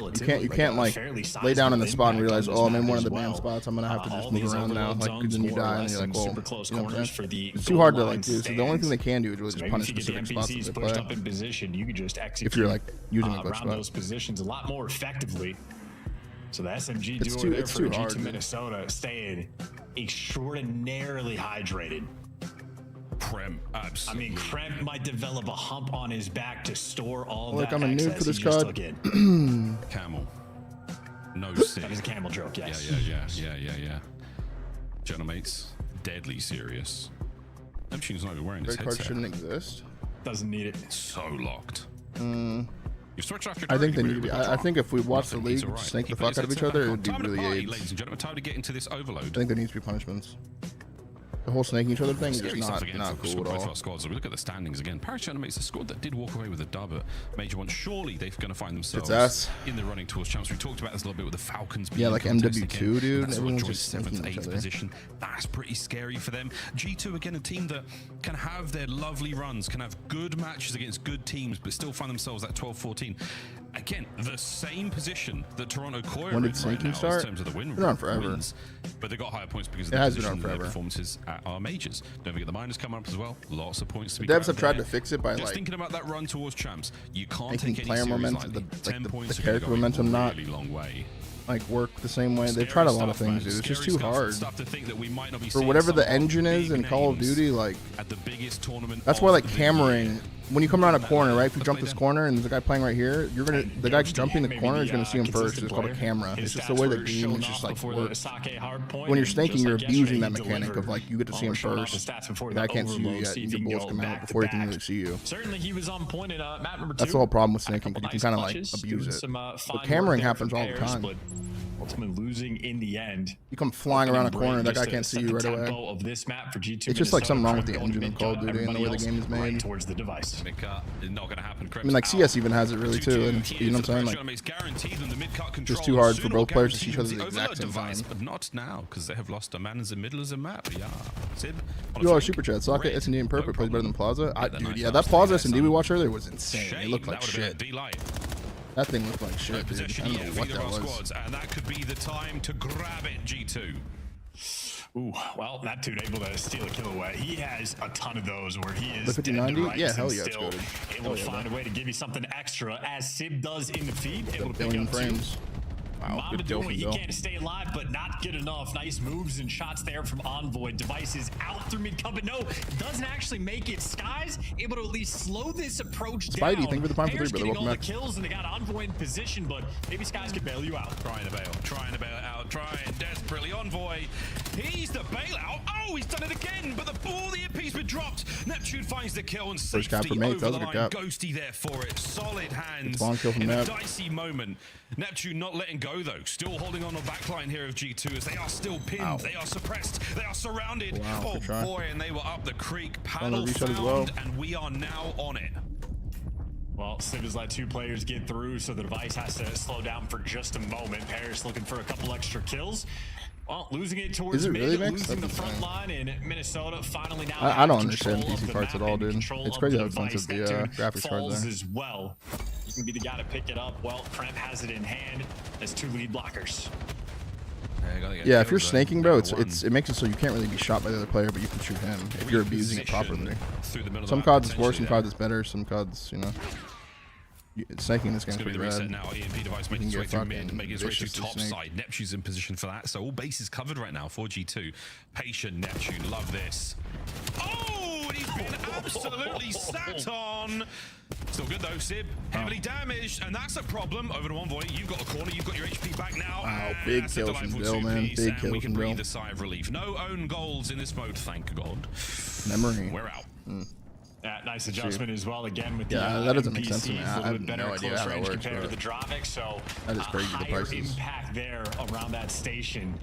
You can't like lay down in the spot and realize, oh, I'm in one of the banned spots. I'm gonna have to just move around now. Like then you die and you're like, well, you know what I'm saying? It's too hard to like do. So the only thing they can do is really just punish specific spots that they pushed play. up in position, you could just execute. If you're like using a glitch around spot. those positions a lot more effectively. So the SMG It's duo too- there it's for too G2 hard, dude. Minnesota staying extraordinarily hydrated. Prem, absolutely. I mean, Kremp might develop a hump on his back to store all Like that I'm a noob excess for this he just card. took in. Camel. No stick. That is a camel joke, yes. Yeah. Gentlemates, deadly serious. Neptune's not even wearing his Red card headset. shouldn't exist. Doesn't need it. So locked. Mm. You switch off your I think they directly need to be. with I think if we watch the Nothing, league he's alright. snake He the put his fuck out of each headset other, back it on. would be Time to really party, AIDS. ladies and gentlemen. Time to get into this overload. I think there needs to be punishments. The whole snaking each other thing is Scary just stuff not again for cool at both all. our squads. We look at the standings again. Paris Tournaments, the squad that did walk away with a dub at Major 1. Surely they're going to find themselves us. in the running towards champs. We talked about this a little bit with the Falcons. Yeah, being like in contest MW2, again. dude. That's Everyone's what just joins 7th, snaking each 8th other. position. That's pretty scary for them. G2 again, a team that can have their lovely runs, can have good matches against good teams, but still find themselves at 12-14. Again, the same position that Toronto Koi are When in did right snaking now in start? terms of the win Been on forever. wins, but they got higher points because of It the has been on position and their forever. performances at our majors. Don't forget the minors come up as well. Lots of points to be The devs grabbed have tried there. to fix it by Just like thinking about that run towards champs. You can't making take any player series momentum, lightly. 10 the points character momentum a not really long way. like work the same way. They've Scary tried a lot of stuff, things, man. dude. It's just Scary too stuff. hard. Stuff to think that we might not be For seeing whatever some the of our engine is in big Call of names Duty, like at the biggest tournament. that's of why like the hammering. When you come around a corner, right? If you jump play this down. corner and there's a guy playing right here, you're gonna the guy jumping the Maybe corner is gonna the, see him first. consistent It's called a player. camera. His It's just the stats way the were game shown is just off like before the works. Sake Hardpoint, When you're and snaking, just you're like abusing yesterday, that he mechanic of delivered. like you get to see him We're showing off first. the stats before The guy the can't see you overload, yet. see if Your he can bullets go come out back to before he can back. really see you. Certainly, he was on point in map number 2. That's the whole problem with Had a snaking, couple because you nice kind of like clutches, abuse doing it. some, But fine hammering work there happens from all the pairs, time. but ultimately losing in the end. You come flying around a corner, that guy Just to can't see set you the right tempo away. of this map for G2 It's just like Minnesota, something wrong with Kremp the going engine of mid Call of cut, Duty and the way the everybody game is else right made. towards the device. Not going to happen. I mean, like CS even has it really too, and you know what I'm saying? Like, it's just too hard for both players to see each other at the exact same time. But not now, because they have lost a man in the middle of the map. Yeah, Sib. $2 super chat. Socket S&D and Perfect plays better than Plaza. Dude, yeah, that Plaza S&D we watched earlier was insane. It looked like shit. That thing looked like shit, dude. I don't know what that was. Squads, and that could be the time to grab it, G2. Ooh, well, that dude able to steal a kill away. He has a ton of those where he is The dead to 50-90? rights Yeah, and hell yeah, it's still good. able Hell to yeah, find man. a way to give you something extra, as Sib does in the feed. Able to pick billion up frames. two. Wow, Mamba good kill doing from what he Bill. can to stay alive, but not good enough. Nice moves and shots there from Envoy. Devices out through mid-cut, but no, doesn't actually make it. Skies able to at least slow this approach Spidey, down. thank you for the prime for Pairs 3, brother. getting Welcome all the back. kills, and they got Envoy in position, but maybe Skies could bail you out. Trying to bail out, trying desperately. Envoy He's the bailout. Oh, he's done it again, but the EMP's been dropped. Neptune finds the kill and First cap safety for Mate. over That was the a good line. cap. Ghosty there for it. Solid hands Long kill from in a Nep. dicey moment. Neptune not letting go though. Still holding on the backline here of G2 as they are still pinned. Ow. They are suppressed. They are surrounded. Wow, Oh good try. boy, and they were up the creek. On Paddle the reset found, as well. and we are now on it. Well, Civ has let 2 players get through, so the device has to slow down for just a moment. Paris looking for a couple extra kills. Well, losing it towards Is it mid, really mixed? losing the That's front insane. line in Minnesota. Finally now I don't have understand control of PC the parts at map all, and dude. control It's of crazy the how expensive device. the Neptune graphics cards falls are. as well. You can be the guy to pick it up. Well, Prem has it in hand as 2 lead blockers. Yeah, if you're snaking, bro, it makes it so you can't really be shot by the other player, but you can shoot him if you're abusing it properly. Some CODs it's worse, some CODs it's better, some CODs, you know. Snaking in this game is pretty bad. Now, EMP device making its way through mid, making its way through top side. Neptune's in position for that, so all bases covered right now for G2. Patient Neptune, love this. Oh, he's been absolutely sat on. Still good though, Sib. Heavily damaged, and that's a problem. Over to Envoy, you've got a corner, you've got your HP back now. Wow, big kill from Bill, man. Big kill we can from Bill. breathe a sigh of relief. No own goals in this mode, thank God. Memory. We're out. Yeah, nice adjustment as well again with the that doesn't make sense to me. NPCs, I a little have bit better no idea close how that range works, compared to but the Dravik, so that is crazy, the higher prices. impact there around that station.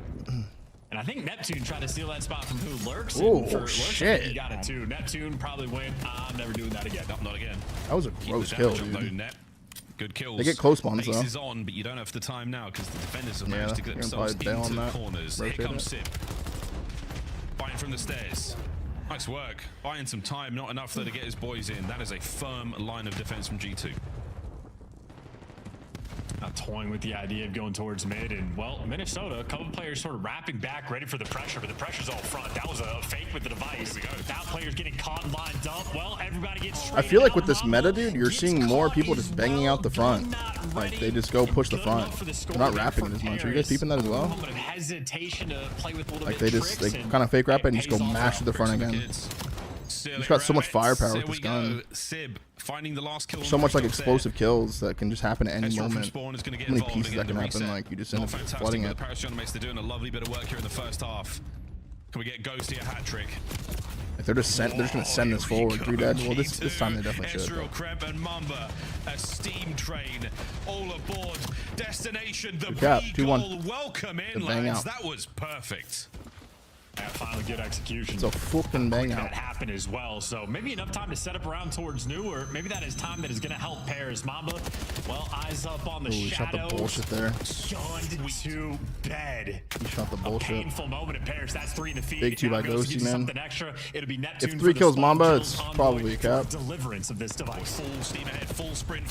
And I think Neptune tried to steal that spot from who? Lurks? Oh, And for Lurks, I shit. think he got it too. Neptune probably went, I'm never doing that again. Not again. That was a Keep gross the kill, damage up, though, dude. Nep. Good kills. They get close spawns, Base though. is on, but you don't have the time now because the defenders have Yeah, managed to get you're gonna themselves probably bail into on the that. corners. Rotate Here comes it. Sib. Buying from the stairs. Nice work. Buying some time, not enough though to get his boys in. That is a firm line of defense from G2. Toying with the idea of going towards mid, and well, Minnesota, a couple players sort of wrapping back, ready for the pressure, but the pressure's all front. That was a fake with the device. Now players getting caught and lined up. Well, everybody gets. I feel like with this meta, dude, you're seeing more people just banging out the front. Like they just go push the front. They're not wrapping it as much. Are you guys peeping that as well? Hesitation to play with a little Like bit they just kind of fake wrap it and just go mash to the front again. He's got so much firepower with this gun. Sib finding the last kill. So much like explosive kills that can just happen at any Ezra from moment. Spawn is going to get How many involved pieces again that in can the happen? reset. Like you just end Not up fantastic, flooding but it. the Paris Mates, they're doing a lovely bit of work here in the first half. Can we get Ghosty a hat trick? If they're just going to send this forward, 3 dead. Well, this time they definitely should. Ezreal, Kremp, and Mamba, a steam train, all aboard. Destination, the B-goal. Welcome in, lads. That was perfect. Finally good execution. It's a fucking bang out. That happened as well. So maybe enough time to set up around towards new, or maybe that is time that is going to help Paris. Mamba, well, eyes up on the Shot the bullshit there. Gunned to bed. He shot the bullshit. Painful moment in Paris. That's 3 in the feed. Big 2 by Ghosty, man. Something extra. It'll be Neptune. If 3 kills Mamba, it's probably a cap. Deliverance of this device. Full steam ahead, full sprint.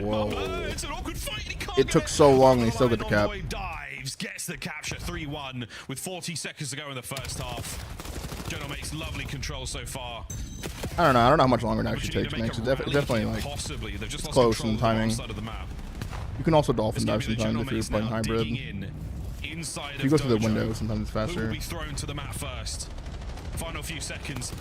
Whoa. Mamba, it's an awkward fight. He can't It took so long and he still got the cap. Gets the capture 3-1 with 40 seconds to go in the first half. General makes lovely control so far. I don't know how much longer it actually takes. Makes it definitely like it's close in timing. You can also dolphin dive sometimes if you're playing hybrid. If you go through the window, sometimes it's faster. Who will be thrown to the mat first? Final few seconds.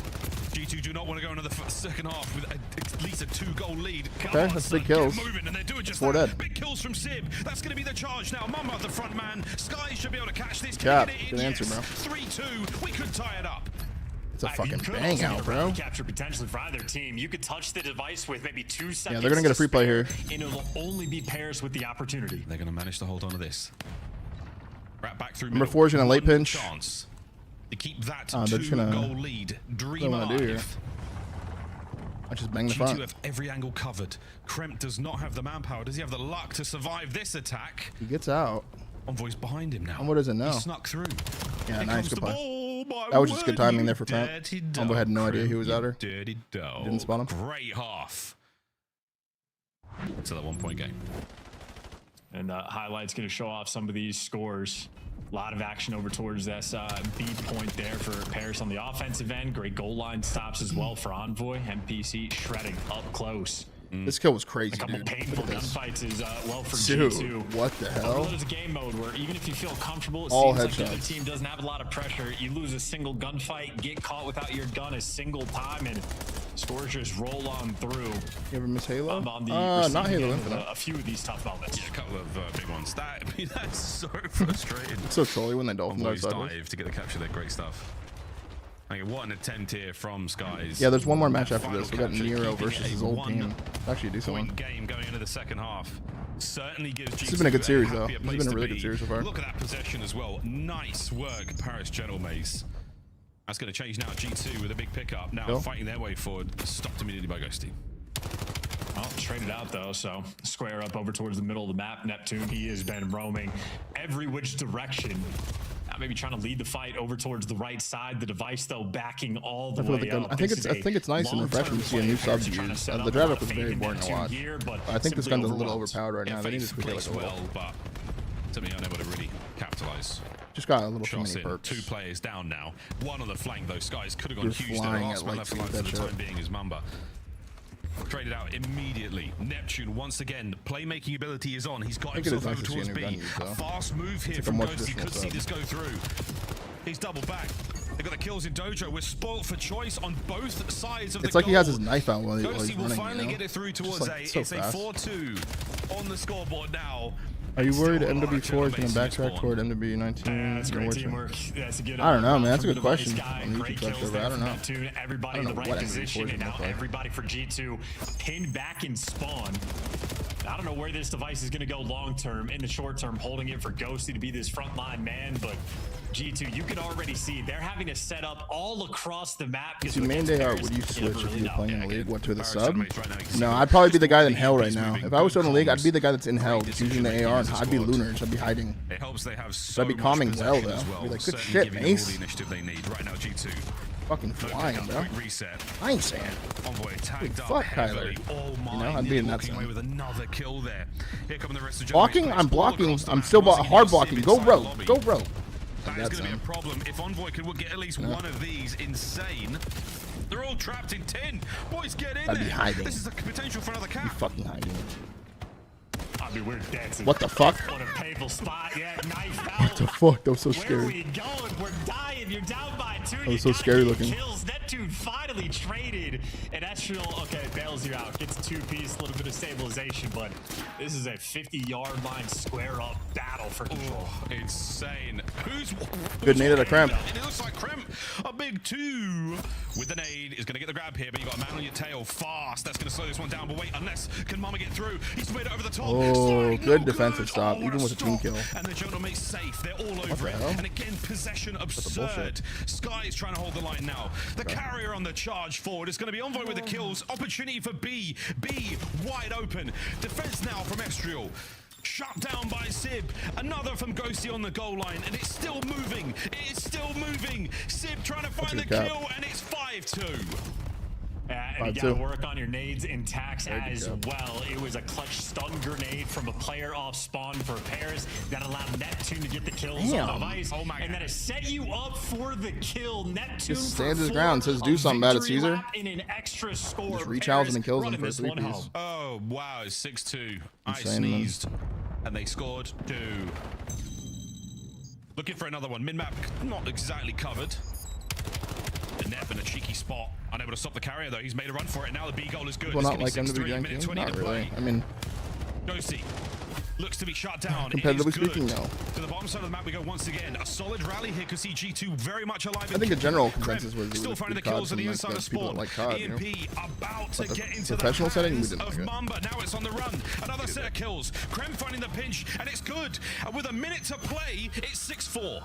G2 do not want to go another second half with at least a 2-goal lead. Okay, that's big kills. And they're doing just 4 dead. Big kills from Sib. That's going to be the charge now. Mamba, the front man. Sky should be able to catch this. Yeah, good answer, bro. 3-2. We could tie it up. It's a fucking bang out, bro. Capture potentially for either team. You could touch the device with maybe 2 seconds. Yeah, they're gonna get a free play here. And it'll only be Paris with the opportunity. They're going to manage to hold on to this. Right back through. Number 4 is gonna late pinch. Chance to keep that they're just gonna 2-goal lead. Dream alive. I just bang the G2 front. have every angle covered. Kremp does not have the manpower. Does he have the luck to survive this attack? He gets out. Envoy's behind him now. And what does it know? He snuck through. Yeah, Here nice, comes good the play. ball, That was just good timing there for Kremp. dirty Envoy had no idea he was Kremp, at her. Dirty dog. Didn't spot him. Great half. So that 1-point game. And highlights going to show off some of these scores. A lot of action over towards this B point there for Paris on the offensive end. Great goal line stops as well for Envoy. MPC shredding up close. This kill was crazy, A couple dude. painful gunfights as well for Dude, G2. what the hell? There's a game mode where even if you feel comfortable, it All seems like the other headshots. team doesn't have a lot of pressure. You lose a single gunfight, get caught without your gun a single time, and Scores just roll on through. You ever miss Halo? On the not Halo end of Infinite. a few of these tough moments. Yeah, a couple of big ones. That's so frustrating. It's so trolly when they dolphin Envoys dive. dive to get the capture. They're great stuff. I mean, 1 in 10 tier from Skies. Yeah, there's one more match after Final this. We got capture, Nero keeping versus it his a old team. Actually, a decent one. game going into the second half. Certainly gives G2 This has been a good series, though. happier This has place been a to really be. good series so far. Look at that possession as well. Nice work, Paris Gentle Mace. That's going to change now. G2 with a big pickup. Now Go. fighting their way forward. Stopped immediately by Ghosty. Well, traded out though, so square up over towards the middle of the map. Neptune, he has been roaming every which direction. Now maybe trying to lead the fight over towards the right side. The device though backing all the way up. I think it's nice and refreshing to see a new sub used. The drive up was very boring to watch. I think this gun's a little overpowered right now. They need to tweak it like a little. But something unable to really capitalize. Just got a little too Shots many in. perks. 2 players down now. 1 on the flank though. Skies could have gone You're huge there. flying Last at man light left alive speed, for that the shit. time being is Mamba. Traded out immediately. Neptune once again. Playmaking ability is on. He's got I think it is himself nice over to see a towards new gun B. used, A though. fast move here It's like a from more Ghost. He could traditional see sub. this go through. He's double back. They got the kills in Dojo. We're spoiled for choice on both sides of the It's like he has his goal. knife out while he's Ghosty will running. finally get it through towards like, A. so It's a fast. 4-2 on the scoreboard now. Are you worried Still a lot of MW4 is going to Gentle Mace backtrack spawn. toward MW19? That's great teamwork. That's a good. I don't know, man. That's a from good the question device guy. on the Great YouTube kills server. there I don't from know. Neptune. Everybody I in don't the know right what MW4 is position, gonna and now look like. everybody for G2 pinned back in spawn. I don't know where this device is going to go long term. In the short term, holding it for Ghosty to be this frontline man, but G2, you can already see they're having to set up all across the map. See, main day art, would you never switch if really you were know. playing in the league? What, to the Paris sub? Gentle Mace right now, you can No, see I'd probably be the guy in he's hell right moving now. good If I was still in the league, calls. I'd be the guy that's in hell, Great just using the decision-making AR, as and a I'd be squad. Lunars. I'd be hiding. It helps they have so I'd be much calming well, possession though. as well. Be like, good Certainly shit, giving them all Mace. the initiative they need. Right now, G2. Fucking No flying, pickup, bro. quick reset. I ain't saying. Envoy tagged up fuck heavily. Kyler. Oh my! You know, I'd be in that walking away zone. with another kill there. Here come the rest of Blocking? I'm blocking. I'm still hard blocking. Go rogue. Go rogue. That is going to be a problem if Envoy could get at least one of these. Insane. They're all trapped in tin. Boys, get in I'd there. be hiding. This is the potential for another Be cap. fucking hiding. I mean, we're dancing. What the fuck? What a painful spot. Yeah, knife out. What the fuck? That was so Where are scary. we going? We're dying. You're down by 2. That was so scary looking. Kills. Neptune finally traded. And Astral, okay, bails you out. Gets a 2-piece, a little bit of stabilization, but this is a 50-yard line square up battle for control. Oh, insane. Good nade at a cramp. It looks like Crimp. A big 2 with the nade is going to get the grab here, but you got a man on your tail fast. That's going to slow this one down. But wait, unless can Mama get through? He's made it over the top. Oh, good No defensive good. stop, Oh, even what with a team kill. And the Gentle Mace safe. They're all over the it. hell? And again, possession absurd. Sky is trying to hold the line now. The carrier on the charge forward is going to be Envoy with the kills. Opportunity for B. B wide open. Defense now from Estriel. Shut down by Sib. Another from Ghosty on the goal line, and it's still moving. It's still moving. Sib trying to find the cap. kill, and it's 5-2. And you 5-2. gotta work on your nades and tax as well. It was a clutch stun grenade from a player off spawn for Paris that allowed Neptune to get the kills on the device. Oh my and God. that has set you up for the kill. Neptune Just for stands his 4, ground, says do a something about it, victory Caesar. lap and an extra score. Just reach Paris out and kills him running for a this one 3-piece. home. Oh, wow. It's 6-2. I Insane, man. sneezed, and they scored 2. Looking for another one. Min-map not exactly covered. The Nep in a cheeky spot. Unable to stop the carrier, though. He's made a run for it. Now the B goal is good. Well, It's not gonna like be 6-3, minute MW19. 20 Not to really. play. I mean, Ghosty looks to be shut down. Competitively It is good. speaking, no. To the bottom side of the map we go once again. A solid rally here could see G2 very much alive. I think a general consensus was it still would finding be the kills on COD the from, inside like, of the people spawn. that like COD, you know? EMP about to But the get into the professional setting, we hands didn't of like it. Mamba. Now it's on the run. Another set of kills. Krem finding the pinch, and it's good. And with a minute to play, it's 6-4.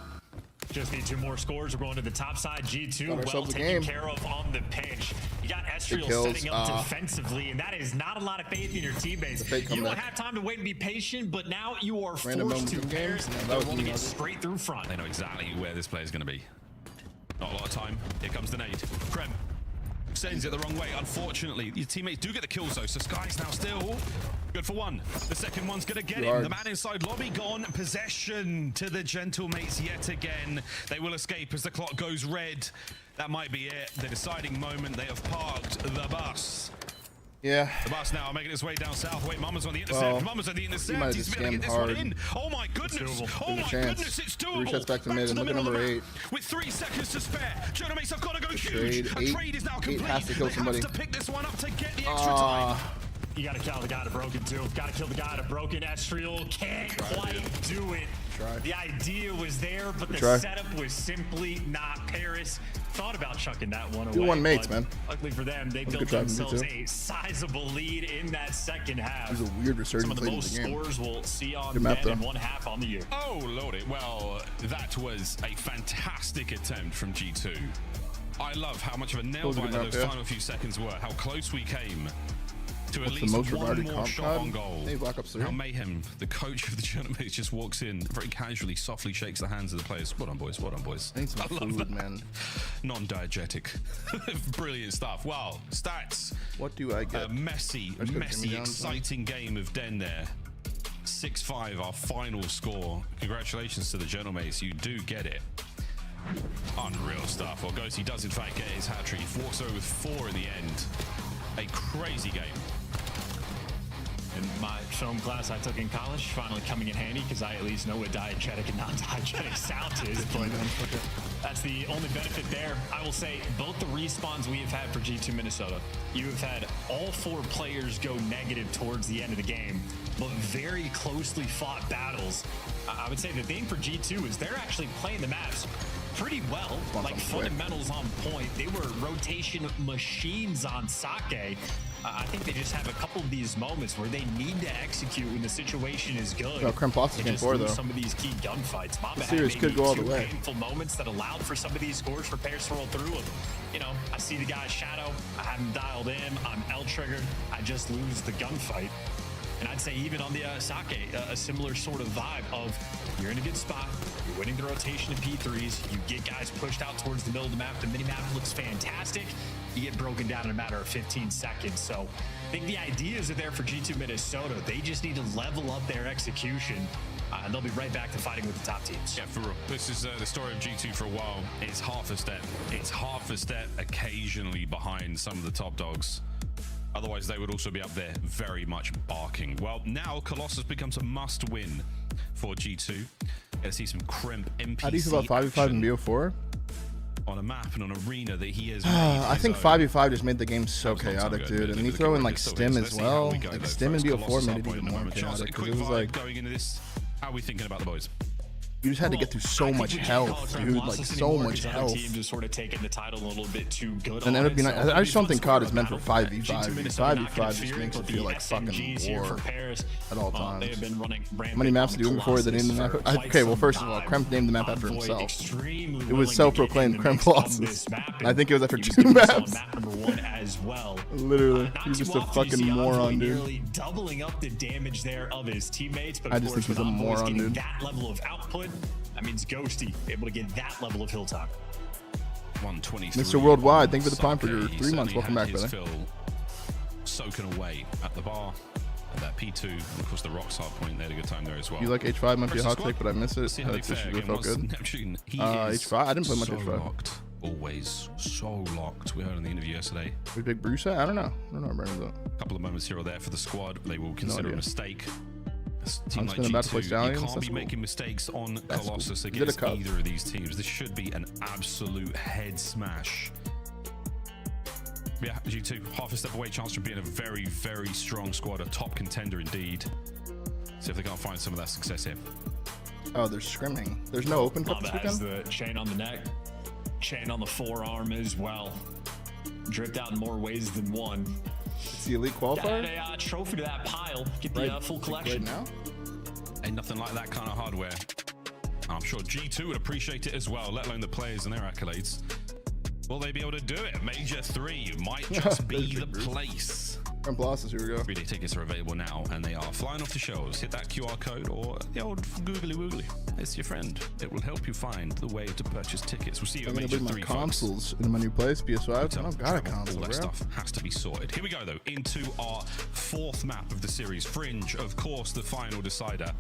Just need 2 more scores. We're going to the top side. G2 Got well ourselves a taken game. care of on the pinch. You got Estriel kills. setting up defensively, and that is not a lot of faith in your teammates. fake You don't comeback. have time to wait and be patient, but now you are Random forced to. momentum Paris, game. Yeah, that they're was rolling me. it straight through front. They know exactly where this player is going to be. Not a lot of time. Here comes the nade. Krem sends it the wrong way. Unfortunately, your teammates do get the kills though, so Sky's now still good for 1. The second one's gonna get him. The man inside lobby gone. Possession to the Gentle Mates yet again. They will escape as the clock goes red. That might be it. The deciding moment. They have parked the bus. Yeah. The bus now making its way down south. Wait, Mama's on the intercept. Mama's on the intercept. Might have He's just going to get scammed this one hard. in. Oh my goodness. Oh my goodness, it's doable. Resets back to mid and the look at middle number of the 8. map. With 3 seconds to spare. Genomics have got to go Trade. huge. A trade is now complete. Has to kill they somebody. have to pick this one up to get the extra time. You gotta kill the guy to broken too. Gotta kill the guy to broken. Estriel can't quite do it. The idea was there, but the setup was simply not. Paris thought about chucking that one away. You won mates, man. Luckily for them, they built themselves a sizable lead in that second half. It was a weird resurgence. Some of the most scores we'll see on Good map, in 1 half on the year. Oh, lordy. Well, that was a fantastic attempt from G2. I love how much of a nail-biter those final few seconds were, how close we came to at least one more shot on goal. Hey, Black Ops 3. Now Mayhem, the coach of the tournament, just walks in, very casually, softly shakes the hands of the players. Well done, boys. Well done, boys. I need some food, man. Non-diegetic. Brilliant stuff. Wow. Stats. What do I get? A messy, exciting game of Den there. 6-5, our final score. Congratulations to the Genomates. You do get it. Unreal stuff. Well, Ghosty does in fact get his hat-trick. He walks away with 4 in the end. A crazy game. In my film class I took in college, finally coming in handy because I at least know what diegetic and non-diegetic sound is, but that's the only benefit there. I will say both the respawns we have had for G2 Minnesota, you have had all 4 players go negative towards the end of the game, but very closely fought battles. I would say the thing for G2 is they're actually playing the maps pretty well, like fundamentals on point. They were rotation machines on Sake. I think they just have a couple of these moments where they need to execute when the situation is good. No, Krem Plus is game 4 though. Some of these key gunfights. Mamba the series had could go all the way. Painful moments that allowed for some of these scores for pairs to roll through. You know, I see the guy's shadow. I haven't dialed in. I'm L triggered. I just lose the gunfight. And I'd say even on the Sake, a similar sort of vibe of you're in a good spot, you're winning the rotation of P3s, you get guys pushed out towards the middle of the map, the mini-map looks fantastic, you get broken down in a matter of 15 seconds. So I think the ideas are there for G2 Minnesota. They just need to level up their execution, and they'll be right back to fighting with the top teams. Yeah, for real. This is the story of G2 for a while. It's half a step. It's half a step occasionally behind some of the top dogs. Otherwise, they would also be up there very much barking. Well, now Colossus becomes a must-win for G2. Gonna see some crimp NPC. How do you feel about 5v5 and BO4? On a map and on arena that he has made. I think 5v5 just made the game so chaotic, dude. And you throw in like Stim as well. Like Stim and BO4 made it even more chaotic because it was like going into this. How are we thinking about the boys? You just had to get through so much health, dude. Like so much health. Team just sort of taking the title a little bit too good. And then it'd be nice. I just don't think COD is meant for 5v5. 5v5 just makes it feel like fucking war at all times. How many maps did you win before they named the map? Okay, well, first of all, Kremp named the map after himself. It was self-proclaimed Kremp Colossus. I think it was after 2 maps. Literally, he's just a fucking moron, dude. Doubling up the damage there of his teammates, but I just think he's a moron, dude. That level of output. That means Ghosty able to get that level of hilltop. 123. Mr. Worldwide, thank you for the prime for your 3 months. Welcome back, brother. Soaking away at the bar. At that P2, and of course the Rocks Hardpoint, they had a good time there as well. You like H5 might be a hot take, but I miss it. It's really felt good. H5, I didn't play much H5. Locked, always so locked. We heard in the interview yesterday. Was Big Bruce? I don't know. I don't know about that. A couple of moments here or there for the squad. They will consider a mistake. A team like about to play G2, Stallions. you can't be making mistakes on Colossus against either of these teams. This should be an absolute head smash. Yeah, G2, half a step away, chance of being a very, very strong squad, a top contender indeed. See if they can't find some of that success here. Oh, they're scrimming. There's no open cup this weekend? The chain on the neck, chain on the forearm as well. Dripped out in more ways than one. It's the elite qualifier? Got a trophy to that pile. Get the full collection. Right now? Ain't nothing like that kind of hardware. I'm sure G2 would appreciate it as well, let alone the players and their accolades. Will they be able to do it? Major 3 might just be the place. From Blosses, here we go. 3-day tickets are available now, and they are flying off the shelves. Hit that QR code or the old googly woogly. It's your friend. It will help you find the way to purchase tickets. We'll see you at Major 3. My consoles in my new place, PS5. I don't got a console, all that stuff has to be sorted. Here we go, though, into our 4th map of the series. Fringe, of course, the final decider.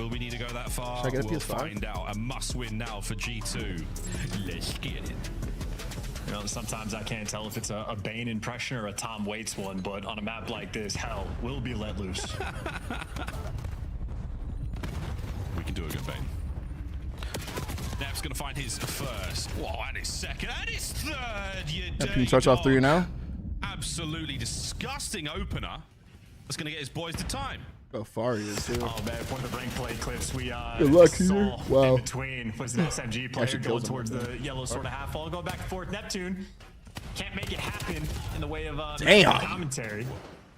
Will we need to go that far? Should I get a we'll PS5? find out. A must-win now for G2. Let's get it. You know, sometimes I can't tell if it's a Bane impression or a Tom Waits one, but on a map like this, hell will be let loose. We can do a good Bane. Nep's gonna find his first. Whoa, and his second, and his third. You Can you touch off 3 now? Absolutely disgusting opener. That's gonna get his boys to time. How far he is, too. Oh man, one of the rank play clips we Good luck saw here. Wow. in between was an SMG player going towards the yellow sort of half wall, going back and forth. Neptune can't make it happen in the way of commentary.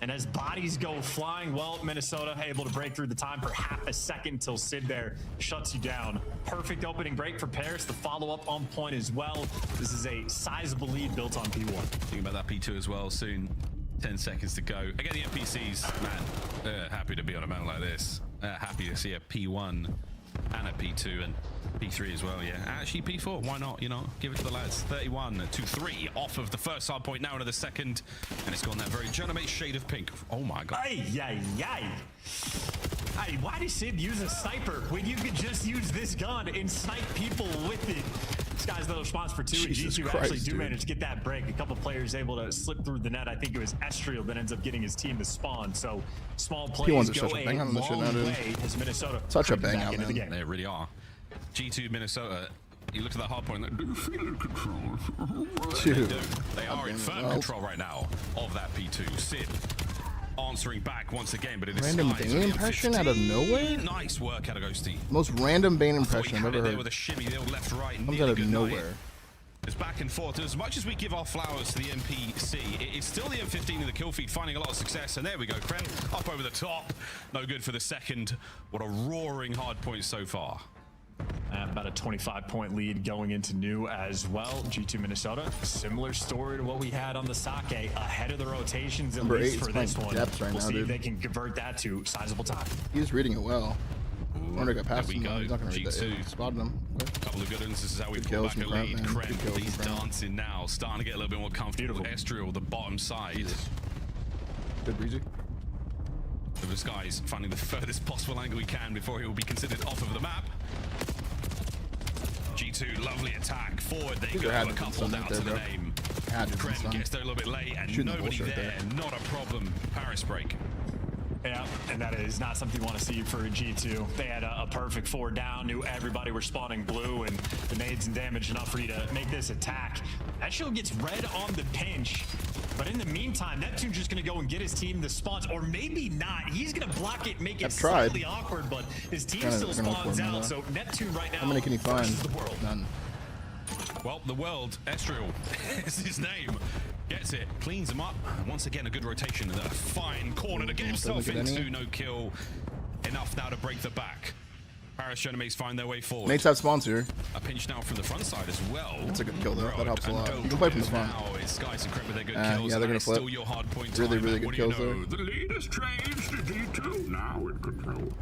And as bodies go flying, well, Minnesota able to break through the time for half a second until Sid there shuts you down. Perfect opening break for Paris. The follow-up on point as well. This is a sizable lead built on P1. Thinking about that P2 as well soon. 10 seconds to go. Again, the NPCs, man, happy to be on a mount like this. Happy to see a P1 and a P2 and P3 as well, yeah. Actually, P4, why not? You know, give it to the lads. 31-3 off of the first hard point, now into the second. And it's gone that very Germate shade of pink. Oh my god. Ay, ay, ay. Hey, why did Sid use a sniper when you could just use this gun and snipe people with it? This guy's the response for 2, and G2 actually do manage to get that break. A couple players able to slip through the net. I think it was Estriel that ends up getting his team to spawn. So small plays go a long way as Minnesota such a bang out, into the game. They really are. G2 Minnesota. You look at that hard point, like, do you feel in control? Dude. They are in firm control right now of that P2. Sid answering back once again, but it is random Bane impression out of nowhere. Nice work out of Ghosty. Most random Bane impression I've ever heard. There with a shimmy, left, right, comes out of nowhere. It's back and forth. As much as we give our flowers to the NPC, it's still the M15 in the kill feed finding a lot of success. And there we go, Krem up over the top. No good for the second. What a roaring hard point so far. About a 25-point lead going into new as well. G2 Minnesota, similar story to what we had on the Sake, ahead of the rotations at least for this one. We'll see if they can convert that to sizable time. He's reading it well. Wonder got past him. He's not gonna read that. Spotted him. Couple of good ones. This is how we pull back a lead. Krem, he's dancing now, starting to get a little bit more comfortable. Estriel, the bottom side. Good breezy. This guy's finding the furthest possible angle he can before he will be considered off of the map. G2, lovely attack. Forward they go, a couple down to the name. Krem gets there a little bit late and nobody there. Not a problem. Paris break. Yeah, and that is not something you want to see for G2. They had a perfect 4 down, knew everybody were spawning blue, and the nades and damage enough for you to make this attack. That shield gets red on the pinch, but in the meantime, Neptune's just going to go and get his team the spawns, or maybe not. He's going to block it, make it slightly awkward, but his team still spawns out, so Neptune right now. How many can he find? None. Well, the world, Estriel is his name. Gets it, cleans him up. Once again, a good rotation. A fine corner to get himself into. No kill. Enough now to break the back. Paris Genomates find their way forward. Mates have sponsor. A pinch now from the front side as well. That's a good kill though. That helps a lot. You can play from the front. Now it's Skies and Krem with their good kills. Yeah, they're gonna flip. Still your hard point. Really, really good kills though. The lead has changed to G2. Now in control.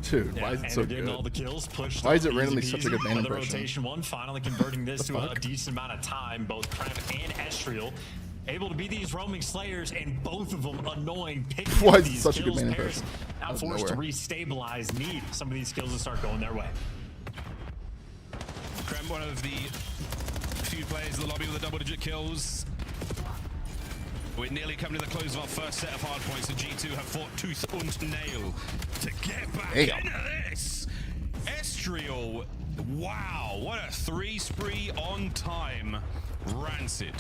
Dude, why is it so good? All the kills pushed. Why is it randomly such a good Bane impression? Rotation 1, finally converting this to a decent amount of time. Both Krem and Estriel able to be these roaming slayers, and both of them annoying picking Why is these such kills. a good Bane Paris impression? now forced to restabilize, need some of these kills to start going their way. Krem, one of the few players in the lobby with the double-digit kills. We're nearly coming to the close of our first set of hard points, and G2 have fought tooth and nail to get back into this. Estriel, wow, what a 3 spree on time. Rancid.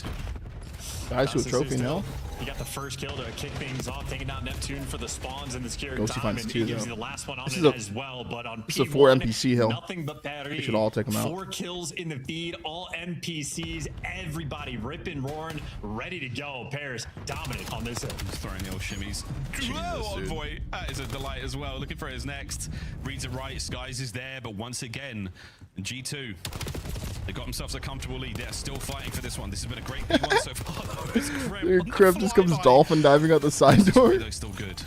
Guys who a trophy now. He got the first kill to kick things off, taking out Neptune for the spawns in the secured Ghosty time, finds and 2, he gives though. you the last one on This it is a- as well. But on This is a P1, 4 NPC hill. nothing but battery. They should all take them out. 4 kills in the feed, all NPCs, everybody ripping, roaring, ready to go. Paris dominant on this hill. Just throwing the old shimmies. Whoa, Envoy, that is a delight as well. Looking for his next. Reads it right, Skies is there, but once again, G2, they got themselves a comfortable lead. They're still fighting for this one. This has been a great big one so far, though. It's Dude, Krem just comes dolphin diving out the side door. They're still good.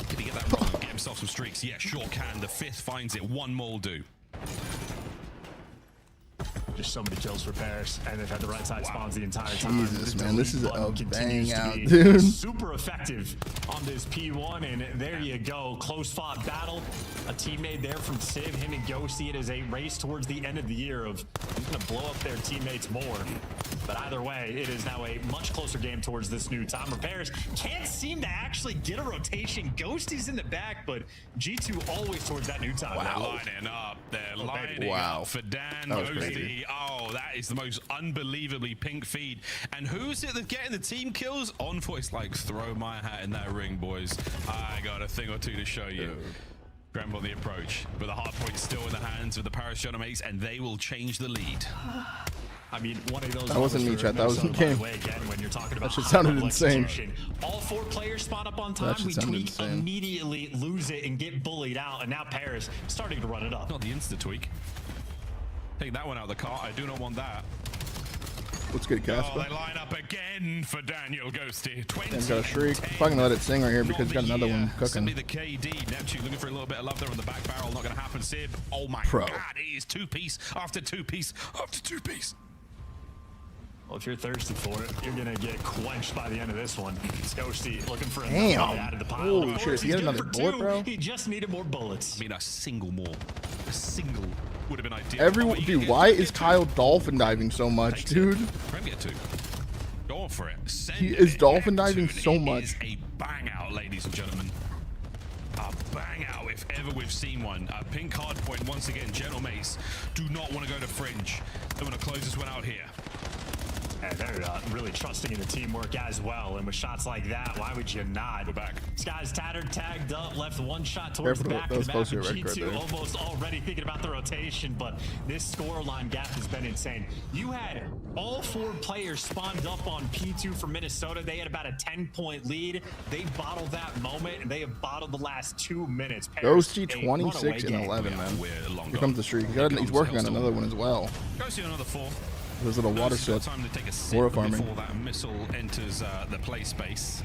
Did he get that wrong? Get himself some streaks? Yeah, sure can. The 5th finds it. One more will do. just so many kills for Paris, and they've had the right side spawns the entire time. Jesus, man, this is a bang out, be dude. Super effective on this P1, and there you go. Close fought battle. A teammate there from Civ, him and Ghosty. It is a race towards the end of the year of who's going to blow up their teammates more. But either way, it is now a much closer game towards this new timer. Paris can't seem to actually get a rotation. Ghosty's in the back, but G2 always towards that new timer. They're lining up. They're lining up for Dan Ghosty. Oh, that is the most unbelievably pink feed. And who's it that's getting the team kills? Envoy's like, throw my hat in that ring, boys. I got a thing or two to show you. Graham on the approach, but the hard point still in the hands of the Paris Genomates, and they will change the lead. I mean, one of those. That wasn't me, chat. That was in game. When you're talking about that shit sounded insane. All 4 players spot up on time. We tweak, immediately lose it and get bullied out, and now Paris starting to run it up. Not the insta tweak. Take that one out of the cart. I do not want that. What's good, Casper? Oh, they line up again for Daniel Ghosty. 20. He's got a shriek. If I can let it sing right here because he's got another one cooking. Send me the KD. Neptune looking for a little bit of love there on the back barrel. Not going to happen, Sib. Oh my God. It is 2-piece after 2-piece after 2-piece. Well, if you're thirsty for it, you're going to get quenched by the end of this one. It's Ghosty looking for damn. Out of the pile. Holy shit, if he had another bullet, bro. He just needed more bullets. I mean, a single more. A single would have been ideal. Dude, why is Kyle dolphin diving so much, dude? Get 2. Go on for it. He is dolphin diving so much. It is a bang out, ladies and gentlemen. A bang out if ever we've seen one. Pink Hardpoint once again. Genomates do not want to go to Fringe. They want to close this one out here. And they're really trusting in the teamwork as well. And with shots like that, why would you not? Go back. This guy's tattered, tagged up, left one shot towards the back of of the map. G2 almost already thinking about the rotation, but this scoreline gap has been insane. You had all 4 players spawned up on P2 for Minnesota. They had about a 10-point lead. They bottled that moment, and they have bottled the last 2 minutes. Ghosty 26 and 11, man. Here comes the streak. He's working on another one as well. Ghosty another 4. Those little water sets. Time to take a sip before that missile enters the play space.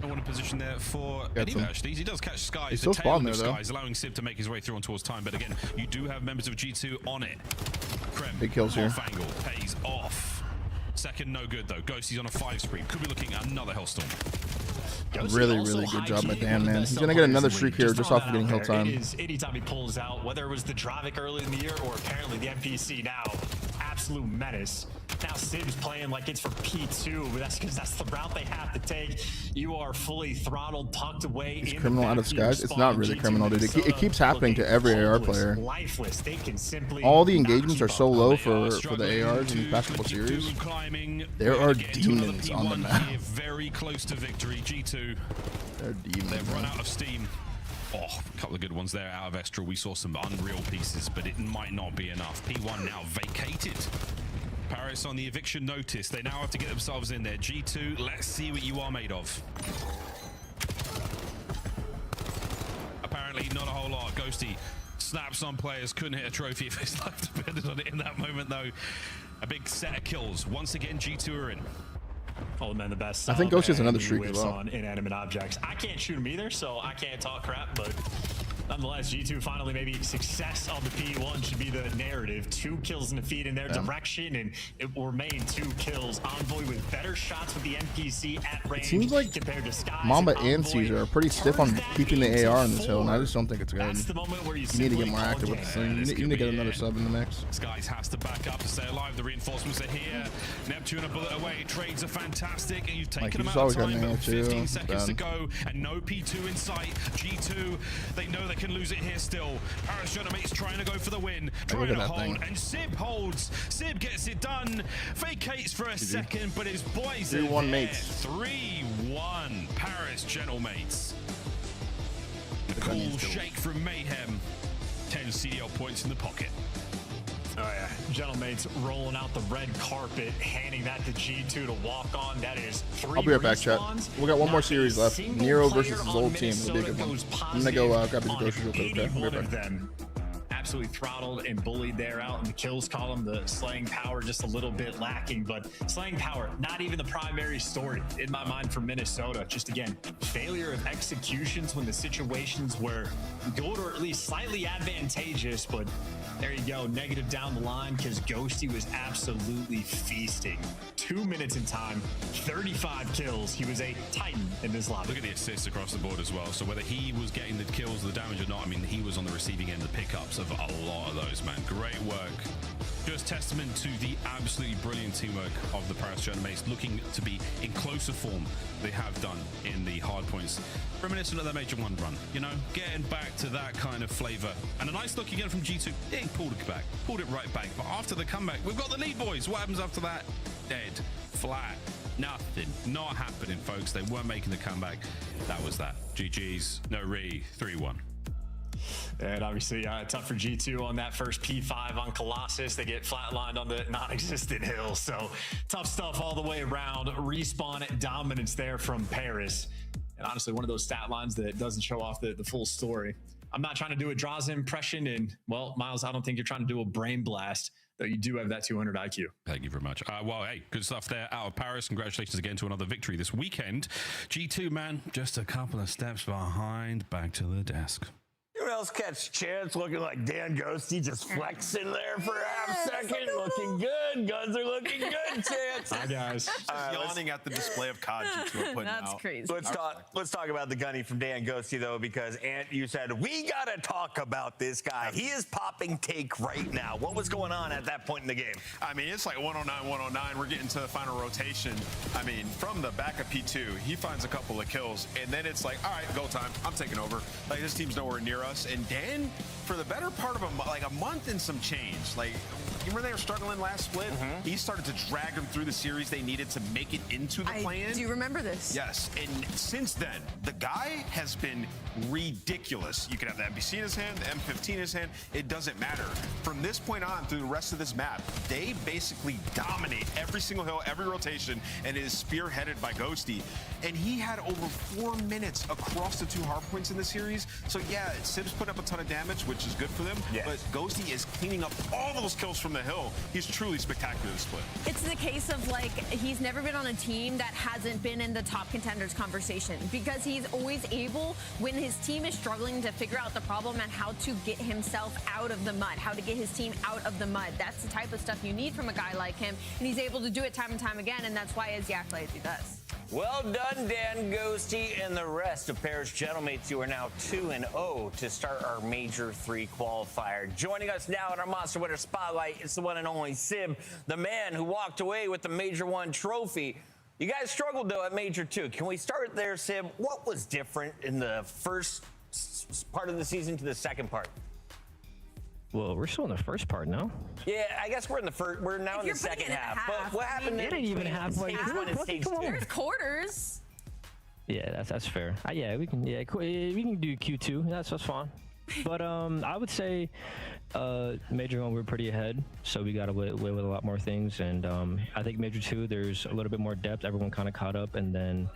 I want to position there for Eddie actually. He does catch Skies. He's still spawned there, though. Skies, allowing Civ to make his way through on towards time. But again, you do have members of G2 on it. Krem, big kills here. Angle pays off. Second, no good though. Ghosty's on a 5 streak. Could be looking at another Hellstorm. Really good job by Dan, man. He's gonna get another streak here just off of getting hill time. It is anytime he pulls out, whether it was the Dravik early in the year or apparently the NPC now. Absolute menace. Now Civ's playing like it's for P2, but that's because that's the route they have to take. You are fully throttled, tucked away. It's criminal out of skies. It's not really criminal, dude. It keeps happening to every AR player. Lifeless. They can simply all the engagements are so low for the ARs in the past couple series. There are demons on the map. Very close to victory. G2. They're demons. They've run out of steam. Oh, a couple of good ones there out of Estral. We saw some unreal pieces, but it might not be enough. P1 now vacated. Paris on the eviction notice. They now have to get themselves in there. G2, let's see what you are made of. Apparently not a whole lot. Ghosty snaps on players. Couldn't hit a trophy if his life depended on it in that moment, though. A big set of kills. Once again, G2 are in. Oh man, the best. I think Ghost has another streak as well. On inanimate objects. I can't shoot them either, so I can't talk crap, but nonetheless, G2 finally maybe success on the P1 should be the narrative. 2 kills in the feed in their direction, and it will remain 2 kills. Envoy with better shots with the NPC at range. It seems like compared to Skies Mamba and Caesar are pretty stiff on keeping the AR on this hill, and I just don't think it's good. That's the moment where you need to get more active with this thing. You need to get another sub in the mix. Skies has to back up to stay alive. The reinforcements are here. Neptune a bullet away. Trades are fantastic, and you've taken them out of time, but 15 seconds to go, and no P2 in sight. G2, they know they can lose it here still. Paris Genomate's trying to go for the win, trying to hold, and Sib holds. Sib gets it done, vacates for a second, but his boys are there. 3-1 Paris Genomates. A cool shake from Mayhem. 10 CDL points in the pocket. Oh yeah, Genomates rolling out the red carpet, handing that to G2 to walk on. That is 3 I'll be right back, chat. We got one more series left. Nero versus his old team. It'll be a good one. I'm gonna go grab the groceries real quick, okay? I'll be right back. absolutely throttled and bullied there out in the kills column. The slaying power just a little bit lacking, but slaying power, not even the primary story in my mind for Minnesota. Just again, failure of executions when the situations were good or at least slightly advantageous, but there you go, negative down the line because Ghosty was absolutely feasting. 2 minutes in time, 35 kills. He was a titan in this lobby. Look at the assists across the board as well. So whether he was getting the kills or the damage or not, I mean, he was on the receiving end of the pickups of a lot of those, man. Great work. Just testament to the absolutely brilliant teamwork of the Paris Journalists, looking to be in closer form they have done in the hard points. Reminiscent of their Major 1 run, you know, getting back to that kind of flavor. And a nice look again from G2. They pulled it back, pulled it right back. But after the comeback, we've got the lead boys. What happens after that? Dead, flat, nothing. Not happening, folks. They weren't making the comeback. That was that. GG's, no re, 3-1. And obviously tough for G2 on that first P5 on Colossus. They get flatlined on the non-existent hill. So tough stuff all the way around. Respawn dominance there from Paris. And honestly, one of those stat lines that doesn't show off the full story. I'm not trying to do a Draws impression. And, well, Miles, I don't think you're trying to do a brain blast, though you do have that 200 IQ. Thank you very much. Well, hey, good stuff there out of Paris. Congratulations again to another victory this weekend. G2, man, just a couple of steps behind, back to the desk. Who else catch Chance looking like Dan Ghosty, just flexing there for a half second, looking good. Guns are looking good, Chance. Hi, guys. Just yawning at the display of COD G2 are putting That's out. crazy. Let's talk about the gunny from Dan Ghosty, though, because Ant, you said, we got to talk about this guy. He is popping take right now. What was going on at that point in the game? I mean, it's like 109, 109. We're getting to the final rotation. I mean, from the back of P2, he finds a couple of kills, and then it's like, all right, go time. I'm taking over. Like, this team's nowhere near us. And Dan, for the better part of a month and some change, like, you remember they were struggling last split? He started to drag them through the series they needed to make it into the play-in. Do you remember this? Yes, and since then, the guy has been ridiculous. You can have the MBC in his hand, the M15 in his hand, it doesn't matter. From this point on through the rest of this map, they basically dominate every single hill, every rotation, and it is spearheaded by Ghosty. And he had over 4 minutes across the 2 hard points in the series. So yeah, Sib's put up a ton of damage, which is good for them, but Ghosty is cleaning up all those kills from the hill. He's truly spectacular this split. It's the case of, like, he's never been on a team that hasn't been in the top contenders conversation, because he's always able, when his team is struggling to figure out the problem and how to get himself out of the mud, how to get his team out of the mud. That's the type of stuff you need from a guy like him, and he's able to do it time and time again, and that's why his accolades he does. Well done, Dan Ghosty and the rest of Paris Gentlemates. You are now 2-0 to start our Major 3 qualifier. Joining us now in our Monster Winner Spotlight is the one and only Sib, the man who walked away with the Major 1 trophy. You guys struggled, though, at Major 2. Can we start there, Sib? What was different in the first part of the season to the second part? Well, we're still in the first part now. Yeah, I guess we're in the first. We're now in the second half. But what happened? It ain't even halfway. There's quarters. Yeah, that's fair. Yeah, we can. Yeah, we can do Q2. That's fine. But I would say Major 1 we're pretty ahead, so we got away with a lot more things. And I think Major 2 there's a little bit more depth. Everyone kind of caught up, and then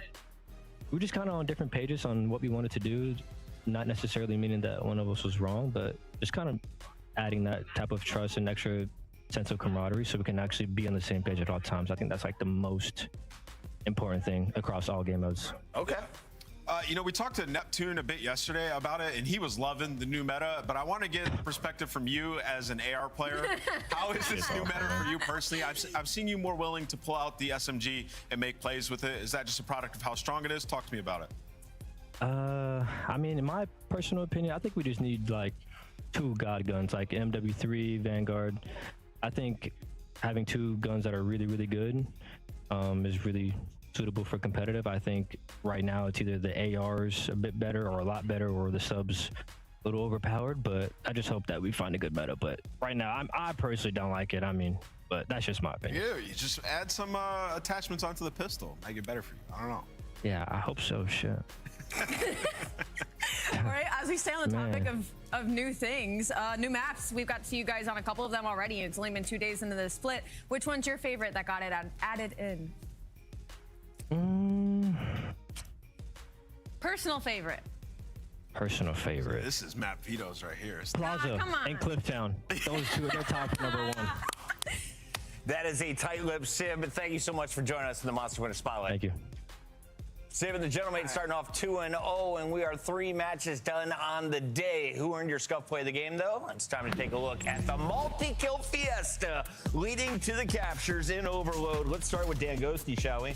we were just kind of on different pages on what we wanted to do. Not necessarily meaning that one of us was wrong, but just kind of adding that type of trust and extra sense of camaraderie so we can actually be on the same page at all times. I think that's like the most important thing across all game modes. Okay. You know, we talked to Neptune a bit yesterday about it, and he was loving the new meta, but I want to get perspective from you as an AR player. How is this new meta for you personally? I've seen you more willing to pull out the SMG and make plays with it. Is that just a product of how strong it is? Talk to me about it. I mean, in my personal opinion, I think we just need like 2 god guns, like MW3, Vanguard. I think having 2 guns that are really, really good is really suitable for competitive. I think right now it's either the ARs a bit better or a lot better, or the subs a little overpowered, but I just hope that we find a good meta. But right now, I personally don't like it. I mean, but that's just my opinion. Yeah, you just add some attachments onto the pistol. Make it better for you. I don't know. Yeah, I hope so. Shit. All right, as we stay on the topic of new things, new maps, we've got to see you guys on a couple of them already. It's only been 2 days into the split. Which one's your favorite that got it added in? Mm. Personal favorite. personal favorite. This is map vetoes right here. Plaza and Clifftown. Those two are their top number one. That is a tight lip, Sim. But thank you so much for joining us in the Monster Winter Spotlight. Thank you. Sim and the Gentleman starting off 2-0, and we are 3 matches done on the day. Who earned your scuff play of the game, though? It's time to take a look at the multi-kill fiesta leading to the captures in Overload. Let's start with Dan Ghosty, shall we?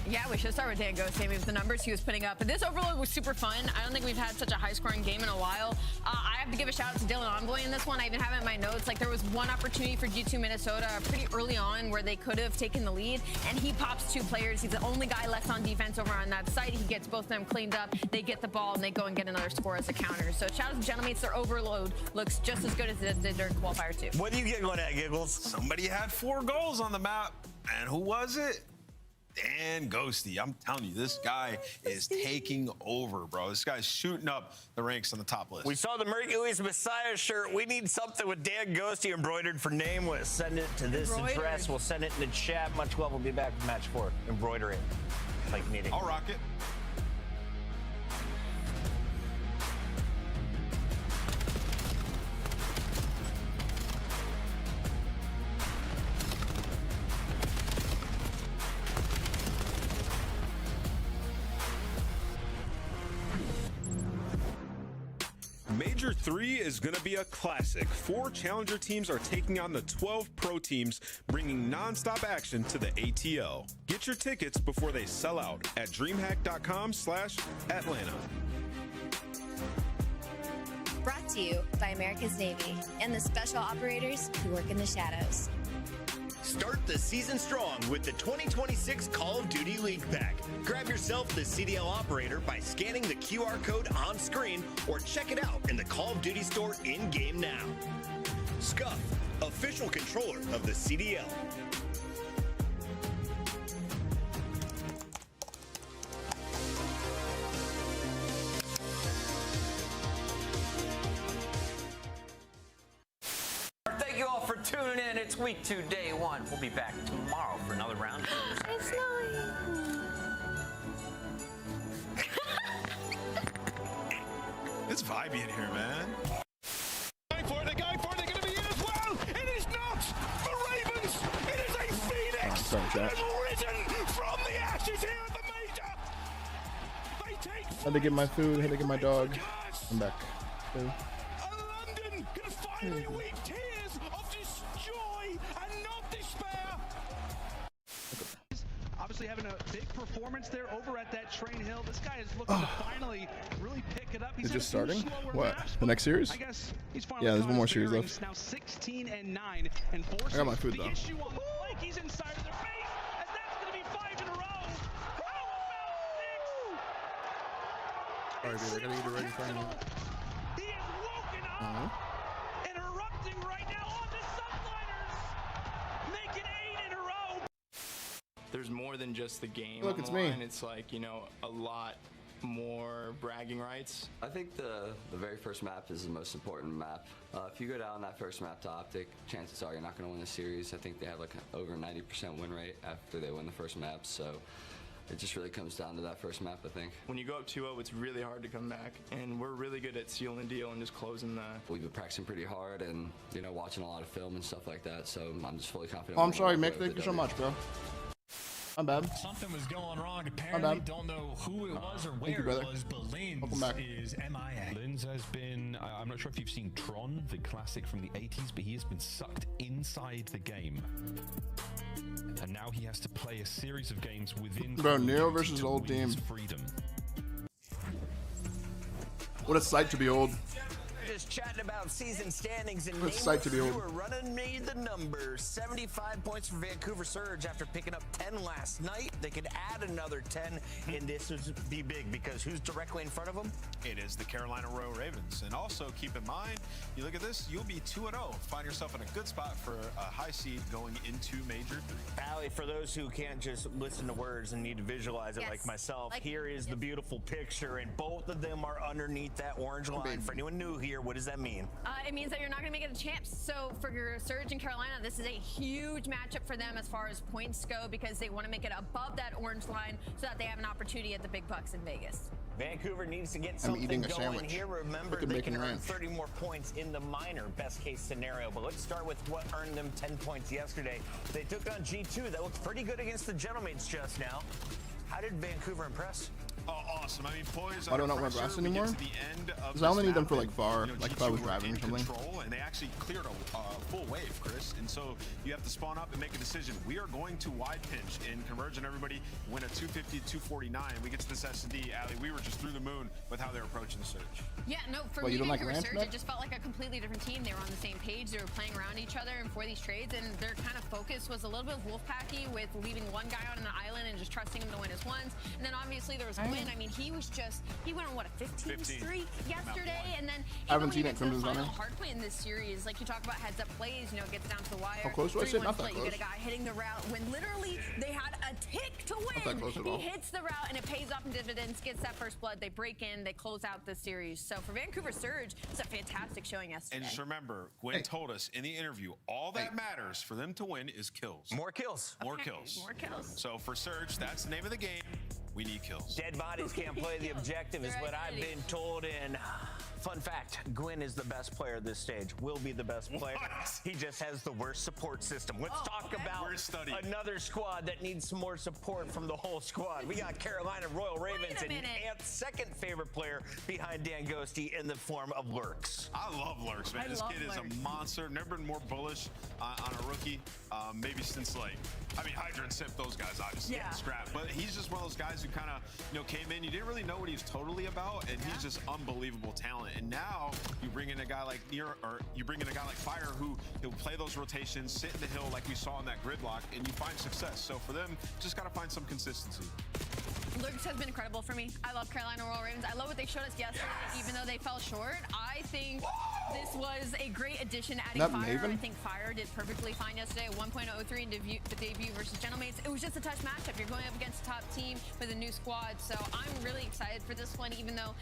Yeah, we should start with Dan Ghosty. With the numbers he was putting up. But this Overload was super fun. I don't think we've had such a high-scoring game in a while. I have to give a shout-out to Dylan Envoy in this one. I even have it in my notes. Like, there was one opportunity for G2 Minnesota pretty early on where they could have taken the lead, and he pops 2 players. He's the only guy left on defense over on that side. He gets both of them cleaned up. They get the ball, and they go and get another score as a counter. So shout-out to Gentlemen. Their Overload looks just as good as it did during Qualifier 2. What do you get going at, Giggles? Somebody had 4 goals on the map, and who was it? Dan Ghosty. I'm telling you, this guy is taking over, bro. This guy's shooting up the ranks on the top list. We saw the Mercury's Messiah shirt. We need something with Dan Ghosty embroidered for Nameless. Send it to this address. We'll send it in the chat. Much love. We'll be back with match 4. Embroider it. Like knitting. I'll rock it. Major 3 is going to be a classic. 4 challenger teams are taking on the 12 pro teams, bringing non-stop action to the ATL. Get your tickets before they sell out at dreamhack.com/Atlanta. Brought to you by America's Navy and the special operators who work in the shadows. Start the season strong with the 2026 Call of Duty League Pack. Grab yourself the CDL operator by scanning the QR code on screen or check it out in the Call of Duty store in-game now. Scuff, official controller of the CDL. Thank you all for tuning in. It's week 2, day 1. We'll be back tomorrow for another round. It's not. It's vibey in here, man. Going for it, they're going for it, they're going to be in as well. It is not the Ravens. It is a Phoenix that has risen from the ashes here at the major. They take Had to get my food, had to get my dog. I'm back. Okay. London can finally weep tears of joy and not despair. Obviously having a big performance there over at that Train Hill. This guy is looking to finally really pick it up. It's just starting? What? The next series? I guess he's Yeah, there's one more series left. Now 16-9 and forcing I got my food though. the issue on the flank. He's inside of their face, and that's going to be 5 in a row. How about 6? Alright, dude, I gotta get it ready for me. He is woken up and erupting right now on the Subliners, making 8 in a row. There's more than just the game. Look, on it's the me. line. It's like, you know, a lot more bragging rights. I think the very first map is the most important map. If you go down that first map to Optic, chances are you're not going to win the series. I think they have like over 90% win rate after they win the first map, so it just really comes down to that first map, I think. When you go up 2-0, it's really hard to come back, and we're really good at sealing the deal and just closing the... We've been practicing pretty hard and, you know, watching a lot of film and stuff like that, so I'm just fully confident. Oh, I'm sorry, Mick. Thank you so much, bro. I'm bad. Something was going wrong. I'm Apparently, bad. don't know who it was or Thank where you, brother. it was, but Linz Welcome back. is MIA. Linz has been, I'm not sure if you've seen Tron, the classic from the 80s, but he has been sucked inside the game. And now he has to play a series of games within Bro, Call of Nero Duty versus to old win his team. freedom. What a sight to behold. Just chatting about season standings and What a sight to behold. You were running me the numbers. 75 points for Vancouver Surge after picking up 10 last night. They could add another 10, and this would be big because who's directly in front of them? It is the Carolina Royal Ravens. And also keep in mind, you look at this, you'll be 2-0. Find yourself in a good spot for a high seed going into Major 3. Allie, for those who can't just listen to words and need to visualize it like myself, here is the beautiful picture, and both of them are underneath that orange line. For anyone new here, here. What does that mean? It means that you're not going to make it the champs. So for your Surge in Carolina, this is a huge matchup for them as far as points go because they want to make it above that orange line so that they have an opportunity at the big bucks in Vegas. Vancouver needs to get something going here. Remember, they can earn 30 more points in the minor, best case scenario. But let's start with what earned them 10 points yesterday. They took on G2. That looked pretty good against the Gentlemates just now. How did Vancouver impress? Oh, awesome. I mean, poise. I don't know where brass anymore. Because I only need them for like VAR, like if I was driving or something. And they actually cleared a full wave, Chris. And so you have to spawn up and make a decision. We are going to wide pinch and converge on everybody, win a 250-249. We get to this S&D, Ali. We were just through the moon with how they're approaching the Surge. Yeah, no, for me, Vancouver Surge, it just felt like a completely different team. They were on the same page. They were playing around each other and for these trades, and their kind of focus was a little bit Wolfpacky with leaving one guy on an island and just trusting him to win his ones. And then obviously there was Quinn. I mean, he went on what, a 15 streak yesterday, and then I haven't seen it from his runner. Hardpoint in this series, like you talk about heads up plays, you know, it gets down to the wire. How close was it? Not that close. You get a guy hitting the route when literally they had a tick to win. He hits the route and it pays off in dividends, gets that first blood, they break in, they close out the series. So for Vancouver Surge, it's a fantastic showing yesterday. And just remember, Gwen told us in the interview, all that matters for them to win is kills. More kills. More kills. More kills. So for Surge, that's the name of the game. We need kills. Dead bodies can't play the objective is what I've been told. And fun fact, Gwyn is the best player at this stage, will be the best player. He just has the worst support system. Let's talk about another squad that needs some more support from the whole squad. We got Carolina Royal Ravens and Ant's second favorite player behind Dan Ghosty in the form of Lurks. I love Lurks, man. This kid is a monster. Never been more bullish on a rookie, maybe since like, I mean, Hydra and Sip, those guys obviously getting scrapped. But he's just one of those guys who kind of, you know, came in. You didn't really know what he was totally about, and he's just unbelievable talent. And now you bring in a guy like Fire, who he'll play those rotations, sit in the hill like we saw in that gridlock, and you find success. So for them, just got to find some consistency. Lurks has been incredible for me. I love Carolina Royal Ravens. I love what they showed us yesterday, even though they fell short. I think this was a great addition adding Fire. Maven? I think Fire did perfectly fine yesterday. 1.03 in the debut versus Gentlemates. It was just a touch matchup. You're going up against a top team with a new squad. So I'm really excited for this one, even though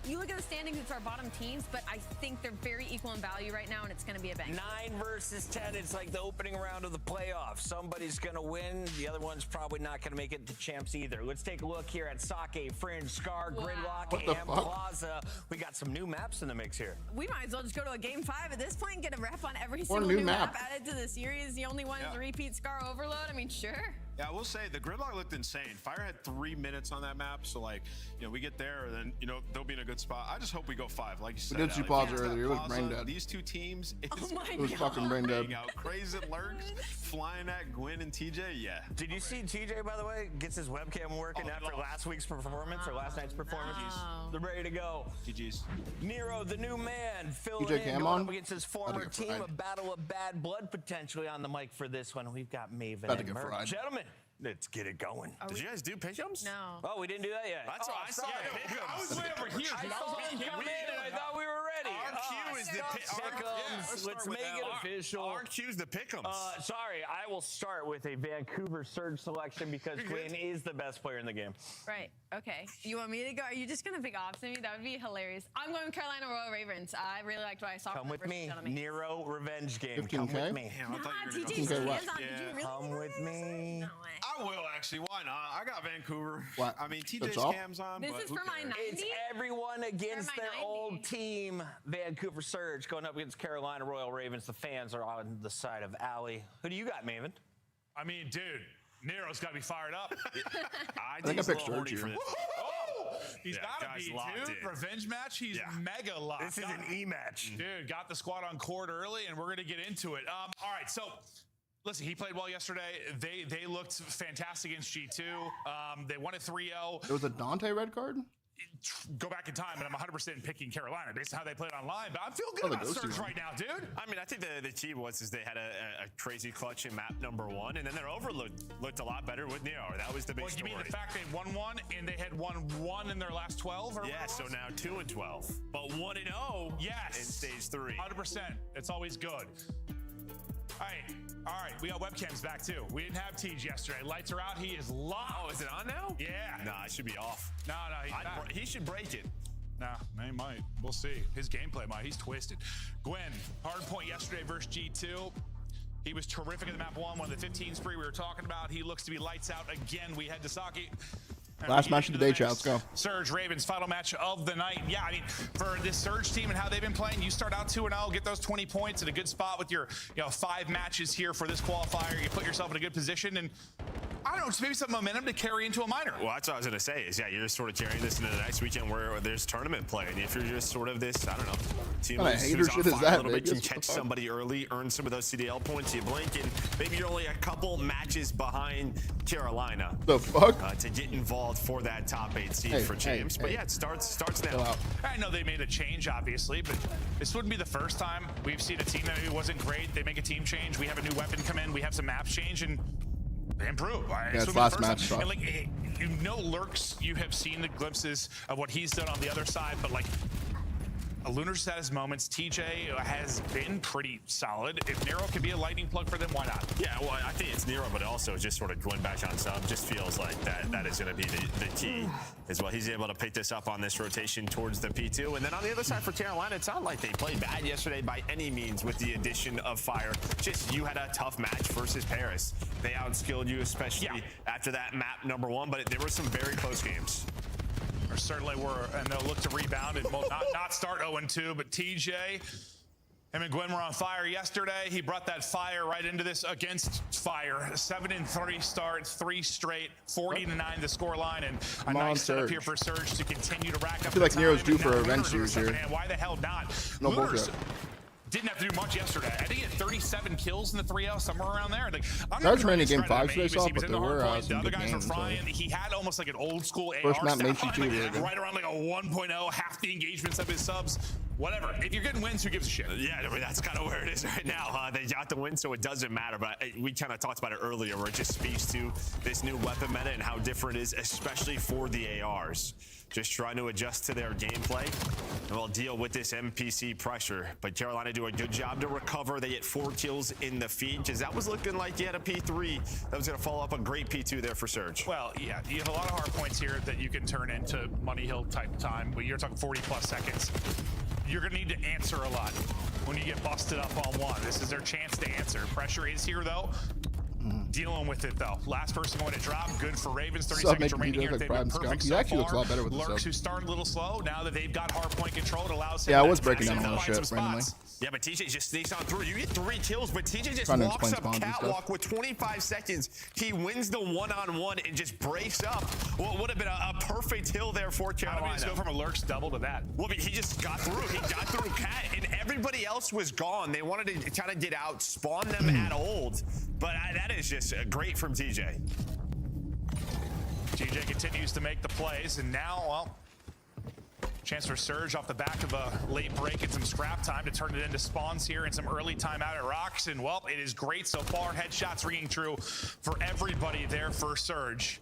you look at the standings, it's our bottom teams, but I think they're very equal in value right now, and it's going to be a bang. 9 versus 10. It's like the opening round of the playoffs. Somebody's going to win. The other one's probably not going to make it to champs either. Let's take a look here at Sake, Fringe, Scar, Gridlock, and Plaza. We got some new maps in the mix here. We might as well just go to a game 5 at this point and get a rep on every single new map added to the series. The only one is the repeat Scar Overload. I mean, sure. Yeah, I will say the gridlock looked insane. Fire had 3 minutes on that map, so like, you know, we get there, and then, you know, they'll be in a good spot. I just hope we go 5, like you said. We did see Plaza earlier. It was brain dead. These two teams, it was fucking brain dead. Crazy Lurks flying at Gwyn and TJ. Yeah. Did you see TJ, by the way, gets his webcam working after last week's performance or last night's performance? They're ready to go. GG's. Nero, the new man, filling in, going up against his former team. A battle of bad blood potentially on the mic for this one. We've got Maven and Merc. Gentlemen, let's get it going. Did you guys do pick-ups? No. Oh, we didn't do that yet. That's what I saw. I was way over here. I saw him come in, and I thought we were ready. RQ is the pick-ems. Let's make it official. RQ is the pick-ems. Sorry, I will start with a Vancouver Surge selection because Gwyn is the best player in the game. Right. Okay. You want me to go? Are you just going to pick opposite me? That would be hilarious. I'm going Carolina Royal Ravens. I really liked what I saw. Come with me. Nero revenge game. 15K? Come with me. Come with me. I will actually. Why not? I got Vancouver. What? I mean, TJ's cams on. This but is for my 90. It's everyone against their old team. Vancouver Surge going up against Carolina Royal Ravens. The fans are on the side of Ali. Who do you got, Maven? I mean, dude, Nero's got to be fired up. I think I picked Surge here. He's got to be, dude. Revenge match, he's mega locked. This is an E-match. Dude, got the squad on court early, and we're going to get into it. All right, so listen, he played well yesterday. They looked fantastic against G2. They won a 3-0. There was a Dante red card? Go back in time, and I'm 100% picking Carolina based on how they played online. But I'm feeling good about Surge right now, dude. I mean, I think the key was they had a crazy clutch in map number 1, and then their overload looked a lot better with Nero. That was the big story. You mean the fact they won 1 and they had won 1 in their last 12? Or yeah, so now 2-12, but 1-0. Yes, in stage 3. 100%. It's always good. All right, we got webcams back too. We didn't have Tej yesterday. Lights are out. He is locked. Oh, is it on now? Yeah. Nah, it should be off. No, he should break it. Nah, he might. We'll see. His gameplay might. He's twisted. Gwen, Hardpoint yesterday versus G2. He was terrific at the map 1 of the 15 spree we were talking about. He looks to be lights out again. We head to Saki. Last match of the day, chat. Let's go. Surge Ravens, final match of the night. Yeah, I mean, for this Surge team and how they've been playing, you start out 2-0, get those 20 points in a good spot with your 5 matches here for this qualifier. You put yourself in a good position, and I don't know, just maybe some momentum to carry into a minor. Well, that's what I was going to say is, yeah, you're just sort of carrying this into the next weekend where there's tournament play. And if you're just sort of this, I don't know, team who's on fire a little bit, you catch somebody early, earn some of those CDL points, you blink, and maybe you're only a couple matches behind Carolina. The fuck? To get involved for that top 8 seed for champs. But yeah, it starts now. I know they made a change, obviously, but this wouldn't be the first time we've seen a team that maybe wasn't great. They make a team change. We have a new weapon come in. We have some maps change, and they improve. Yeah, it's last match. And like, you know, Lurks, you have seen the glimpses of what he's done on the other side, but like, Lunar's had his moments. TJ has been pretty solid. If Nero can be a lightning plug for them, why not? Yeah, well, I think it's Nero, but also just sort of going back on sub just feels like that is going to be the key as well. He's able to pick this up on this rotation towards the P2. And then on the other side for Carolina, it's not like they played bad yesterday by any means with the addition of Fire. Just you had a tough match versus Paris. They outskilled you, especially after that map number 1, but there were some very close games. Or certainly were, and they'll look to rebound and not start 0-2, but TJ, him and Gwen were on fire yesterday. He brought that fire right into this against Fire. 7-3 start, 3 straight, 40-9 the score line, and a nice setup here for Surge to continue to rack up. I feel like Nero's due for a revenge series here. Why the hell not? No bullshit. Didn't have to do much yesterday. I think he had 37 kills in the 3L, somewhere around there. Like, I'm not remaining game 5 today, so but there were the other guys were frying. He had almost like an old school AR first map makes you too really good. Right around like a 1.0, half the engagements of his subs. Whatever. If you're getting wins, who gives a shit? Yeah, I mean, that's kind of where it is right now. They got the win, so it doesn't matter. But we kind of talked about it earlier, where it just speaks to this new weapon meta and how different it is, especially for the ARs. Just trying to adjust to their gameplay, and we'll deal with this NPC pressure. But Carolina do a good job to recover. They get 4 kills in the feed, because that was looking like you had a P3 that was going to follow up a great P2 there for Surge. Well, yeah, you have a lot of hard points here that you can turn into Money Hill type time, but you're talking 40+ seconds. You're going to need to answer a lot when you get busted up on 1. This is their chance to answer. Pressure is here, though. Dealing with it, though. Last person going to drop. Good for Ravens. 30 seconds remaining here. They've been perfect so actually looks a lot better with Lurks, who started a little slow. Now that they've got hardpoint control, it allows him I was breaking down all the shit randomly. Yeah, but TJ just sneaks on through. You get 3 kills, but TJ just walks up catwalk with 25 seconds. He wins the one-on-one and just breaks up what would have been a perfect hill there for Carolina. How do we go from a Lurks double to that? Well, but he just got through. He got through Cat, and everybody else was gone. They wanted to kind of get out, spawn them at old. But that is just great from TJ. TJ continues to make the plays, and now, well, chance for Surge off the back of a late break and some scrap time to turn it into spawns here and some early time out at Rocks. And, well, it is great so far. Headshots ringing true for everybody there for Surge.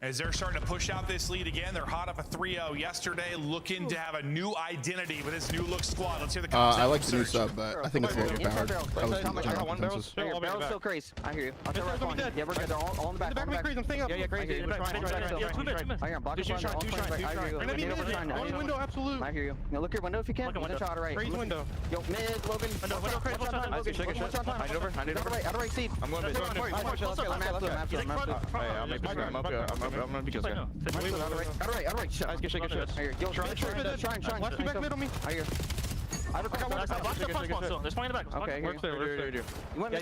As they're starting to push out this lead again, they're hot up a 3-0 yesterday, looking to have a new identity with this new look squad. Let's hear the conversation. I like the new sub, but I think it's a little overpowered. I got one barrel. Barrel's still crazy. I hear you. I'll tell you right. Yeah, we're good. They're all in the back. The back of me crazy. I'm staying up. Yeah, crazy. Yeah, 2 mid. I hear him. Block his front. I hear you. Only window, absolute. I hear you. Now look your window if you can. Window shot right. Crazy window. Yo, mid, Logan. Window crazy. One shot time. I need over. Out of right seat. I'm going mid. I'm gonna be just good. Out of right. Shit. Good shit. Yo, try. Watch me back mid on me. I hear. I got one. There's one in the back. Okay, works there. You went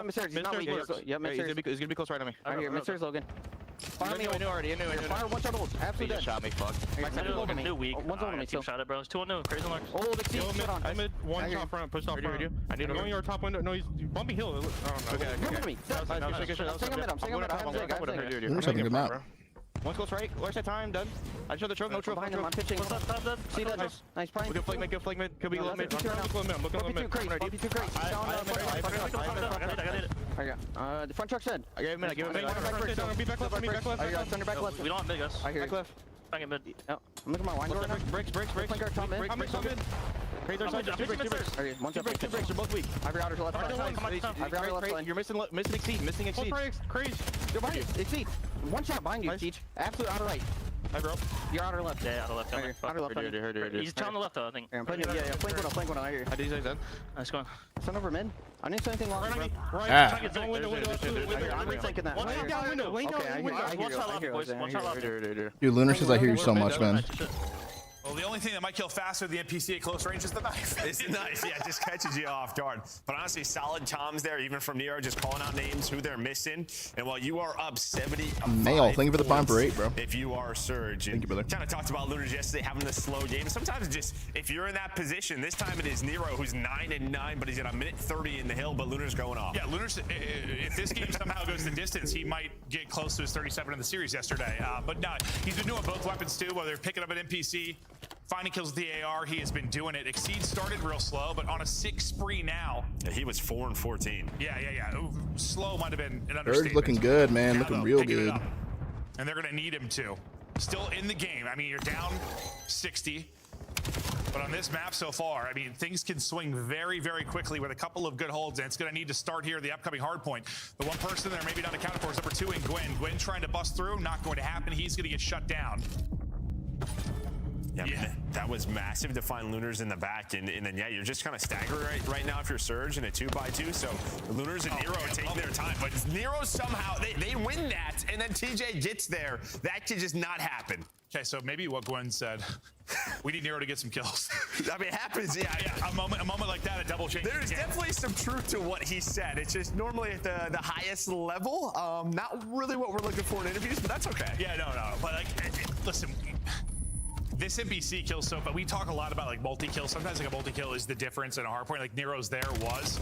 mid-surge. He's not weak. Yeah, mid-surge. He's gonna be close right on me. I hear mid-surge, Logan. Fire me. I knew already. Fire one shot holds. Absolutely dead. Shot me. Fuck. New weak. One's on me. Still shot it, bro. It's 2-1. Crazy Lurks. Oh, the seat. I'm mid. One shot front. Push off front. I need to go in your top window. No, he's bumping hill. Okay. Remember me. I'm saying I'm We're having a good map. One goes right. Where's that time? Done. I showed the choke. No choke. Behind him. I'm pitching. What's up? Done. See that? Nice. Prime. Good flag mid. Could be low mid. I'm looking low mid. Bumpy too crazy. I got. The front truck's in. I gave him mid. Be back left. I got thunder back left. We don't have mid, us. I hear. Back left. Bang him mid. I'm looking at my wine door now. Bricks. Top mid. Crazy side. Two bricks. One jump. Two bricks. They're both weak. Ivory outer to left side. Ivory outer left lane. You're missing exceed. Missing exceed. Crazy. You're behind you. Exceed. One shot behind you, Siege. Absolute outer right. Hi, bro. You're outer left. Yeah, outer left. Outer left. He's on the left, though, I think. Yeah, flank one. I hear you. I do say that. Nice going. Send over mid. I didn't say anything long. Right. Ah. Window. I'm rethinking that. One shot down window. Okay, I hear you. One shot left. Dude, Lunar says I hear you so much, man. Well, the only thing that might kill faster than the NPC at close range is the knife. It's nice, yeah, it just catches you off guard. But honestly, solid comms there, even from Nero, just calling out names, who they're missing. And while you are up 70, Mail, thank you for the prime for 8, bro. If you are Surge, thank you, brother. Kind of talked about Lunars yesterday having the slow game. Sometimes it's just if you're in that position, this time it is Nero who's 9-9, but he's at a minute 30 in the hill, but Lunar's going off. Yeah, Lunar's, if this game somehow goes the distance, he might get close to his 37 in the series yesterday. But no, he's been doing both weapons too, whether they're picking up an NPC, finding kills with the AR, he has been doing it. Exceed started real slow, but on a 6 spree now. Yeah, he was 4-14. Yeah. Ooh, slow might have been an Bird's understatement. looking good, man. Now, Looking though, real picking it good. up. And they're gonna need him to. Still in the game. I mean, you're down 60. But on this map so far, I mean, things can swing very, very quickly with a couple of good holds, and it's going to need to start here the upcoming hardpoint. The one person there maybe not accounted for is number 2 in Gwen. Gwen trying to bust through, not going to happen. He's going to get shut down. Yeah, I mean, that was massive to find Lunars in the back, and then yeah, you're just kind of staggered right now if you're Surge in a 2x2. So the Lunars and Nero taking their time, but Nero somehow they win that, and then TJ gets there. That could just not happen. Okay, so maybe what Gwen said. We need Nero to get some kills. I mean, it happens. Yeah. A moment like that, a double change. There's definitely some truth to what he said. It's just normally at the highest level. Not really what we're looking for in interviews, but that's okay. Yeah, no. But like, listen. This NPC kills so, but we talk a lot about like multi-kill. Sometimes like a multi-kill is the difference in a hardpoint. Like Nero's there was.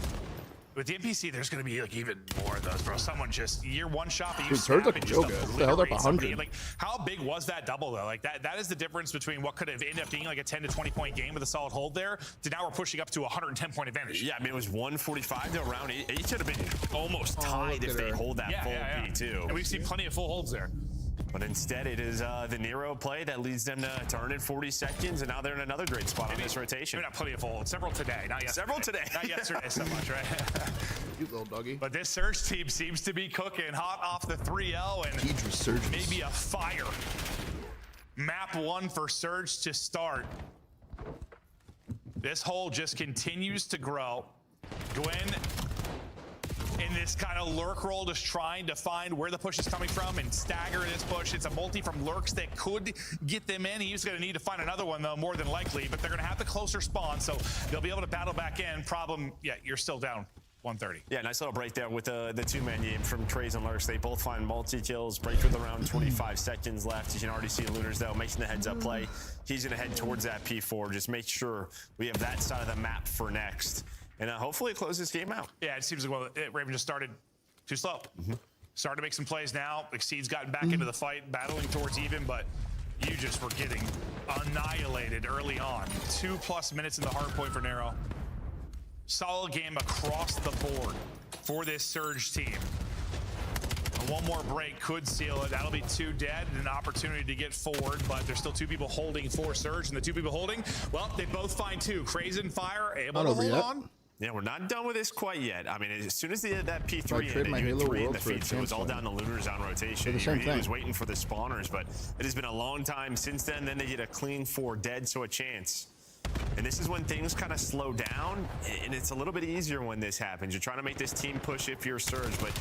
With the NPC, there's going to be like even more of those, bro. Someone just, you're one shot, but you snap and just real good. What the hell, they're up 100. Like, how big was that double though? Like that is the difference between what could have ended up being like a 10 to 20 point game with a solid hold there to now we're pushing up to a 110 point advantage. Yeah, I mean, it was 145 to around 8. It should have been almost tied if they hold that full P2. And we've seen plenty of full holds there. But instead, it is the Nero play that leads them to earn in 40 seconds, and now they're in another great spot on this rotation. Maybe not plenty of full holds. Several today, not yesterday. Several today. Not yesterday so much, right? Cute little doggy. But this Surge team seems to be cooking hot off the 3L and maybe a fire. Map 1 for Surge to start. This hole just continues to grow. Gwen in this kind of lurk role, just trying to find where the push is coming from and stagger this push. It's a multi from lurks that could get them in. He's going to need to find another one, though, more than likely. But they're going to have the closer spawn, so they'll be able to battle back in. Problem, yeah, you're still down 130. Yeah, nice little break there with the two-man game from Trays and Lurks. They both find multi-kills, break with around 25 seconds left. You can already see Lunars, though, making the heads-up play. He's going to head towards that P4. Just make sure we have that side of the map for next. And hopefully close this game out. Yeah, it seems like, well, Raven just started too slow. Starting to make some plays now. Exceed's gotten back into the fight, battling towards even, but you just were getting annihilated early on. 2+ minutes in the hard point for Nero. Solid game across the board for this Surge team. And one more break could seal it. That'll be 2 dead and an opportunity to get forward, but there's still 2 people holding for Surge, and the 2 people holding, well, they both find 2. Crazy and Fire able to hold on. Yeah, we're not done with this quite yet. I mean, as soon as that P3 ended, you had 3 in the feed, so it was all down to Lunars on rotation. He was waiting for the spawners, but it has been a long time since then. Then they get a clean 4 dead, so a chance. And this is when things kind of slow down, and it's a little bit easier when this happens. You're trying to make this team push if you're Surge, but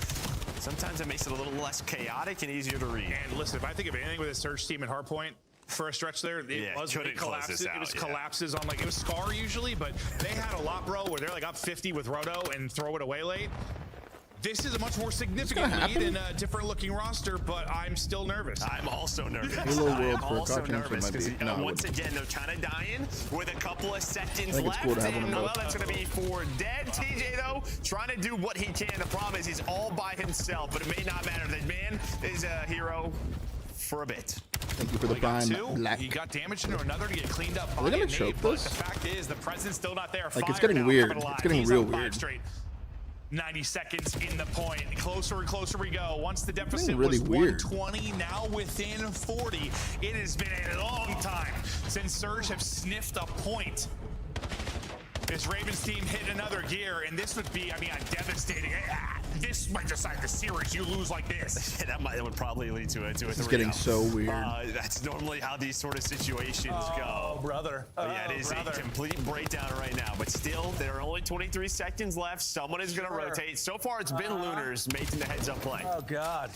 sometimes it makes it a little less chaotic and easier to read. And listen, if I think of anything with a Surge team at Hardpoint, for a stretch there, it collapses. It was collapses on like, it was Scar usually, but they had a lot, bro, where they're like up 50 with Roto and throw it away late. This is a much more significant lead in a different looking roster, but I'm still nervous. I'm also nervous. I'm also nervous because once again, they're kind of dying with a couple of seconds left. Cool and well, that's going to be 4 dead. TJ, though, trying to do what he can. The problem is he's all by himself, but it may not matter. The man is a hero for a bit. Thank you for the prime. He got damaged into another to get cleaned up. Are we gonna choke this? The fact is, the presence still not there. Like, it's getting weird. It's getting real weird. 90 seconds in the point. Closer and closer we go. Once the deficit really was weird. 120, now within 40. It has been a long time since Surge have sniffed a point. This Ravens team hit another gear, and this would be, I mean, devastating. This might decide the series. You lose like this. That would probably lead to it. This is getting so weird. That's normally how these sort of situations go. Oh, brother. Yeah, it is a complete breakdown right now. But still, there are only 23 seconds left. Someone is going to rotate. So far, it's been Lunars making the heads-up play. Oh, God.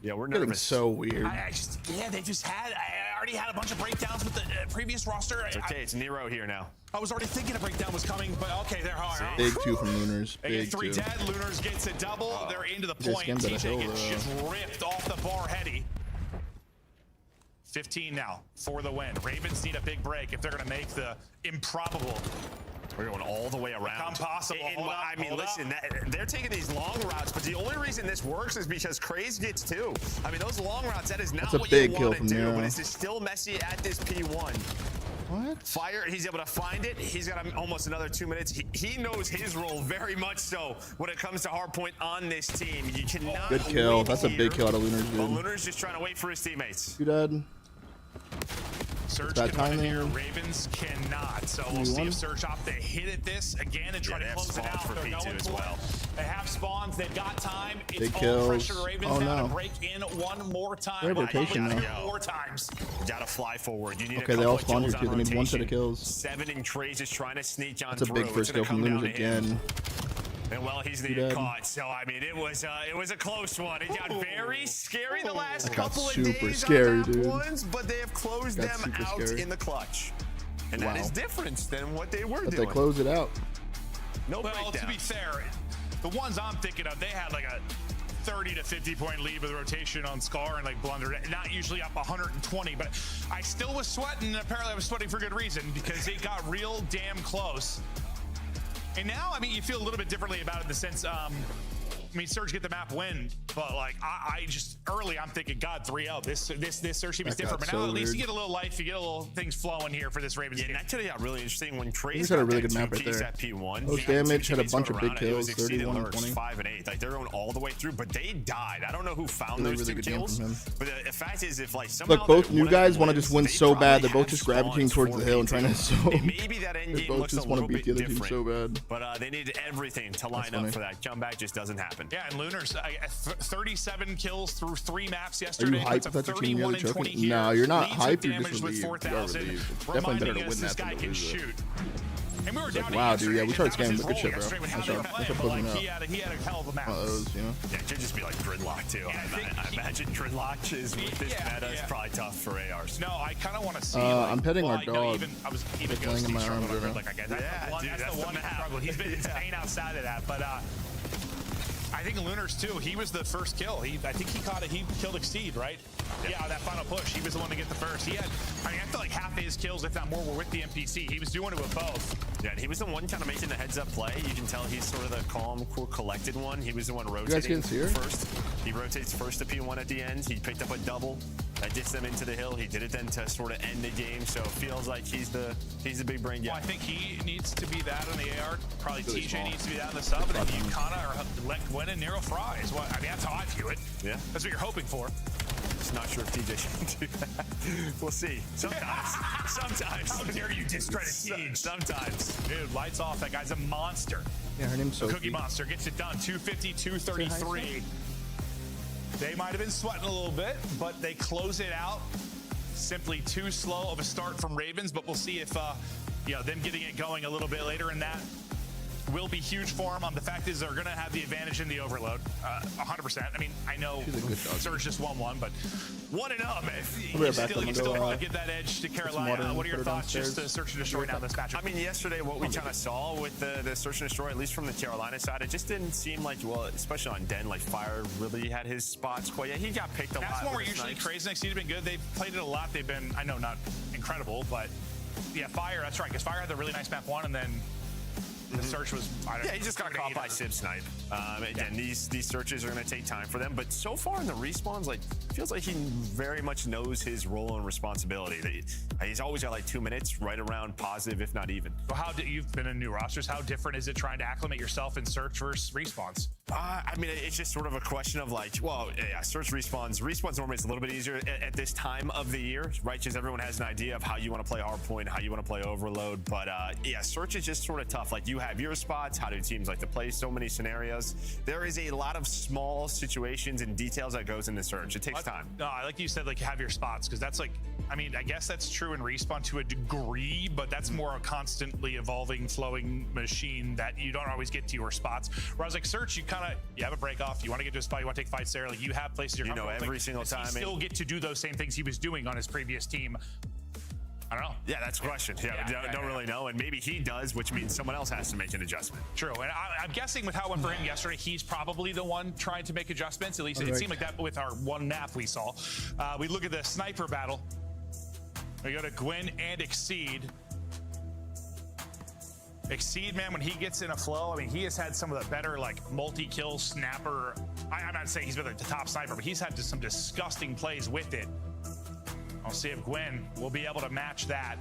Yeah, we're Getting nervous. so weird. I already had a bunch of breakdowns with the previous roster. It's okay, it's Nero here now. I was already thinking a breakdown was coming, but okay, there are. Big 2 from Lunars. They Big get 3 2. dead. Lunars gets a double. They're into the Just point. skimmed it a TJ hill, gets just ripped off the bar heady. 15 now for the win. Ravens need a big break if they're going to make the improbable. We're going all the way around. Impossible. I mean, listen, they're taking these long routes, but the only reason this works is because Craze gets 2. I mean, those long routes, that is not what you want to do, but this is still messy at this P1. What? Fire, he's able to find it. He's got almost another 2 minutes. He knows his role very much so when it comes to Hardpoint on this team. You cannot Good kill. That's a big kill out of Lunars, dude. But Lunars just trying to wait for his teammates. You dead? Surge Bad can run in timing. here. Ravens cannot. So we'll see if Surge opt to hit at this again and try to close it out. They're going as well. They have spawns. They've got time. It's Big all kills. pressure to Ravens Oh, now no. to break in one more time. They have rotation now. 2 more times. You gotta fly forward. You need Okay, a they couple all of spawned kills here too. on They need 1 set of rotation. kills. 7 and Craze is trying to sneak on That's a through. big first kill from Lunars again. And well, he's the dead. caught. So I mean, it was a close one. It got very scary the last It got couple of super days scary, on that dude. ones, but they have closed Got them super out scary. in the clutch, and that Wow. is different than what they were But doing. they close it out. No Well, to breakdown. be fair, the ones I'm thinking of, they had like a 30 to 50 point lead with rotation on Scar and like blundered it. Not usually up 120, but I still was sweating. And apparently I was sweating for good reason because it got real damn close. And now, I mean, you feel a little bit differently about it in the sense, I mean, Surge get the map win, but like I just early I'm thinking, God, 3-0. This Surge team is That different. got But now so at least weird. you get a little life, you get a little things flowing here for this Ravens team. And actually got really interesting when Craze He's got a really that good map right 2 piece there. at P1. Most he had damage, two had a teammates bunch go of big around, and it was kills, exceeded 31 and alerts, 20. 5 and 8. Like they're going all the way through, but they died. I don't know who found Really, those really 2 good game kills. from him. But the fact is, if like somehow Look, both they're new one of guys the want to wins, just win they so bad. probably They're both have just gravitating spawns towards for the hill and trying to P2. so. Maybe that end They game both looks a just want little to beat the bit other team different. so bad. But they need everything to line funny. up for that comeback. Just doesn't happen. Yeah, and Lunars, 37 kills through 3 maps Are you yesterday. hyped Puts if that's a your team 31 nearly and 20 choking? here. No, you're not Leads with hyped. You're damage just with relieved. You gotta 4,000. relieve. It's definitely better to Reminding us win this that guy than to can lose it. shoot. And we were It's down like, to wow, yesterday, dude, yeah, we started that was scamming, his but good role shit, bro. yesterday with how Nice they were job. playing, Nice job but, closing like, it he had a hell of a map. One of those, you know. Yeah, it could just be like gridlock too. I imagine gridlock is with this meta is probably tough for ARs. No, I kind of want to see. I'm petting our I know dog. I was even It's laying in my arms right now. like I guess that's the one struggle. He's been insane outside of that, but I think Lunars too. He was the first kill. I think he killed Exceed, right? Yeah, that final push. He was the one to get the first. He had, I mean, I feel like half of his kills, if not more, were with the NPC. He was doing it with both. Yeah, and he was the one kind of making the heads-up play. You can tell he's sort of the calm, cool, collected one. He was the one rotating first. He rotates first to P1 at the end. He picked up a double. That gets them into the hill. He did it then to sort of end the game. So it feels like he's the big brain guy. Well, I think he needs to be that on the AR. Probably really TJ needs to be that on the sub. And then you kind of let Gwen and Nero fry. Is what I mean. That's how I view it. Yeah, that's what you're hoping for. Just not sure if TJ should do that. We'll see. Sometimes. Sometimes. How dare you discredit Siege? Sometimes. Dude, lights off. That guy's a monster. Yeah, her name's Sophie. Cookie Monster gets it done. 250, 233. They might have been sweating a little bit, but they close it out. Simply too slow of a start from Ravens, but we'll see if them getting it going a little bit later in that will be huge for them. The fact is they're going to have the advantage in the overload, 100%. I mean, I know Surge just won one, but 1-0, man. You still probably give that edge to Carolina. What are your thoughts just to search and destroy now this matchup? I mean, yesterday what we kind of saw with the search and destroy, at least from the Carolina side, it just didn't seem like, well, especially on Den, like Fire really had his spots quite. Yeah, he got picked a lot. That's where usually Crazy Next have been good. They've played it a lot. They've been, I know, not incredible, but yeah, Fire, that's right, because Fire had the really nice map one, and then the search was, he just got caught by Sib Snipe. Again, these searches are going to take time for them, but so far in the respawns, like, feels like he very much knows his role and responsibility. He's always got like 2 minutes, right around positive, if not even. So you've been in new rosters. How different is it trying to acclimate yourself in search versus respawns? I mean, it's just sort of a question of like, well, yeah, search respawns. Respawns normally is a little bit easier at this time of the year, right? Just everyone has an idea of how you want to play Hardpoint, how you want to play Overload. But yeah, search is just sort of tough. Like, you have your spots. How do teams like to play? So many scenarios. There is a lot of small situations and details that goes into search. It takes time. No, like you said, like, have your spots, because that's like, I mean, I guess that's true in Respawn to a degree, but that's more a constantly evolving, flowing machine that you don't always get to your spots. Whereas like search, you have a break off. You want to get to a spot, you want to take fights there. Like, you have places you're comfortable. Every single time. He still get to do those same things he was doing on his previous team. I don't know. Yeah, that's a question. Don't really know. And maybe he does, which means someone else has to make an adjustment. True. And I'm guessing with how it went for him yesterday, he's probably the one trying to make adjustments. At least it seemed like that with our one map we saw. We look at the sniper battle. We go to Gwyn and Exceed. Exceed, man, when he gets in a flow, I mean, he has had some of the better, like, multi-kill snapper. I'm not saying he's been like the top sniper, but he's had some disgusting plays with it. I'll see if Gwyn will be able to match that.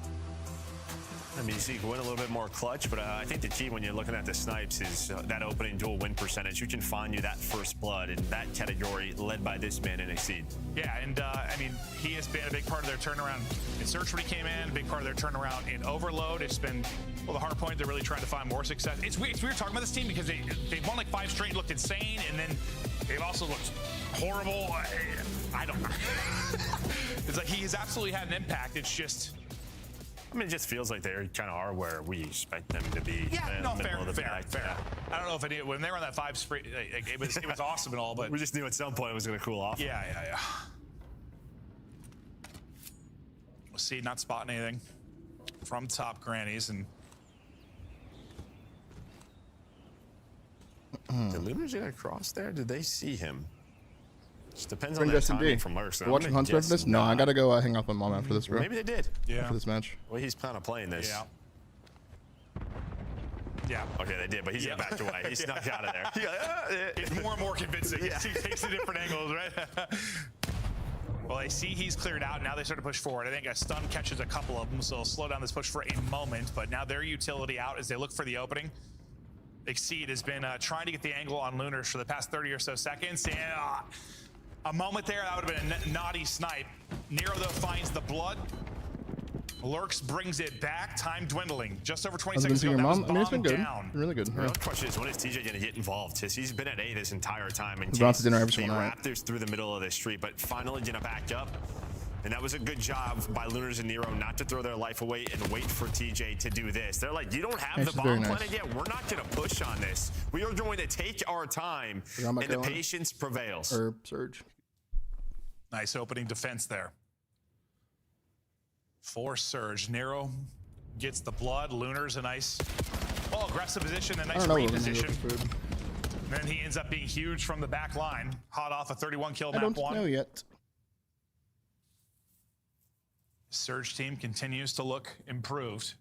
I mean, you see Gwyn a little bit more clutch, but I think the key when you're looking at the snipes is that opening dual win percentage. You can find you that first blood in that category led by this man in Exceed. Yeah, and I mean, he has been a big part of their turnaround in search when he came in, a big part of their turnaround in Overload. It's been, well, the Hardpoint, they're really trying to find more success. It's weird talking about this team because they've won like 5 straight, looked insane, and then they've also looked horrible. I don't know. It's like he has absolutely had an impact. It's just, I mean, it just feels like they kind of are where we expect them to be. Yeah, no, fair. I don't know if when they were on that 5 spree, it was awesome and all, but we just knew at some point it was going to cool off. Yeah. We'll see, not spotting anything from top grannies, and did Lunars get across there? Did they see him? Just depends on their timing from Lurks. Watching Hunter after this? No, I gotta go hang up with Mom after this, bro. Maybe they did. Yeah. After this match. Well, he's kind of playing this. Yeah. Okay, they did, but he's backed away. He snuck out of there. It's more and more convincing. He takes the different angles, right? Well, they see he's cleared out. Now they start to push forward. I think a stun catches a couple of them, so it'll slow down this push for a moment. But now their utility out as they look for the opening. Exceed has been trying to get the angle on Lunars for the past 30 or so seconds, and a moment there, that would have been a naughty snipe. Nero, though, finds the blood. Lurks brings it back. Time dwindling. Just over 20 seconds ago, that was bombed down. Really good. The real question is, when is TJ going to get involved? Because he's been at A this entire time. And Bronze dinner every they single night. Raptors through the middle of the street, but finally going to back up. And that was a good job by Lunars and Nero not to throw their life away and wait for TJ to do this. They're like, you don't have the bomb planted yet. We're not going to push on this. We are going to take our time, and the patience prevails. Or Surge. Nice opening defense there. For Surge. Nero gets the blood. Lunars a nice, aggressive position, a nice reposition. And then he ends up being huge from the back line. Hot off a 31 kill map 1. I don't know yet. Surge team continues to look improved.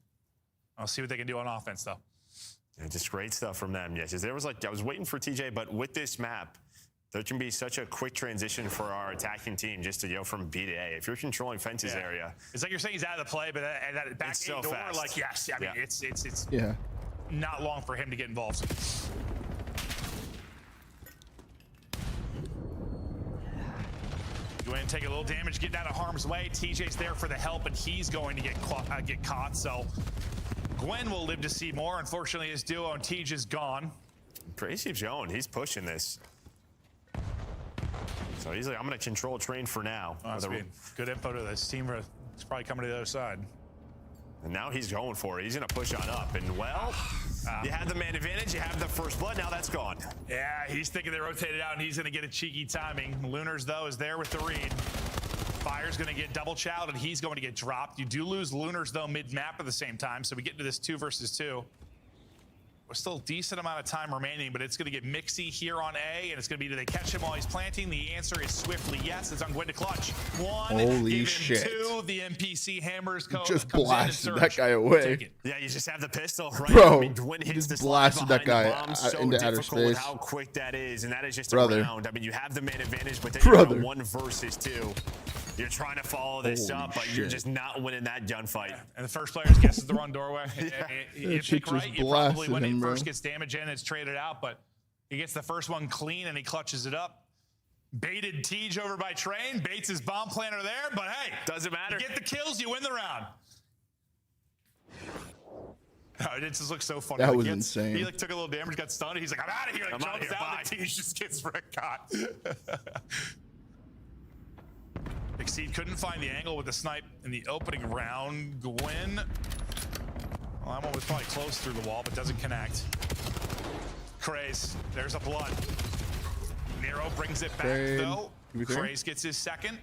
I'll see what they can do on offense, though. Yeah, just great stuff from them. Yes, there was like, I was waiting for TJ, but with this map, there can be such a quick transition for our attacking team just to go from B to A. If you're controlling fences area, it's like you're saying he's out of the play, but that back so door, fast. like, yes, I mean, it's yeah, not long for him to get involved. Going to take a little damage, getting out of harm's way. TJ's there for the help, and he's going to get caught. So Gwen will live to see more. Unfortunately, his duo on Tej is gone. Praise keeps going. He's pushing this. So he's like, I'm going to control train for now. Oh, that's good info to this team. It's probably coming to the other side. And now he's going for it. He's going to push on up. And, well, you have the man advantage. You have the first blood. Now that's gone. Yeah, he's thinking they rotated out, and he's going to get a cheeky timing. Lunars, though, is there with the read. Fire's going to get double chowed, and he's going to get dropped. You do lose Lunars, though, mid-map at the same time, so we get into this 2 versus 2. We're still a decent amount of time remaining, but it's going to get mixy here on A, and it's going to be, do they catch him while he's planting? The answer is swiftly yes. It's on Gwen to clutch. One, holy give shit. him two. The NPC hammers Just blasted that guy away. Yeah, you just have the pistol, right? Bro, I mean, Gwen hits just the slide blasted that behind guy the bomb, so into outer difficult with space. how quick that is, and that is just Brother. a round. I mean, you have the man advantage, but then Brother. you're on 1 versus 2. You're trying to follow this Holy up, but shit. you're just not winning that gunfight. Yeah. And the first player guesses the wrong doorway. You That shit pick right, just you probably blasted when he him, bro. first gets damage in, it's traded out, but he gets the first one clean and he clutches it up. Baited Tej over by Train, baits his bomb planter there, but hey, doesn't matter. You get the kills, you win the round. Oh, it just looks so funny. That Like, was he insane. He like took a little damage, got stunned. He's like, I'm out of here. Like, I'm outta jumps here, out, bye. and Tej just gets caught. Exceed couldn't find the angle with the snipe in the opening round. Gwen, well, that one was probably close through the wall, but doesn't connect. Craze, there's a blood. Nero brings it back Trade. though. 2v3. Craze gets his second.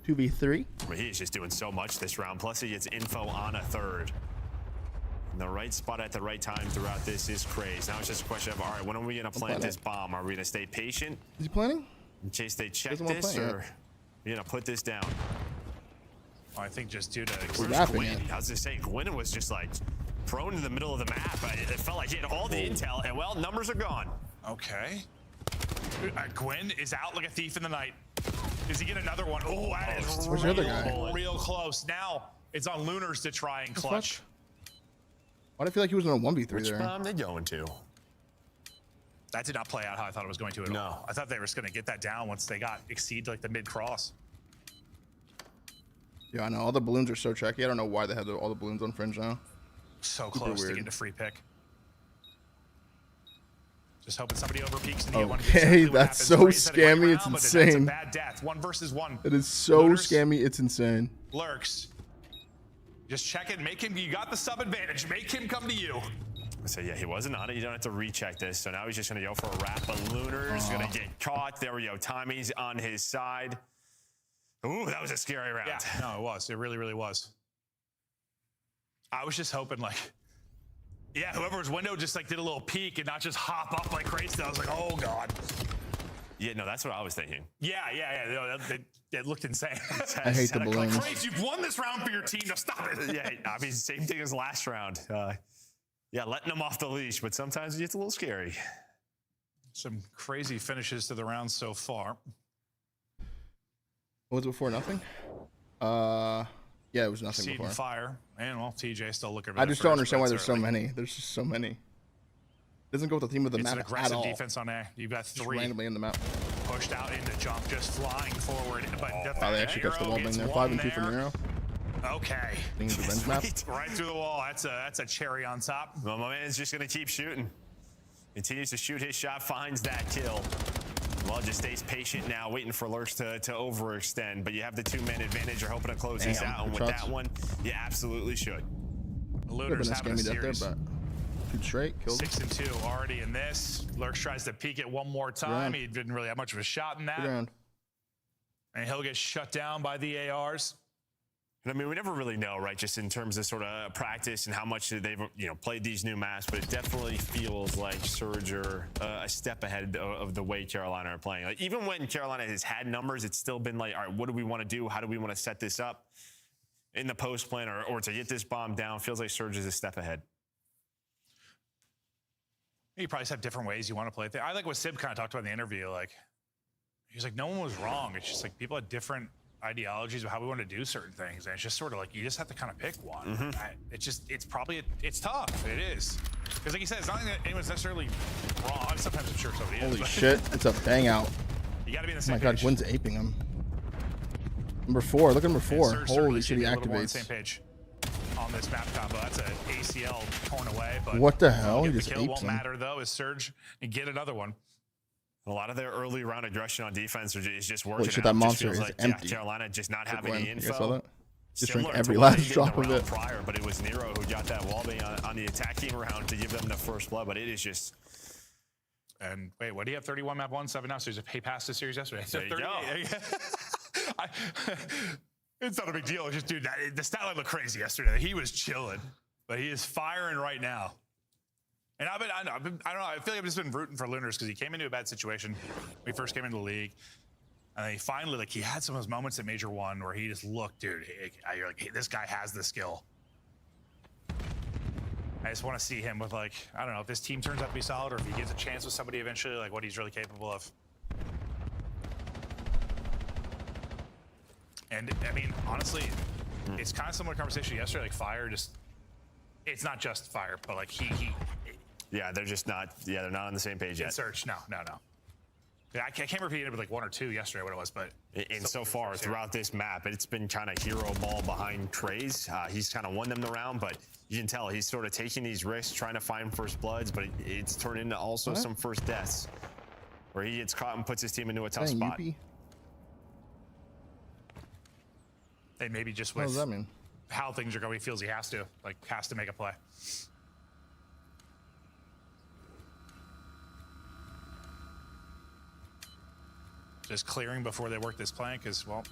2v3. But he's just doing so much this round. Plus, he gets info on a third. In the right spot at the right time throughout this is Craze. Now it's just a question of, all right, when are we going to plant this bomb? Are we going to stay patient Is he planning? in case they check Doesn't wanna this, plant or yet. you going to put this down? I think just due to We're wrapping Gwyn, it. I was just saying, Gwyn was just like prone to the middle of the map. It felt like he had all the intel, and well, numbers are gone. Okay. Gwen is out like a thief in the night. Does he get another one? Oh, that is Where's the other guy? real close. Now it's on Lunars to try and clutch. Why do I feel like he was in a 1v3 Which there? bomb they going to? That did not play out how I thought it was going to at all. I thought they were just going to get that down once they got Exceed like the mid cross. Yeah, I know. All the balloons are so tricky. I don't know why they have all the balloons on Fringe now. So Super close to weird. getting a free pick. Just hoping somebody over peaks in the one. Okay, that's so scammy. It's That's insane. a bad death. 1 versus 1. It is so Lunars. scammy. It's insane. Lurks. Just check it. Make him. You got the sub advantage. Make him come to you. So yeah, he wasn't on it. You don't have to recheck this. So now he's just gonna go for a wrap. But Lunar's gonna get caught. There we go. Tommy's on his side. Ooh, that was a scary round. Yeah, no, it was. It really, really was. I was just hoping, like, yeah, whoever's window just like did a little peek and not just hop up like crazy. I was like, oh god. Yeah, no, that's what I was thinking. Yeah. No, it looked insane. I hate the balloons. Crazy, you've won this round for your team. Now stop it. Yeah, I mean, same thing as last round. Yeah, letting them off the leash, but sometimes it gets a little scary. Some crazy finishes to the round so far. What was it before? Nothing? Yeah, it was nothing Seed before. and fire. And well, TJ still looking. I just don't understand why there's so many. There's just so many. Doesn't go with the theme of the It's map an at aggressive all. defense on A. You've got Just 3 randomly in the map. pushed out into jump, just flying forward. But Oh, they actually catch the wall bang there. 5 and 2 for Nero. Okay. I think it's revenge map. Right through the wall. That's a cherry on top. Well, my man's just gonna keep shooting. Continues to shoot his shot, finds that kill. Well, just stays patient now, waiting for Lurch to overextend. But you have the 2-man advantage. You're hoping to close this out. And with that one, you absolutely should. Lunar's having a series. There, but 2 straight killed. 6 and 2 already in this. Lurch tries to peek it one more time. He didn't really have much of a shot in that. And he'll get shut down by the ARs. I mean, we never really know, right? Just in terms of sort of practice and how much they've, played these new maps, but it definitely feels like Surge are a step ahead of the way Carolina are playing. Like, even when Carolina has had numbers, it's still been like, all right, what do we want to do? How do we want to set this up in the post plan or to get this bomb down? Feels like Surge is a step ahead. You probably just have different ways you want to play it. I like what Sib kind of talked about in the interview. Like, he's like, no one was wrong. It's just like people had different ideologies of how we want to do certain things, and it's just sort of like you just have to kind of pick one. It's tough. It is, because like you said, it's not that anyone's necessarily wrong. Sometimes I'm sure somebody is. Holy shit! It's a bang out. You got to be in the Oh same my god, page. Gwen's aping him. Number 4. Look at number 4. Holy shit, he On the activates. same page on this map combo. That's an ACL torn away. But What the hell? He the just kill apes won't him. matter though. Is Surge and get another one. A lot of their early round aggression on defense is just working. Holy shit, out. that Just monster feels is like, empty. Carolina just not Look, having Gwen, the you guys info. saw that? Just drank Similar every to what last they did drop in of the it. round prior, but it was Nero who got that wall bang on the attacking round to give them the first blood. But it is just. And wait, what do you have? 31 map 1-7 now. So he passed the series yesterday. So There you go. It's not a big deal. It's just, dude, the stat line looked crazy yesterday. He was chilling, but he is firing right now. And I don't know. I feel like I've just been rooting for Lunars because he came into a bad situation when he first came into the league. And then he finally, like, he had some of those moments at Major 1 where he just looked, dude, you're like, hey, this guy has the skill. I just want to see him with, like, I don't know, if this team turns out to be solid or if he gets a chance with somebody eventually, like, what he's really capable of. And, I mean, honestly, it's kind of similar conversation yesterday. Like, Fire just, it's not just Fire, but, like, yeah, they're just not, they're not on the same page yet. Search, no. Yeah, I can't repeat it with like 1 or 2 yesterday, what it was, but. And so far throughout this map, it's been kind of hero ball behind Trey's. He's kind of won them the round, but you can tell he's sort of taking these risks, trying to find first bloods, but it's turned into also some first deaths where he gets caught and puts his team into a tough spot. They maybe just with how things are going, he feels he has to make a play. Just clearing before they work this plan because, well,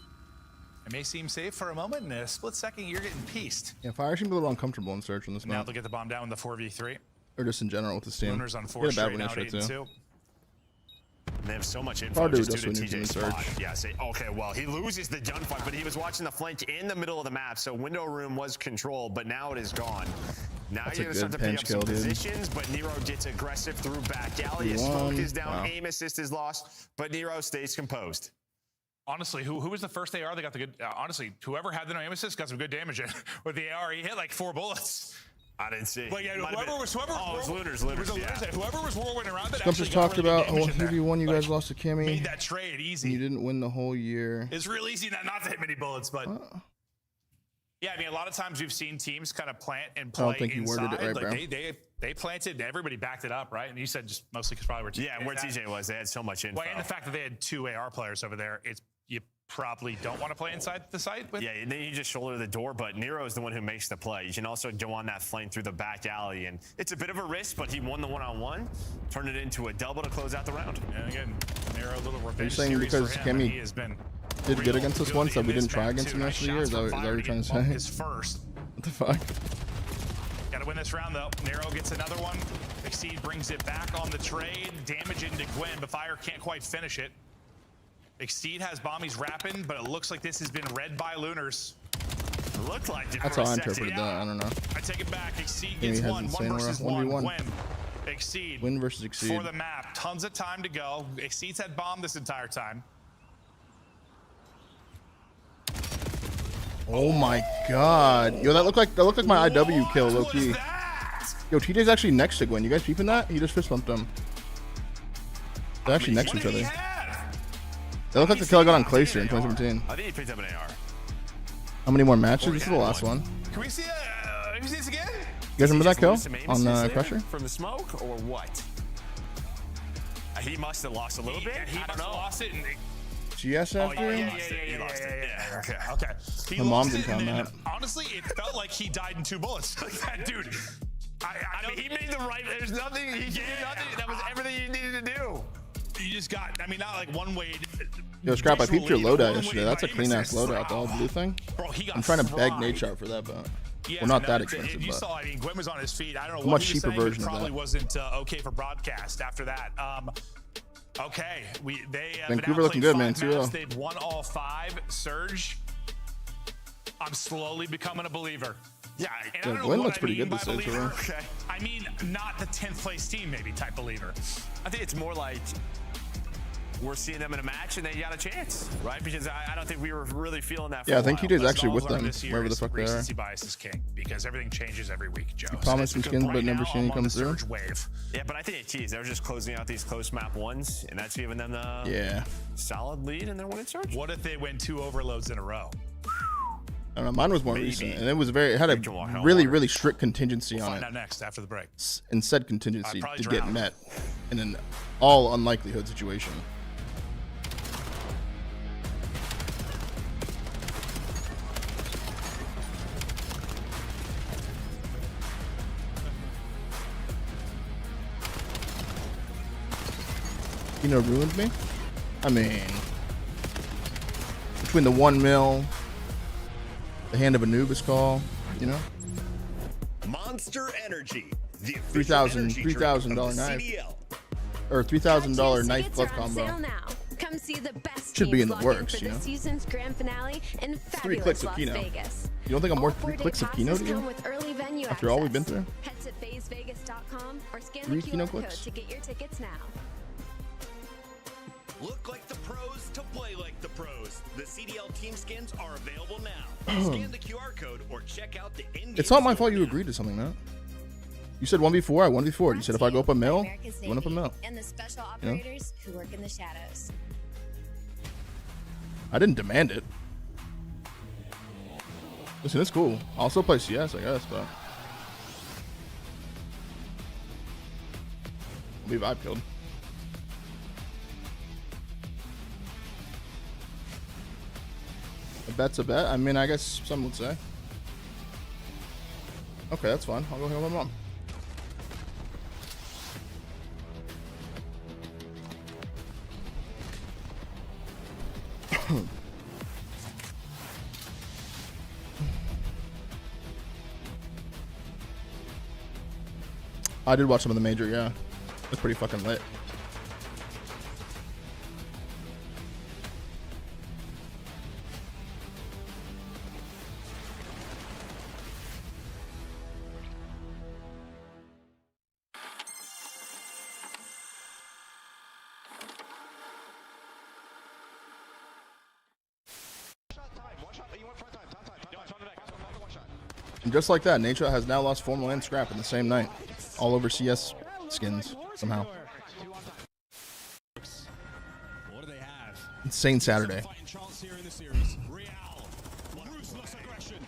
it may seem safe for a moment. In a split second, you're getting pieced. Yeah, Fire seems a little uncomfortable in Search on this map. Now they'll get the bomb down with the 4v3. Or just in general with this team. Lunars on 4 straight now at 8-2. They have so much info just due to TJ's spot. Yeah, okay, well, he loses the gunfight, but he was watching the flank in the middle of the map, so window room was controlled, but now it is gone. Now you're going to start to pick up some positions, but Nero gets aggressive through back alley. His smoke is down, aim assist is lost, but Nero stays composed. Honestly, who was the first AR that got the good? Honestly, whoever had the no aim assist got some good damage in. With the AR, he hit like 4 bullets. I didn't see. But yeah, whoever was Lunars, whoever was whirlwinding around that. Scump just talked about how 1v1 you guys lost to Kimmy. Made that trade easy. You didn't win the whole year. It's real easy not to hit many bullets, but yeah, I mean, a lot of times we've seen teams kind of plant and play inside. You worded it right, like bro. they planted and everybody backed it up, right? And you said just mostly because probably where TJ and where TJ was, they had so much info. Well, and the fact that they had 2 AR players over there, you probably don't want to play inside the site with. Yeah, and then you just shoulder the door, but Nero is the one who makes the play. You can also go on that flank through the back alley, and it's a bit of a risk, but he won the one-on-one, turned it into a double to close out the round. And again, Nero, a little revenge. Are you saying because Kimmy did good against us once that we didn't try against him the rest of the year? Is that what you're trying to say? His first. What the fuck? Gotta win this round though. Nero gets another one. Exceed brings it back on the trade. Damage into Gwen, but Fire can't quite finish it. Exceed has bomb, he's rapping, but it looks like this has been read by Lunars. Looked like it. That's how I interpreted that. I don't know. I take it back. Exceed gets one versus one. Gwen. Exceed. Win versus Exceed. For the map. Tons of time to go. Exceed's had bomb this entire time. Oh my god. Yo, that looked like my IW kill, low key. Yo, TJ's actually next to Gwen. You guys peeping that? He just fist bumped him. They're actually next to each other. That looked like the kill I got on Clayster in 2017. I think he picked up an AR. How many more matches? This is the last one. Can we see this again? You guys remember that kill on Crusher? From the smoke or what? He must have lost a little bit. He must have lost it. GS after him? He lost it. Yeah. Okay. My mom didn't count that. Honestly, it felt like he died in 2 bullets. Like that dude. I mean, he made the right. There's nothing. He did nothing. That was everything you needed to do. You just got. I mean, not like one way. Yo, Scrap, I peeped your loadout yesterday. That's a clean ass loadout, the all blue thing. Bro, he got I'm trying to beg Nate Sharp for that, but well, not that expensive. You saw. I mean, Gwen was on his feet. I don't know what much cheaper he was saying, version but of probably that. wasn't okay for broadcast after that. Okay, they Vancouver looking good, man. 2-0. They've won all 5. Surge. I'm slowly becoming a believer. Yeah, and I don't know Gwen what looks pretty I mean good this by stage. believer. Okay. I mean, not the 10th place team, maybe type believer. I think it's more like we're seeing them in a match and they got a chance, right? Because I don't think we were really feeling that for Yeah, a I think while. he did actually All with I've learned them, this year wherever the is fuck they are. recency bias is king because everything changes every week, Joe. Promise some skins, but right never now, seen any I'm on come the through. Surge wave. Yeah, but I think it's keys. They're just closing out these close map ones, and that's giving them the solid lead, and they're winning Surge. What if they win 2 overloads in a row? I don't know. Mine was more recent, and it had a really strict contingency We'll on find it. out next after the break. And said contingency probably to get drown. met in an all unlikelihood situation. You know, ruined me. I mean, between the 1 mil, the hand of Anubis call, you know. Monster Energy. the official energy drink of the $3,000 knife. CDL. Or $3,000 knife Tickets glove are on combo. sale now. Come see the best Should be teams in the lock works, for you the know? season's grand finale in 3 fabulous clicks of Las Kino. Vegas. You don't think I'm worth 3 4-day clicks of Kino passes to come you? with early venue After all we've been access. through? Head to FazeVegas.com or scan 3 the Kino QR code clicks? to get your tickets now. Look like the pros to play like the pros. The CDL team skins are available now. Scan the QR code or check out the in-game It's not my store fault you agreed to something, Matt. You said 1v4, I 1v4. You said if I go up a mill, America's you went up a Navy mill. and the special You know? operators who work in the shadows. I didn't demand it. Listen, it's cool. I'll still play CS, I guess, but I believe I've killed. A bet's a bet. I mean, I guess some would say. Okay, that's fine. I'll go hang with my mom. I did watch some of the major, yeah. It's pretty fucking lit. And just like that, Nature has now lost Formal and Scrap in the same night. All over CS skins, somehow. What do they have? Insane Saturday. Fighting chance here in the series. Real. Ruthless aggression.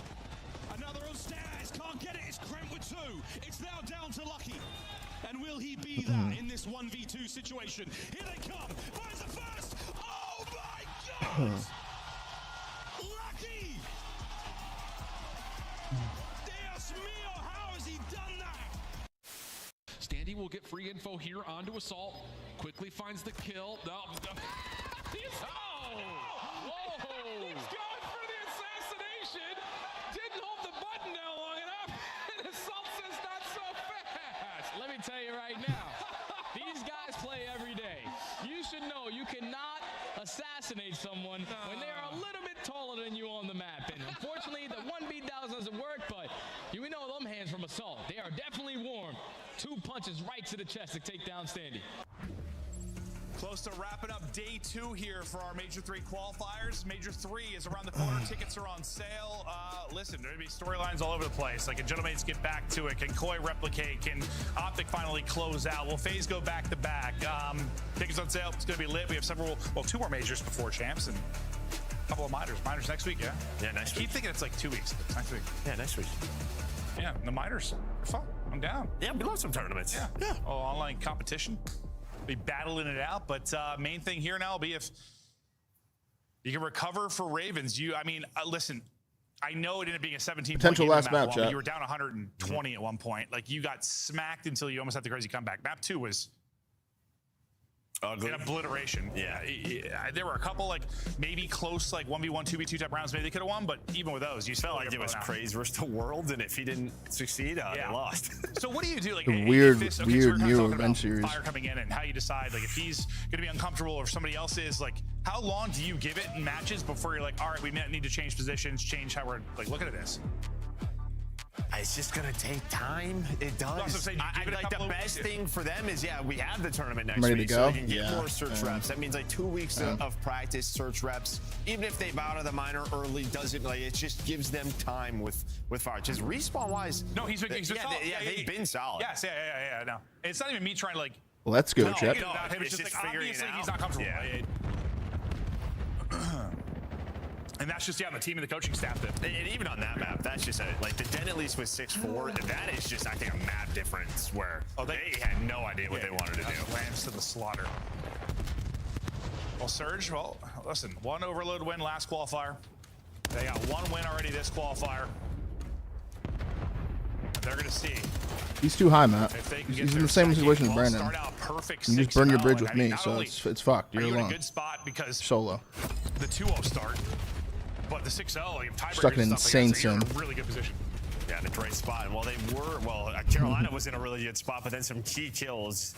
Another on stairs. Can't get it. It's Krent with 2. It's now down to Lucky. And will he be that in this 1v2 situation? Here they come. Finds the first. Oh my God. Lucky. Dios mío. How has he done that? Standy will get free info here onto Assault. Quickly finds the kill. No. Whoa! He's going for the assassination. Didn't hold the button down long enough. And Assault says not so fast. Let me tell you right now, these guys play every day. You should know you cannot assassinate someone when they are a little bit taller than you on the map. And unfortunately, the 1v doesn't work, but you know them hands from Assault. They are definitely warm. 2 punches right to the chest to take down Standy. Close to wrapping up day 2 here for our Major 3 qualifiers. Major 3 is around the corner. Tickets are on sale. Listen, there's going to be storylines all over the place. Like, can Gentlemates get back to it? Can Koi replicate? Can Optic finally close out? Will FaZe go back-to-back? Tickets on sale. It's going to be lit. We have 2 more majors before champs and a couple of minors. Minors next week, yeah? Yeah, next I keep week. thinking it's like 2 weeks. It's next week. Yeah, next week. Yeah, the minors are fun. I'm down. Yeah, we love some tournaments. Yeah. Oh, online competition. Be battling it out, but main thing here now will be if you can recover for Ravens. Listen, I know it ended up being a 17 Potential last map, but chat. you were down 120 at one point. Like, you got smacked until you almost had the crazy comeback. Map 2 was ugly. an obliteration. Yeah. There were a couple, like, maybe close, like 1v1, 2v2 type rounds. Maybe they could have won, but even with those, you Felt like it was Craze versus the world, and if he didn't succeed, they lost. So what do you do? Like, The if weird this, so new we're kind of talking event about series. Fire coming in and how you decide, like, if he's going to be uncomfortable or if somebody else is, like, how long do you give it in matches before you're like, all right, we need to change positions, change how we're, like, looking at this? It's just gonna take time. It does. That's what I'm saying. You give it a Like, the couple of best weeks. thing for them is, we have the tournament next I'm ready to week, go? so they can get Yeah. more search reps. That means like 2 weeks of practice, search reps. Even if they bow to the minor early, doesn't like it just gives them time with Fire. Just respawn wise. No, he's been solid. They've been solid. Yes, yeah. No, it's not even me trying to like. Let's go, No, chat. no, it's just like figuring it obviously out. he's not comfortable. Yeah. And that's just the team and the coaching staff that. And even on that map, that's just like the Den at least was 6-4. That is just, I think, a map difference where they had no idea what they wanted to do. Lambs to the slaughter. Well, Surge, listen, 1 overload win last qualifier. They got 1 win already this qualifier. They're going to see. He's too high, Matt. If they can get He's in their the same second, situation as well, Brandon. start out perfect You just burn your 6-0, bridge and with me, not so only it's fucked. Are You're you in a alone. good spot because Solo. the 2-0 start, but the 6-0, like, tiebreakers Stuck in and an stuff like that, insane so you're in sim. a really good position. Yeah, in a great spot. And while they were, Carolina was in a really good spot, but then some key kills.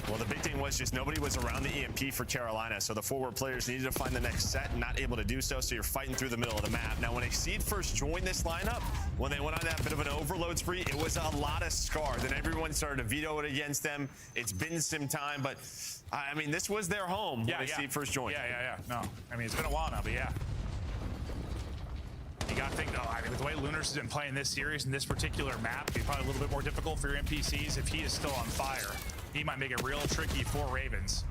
Well, the big thing was just nobody was around the EMP for Carolina, so the forward players needed to find the next set, not able to do so, so you're fighting through the middle of the map. Now, when Exceed first joined this lineup, when they went on that bit of an overload spree, it was a lot of Scar. Then everyone started to veto it against them. It's been some time, but, I mean, this was their home when Exceed first joined. Yeah. No, I mean, it's been a while now, but yeah. You got to think, though, I mean, with the way Lunars has been playing this series and this particular map, it'd be probably a little bit more difficult for your NPCs if he is still on fire. He might make it real tricky for Ravens.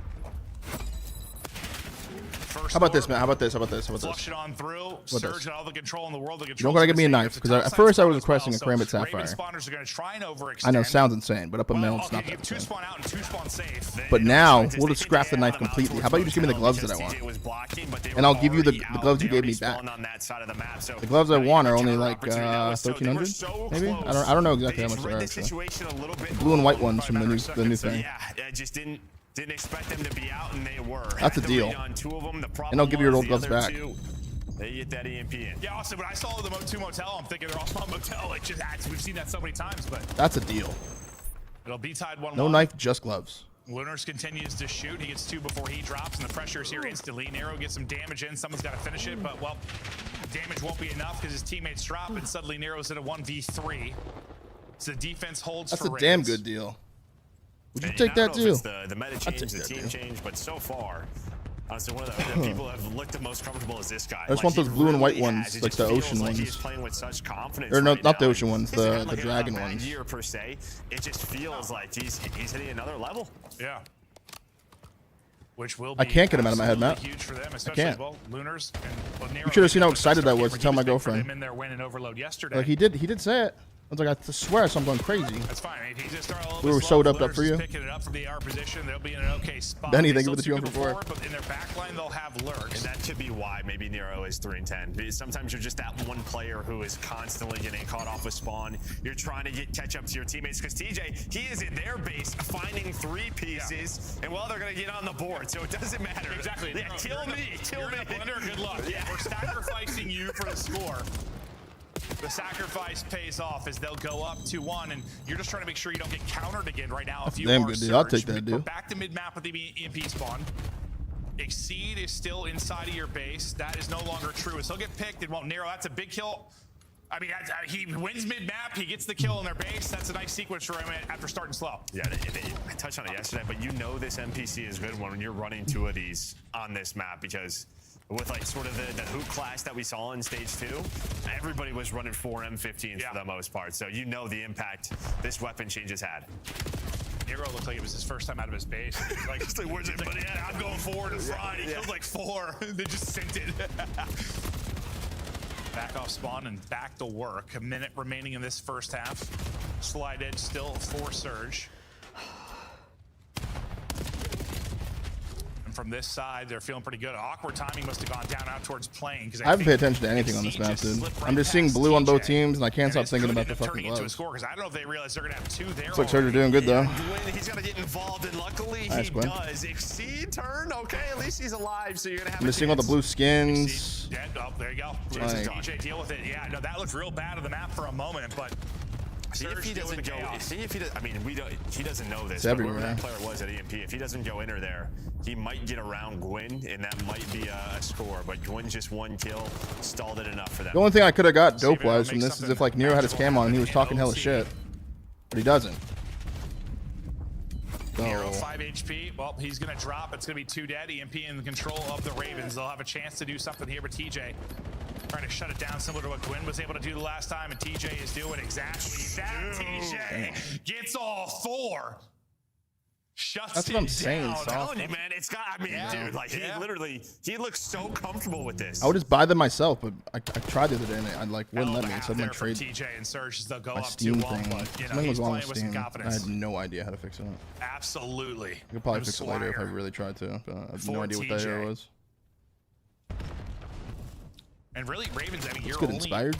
How about this, man? How about this? Flush it on through. Surge got all the control in the world. You don't gotta give me a knife, because at first I was requesting a Karambit Sapphire. Spawners are going to try and overextend. I know, sounds insane, but up a mill, it's not that two spawn out and two spawn safe. But now, we'll just scrap the knife completely. How about you just give me the gloves that I want? And I'll give you the gloves you gave me back. The gloves I want are only like 1,300, maybe? I don't know exactly how much they are, actually. The blue and white ones from the new thing. Yeah, just didn't expect them to be out, and they were. That's a deal. And I'll give you your old gloves back. They get that EMP in. Yeah, also, when I saw the Mo2 Motel, I'm thinking they're all spawn Motel. Like, just we've seen that so many times, but that's a deal. It'll be tied 1-1. No knife, just gloves. Lunars continues to shoot. He gets 2 before he drops, and the pressure is here instantly. Nero gets some damage in. Someone's got to finish it, but, well, damage won't be enough because his teammates drop, and suddenly Nero's in a 1v3. So the defense holds That's for a damn Ravens. good deal. Would you take that deal? The meta change, the team change, but so far, honestly, one of the people that have looked the most comfortable is this guy. I just want those blue and white ones, like the ocean ones. He's playing with such confidence. Or no, right not the now. ocean ones, the dragon ones. Year per se, it just feels like he's hitting another level. Yeah. Which will be I can't get him out of my head, Matt. Huge for them, I especially can't. well, Lunars and, well, Nero, You should have seen how excited I was to tell my girlfriend. Him in their win and overload yesterday. Like he did say it. I was like, I swear something crazy. That's fine. He just started a little We were bit slow. sewed up for you. Picking it up from the AR position. They'll be in an okay spot. Benny, thank you for the 2 for 4. But in their backline, they'll have lurks. And that could be why maybe Nero is 3-10. Because sometimes you're just that one player who is constantly getting caught off with spawn. You're trying to catch up to your teammates because TJ, he is in their base finding 3 pieces, and well, they're gonna get on the board, so it doesn't matter. Exactly. Yeah, kill me. Good luck. Yeah, we're sacrificing you for the score. The sacrifice pays off as they'll go up 2-1, and you're just trying to make sure you don't get countered again right now. If you damn are good deal. Surge, I'll take that deal. Back to mid-map with the EMP spawn. Exceed is still inside of your base. That is no longer true. As he'll get picked, it won't narrow. That's a big kill. I mean, he wins mid-map. He gets the kill in their base. That's a nice sequence for him after starting slow. Yeah, I touched on it yesterday, but you know this NPC is good when you're running 2 of these on this map because with like sort of the hoop clash that we saw in stage 2, everybody was running 4 M15s for the most part. So you know the impact this weapon change has had. Nero looked like it was his first time out of his base. Like, where's everybody at? I'm going forward and front. He killed like 4. They just sent it. Back off spawn and back to work. A minute remaining in this first half. Slide edge still for Surge. And from this side, they're feeling pretty good. Awkward timing must have gone down out towards playing. I haven't paid attention to anything on this map, dude. I'm just seeing blue on both teams, and I can't stop thinking about the fucking gloves. Because I don't know if they realize they're going to have 2 there. Looks like Surge are doing good, though. He's got to get involved, and luckily nice, he Gwen. does. Exceed turn. Okay, at least he's alive, so you're going to have I'm just seeing all the blue skins. Yeah, oh, there you go. DJ, deal with it. Yeah, no, that looked real bad on the map for a moment, but see if he doesn't go. See if he does. I mean, he doesn't know this. It's but everywhere. whoever that player was at EMP, if he doesn't go in or there, he might get around Gwyn, and that might be a score. But Gwyn's just 1 kill, stalled it enough for them. The only thing I could have got dope-wise from this is if like Nero had his cam on and he was talking hella shit, but he doesn't. Nero 5 HP. Well, he's going to drop. It's going to be 2 dead. EMP in control of the Ravens. They'll have a chance to do something here, but TJ trying to shut it down, similar to what Gwyn was able to do the last time, and TJ is doing exactly that. TJ gets all 4. Shuts That's what I'm saying, I'm telling you, man. It's got. I mean, dude, like he looks so comfortable with this. I would just buy them myself, but I tried the other day and I like wouldn't let me. So my trade. TJ and Surge, they'll go my up Steam 2-1, thing. but you know, Something he's was wrong playing with some Steam. I confidence. had no idea how to fix it. Absolutely. I could probably fix it later if I really tried to, but I have no idea what that error was. And really, Ravens, I mean, you're good only inspired.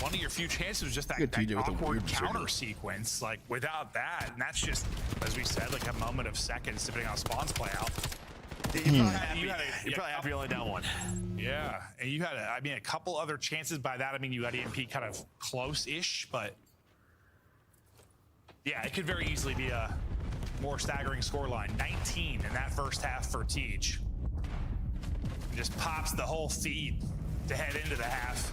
one of your few chances was just that awkward counter sequence. Like, without that, and that's just, as we said, like a moment of seconds, depending on how spawns play out. You probably have to only down one. Yeah, and you had, a couple other chances. By that, I mean, you got EMP kind of close-ish, but yeah, it could very easily be a more staggering scoreline. 19 in that first half for Tej. Just pops the whole feed to head into the half.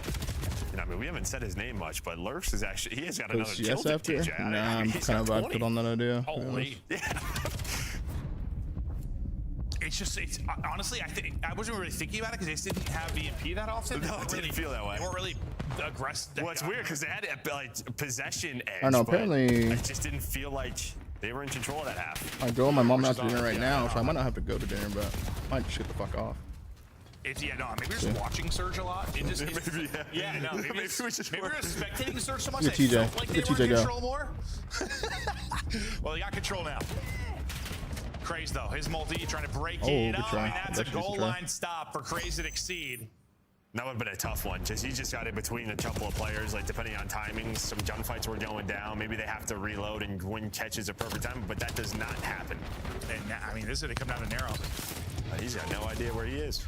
And I mean, we haven't said his name much, but Lurks is actually, he has got another kill yes to after? Tej. Nah, I'm kind of vibed on that idea. Holy. Yeah. It's honestly, I wasn't really thinking about it because they just didn't have EMP that often. No, it didn't feel that way. They weren't really aggressive. Well, it's weird because they had like possession edge. I know, but apparently. I just didn't feel like they were in control of that half. My girl and my mom are out to dinner right now, so I might not have to go to dinner, but I might just get the fuck off. Maybe we're just watching Surge a lot. It just, maybe, yeah, no, maybe we're spectating Surge so much. Look at They TJ. felt like Look they at were TJ in go. control more. Well, they got control now. Craze though, his multi trying to break it up, and that's a goal line stop for Craze and Exceed. That would have been a tough one. He just got in between a couple of players, like depending on timing, some gunfights were going down. Maybe they have to reload and Gwyn catches a perfect time, but that does not happen. And I mean, this is gonna come down to narrow. He's got no idea where he is.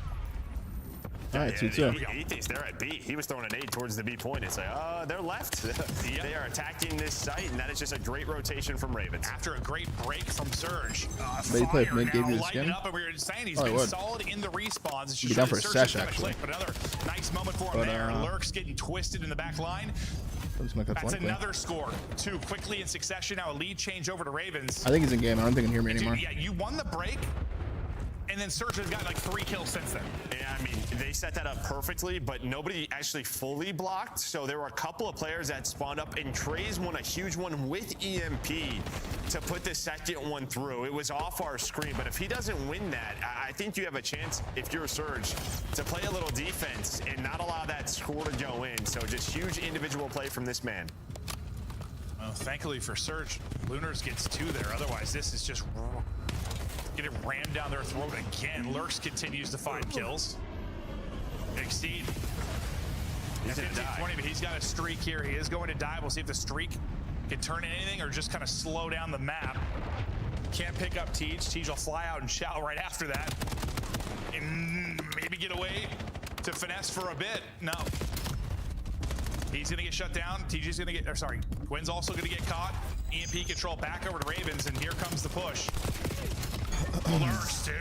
All right, 2-2. He thinks they're at B. He was throwing an 8 towards the B point. It's like, they're left. They are attacking this site, and that is just a great rotation from Ravens. After a great break from Surge, They played Fire mid, gave now you the lighting skin? up, and we were saying he's Oh, been would. solid in the respawns. It's Be just down for a Surge sesh, is gonna actually. click, but another nice moment for him But, there. Lurks getting twisted in the back line. Doesn't make that That's likely. another score. 2 quickly in succession. Now a lead change over to Ravens. I think he's in game. I don't think he can hear me anymore. Yeah, you won the break, and then Surge has got like 3 kills since then. Yeah, I mean, they set that up perfectly, but nobody actually fully blocked. So there were a couple of players that spawned up, and Craze won a huge one with EMP to put the second one through. It was off our screen, but if he doesn't win that, I think you have a chance, if you're Surge, to play a little defense and not allow that score to go in. So just huge individual play from this man. Well, thankfully for Surge, Lunars gets 2 there. Otherwise, this is just get it rammed down their throat again. Lurks continues to find kills. Exceed. He's gonna die. 20, but he's got a streak here. He is going to die. We'll see if the streak can turn anything or just kind of slow down the map. Can't pick up Tej. Tej will fly out and shout right after that. And maybe get away to finesse for a bit. No. He's gonna get shut down. TJ's gonna get, or sorry, Gwyn's also gonna get caught. EMP control back over to Ravens, and here comes the push. Lurks, dude.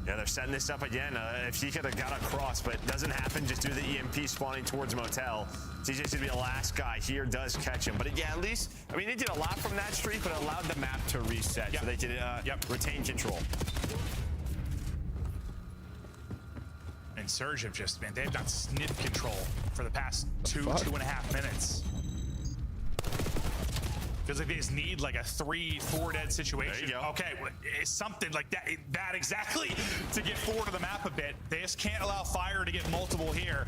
Yeah, they're setting this up again. If he could have got across, but it doesn't happen, just do the EMP spawning towards Motel. TJ's gonna be the last guy here, does catch him. But yeah, at least, I mean, they did a lot from that streak, but it allowed the map to reset, so they could retain control. And Surge have just, man, they've got snip control for the past 2.5 minutes. Feels like they just need like a 3-4 dead situation. There you go. Okay, it's something like that exactly to get forward of the map a bit. They just can't allow Fire to get multiple here.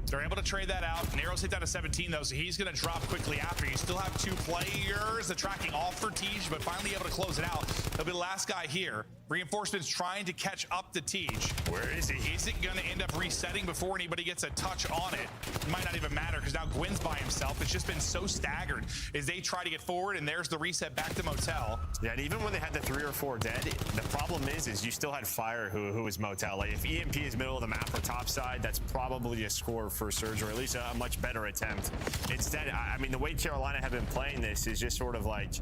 They're able to trade that out. Narrow's hit down to 17 though, so he's gonna drop quickly after. You still have 2 players. The tracking off for Tej, but finally able to close it out. He'll be the last guy here. Reinforcements trying to catch up to Tej. Where is he? Is it gonna end up resetting before anybody gets a touch on it? It might not even matter because now Gwyn's by himself. It's just been so staggered as they try to get forward, and there's the reset back to Motel. Yeah, and even when they had the 3 or 4 dead, the problem is you still had Fire who was Motel. Like if EMP is middle of the map or top side, that's probably a score for Surge, or at least a much better attempt. Instead, I mean, the way Carolina have been playing this is just sort of like,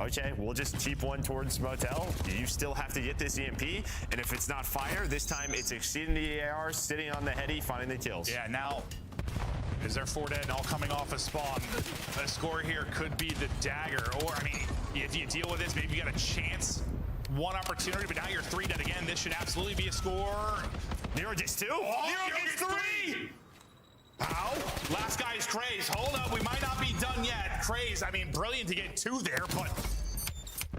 okay, we'll just keep one towards Motel. You still have to get this EMP, and if it's not Fire, this time it's exceeding the AR, sitting on the heady, finding the kills. Yeah, now is there 4 dead all coming off a spawn? The score here could be the dagger, or I mean, if you deal with this, maybe you got a chance, 1 opportunity, but now you're 3 dead again. This should absolutely be a score. Nero gets 2. Oh, Nero gets 3. How? Last guy is Craze. Hold up, we might not be done yet. Craze, I mean, brilliant to get 2 there, but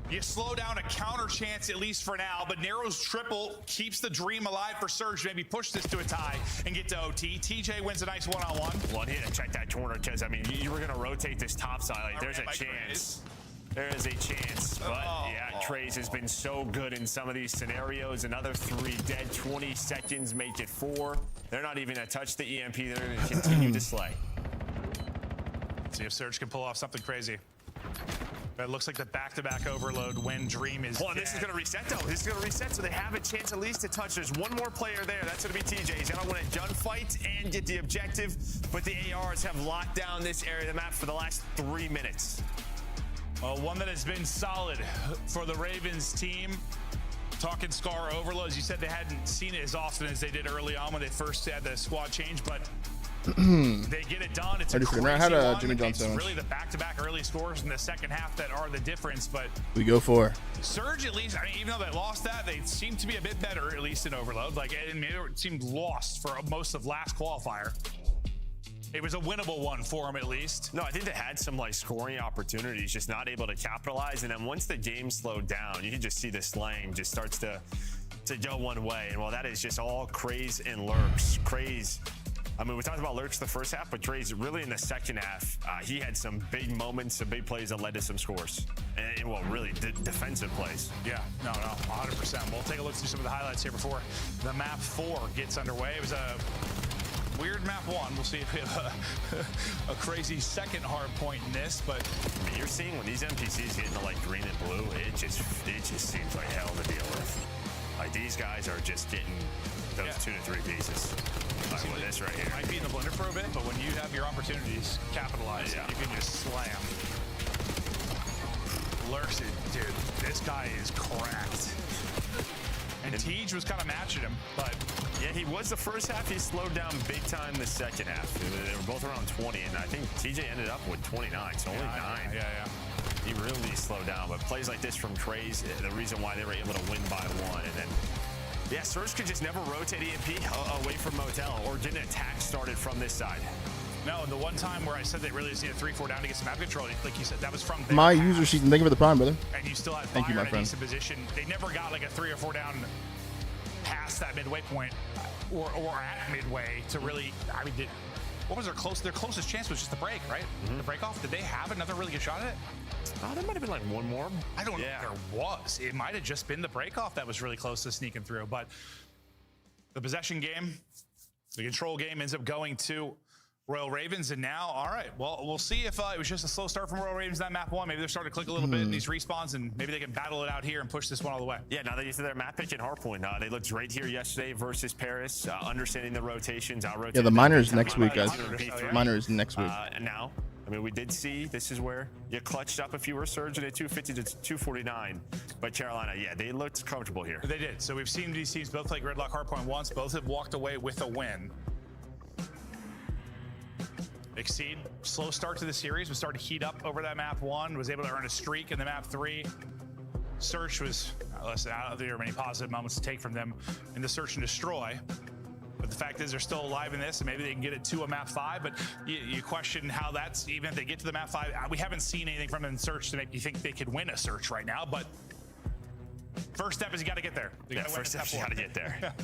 you slow down a counter chance at least for now. But Narrow's triple keeps the dream alive for Surge. Maybe push this to a tie and get to OT. TJ wins a nice one-on-one. Well, he had to check that corner because, I mean, you were going to rotate this top side. Like, there's a chance. There is a chance, but yeah, Craze has been so good in some of these scenarios. Another 3 dead, 20 seconds, make it 4. They're not even gonna touch the EMP. They're gonna continue to slay. See if Surge can pull off something crazy. It looks like the back-to-back overload win dream is Well, this is going to reset, though. This is going to reset, so they have a chance at least to touch. There's one more player there. That's going to be TJ. He's going to win a gunfight and get the objective, but the ARs have locked down this area of the map for the last 3 minutes. Well, one that has been solid for the Ravens team. Talking Scar overloads, you said they hadn't seen it as often as they did early on when they first had the squad change, but they get it done. It's a crazy I had a one. Jimmy John It's sandwich. really the back-to-back early scores in the second half that are the difference, but We go for. Surge, at least, I mean, even though they lost that, they seem to be a bit better, at least in overload. Like, it seemed lost for most of last qualifier. It was a winnable one for them, at least. No, I think they had some like scoring opportunities, just not able to capitalize. And then once the game slowed down, you can just see the slang just starts to go one way. And well, that is just all Craze and Lurks. Craze, I mean, we talked about Lurks the first half, but Craze really in the second half, he had some big moments, some big plays that led to some scores. And well, really defensive plays. Yeah, no, 100%. We'll take a look through some of the highlights here before the map 4 gets underway. It was a weird map 1. We'll see if we have a crazy second hard point in this, but I mean, you're seeing when these NPCs get into like green and blue, it just seems like hell to deal with. Like these guys are just getting those 2 to 3 pieces. Like with this right here. Might be in the blender for a bit, but when you have your opportunities, capitalize. You can just slam. Lurks it, dude. This guy is cracked. And Tej was kind of matching him, but yeah, he was the first half. He slowed down big time the second half. They were both around 20, and I think TJ ended up with 29, so only 9. Yeah. He really slowed down, but plays like this from Craze, the reason why they were able to win by 1. And then, yeah, Surge could just never rotate EMP away from Motel or get an attack started from this side. No, the one time where I said they really just needed 3-4 down to get some map control, like you said, that was from My user sheet. Thank you for the prime, brother. And you still had Thank you, fire my in a friend. decent position. They never got like a 3 or 4 down past that midway point or at midway to really, I mean, what was their closest chance was just the break, right? The break off. Did they have another really good shot at it? Oh, there might have been like one more. I don't know if there was. It might have just been the break off that was really close to sneaking through. But the possession game, the control game ends up going to Royal Ravens, and now, all right, well, we'll see if it was just a slow start from Royal Ravens in that map 1. Maybe they're starting to click a little bit in these respawns, and maybe they can battle it out here and push this one all the way. Yeah, now they used their map pick and Hardpoint. They looked great here yesterday versus Paris, understanding the rotations, out-rotating. Yeah, the minors next week, guys. Minors next week. And now, I mean, we did see this is where you clutched up if you were surging at 250 to 249. But Carolina, yeah, they looked comfortable here. They did. So we've seen these teams both play Gridlock Hardpoint once. Both have walked away with a win. Exceed, slow start to the series, was starting to heat up over that map 1, was able to earn a streak in the map 3. Search was, listen, I don't think there were many positive moments to take from them in the search and destroy. But the fact is they're still alive in this, and maybe they can get it to a map 5, but you question how that's, even if they get to the map 5, we haven't seen anything from them in search to make you think they could win a search right now, but first step is you got to get there. Yeah, first step you got to get there.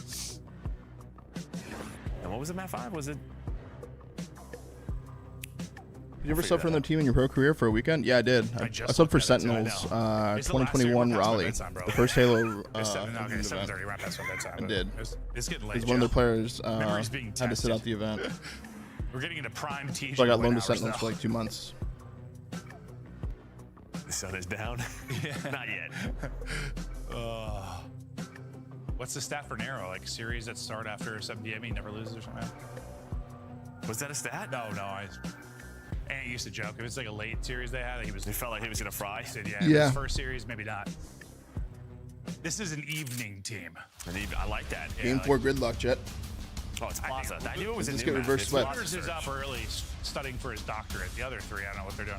And what was the map 5? Was it? Did you ever sub for another team in your pro career for a weekend? Yeah, I did. I subbed for Sentinels, 2021 Raleigh, the first Halo Okay, 7:30, wrap past my bedtime. I did. It's getting late. Because one of their players Memory's being had to sit out the event. We're getting into prime TJ. So I got loaned to Sentinels for like 2 months. The sun is down. Not yet. What's the stat for Nero? Like series that start after 7 p.m. he never loses or something? Was that a stat? No. And he used to joke. If it's like a late series they had, he felt like he was gonna fry. He said, Yeah. His first series, maybe not. This is an evening team. I like that. Game 4 Gridlock, Jet. Oh, it's Plaza. I knew it was a Let's new get map. reverse sweat. Waters is up early studying for his doctorate. The other 3, I don't know what they're doing.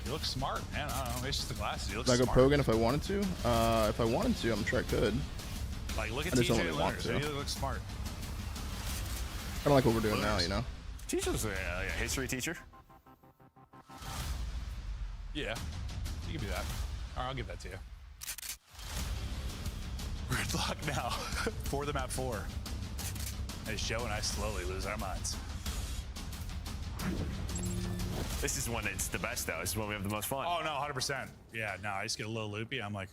He looks smart, man. I don't know. It's just the glasses. He looks Could I go smart. pro again if I wanted to? If I wanted to, I'm sure I could. Like, look at I just don't TJ really want Leonard. to. He looks smart. I don't like what we're doing now, you know? Teacher's a history teacher. Yeah, you can do that. All right, I'll give that to you. Gridlock now for the map 4. As Joe and I slowly lose our minds. This is when it's the best, though. This is when we have the most fun. Oh, no, 100%. Yeah, no, I just get a little loopy. I'm like,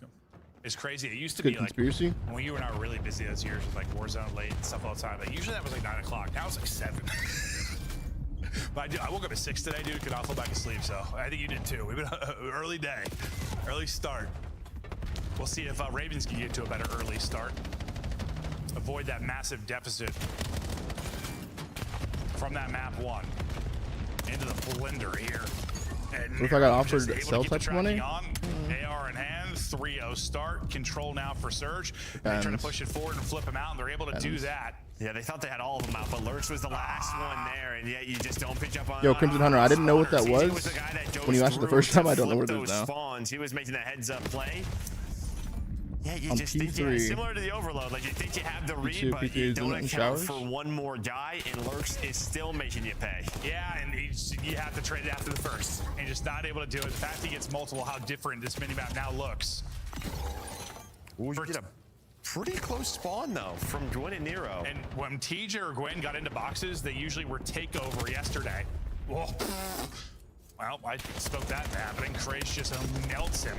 it's crazy. It used to Good be like, conspiracy. when you and I were really busy those years with like Warzone late and stuff all the time, like usually that was like 9 o'clock. Now it's like 7. But I woke up at 6 today, dude. Could not fall back asleep, so I think you did too. We've been early day, early start. We'll see if Ravens can get to a better early start. Avoid that massive deficit from that map 1 into the blender here. And What if I got offered sell type money? AR in hand, 3-0 start. Control now for Surge. They're trying to push it forward and flip him out, and they're able to do that. Yeah, they thought they had all of them out, but Lurch was the last one there, and yet you just don't pitch up on. Yo, Crimson Hunter, I didn't know what that was. When you asked it the first time, I don't know what it is now. Spawns. He was making the heads-up play. Yeah, you On just P3. think similar to the overload. Like you think you have the read, P2, but P3 you is don't in account showers? for one more guy, and Lurks is still making you pay. Yeah, and you have to trade it after the first, and just not able to do it. The fact he gets multiple, how different this minimap now looks. We get a pretty close spawn though from Gwen and Nero. And when TJ or Gwen got into boxes, they usually were takeover yesterday. Whoa. Well, I spoke that happening. Krace just melts him.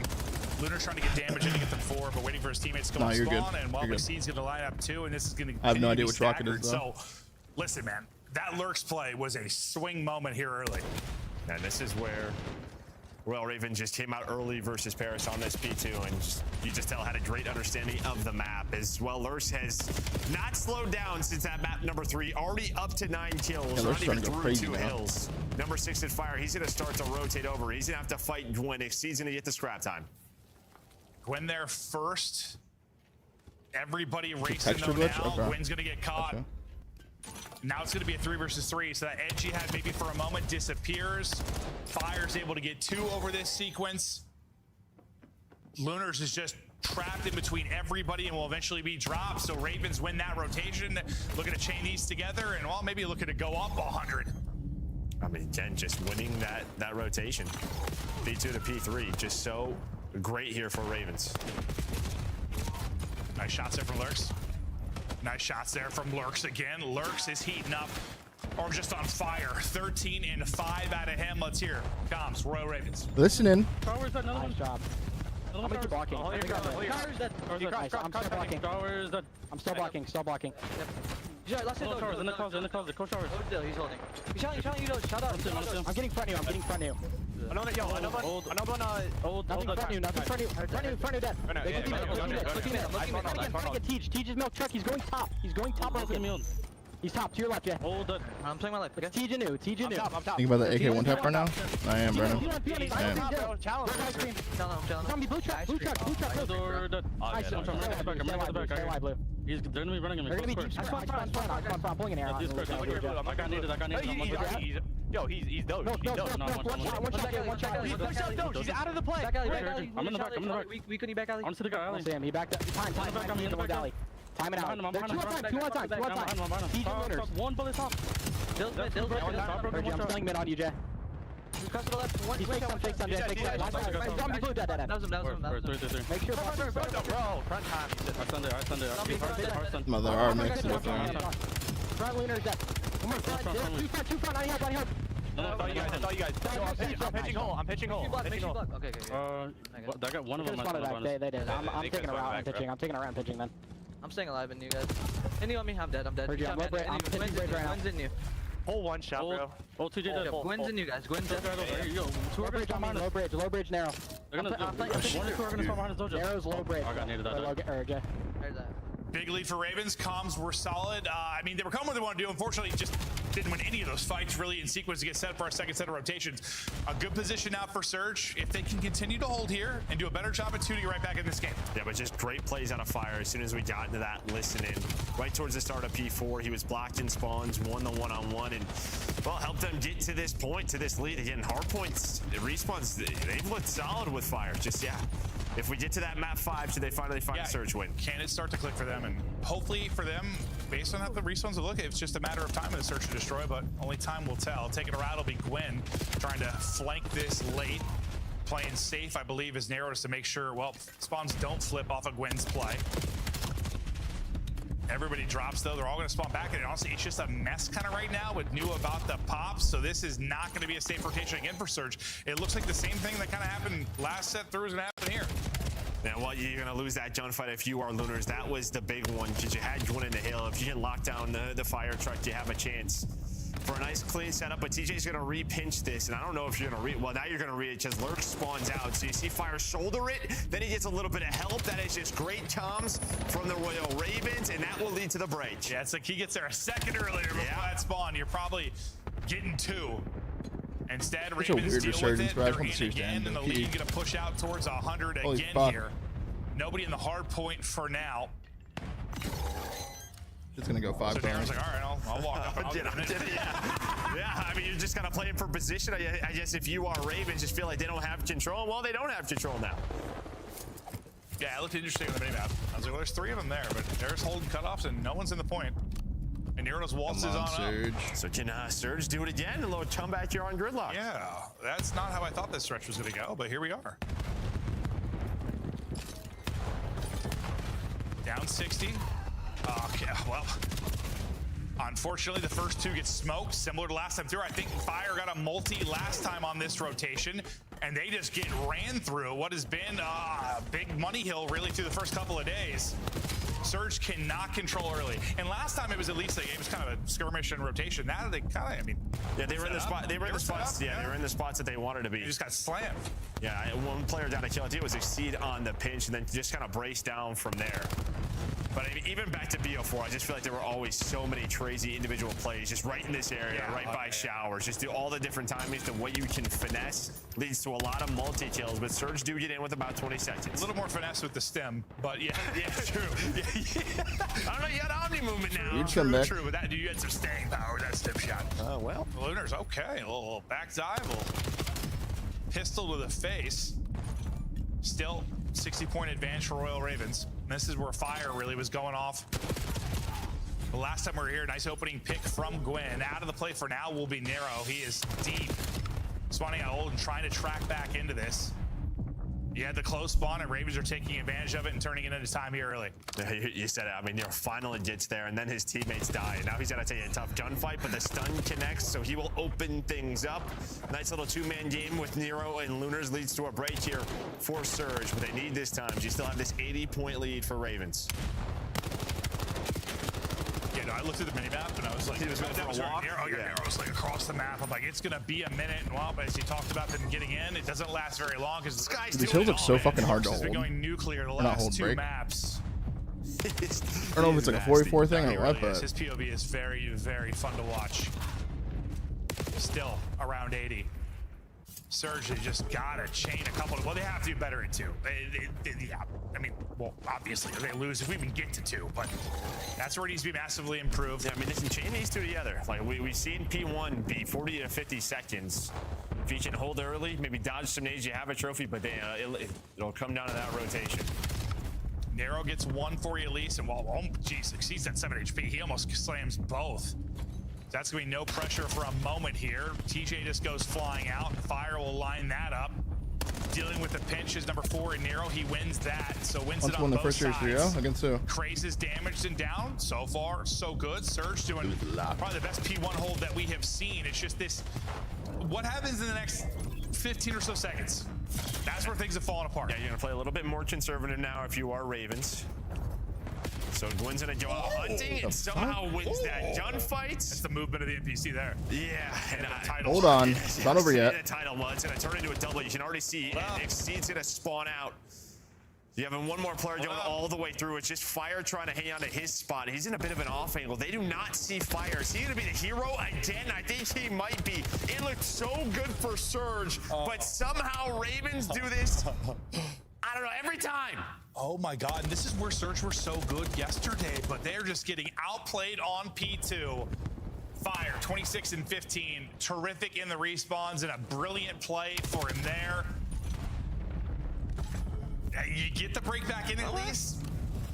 Lunar trying to get damage in to get them 4, but waiting for his teammates to go and spawn. And while Seed's going to line up 2, and this is going to. I have no idea which rocket is though. So, listen, man, that Lurks play was a swing moment here early. And this is where Royal Raven just came out early versus Paris on this P2, and you just tell had a great understanding of the map. As well, Lurks has not slowed down since that map number 3, already up to 9 kills, Yeah, not even through 2 now. hills. Number 6 at Fire, he's going to start to rotate over. He's going to have to fight Gwen if he's going to get the scrap time. Gwen there first. Everybody racing though now. Okay. Gwen's going to get caught. Gotcha. Now it's going to be a 3 versus 3, so that edge he had maybe for a moment disappears. Fire's able to get 2 over this sequence. Lunars is just trapped in between everybody and will eventually be dropped, so Ravens win that rotation. Looking to chain these together, and well, maybe looking to go up 100. I mean, Jen just winning that rotation. P2 to P3, just so great here for Ravens. Nice shots there from Lurks. Nice shots there from Lurks again. Lurks is heating up, or just on fire. 13 and 5 out of him. Let's hear comms, Royal Ravens. Listening. Towers, another one. Job. I'm gonna keep blocking. I'm still blocking. Still blocking. Yep. Last towers, in the closet, Coach Towers. He's holding. He's shouting, you know, shout out. I'm getting front of you. Another one, nothing front of you, front of death. Look at Teach. Teach is milk truck. He's going top. He's top to your left, yeah. I'm playing my life. Okay. Teach anew. Think about the AK1 tap right now? I am, Brennan. I am. Blue truck. They're gonna be running him. They're gonna be deep. I'm pulling an arrow. I got needed. Yo, he's dope. One shot. He's out of the play. I'm in the back. We couldn't back alley. On to the guy. He backed up. Time in the alley. Time it out. Two on time. One bullet top. I'm killing mid on you, Jay. He's crossed to the left. One fake some, Jay. Zombie blue, dead. That was him. Make sure. Bro, front time. Mother R mixed with Front leaner is dead. Two front. I help. That's all you guys. I'm pitching hole. Okay. I got one of them. They did. I'm taking a route and pitching. I'm taking a route and pitching then. I'm staying alive in you guys. Any on me? I'm dead. I'm pitching bridge right now. Gwen's in you. Pull one shot, bro. Oh, 2 dead. Gwen's in you guys. Gwen's dead. Low bridge, narrow. One or two are gonna spawn behind his dojo. Narrow's low bridge. I got needed that. Jay. Big lead for Ravens. Comms were solid. I mean, they were coming what they wanted to do. Unfortunately, just didn't win any of those fights really in sequence to get set for our second set of rotations. A good position now for Surge. If they can continue to hold here and do a better job at 2 to get right back in this game. Yeah, but just great plays out of Fire as soon as we got into that listening. Right towards the start of P4, he was blocked in spawns, won the one-on-one, and, well, helped them get to this point, to this lead. Again, Hardpoints, respawns, they've looked solid with Fire. Just, yeah. If we get to that map 5, should they finally find a Surge win? Can it start to click for them? And hopefully for them, based on how the respawns will look, it's just a matter of time in the Search and Destroy, but only time will tell. Taking a route will be Gwen, trying to flank this late. Playing safe, I believe, is narrowed to make sure, well, spawns don't flip off of Gwen's play. Everybody drops, though. They're all going to spawn back, and honestly, it's just a mess kind of right now with new about the pops, so this is not going to be a safe rotation again for Surge. It looks like the same thing that kind of happened last set through is going to happen here. Now, well, you're going to lose that gunfight if you are Lunars. That was the big one, because you had Gwen in the hill. If you can lock down the fire truck, you have a chance. for a nice clean setup, but TJ's gonna re-pinch this, and I don't know if you're gonna well, now you're gonna read it because Lurk spawns out. So you see Fire shoulder it, then he gets a little bit of help. That is just great comms from the Royal Ravens, and that will lead to the break. Yeah, it's like he gets there a second earlier before that spawn. You're probably getting 2. Instead, Such a Ravens weird deal resurgence, with it. bro. I just want the series to Again, end. and the P. lead gonna push out towards 100 Holy again fuck. here. Nobody in the hard point for now. It's gonna go 5 So Darren's times. like, all right, I'll walk up and I'll get it. Yeah, I mean, you're just kind of playing for position. I guess if you are Ravens, just feel like they don't have control. Well, they don't have control now. Yeah, it looked interesting on the minimap. I was like, well, there's 3 of them there, but there's holding cutoffs and no one's in the point. And Nero's waltzes on Surge. up. So can Surge do it again? A little comeback here on Gridlock. Yeah, that's not how I thought this stretch was going to go, but here we are. Down 60. Okay, well, unfortunately, the first 2 get smoked, similar to last time through. I think Fire got a multi last time on this rotation, and they just get ran through what has been a big money hill really through the first couple of days. Surge cannot control early, and last time it was at least like it was kind of a skirmish and rotation. Now they kind of, I mean, yeah, they were in the spot. They were in the spots. Yeah, they were in the spots that they wanted to be. They just got slammed. Yeah, one player down to kill. I think it was Exceed on the pinch, and then just kind of brace down from there. But I mean, even back to BO4, I just feel like there were always so many crazy individual plays just right in this area, right by showers. Just do all the different timings. The way you can finesse leads to a lot of multi-kills, but Surge do get in with about 20 seconds. A little more finesse with the stem, but yeah, true. Yeah. I don't know, you got Omni movement now. You come back. True, but that, you had some staying power with that step shot. Oh, well. Lunar's okay. A little back dive, a little pistol to the face. Still 60-point advantage for Royal Ravens. This is where Fire really was going off. The last time we were here, nice opening pick from Gwen. Out of the play for now will be Nero. He is deep. Spawning out old and trying to track back into this. You had the close spawn, and Ravens are taking advantage of it and turning it into time here early. Yeah, you said it. I mean, Nero finally gets there, and then his teammates die. And now he's got to take a tough gunfight, but the stun connects, so he will open things up. Nice little 2-man game with Nero and Lunars leads to a break here for Surge, but they need this time. You still have this 80-point lead for Ravens. Yeah, no, I looked at the minimap and I was like, he was going for a walk. Nero's like across the map. I'm like, it's gonna be a minute. And well, but as you talked about them getting in, it doesn't last very long because this guy's These hills look so fucking hard to has been hold. going nuclear the Or not last hold, 2 break. maps. I don't know if it's like a 44 thing or what, but His POV is very, very fun to watch. Still around 80. Surge, they just gotta chain a couple. Well, they have to do better at 2. Yeah, I mean, well, obviously if they lose, if we even get to 2, but that's where it needs to be massively improved. Yeah, I mean, listen, chain these 2 together. Like we've seen P1 be 40 to 50 seconds. If you can hold early, maybe dodge some nades, you have a trophy, but they, it'll come down to that rotation. Nero gets 1 for you at least, and while, oh, geez, exceeds that 7 HP, he almost slams both. That's gonna be no pressure for a moment here. TJ just goes flying out. Fire will line that up. Dealing with the pinch is number 4 in Nero. He wins that, so wins it on the both first series sides. 3-0 against who? Kraze is damaged and down. So far, so good. Surge doing probably the best P1 hold that we have seen. It's just this, what happens in the next 15 or so seconds? That's where things have fallen apart. Yeah, you're gonna play a little bit more conservative now if you are Ravens. So Gwen's gonna go out hunting and somehow wins that gunfight. That's the movement of the NPC there. Yeah, and hold on, it's not over yet. The title, well, it's gonna turn into a double. You can already see Exceed's gonna spawn out. You have one more player going all the way through. It's just Fire trying to hang on to his spot. He's in a bit of an off angle. They do not see Fire. Is he gonna be the hero again? I think he might be. It looked so good for Surge, but somehow Ravens do this. I don't know, every time. Oh my God, and this is where Surge were so good yesterday, but they're just getting outplayed on P2. Fire, 26 and 15, terrific in the respawns and a brilliant play for him there. You get the break back in at least,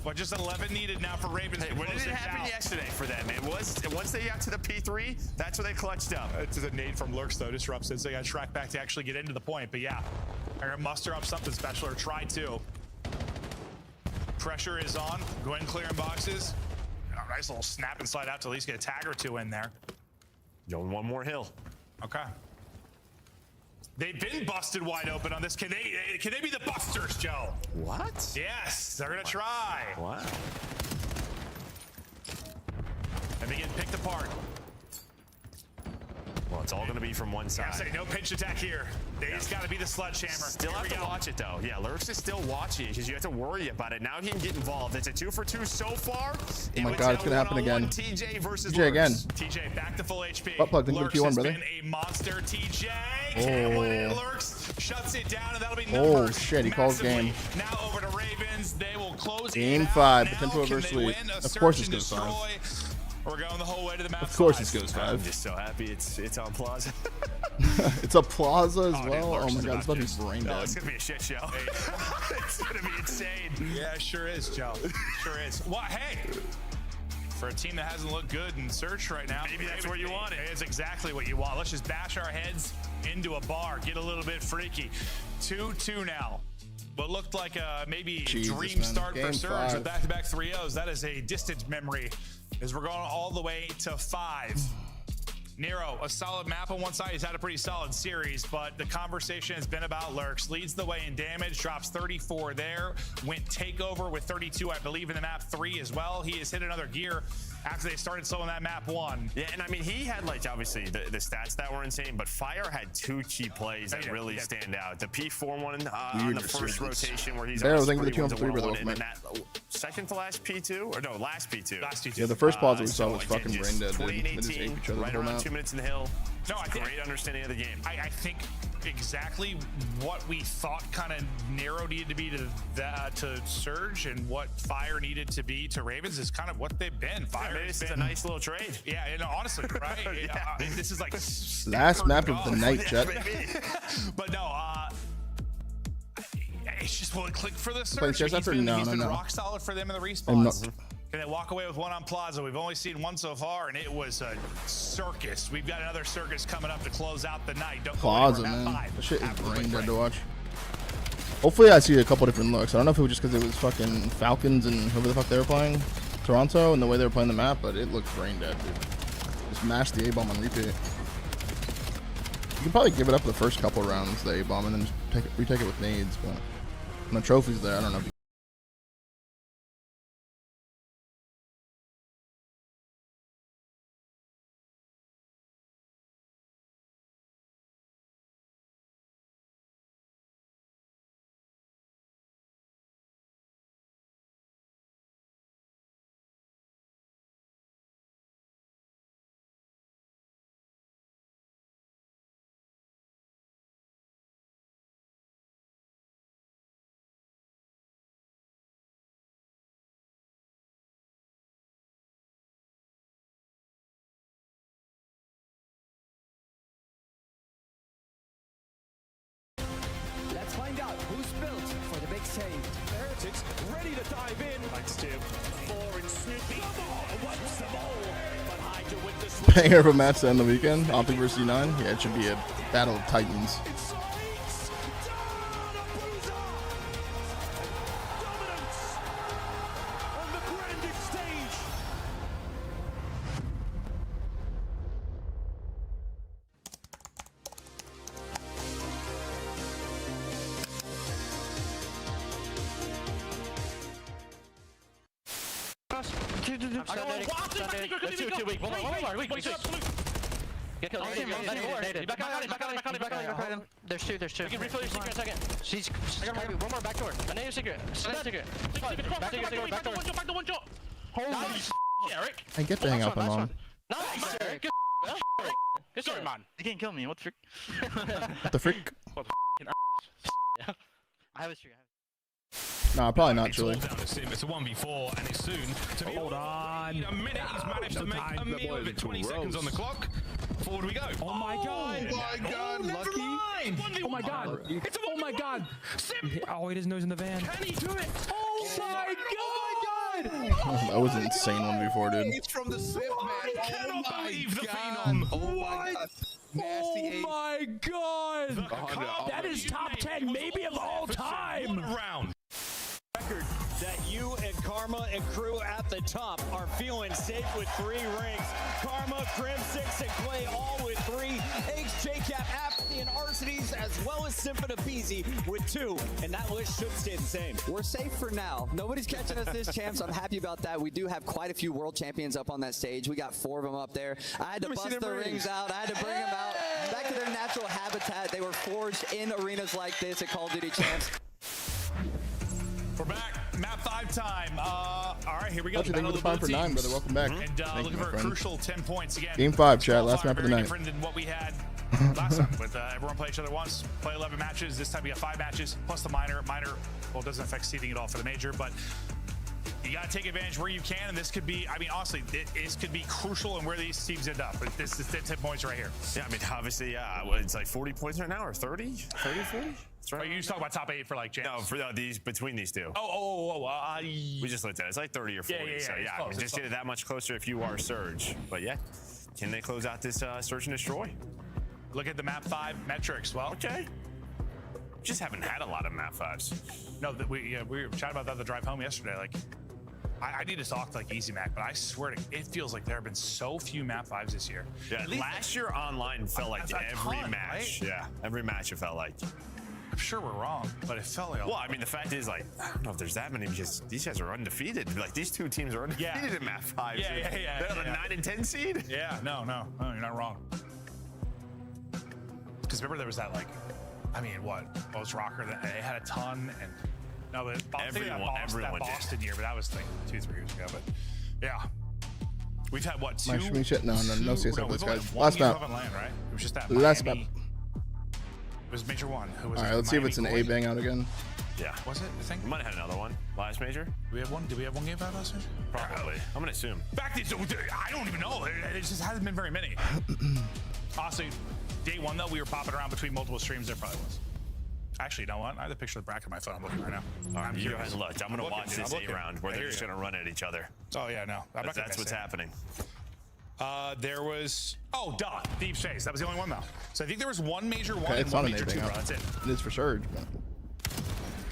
but just 11 needed now for Ravens. Hey, when did it happen yesterday for them? It was, once they got to the P3, that's when they clutched up. It's a nade from Lurks though, disrupts it, so they got to track back to actually get into the point, but yeah. They're gonna muster up something special or try to. Pressure is on. Gwen clearing boxes. Oh, nice little snap and slide out to at least get a tag or 2 in there. Going one more hill. Okay. They've been busted wide open on this. Can they be the busters, Joe? What? Yes, they're gonna try. Wow. And they get picked apart. Well, it's all going to be from one side. I say no pinch attack here. It's got to be the sledgehammer. Still have to watch it, though. Yeah, Lurks is still watching because you have to worry about it. Now he can get involved. It's a 2-for-2 so far. Oh my God, it's going to happen again. TJ versus TJ again. TJ back to full HP. Butt plug, think of the P1, brother. Been a monster. TJ Oh. can't win it. Lurks shuts it down, and that'll be numbers. Oh, shit, he calls game. Now over to Ravens. They will close Game 5, potential reverse sweep. Of course it's goes 5. We're going the whole way to the map. Of course it goes 5. I'm just so happy it's on Plaza. It's a Plaza as well. Dude, oh my God, it's about to be brain dead. It's gonna be a shit show. It's gonna be insane. Yeah, it sure is, Joe. Sure is. Well, hey, for a team that hasn't looked good in search right now, maybe that's where you want it. It's exactly what you want. Let's just bash our heads into a bar, get a little bit freaky. 2-2 now. What looked like a maybe dream start for Surge with back-to-back 3-0s. That is a distant memory as we're going all the way to 5. Nero, a solid map on one side. He's had a pretty solid series, but the conversation has been about Lurks. Leads the way in damage, drops 34 there. Went takeover with 32, I believe, in the map 3 as well. He has hit another gear after they started slowing that map 1. Yeah, and I mean, he had, like, obviously the stats that were insane, but Fire had 2 key plays that really stand out. The P4 one on the first rotation where he's on the 2 on 3, brother. And then that second to last P2, or no, last P2. Last P2. Yeah, the first pause we saw was fucking brain dead, dude. They just ate each other right the whole around map. 2 minutes in the hill. No, I think great understanding of the game. I think exactly what we thought kind of Nero needed to be to Surge and what Fire needed to be to Ravens is kind of what they've been. Fire is a nice little trade. Yeah, and honestly, right? This is like last map of the night, Jet. But no, it's just will it click for the Surge? He's been rock solid for them in the respawns. And they walk away with one on Plaza. We've only seen one so far, and it was a circus. We've got another circus coming up to close out the night. Don't Plaza, man. That shit is brain dead to watch. Hopefully I see a couple different looks. I don't know if it was just because it was fucking Falcons and whoever the fuck they were playing, Toronto, and the way they were playing the map, but it looked brain dead, dude. Just mash the A-bomb on repeat. You can probably give it up the first couple rounds, the A-bomb, and then just retake it with nades, but when the trophy's there, I don't know if you Let's find out who's built for the big save. Heretics ready to dive in. Likes to. 4 and Snoopy. Come on, wipes them all. But Hydra with this banger of a match to end the weekend. Optic versus C9. Yeah, it should be a battle of titans. on the branded stage. Two weak. One more. Weak. Get killed. Back on him. There's two. You can refill your secret in a second. She's one more back door. I know your secret. Secret. Back door. One shot. Holy Eric. I get to hang out with my mom. Nice, Eric. Good story, man. You can't kill me. What the frick? What the frick? I have a streak. Nah, probably not, truly. It's a 1v4, and it's soon to be. Hold on. A minute, he's managed to make a meal of it. 20 seconds on the clock. Forward we go. Oh my god. Oh my god, Lucky. Oh my god. It's a oh my god. Oh, he doesn't know he's in the van. Can he do it? Oh my god. That was an insane 1v4, dude. It's from the Sip, man. I cannot believe the Phenom. Oh my god. Oh my god. That is top 10 maybe of all time. One round. Record that you and Karma and crew at the top are feeling safe with 3 rings. Karma, Crim6, and Clay all with 3. Eggs, JCap, Apathy, and Arsities, as well as Symphona Peasy with 2. And that list should stay the same. We're safe for now. Nobody's catching us this champ, so I'm happy about that. We do have quite a few world champions up on that stage. We got 4 of them up there. I had to bust the rings out. I had to bring them out back to their natural habitat. They were forged in arenas like this at Call of Duty Champs. We're back. Map 5 time. All right, here we go. Thank you for the 5 for 9, brother. Welcome back. And looking for a crucial 10 points again. Game 5, chat. Last map of the night. Different than what we had last time with everyone play each other once, play 11 matches. This time we got 5 matches plus the minor. Well, it doesn't affect seeding at all for the major, but you got to take advantage where you can, and this could be, I mean, honestly, this could be crucial in where these teams end up. But this is 10 points right here. Yeah, I mean, obviously, it's like 40 points right now, or 30? 30, 40? That's right. Oh, you just talk about top 8 for like James. No, for these, between these two. We just looked at it. It's like 30 or 40. Yeah, so, yeah, close, just get it that much closer if you are Surge. But, yeah, can they close out this Search and Destroy? Look at the map 5 metrics. Well, okay. Just haven't had a lot of map 5s. No, we were chatting about that on the drive home yesterday. Like, I need to talk to like Easy Mac, but I swear to it feels like there have been so few map 5s this year. Yeah, last year online felt like every match. Right? Yeah, every match it felt like. I'm sure we're wrong, but it felt like. Well, I mean, the fact is, like, I don't know if there's that many because these guys are undefeated. Like, these 2 teams are undefeated in map 5. Yeah. They're the 9 and 10 seed. Yeah, no, you're not wrong. Because remember there was that, like, I mean, what? Most Rocker, they had a ton, and no, but everyone Boston year, but that was like 2-3 years ago. But yeah, we've had what? 2? No CSF this guys. Last map. Land, right? It was just that. Last map. It was Major 1. All right, let's see if it's an A bang out again. Yeah. Was it? I think we might have had another one last major. Did we have one game out last major? Probably. I'm gonna assume. Fact is, I don't even know. It just hasn't been very many. Honestly, day 1 though, we were popping around between multiple streams. There probably was. Actually, you know what? I have the picture of the bracket on my phone. I'm looking right now. All right, you guys look. I'm gonna watch this 8 round where they're just gonna run at each other. Oh yeah, no. That's what's happening. There was Deep Space. That was the only one though. So I think there was one major 1 okay, and one major 2. That's it. It is for Surge. But...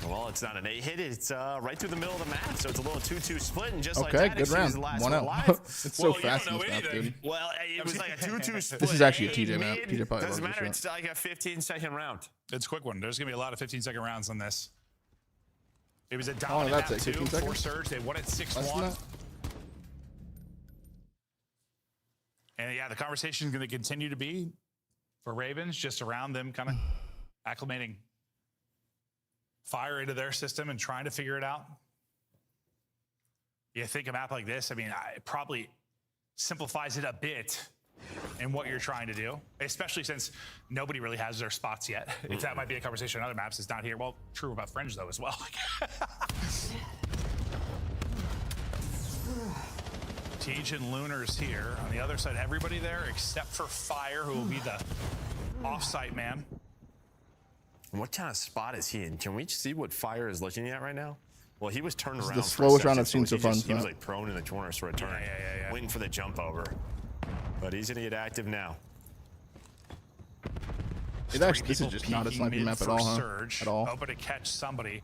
Well, it's not an 8 hit. It's right through the middle of the map, so it's a little 2-2 split, and just okay, like that, good round. 1-0. It's so fast in this map, dude. Well, it was like a 2-2 split. This is actually a TJ map. TJ probably doesn't matter. It's like a 15-second round. It's a quick one. There's gonna be a lot of 15-second rounds on this. It was a dominant map too for Surge. They won it 6-1. And yeah, the conversation is going to continue to be for Ravens just around them kind of acclimating fire into their system and trying to figure it out. You think a map like this, I mean, it probably simplifies it a bit in what you're trying to do, especially since nobody really has their spots yet. If that might be a conversation on other maps, it's not here. Well, true about Fringe though as well. Teej and Lunar's here. On the other side, everybody there except for Fire, who will be the off-site man. What kind of spot is he in? Can we see what Fire is looking at right now? Well, he was turned around. The slowest round I've seen so far. He was like prone in the corner for a turn, waiting for the jump over. But he's gonna get active now. This is just not a sniping map at all, huh? Surge, at all. Hoping to catch somebody.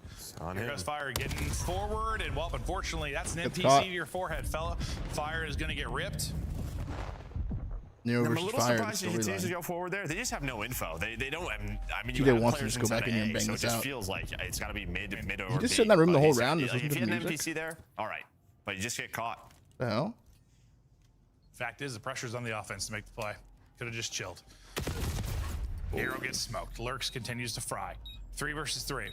Here goes Fire getting forward, and well, unfortunately, that's an caught. NPC to your forehead, fella. Fire is gonna get ripped. Neo I'm a little surprised he Fire. continues to go forward there. They just have no info. They don't. I mean, you have wants to players just go back in here and A, bang so this it just out. feels like it's got to be mid or You just B. sit in that room the whole But round. if Just you had an music. NPC there, all right, but you just get caught. The hell? Fact is, the pressure's on the offense to make the play. Could have just chilled. Hero gets smoked. Lurks continues to fry. 3 versus 3.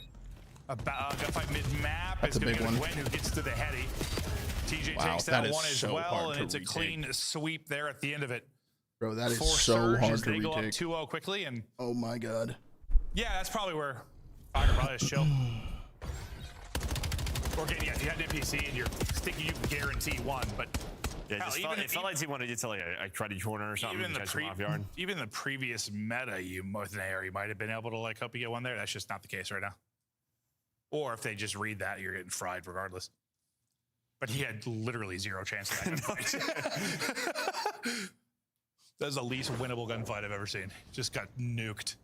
A gunfight mid-map is going to be Gwen, who gets to the heady. TJ takes that one as well, and it's a clean sweep there at the end of it. Bro, that is so hard to they go up retake. 2-0 quickly, and oh my god. Yeah, that's probably where Fire probably just chill. Or if you had an NPC and you're thinking you can guarantee one, but yeah, it felt like he wanted to get to like a cruddy corner or something. Even the previous meta, with an AR, you might have been able to like hope you get one there. That's just not the case right now. Or if they just read that, you're getting fried regardless. But he had literally 0 chance of that gunfight. That's the least winnable gunfight I've ever seen. Just got nuked.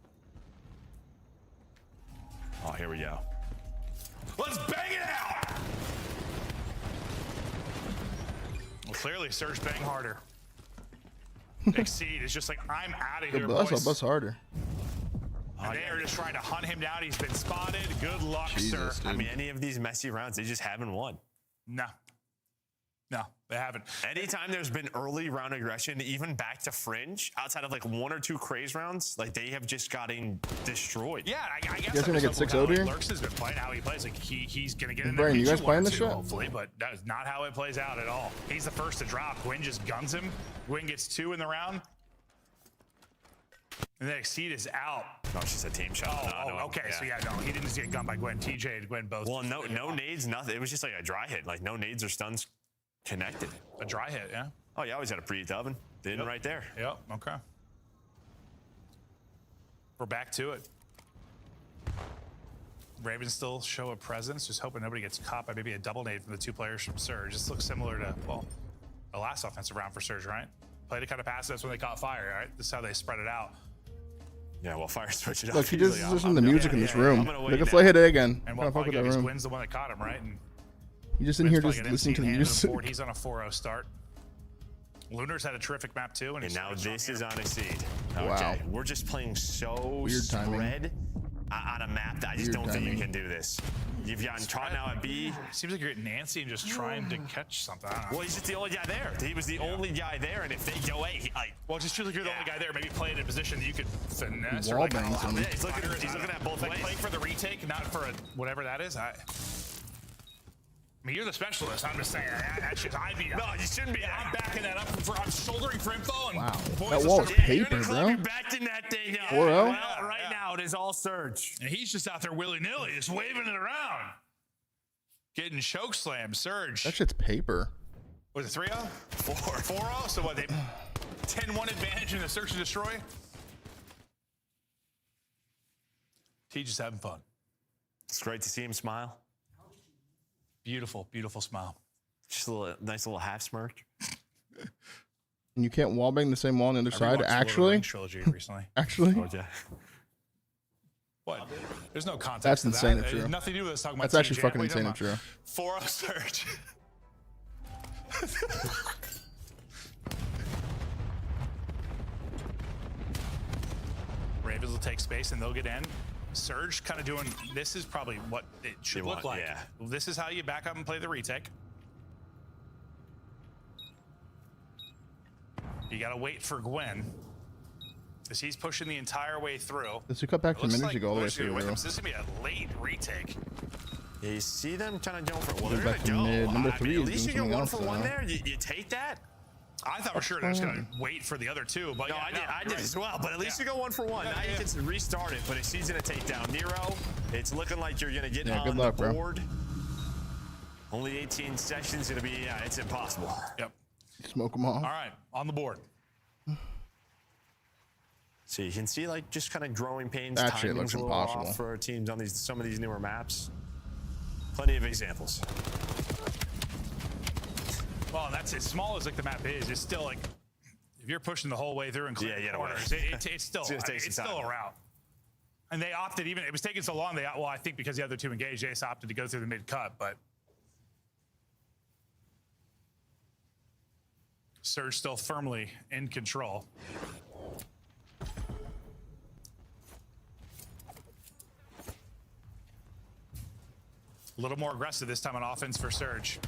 Oh, here we go. Let's bang it out! clearly Surge bang harder. Exceed is just like, I'm out of here, I'll boys. bust harder. And they are just trying to hunt him down. He's been spotted. Good luck, sir. I mean, any of these messy rounds, they just haven't won. No. No, they haven't. Anytime there's been early round aggression, even back to Fringe, outside of like 1 or 2 craze rounds, like they have just gotten destroyed. Yeah, I guess you guys gonna get 6-0 here? Lurks has been playing how he plays. Like he's gonna get in Brian, there. you guys playing this shit? Hopefully, but that is not how it plays out at all. He's the first to drop. Gwyn just guns him. Gwyn gets 2 in the round. And then Exceed is out. No, it's just a team shot. Okay. Yeah. So yeah, no, he didn't just get gunned by Gwyn. TJ and Gwyn both. Well, no nades, nothing. It was just like a dry hit. Like no nades or stuns connected. A dry hit, yeah. Oh, yeah, always had a preheat oven. Didn't right there. Yep. Okay. We're back to it. Ravens still show a presence, just hoping nobody gets caught by maybe a double nade from the 2 players from Surge. This looks similar to, well, the last offensive round for Surge, right? Played it kind of passive. That's when they caught Fire, right? This is how they spread it out. Yeah, well, Fire switched it up. Look, he just listened to the music in this room. Look at Flay hit A again. And Fuck with that room. Gwyn's the one that caught him, right? And You just in here just listening to the music. He's on a 4-0 start. Lunar's had a terrific map too. And now this is on Exceed. Wow. Okay, we're just playing so Weird timing. spread on a map that I just don't think you can do this. You've gotten caught now at B. Seems like you're getting Nancy and just trying to catch something. I don't know. Well, he's just the only guy there. He was the only guy there, and if they go A, well, just feel like you're the only guy there. Maybe play in a position that you could finesse. Wall Or like, bangs him. Yeah, he's looking at both ways. Playing for the retake, not for whatever that is. I mean, you're the specialist. I'm just saying. I'd be. No, you shouldn't be. I'm backing that up. I'm shouldering for info. And Wow. boys That will wall is start- paper, bro. You're backing that thing up. 4-0? Well, right now it is all Surge. And he's just out there willy-nilly, just waving it around. Getting choke slammed, Surge. That shit's paper. Was it 3-0? 4-0? So what, they 10-1 advantage in the Search and Destroy? T just having fun. It's great to see him smile. Beautiful, beautiful smile. Just a nice little half smirk. And you can't wallbang the same wall on the other side, Rewatched the Lord of the actually? Rings trilogy recently. Actually? Oh, yeah. What? There's no context. That's to insane that. and true. It has nothing to do with us talking about That's actually TJ. fucking What are you insane and talking true. about? 4-0 Surge. Ravens will take space and they'll get in. Surge kind of doing, this is probably what it should look like. Yeah. This is how you back up and play the retake. You got to wait for Gwyn, because he's pushing the entire way through. Does he cut back to Looks minutes like all the way Bush through? with him, Bro. so this is going to be a late retake. Yeah, you see them trying to go for it. Well, Go they're back going to to mid. go. Number I 3 mean, at is least doing you something get 1 else, for 1 though. there. You take that? I thought for sure they're just going to wait for the other 2. But No, yeah, I did as well, but at least you go 1 for 1. Now you can restart it, but Exceed's going to take down Nero. It's looking like you're going to get on good luck, the bro. board. Only 18 sessions going to be, it's impossible. Yep. Smoke them all. All right, on the board. So you can see, like, just kind of growing pains. That shit timing's looks a little impossible. off for teams on some of these newer maps. Plenty of examples. Well, that's as small as like the map is. It's still like, if you're pushing the whole way through and clearing Yeah, corners, it's still It's gonna take some still time. a route. And they opted, even it was taking so long. Well, I think because the other 2 engaged, they just opted to go through the mid cut. But Surge still firmly in control. A little more aggressive this time on offense for Surge.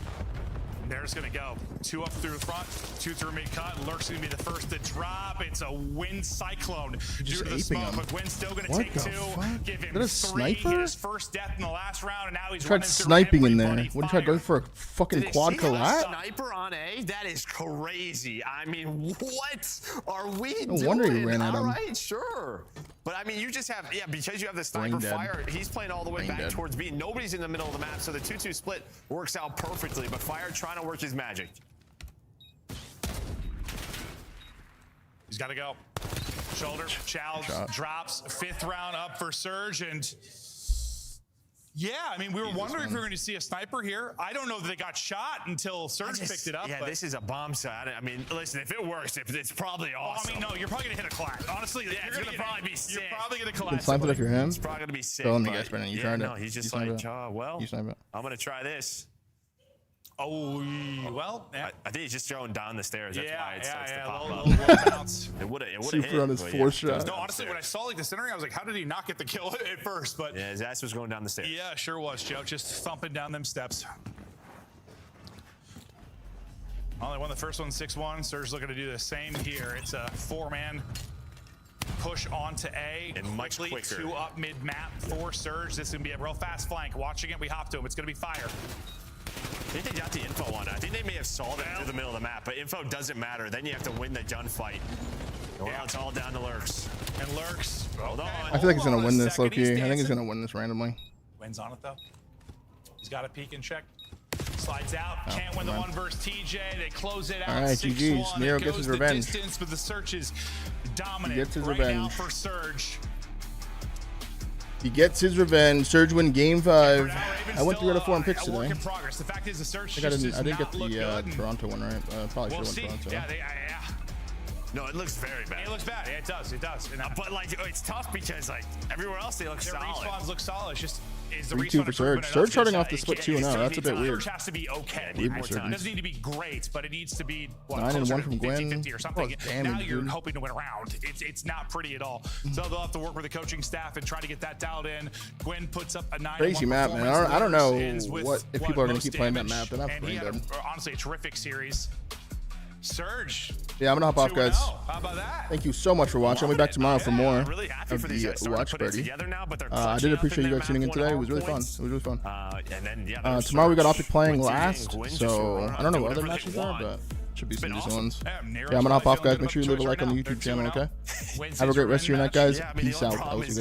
There's going to go 2 up through front, 2 through mid cut. Lurk's going to be the first to drop. It's a wind cyclone due to the aping smoke, him. but Gwen's still going to What take the 2. fuck? Give him Is that a 3. sniper? Hit his first death in the last round, and now he's Tried running through sniping in there. everybody. What did you try going for a fucking Did quad they see a collat? sniper on A? That is crazy. I mean, what are we doing? No wonder he ran at him. All right, sure. But I mean, you just have, because you have the sniper Brain dead. Fire, he's playing all the way Brain back dead. towards B. Nobody's in the middle of the map, so the 2-2 split works out perfectly. But Fire trying to work his magic. He's got to go. Shoulder, Chow drops, 5th round up for Surge, and yeah, I mean, we were wondering if we were going to see a sniper here. I don't know that they got shot until Surge picked it up. Yeah, but this is a bomb site. I mean, listen, if it works, it's probably awesome. I mean, no, you're probably going to hit a collat. Honestly, Yeah, it's gonna probably be You're sick. probably going to You collat. sniped it off your hand? It's probably going to be sick. Tell me, but guys, Brennan. You yeah, tried no, it. he's You just sniped like, it. well, You sniped it. I'm going to try this. Oh, well, yeah. I think he's just throwing down the stairs. That's why it starts to pop up. Little bounce. It would have Super hit. on his but fourth shot. No, honestly, when I saw like the centering, I was like, how did he not get the kill at first? But yeah, his ass was going down the stairs. Yeah, sure was, Joe. Just thumping down them steps. Only won the first one 6-1. Surge looking to do the same here. It's a 4-man push onto A. And much quicker. 2 up mid-map for Surge. This is going to be a real fast flank. Watching it, we hop to him. It's going to be fire. I think they got the info on it. I think they may have solved it through the middle of the map, but info doesn't matter. Then you have to win the gunfight. Well, it's all down to Lurks. And Lurks. Hold on. I feel like he's going to win this, low-key. I think he's going to win this randomly. Wins on it, though. He's got a peek and check. Slides out. Can't win the one versus TJ. They close it out. All right, GG's. Nero gets his revenge. Distance, but the Search is dominant. He gets his right revenge. Now for Surge. He gets his revenge. Surge win game 5. I went 3 out of 4 on picks today. In progress. The fact is the Search I didn't get the Toronto one right. Probably should have won Toronto. Yeah. No, it looks very bad. It looks bad. Yeah, it does. It does. And but like, it's tough because like everywhere else they look their solid. respawns look solid. It's just is the 3-2 for Surge. Surge starting off the split 2-0. That's a bit weird. Surge has to be okay. It doesn't need to be great, but it needs to be 9-1 from Gwen. 50-50 or something. Damage, now you're dude. hoping to win a round. It's not pretty at all. So they'll have to work with the coaching staff and try to get that dialed in. Gwen puts up a 9-1 Crazy map, man. I don't know what if people are going to keep playing that map. They're not and he playing had good. honestly a terrific series. Surge. Yeah, I'm gonna hop off, guys. How about that? Thank you so much for watching. I'll be back tomorrow for more really happy of for these guys the starting to watch put it party. together now, but they're I did appreciate you guys tuning in today. It was really fun. And then, Tomorrow we got Optic playing Gwen last, Gwen just so run I don't know do what other whatever matches they are, want. but should be It's some been decent awesome. ones. Yeah, Yeah, I'm gonna hop off, guys. Make sure you leave a right like on now. the YouTube They're channel, 2-0 okay? Wednesday's Have a great rest of your night, guys. Yeah, I mean, the Peace only out. problem I'll see you is